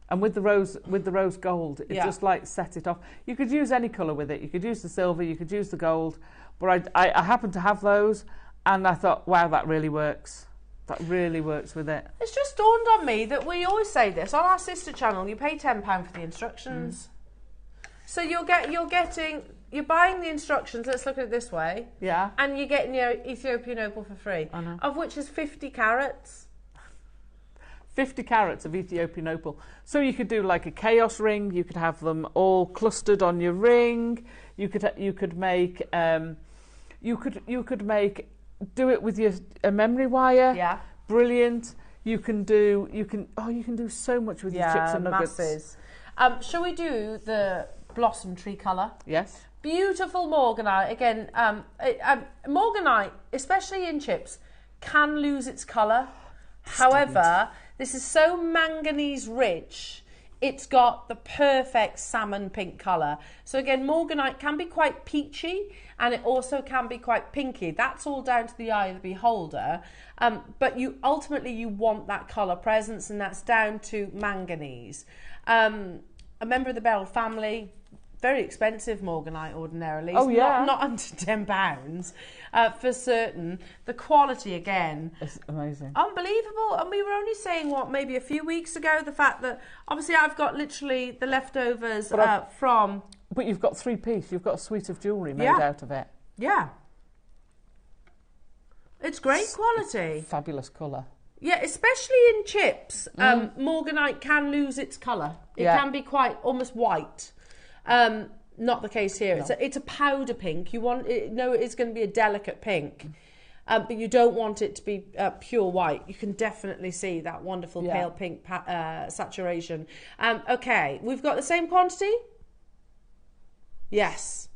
And with the rose gold, it just like set it off. You could use any colour with it. You could use the silver, you could use the gold. But I happened to have those and I thought, wow, that really works. That really works with it. It's just dawned on me that we always say this on our sister channel. You pay £10 for the instructions, so you're buying the instructions. Let's look at it this way. Yeah. And you're getting your Ethiopian opal for free, of which is 50 carats. 50 carats of Ethiopian opal. So you could do like a chaos ring. You could have them all clustered on your ring. You could make do it with a memory wire. Yeah. Brilliant. You can do so much with your chips and nuggets. Masses. Shall we do the blossom tree colour? Yes. Beautiful morganite. Again, morganite, especially in chips, can lose its colour. However, this is so manganese rich. It's got the perfect salmon pink colour. So again, morganite can be quite peachy and it also can be quite pinky. That's all down to the eye of the beholder. But you ultimately want that colour presence, and that's down to manganese. A member of the Beryl family, very expensive morganite ordinarily. Oh yeah. Not under £10 for certain. The quality again. It's amazing. Unbelievable. And we were only saying, maybe a few weeks ago, the fact that obviously I've got literally the leftovers from... But you've got 3-piece. You've got a suite of jewellery made out of it. Yeah. It's great quality. Fabulous colour. Yeah, especially in chips. Morganite can lose its colour. It can be quite almost white. Not the case here. No. It's a powder pink. You want it, it's going to be a delicate pink, but you don't want it to be pure white. You can definitely see that wonderful pale pink saturation. Okay, we've got the same quantity. Yes.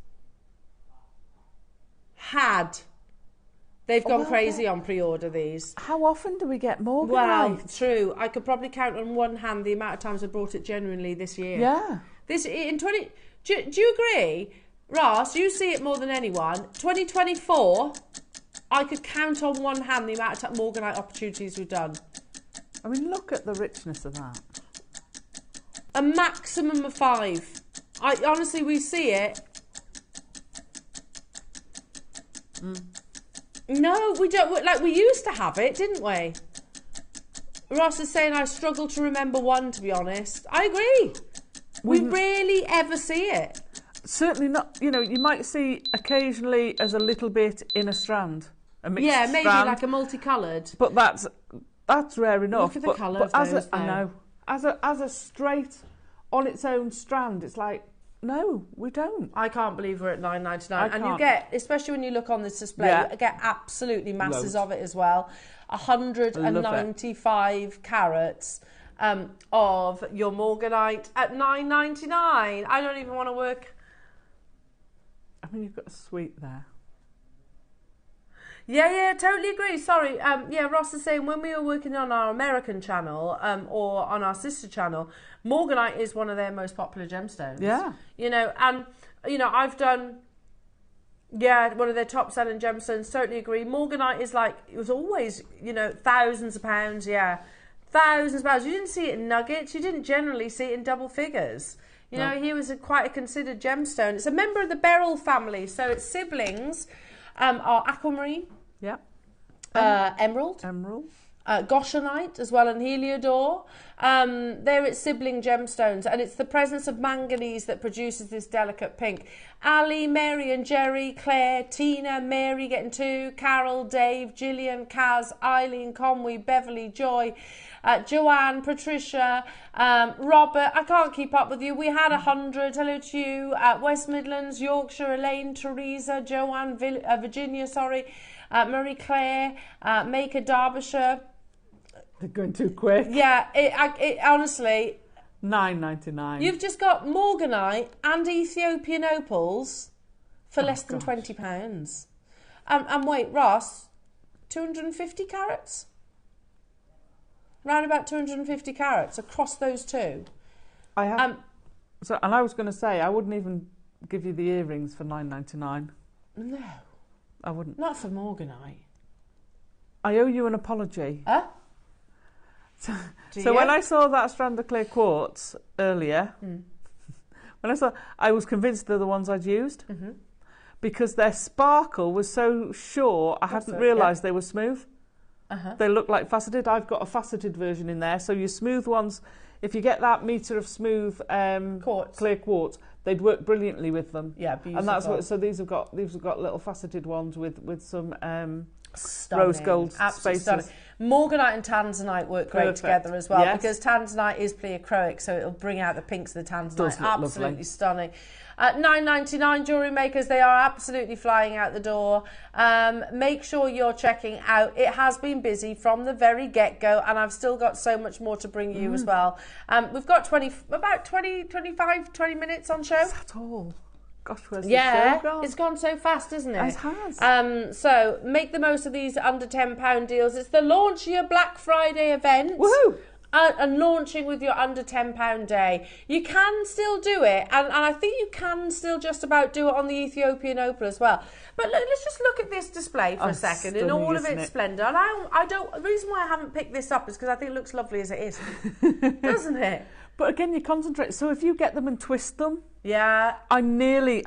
They've gone crazy on pre-order these. How often do we get morganite? Well, true. I could probably count on one hand the amount of times I brought it genuinely this year. Yeah. Do you agree, Ross? You see it more than anyone. 2024, I could count on one hand the amount of morganite opportunities we've done. I mean, look at the richness of that. A maximum of 5. Honestly, we see it. No, we don't. Like, we used to have it, didn't we? Ross is saying I struggle to remember one, to be honest. I agree. We rarely ever see it. Certainly not. You know, you might see occasionally as a little bit in a strand, a mixed strand. Yeah, maybe like a multicoloured. But that's rare enough. Look at the colour of those, I know. As a straight on its own strand, it's like No, we don't. I can't believe we're at $9.99. And you get, especially when you look on this display, you get absolutely masses of it as well. 195 carats of your morganite at $9.99. I don't even want to work. I mean, you've got a suite there. Yeah, totally agree. Sorry. Ross is saying when we were working on our American channel or on our sister channel, morganite is one of their most popular gemstones. Yeah. I've done, one of their top selling gemstones. Totally agree. Morganite is like, it was always, thousands of pounds. Yeah. Thousands of pounds. You didn't see it in nuggets. You didn't generally see it in double figures. He was quite a considered gemstone. It's a member of the beryl family. So its siblings are aquamarine, emerald, goshenite as well, and heliodor. They're its sibling gemstones, and it's the presence of manganese that produces this delicate pink. Ali, Mary and Jerry, Claire, Tina, Mary getting 2, Carol, Dave, Gillian, Kaz, Eileen, Conway, Beverly, Joy, Joanne, Patricia, Robert. I can't keep up with you. We had 100. Hello to you. West Midlands, Yorkshire, Elaine, Teresa, Joanne, Virginia, Marie Claire, Maker, Derbyshire. They're going too quick. Yeah, it honestly... $9.99. You've just got morganite and Ethiopian opals for less than £20. And wait, Ross, 250 carats? Round about 250 carats across those two. I have. And I was going to say, I wouldn't even give you the earrings for $9.99. No. I wouldn't. Not for morganite. I owe you an apology. Huh? So when I saw that strand of clear quartz earlier, I was convinced they're the ones I'd used because their sparkle was so sure I hadn't realised they were smooth. They look like faceted. I've got a faceted version in there. So your smooth ones, if you get that metre of smooth clear quartz, they'd work brilliantly with them. Yeah, beautiful. And that's what. So these have got little faceted ones with some rose gold spaces. Stunning. Morganite and tanzanite work great together as well because tanzanite is pleochroic, so it'll bring out the pinks of the tanzanite. Absolutely lovely. Stunning. At $9.99, jewellery makers, they are absolutely flying out the door. Make sure you're checking out. It has been busy from the very get-go, and I've still got so much more to bring you as well. We've got 20 minutes on show. Is that all? Gosh, where's the show gone? It's gone so fast, isn't it? It has. So make the most of these under £10 deals. It's the launch of your Black Friday event. Woohoo! And launching with your under £10 day. You can still do it, and I think you can still just about do it on the Ethiopian opal as well. But let's just look at this display for a second in all of its splendour. And the reason why I haven't picked this up is because I think it looks lovely as it is, doesn't it? But again, you concentrate. So if you get them and twist them, yeah. I nearly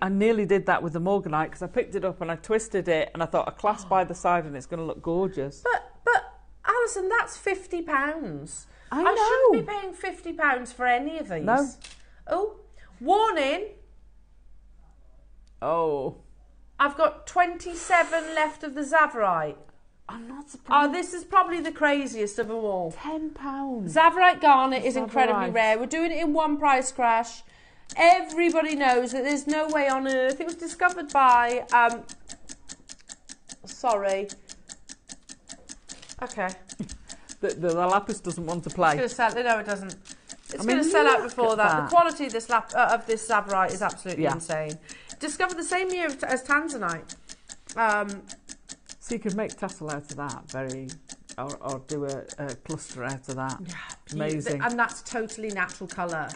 did that with the morganite because I picked it up and I twisted it and I thought a clasp by the side and it's going to look gorgeous. But Alison, that's £50. I shouldn't be paying £50 for any of these. No. Oh, warning. Oh. I've got 27 left of the Zavarite. I'm not surprised. Oh, this is probably the craziest of them all. £10. Zavarite garnet is incredibly rare. We're doing it in one price crash. Everybody knows that there's no way on earth. It was discovered by... sorry. Okay. The lapis doesn't want to play. It's going to sell. No, it doesn't. It's going to sell out before that. The quality of this Zavarite is absolutely insane. Discovered the same year as Tanzanite. So you could make tassel out of that, or do a cluster out of that. Yeah, amazing. And that's totally natural colour.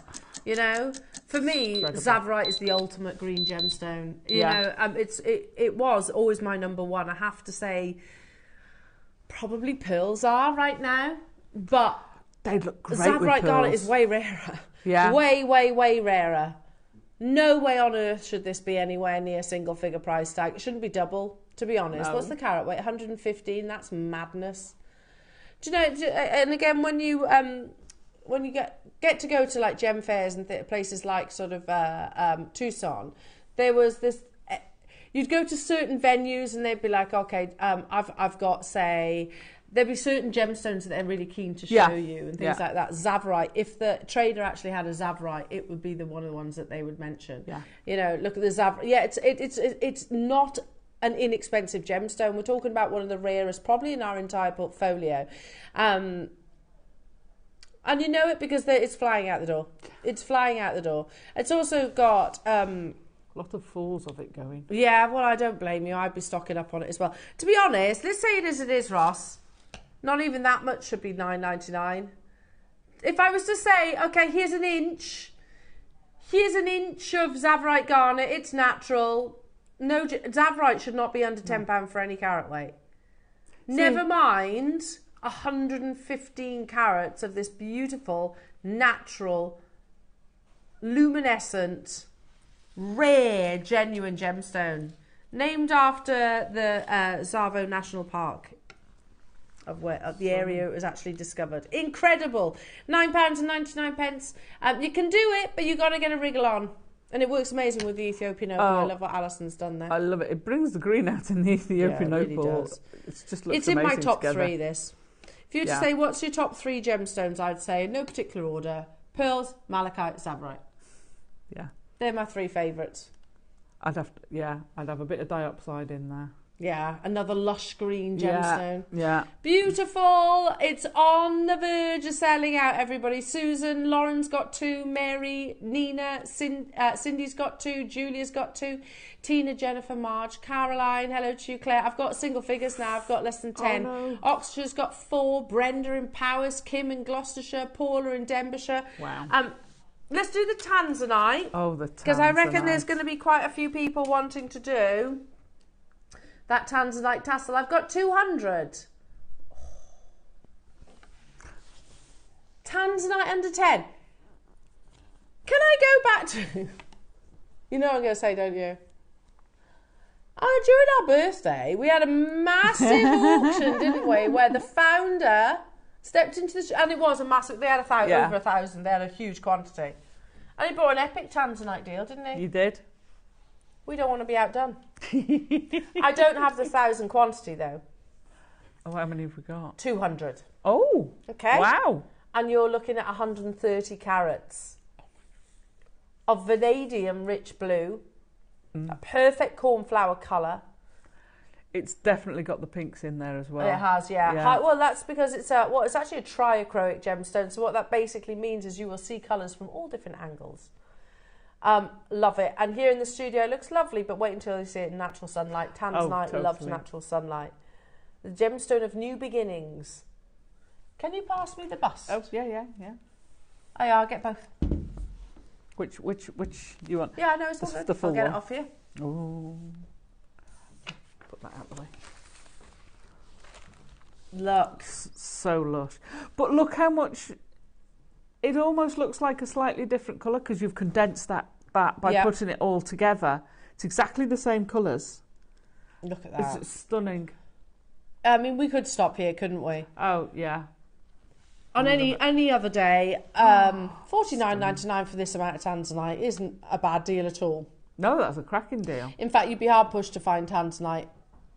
You know, for me, Zavarite is the ultimate green gemstone. You know, it was always my number one. I have to say, probably pearls are right now, but they look great. Zavarite garnet is way rarer. Yeah, way rarer. No way on earth should this be anywhere near single figure price tag. It shouldn't be double, to be honest. No. What's the carat weight? 115. That's madness. Do you know? And again, when you get to go to like gem fairs and places like sort of Tucson, there was this. You'd go to certain venues and they'd be like, okay, I've got say there'd be certain gemstones that they're really keen to show you and things like that. Zavorite, if the trader actually had a Zavorite, it would be one of the ones that they would mention. Yeah. You know, look at the Zavorite. Yeah, it's not an inexpensive gemstone. We're talking about one of the rarest probably in our entire portfolio. And you know it because it's flying out the door. It's flying out the door. It's also got... a lot of falls of it going. Yeah, well, I don't blame you. I'd be stocking up on it as well. To be honest, let's say it is, Ross. Not even that much should be $9.99. If I was to say, okay, here's an inch of Zavorite garnet, it's natural. No, Zavorite should not be under £10 for any carat weight. Never mind 115 carats of this beautiful, natural, luminescent, rare, genuine gemstone, named after the Tsavo National Park of the area it was actually discovered. Incredible. £9.99. You can do it, but you've got to get a wriggle on. And it works amazing with the Ethiopian opal. I love what Alison's done there. I love it. It brings the green out in the Ethiopian opal. Really does. It just looks it's in my top together. 3, this. If you were to say, what's your top 3 gemstones, I'd say, in no particular order, pearls, malachite, Zavorite. Yeah. They're my 3 favourites. I'd have a bit of diopside in there. Yeah, another lush green gemstone. Yeah. Beautiful. It's on the verge of selling out, everybody. Susan, Lauren's got 2, Mary, Nina, Cindy's got 2, Julia's got 2, Tina, Jennifer, Marge, Caroline, hello to you, Claire. I've got single figures now. I've got less than 10. Oh, no. Oxfordshire's got 4, Brenda in Powys, Kim in Gloucestershire, Paula in Denbighshire. Wow. Let's do the tanzanite. Oh, the tanzanite. Because I reckon there's going to be quite a few people wanting to do that tanzanite tassel. I've got 200. Tanzanite under 10. Can I go back to... You know what I'm going to say, don't you? Oh, during our birthday, we had a massive auction, didn't we? Where the founder stepped into the... And it was a massive... They had over 1,000. They had a huge quantity. And he brought an epic tanzanite deal, didn't he? You did. We don't want to be outdone. I don't have the 1,000 quantity, though. Oh, how many have we got? 200. Oh. Okay. Wow. And you're looking at 130 carats of vanadium rich blue, a perfect cornflower colour. It's definitely got the pinks in there as well. It has, yeah. Well, that's because it's it's actually a triachroic gemstone. So what that basically means is you will see colours from all different angles. Love it. And here in the studio, it looks lovely, but wait until you see it in natural sunlight. Tanzanite loves natural sunlight. The gemstone of new beginnings. Can you pass me the bust? Oh, yeah. Oh, yeah, I'll get both. Which you want? Yeah, no, it's all good. I'll get it off you. Oh. Put that out of the way. Looks so lush. But look how much... It almost looks like a slightly different colour because you've condensed that by putting it all together. It's exactly the same colours. Look at that. It's stunning. I mean, we could stop here, couldn't we? Oh, yeah. On any other day, $49.99 for this amount of tanzanite isn't a bad deal at all. No, that's a cracking deal. In fact, you'd be hard pushed to find tanzanite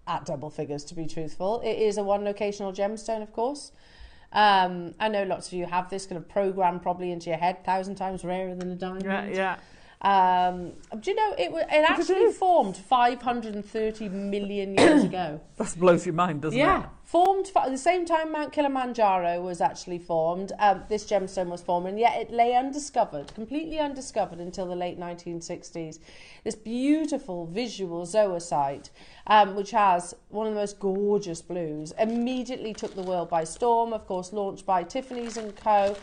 at double figures, to be truthful. It is a one locational gemstone, of course. I know lots of you have this kind of program probably into your head, 1,000 times rarer than a diamond. Yeah. Do you know, it actually formed 530 million years ago. That blows your mind, doesn't it? Yeah, formed at the same time Mount Kilimanjaro was actually formed. This gemstone was formed, and yet it lay undiscovered, completely undiscovered until the late 1960s. This beautiful visual zoisite, which has one of the most gorgeous blues, immediately took the world by storm, of course, launched by Tiffany's & Co.,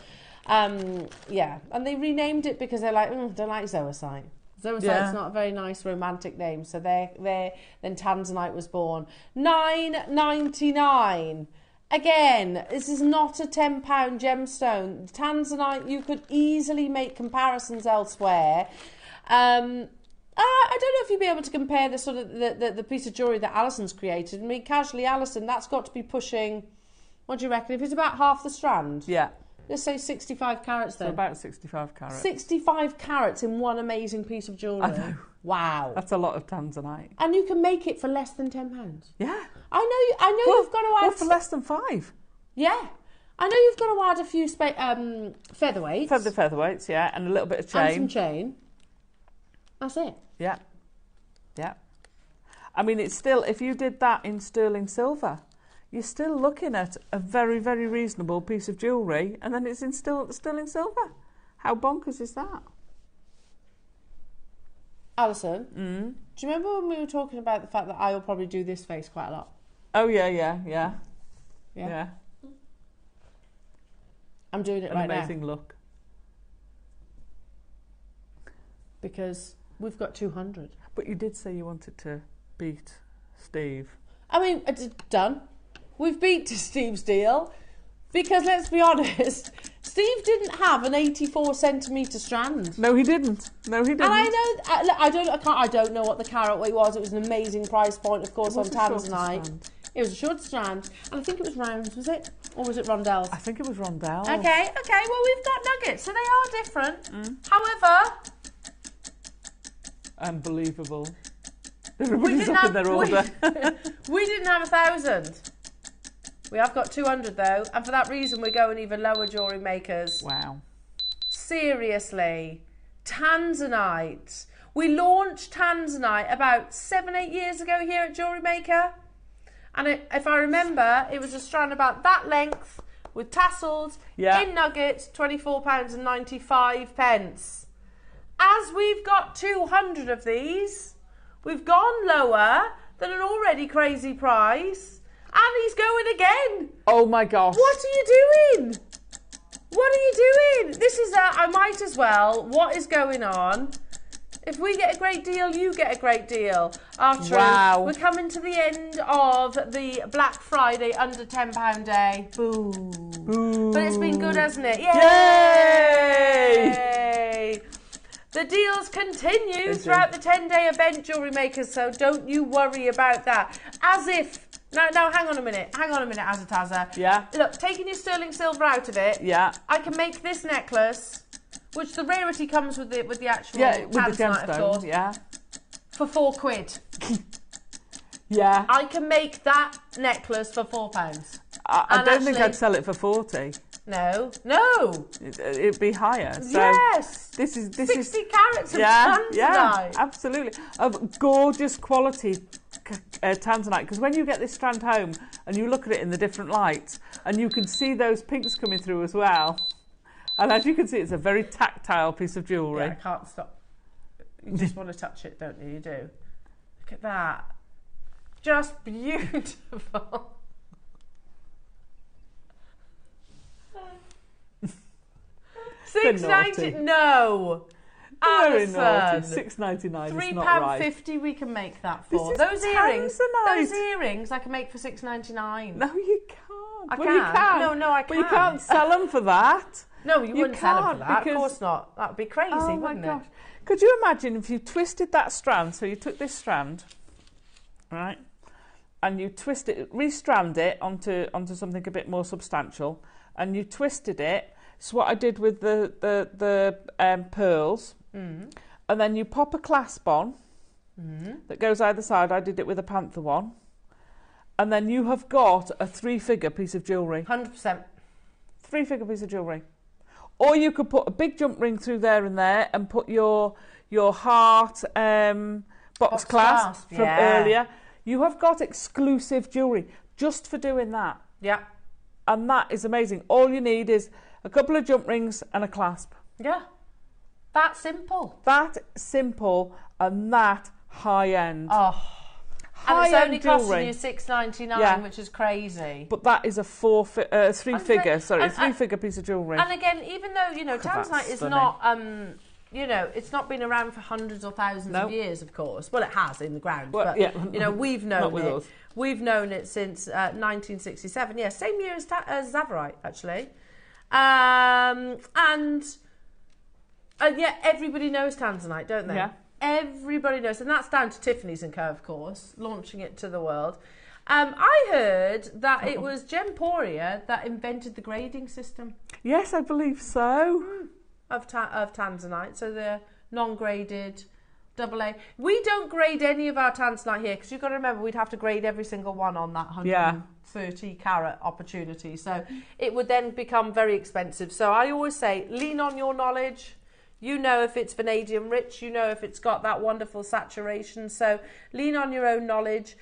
and they renamed it because they're like, don't like zoisite. Zoisite's not a very nice romantic name, so then tanzanite was born. $9.99. Again, this is not a £10 gemstone. Tanzanite, you could easily make comparisons elsewhere. I don't know if you'd be able to compare the sort of the piece of jewellery that Alison's created. I mean, casually, Alison, that's got to be pushing. What do you reckon? If it's about half the strand. Yeah. Let's say 65 carats then. So about 65 carats. 65 carats in one amazing piece of jewellery. I know. Wow. That's a lot of tanzanite. And you can make it for less than £10. Yeah. I know you've got to add... What, for less than 5? Yeah. I know you've got to add a few featherweights. Featherweights, yeah, and a little bit of chain. And some chain. That's it. Yeah. Yeah. I mean, it's still, if you did that in sterling silver, you're still looking at a very, very reasonable piece of jewellery, and then it's in sterling silver. How bonkers is that? Alison, do you remember when we were talking about the fact that I will probably do this face quite a lot? Oh, yeah. I'm doing it right now. An amazing look. Because we've got 200. But you did say you wanted to beat Steve. I mean, done. We've beat Steve's deal. Because let's be honest, Steve didn't have an 84 centimetre strand. No, he didn't. And I don't know what the carat weight was. It was an amazing price point, of course, on Tanzanite. It was a short strand, and I think it was rounds, was it? Or was it rondelles? I think it was rondelles. Okay, well, we've got nuggets, so they are different. However... Unbelievable. Everybody's up in their order. We didn't have 1,000. We have got 200 though, and for that reason we're going even lower, jewellery makers. Wow. Seriously. Tanzanite. We launched Tanzanite about 7-8 years ago here at JewelleryMaker. And if I remember, it was a strand about that length with tassels in nuggets, £24.95. As we've got 200 of these, we've gone lower than an already crazy price. And he's going again. Oh my gosh. What are you doing? What are you doing? This is I might as well. What is going on? If we get a great deal, you get a great deal. After wow. We're coming to the end of the Black Friday under £10 day. Boo. Boo. But it's been good, hasn't it? Yay! Yay! The deals continue throughout the 10-day event, jewellery makers, so don't you worry about that. As if... No, hang on a minute, Azataza. Yeah. Look, taking your sterling silver out of it, I can make this necklace, which the rarity comes with the actual Tanzanite, of course, for £4. Yeah. I can make that necklace for £4. I don't think I'd sell it for 40. No. It'd be higher. So yes. This is 60 carats of Tanzanite. Yeah, absolutely. Of gorgeous quality Tanzanite, because when you get this strand home and you look at it in the different lights and you can see those pinks coming through as well, and as you can see, it's a very tactile piece of jewellery. I can't stop. You just want to touch it, don't you? You do. Look at that. Just beautiful. $6.90. No. Very naughty. $6.99 is not right. £3.50 we can make that for. Those earrings I can make for $6.99. No, you can't. You can. No, I can't. But you can't sell them for that. No, you wouldn't sell them for that. Of course not. That would be crazy, wouldn't it? Could you imagine if you twisted that strand? So you took this strand, right, and you twist it, restrand it onto something a bit more substantial, and you twisted it. So what I did with the pearls, and then you pop a clasp on that goes either side. I did it with a panther one, and then you have got a 3-figure piece of jewellery. 100%. 3-figure piece of jewellery. Or you could put a big jump ring through there and put your heart box clasp from earlier. You have got exclusive jewellery just for doing that. Yeah. And that is amazing. All you need is a couple of jump rings and a clasp. Yeah. That simple. That simple and that high end. Oh. And it's only costing you $6.99, which is crazy. But that is a 3-figure piece of jewellery. And again, even though, Tanzanite is not, it's not been around for hundreds or thousands of years, of course. Well, it has in the ground, but, we've known it. Us. We've known it since 1967. Yeah, same year as Zavarite, actually. And everybody knows Tanzanite, don't they? Yeah. Everybody knows, and that's down to Tiffany's & Co, of course, launching it to the world. I heard that it was Jem Poria that invented the grading system. Yes, I believe so. Of Tanzanite, so the non-graded AA. We don't grade any of our tanzanite here because you've got to remember we'd have to grade every single one on that 130 carat opportunity. So it would then become very expensive. So I always say lean on your knowledge. You know if it's vanadium rich, you know if it's got that wonderful saturation. So lean on your own knowledge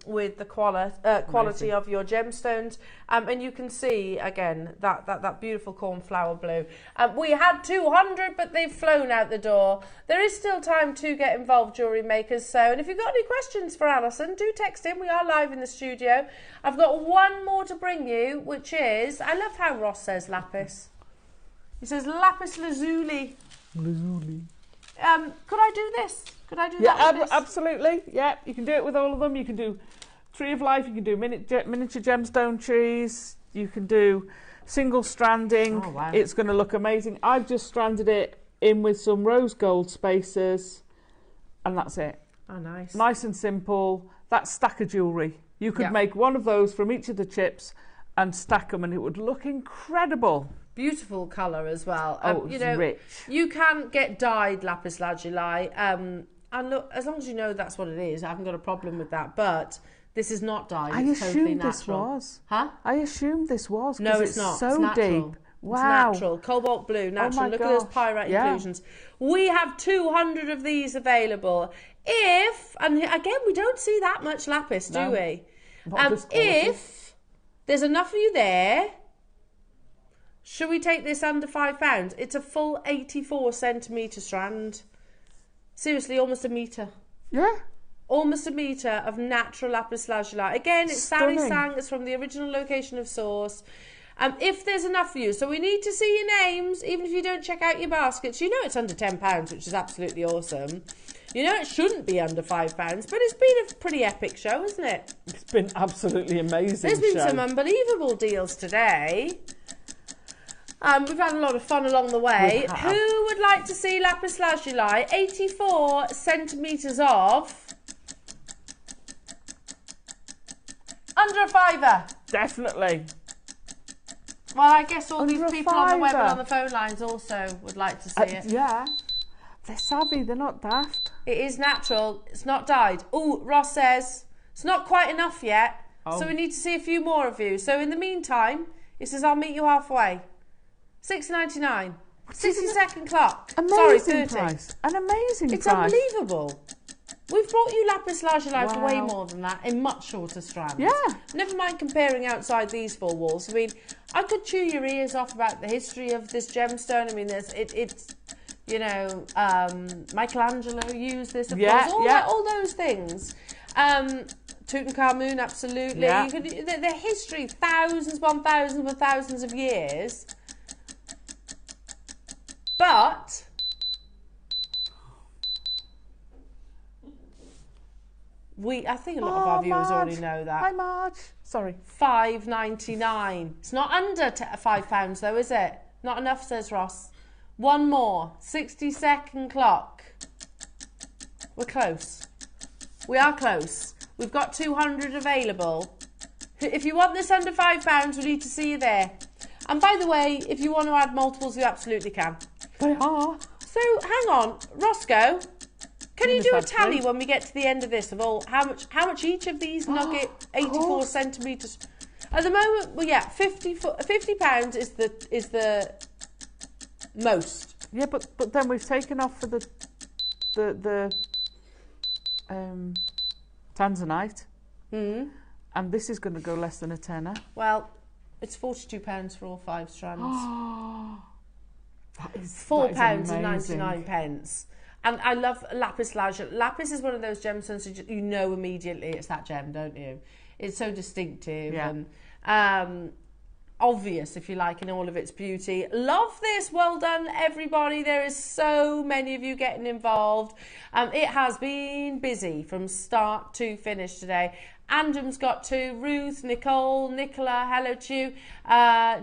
with the quality of your gemstones. And you can see, again, that beautiful cornflower blue. We had 200, but they've flown out the door. There is still time to get involved, jewellery makers. So, and if you've got any questions for Alison, do text in. We are live in the studio. I've got one more to bring you, which is, I love how Ross says lapis. He says lapis lazuli. Lazuli. Could I do this? Could I do that? Yeah, absolutely. Yeah, you can do it with all of them. You can do Tree of Life. You can do miniature gemstone trees. You can do single stranding. Oh, wow. It's going to look amazing. I've just stranded it in with some rose gold spacers, and that's it. Oh, nice. Nice and simple. That's stack of jewellery. You could make one of those from each of the chips and stack them, and it would look incredible. Beautiful colour as well. It's rich. You can get dyed lapis lazuli, and look, as long as you know that's what it is, I haven't got a problem with that. But this is not dyed. It's totally natural. This was. Huh? I assumed this was. No, it's not. So it's natural. Deep. Wow. It's natural. Cobalt blue, natural. Look at those pyrite inclusions. We have 200 of these available. And again, we don't see that much lapis, do we? If there's enough of you there, should we take this under £5? It's a full 84 centimetre strand. Seriously, almost a metre. Yeah. Almost a metre of natural lapis lazuli. Again, it's Sally Sang. It's from the original location of source. If there's enough for you. So we need to see your names, even if you don't check out your baskets. You know it's under £10, which is absolutely awesome. You know it shouldn't be under £5, but it's been a pretty epic show, isn't it? It's been absolutely amazing. There's been some unbelievable deals today. We've had a lot of fun along the way. Who would like to see lapis lazuli? 84 centimetres of under a £5. Definitely. Well, I guess all these people on the web and on the phone lines also would like to see it. Yeah. They're savvy. They're not daft. It is natural. It's not dyed. Oh, Ross says it's not quite enough yet. So we need to see a few more of you. So in the meantime, he says, I'll meet you halfway. $6.99. 60-second clock. Sorry, 30. Price. An amazing price. It's unbelievable. We've brought you lapis lazuli for way more than that in much shorter strands. Yeah. Never mind comparing outside these four walls. I mean, I could chew your ears off about the history of this gemstone. I mean, it's you know, Michelangelo used this, of course. All those things. Tutankhamun, absolutely. Yeah. You could, the history, thousands upon thousands of years. But I think a lot of our viewers already know that. Hi, Marge. Sorry. $5.99. It's not under £5 though, is it? Not enough, says Ross. One more. 60-second clock. We're close. We are close. We've got 200 available. If you want this under £5, we need to see you there. And by the way, if you want to add multiples, you absolutely can. They are. So, hang on. Roscoe, can you do a tally when we get to the end of this of all how much each of these nugget 84 centimetres? At the moment, well, yeah, £50 is the most. Yeah, but then we've taken off for the tanzanite. And this is going to go less than a tenner. Well, it's £42 for all 5 strands. That is £4.99. And I love lapis lazuli. Lapis is one of those gemstones you know immediately it's that gem, don't you? It's so distinctive and obvious, if you like, in all of its beauty. Love this. Well done, everybody. There is so many of you getting involved. It has been busy from start to finish today. Andrew's got 2, Ruth, Nicole, Nicola, hello to you,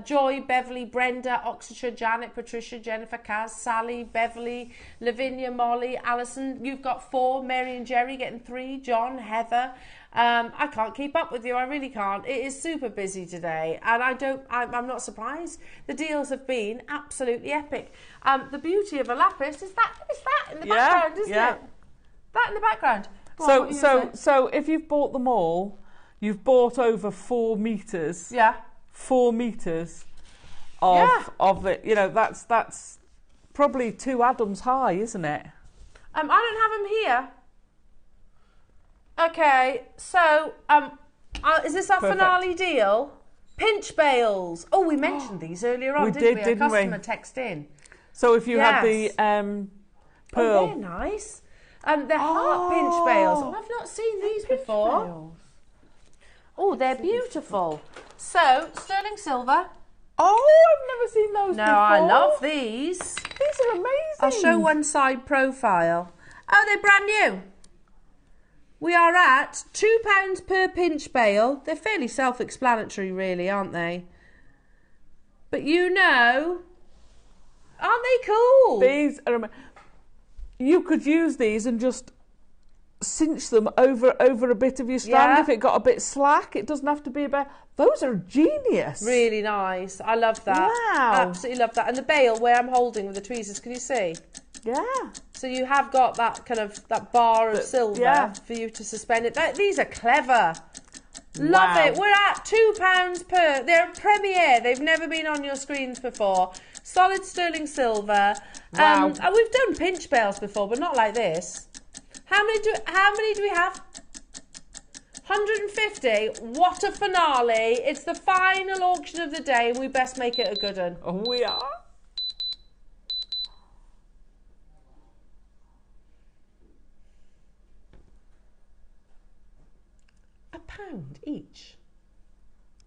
Joy, Beverly, Brenda, Oxfordshire, Janet, Patricia, Jennifer, Kaz, Sally, Beverly, Lavinia, Molly, Alison, you've got 4, Mary and Jerry getting 3, John, Heather. I can't keep up with you, I really can't. It is super busy today, and I'm not surprised. The deals have been absolutely epic. The beauty of a lapis is that in the background, isn't it? That in the background. So if you've bought them all, you've bought over 4 meters. Yeah. 4 meters of it. You know, that's probably 2 Adams high, isn't it? I don't have them here. Okay, so is this our finale deal? Pinch bales. Oh, we mentioned these earlier on, didn't we? A customer text in. So if you had the pearl. Oh, they're nice. They're heart pinch bales. Oh, I've not seen these before. Bales. Oh, they're beautiful. So, sterling silver. Oh, I've never seen those before. No, I love these. These are amazing. I'll show one side profile. Oh, they're brand new. We are at £2 per pinch bale. They're fairly self-explanatory, really, aren't they? But you know, aren't they cool? These are amazing. You could use these and just cinch them over a bit of your strand if it got a bit slack. It doesn't have to be about. Those are genius. Really nice. I love that. Wow. Absolutely love that. And the bale where I'm holding with the tweezers, can you see? Yeah. So you have got that kind of that bar of silver for you to suspend it. These are clever. Love it. We're at £2 per. They're a premiere. They've never been on your screens before. Solid sterling silver. Wow. And we've done pinch bales before, but not like this. How many do we have? 150. What a finale. It's the final auction of the day, and we best make it a good one. Oh, we are. £1 each.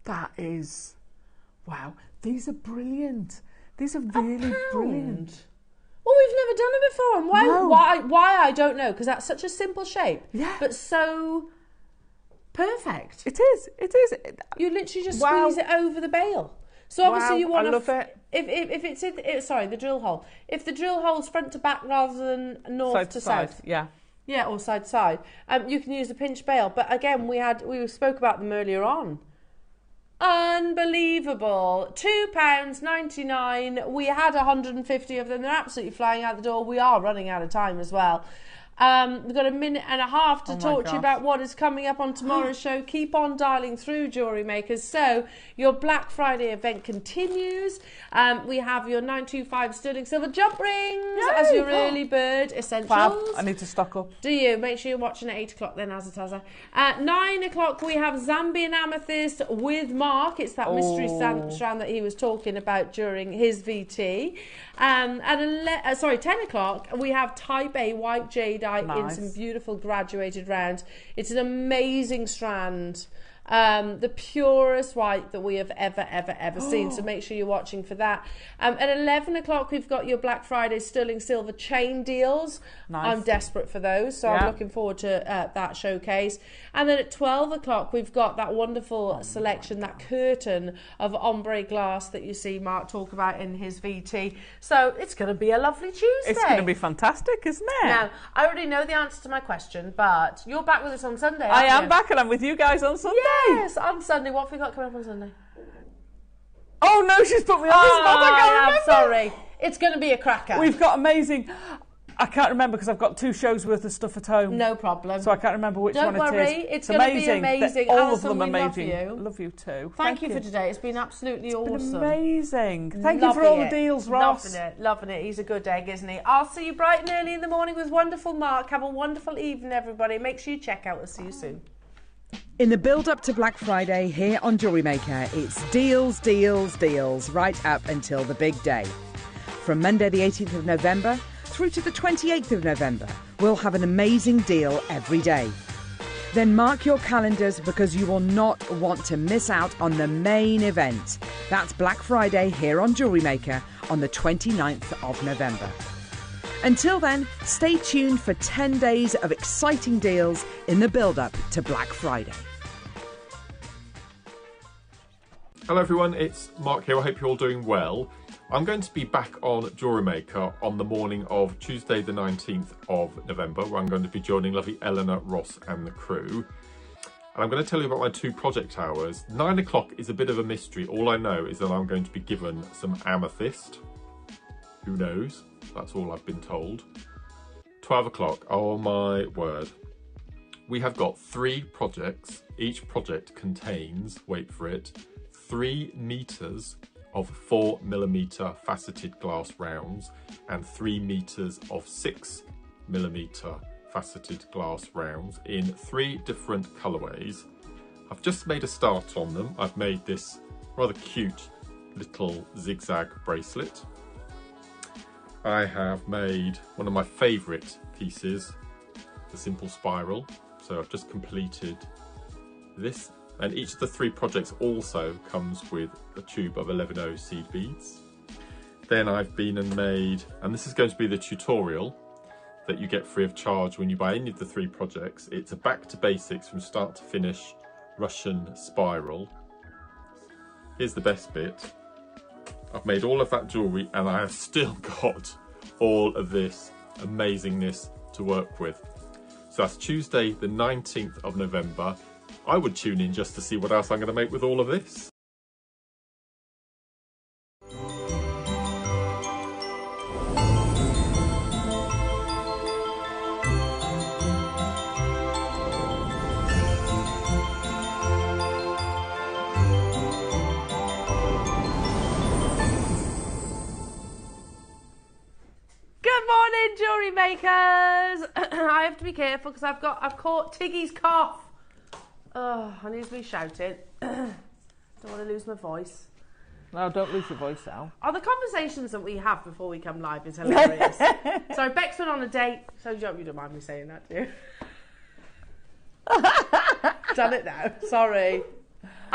That is, wow. These are brilliant. These are really brilliant. Well, we've never done it before, and why I don't know, because that's such a simple shape, but so perfect. It is. You literally just squeeze it over the bale. So obviously you want I love it. If it's the drill hole. If the drill hole's front to back rather than north to south, or side to side, you can use the pinch bale. But again, we spoke about them earlier on. Unbelievable. £2.99. We had 150 of them. They're absolutely flying out the door. We are running out of time as well. We've got a minute and a half to talk to you about what is coming up on tomorrow's show. Keep on dialing through, Jewellery Makers. So your Black Friday event continues. We have your 925 sterling silver jump rings as your early bird essentials. Fab. I need to stock up. Do you? Make sure you're watching at 8 o'clock then, Azataza. At 9 o'clock we have Zambian amethyst with Mark. It's that mystery strand that he was talking about during his VT. At 10 o'clock we have Type A white jadeite in some beautiful graduated rounds. It's an amazing strand. The purest white that we have ever seen, so make sure you're watching for that. At 11 o'clock we've got your Black Friday sterling silver chain deals. I'm desperate for those, so I'm looking forward to that showcase. And then at 12 o'clock we've got that wonderful selection, that curtain of ombre glass that you see Mark talk about in his VT. So it's going to be a lovely Tuesday. It's going to be fantastic, isn't it? Now, I already know the answer to my question, but you're back with us on Sunday, I am you? back, and I'm with you guys on Sunday. Yes, on Sunday. What have we got coming up on Sunday? Oh no, she's put me on the spot. I can't remember. I'm sorry. It's going to be a cracker. We've got amazing. I can't remember because I've got 2 shows worth of stuff at home. No problem. So I can't remember which one it is. Don't worry, it's going to be amazing. All Alison, of them amazing. Love you. Love you too. Thank you for today. It's been absolutely awesome. Been amazing. Thank you for all the deals, Ross. Loving it. He's a good egg, isn't he? I'll see you bright and early in the morning with wonderful Mark. Have a wonderful evening, everybody. Make sure you check out. We'll see you soon. In the build-up to Black Friday here on Jewellery Maker, it's deals, deals, deals, right up until the big day. From Monday the 18th of November through to the 28th of November, we'll have an amazing deal every day. Then mark your calendars because you will not want to miss out on the main event. That's Black Friday here on Jewellery Maker on the 29th of November. Until then, stay tuned for 10 days of exciting deals in the build-up to Black Friday. Hello everyone, it's Mark here. I hope you're all doing well. I'm going to be back on JewelleryMaker on the morning of Tuesday the 19th of November, where I'm going to be joining lovely Eleanor, Ross and the crew. And I'm going to tell you about my 2 project hours. 9 o'clock is a bit of a mystery. All I know is that I'm going to be given some amethyst. Who knows? That's all I've been told. 12 o'clock, oh my word. We have got 3 projects. Each project contains, wait for it, 3 meters of 4mm faceted glass rounds and 3 meters of 6mm faceted glass rounds in 3 different colourways. I've just made a start on them. I've made this rather cute little zigzag bracelet. I have made one of my favourite pieces, the simple spiral. So I've just completed this, and each of the 3 projects also comes with a tube of 11O seed beads. Then I've been and made, and this is going to be the tutorial that you get free of charge when you buy any of the 3 projects. It's a back to basics from start to finish Russian spiral. Here's the best bit. I've made all of that jewellery and I have still got all of this amazingness to work with. So that's Tuesday the 19th of November. I would tune in just to see what else I'm going to make with all of this. Jewellery makers! I have to be careful because I've caught Tiggy's cough. Oh, I need to be shouting. Don't want to lose my voice. No, don't lose your voice now. Oh, the conversations that we have before we come live is hilarious. So Beck's been on a date. So you don't mind me saying that, do you? Done it now. Sorry.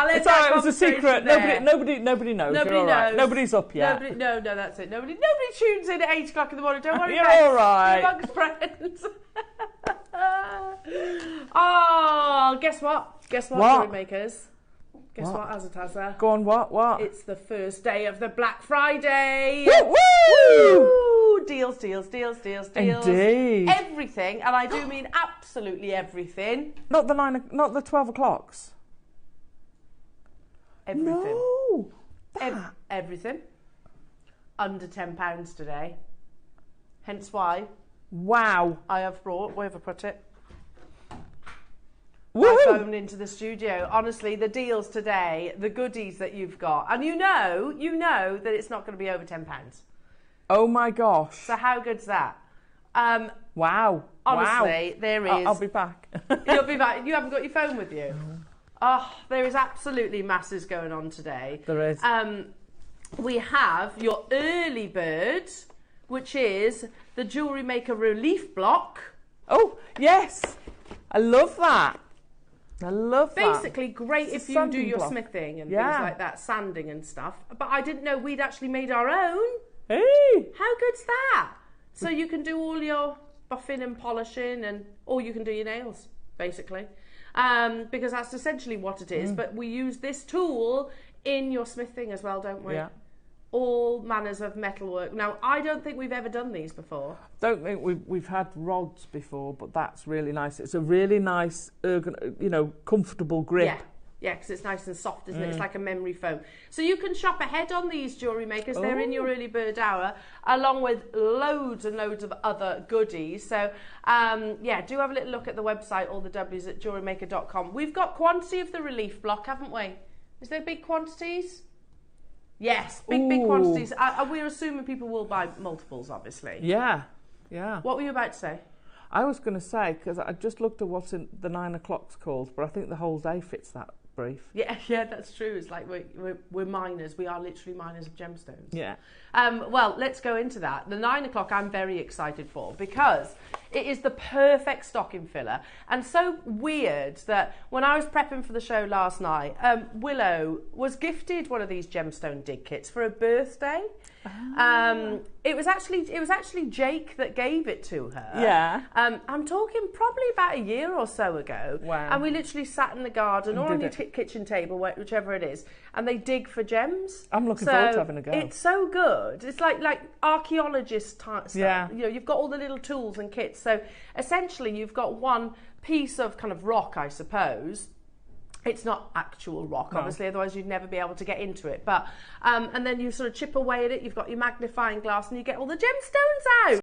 It's all right, it was a secret. Nobody knows. Nobody You're all right. knows. Nobody's up yet. No, that's it. Nobody tunes in at 8 o'clock in the morning. Don't worry. You're all right. You're amongst friends. Oh, guess what? Jewellery makers? Guess what, Azataza? Go on, what? It's the first day of the Black Friday. Woo! Woo! Deals. Indeed. Everything, and I do mean absolutely everything. Not the 12 o'clocks. Everything. No. Everything. Under £10 today. Hence why. Wow. I have brought, where have I put it? Woo! My phone into the studio. Honestly, the deals today, the goodies that you've got. And you know that it's not going to be over £10. Oh my gosh. So how good's that? Wow. Honestly, there is. I'll be back. You'll be back. You haven't got your phone with you? No. Oh, there is absolutely masses going on today. There is. We have your early bird, which is the JewelleryMaker relief block. Oh, yes. I love that. Basically, great if you do your block. Smithing and things like that, sanding and stuff. But I didn't know we'd actually made our own. Hey. How good's that? So you can do all your buffing and polishing, or you can do your nails, basically. Because that's essentially what it is. But we use this tool in your smithing as well, don't we? Yeah. All manners of metalwork. Now, I don't think we've ever done these before. Don't think we've had rods before, but that's really nice. It's a really nice, comfortable grip. Yeah, because it's nice and soft, isn't it? It's like a memory foam. So you can shop ahead on these jewellery makers. They're in your early bird hour, along with loads and loads of other goodies. So, do have a little look at the website, all the W's at JewelleryMaker.com. We've got quantity of the relief block, haven't we? Is there big quantities? Yes, big quantities. We're assuming people will buy multiples, obviously. Yeah. What were you about to say? I was going to say, because I just looked at what's in the 9 o'clock's called, but I think the whole day fits that brief. Yeah, that's true. It's like we're miners. We are literally miners of gemstones. Yeah. Well, let's go into that. The 9 o'clock I'm very excited for, because It is the perfect stocking filler, and so weird that when I was prepping for the show last night, Willow was gifted one of these gemstone dig kits for her birthday. It was actually Jake that gave it to her. Yeah. I'm talking probably about a year or so ago. Wow. And we literally sat in the garden or on your kitchen table, whichever it is, and they dig for gems. I'm looking forward to having a go. It's so good. It's like archaeologist type stuff. Yeah. You know, you've got all the little tools and kits. So essentially, you've got one piece of kind of rock, I suppose. It's not actual rock, obviously, otherwise you'd never be able to get into it. But and then you sort of chip away at it. You've got your magnifying glass, and you get all the gemstones out.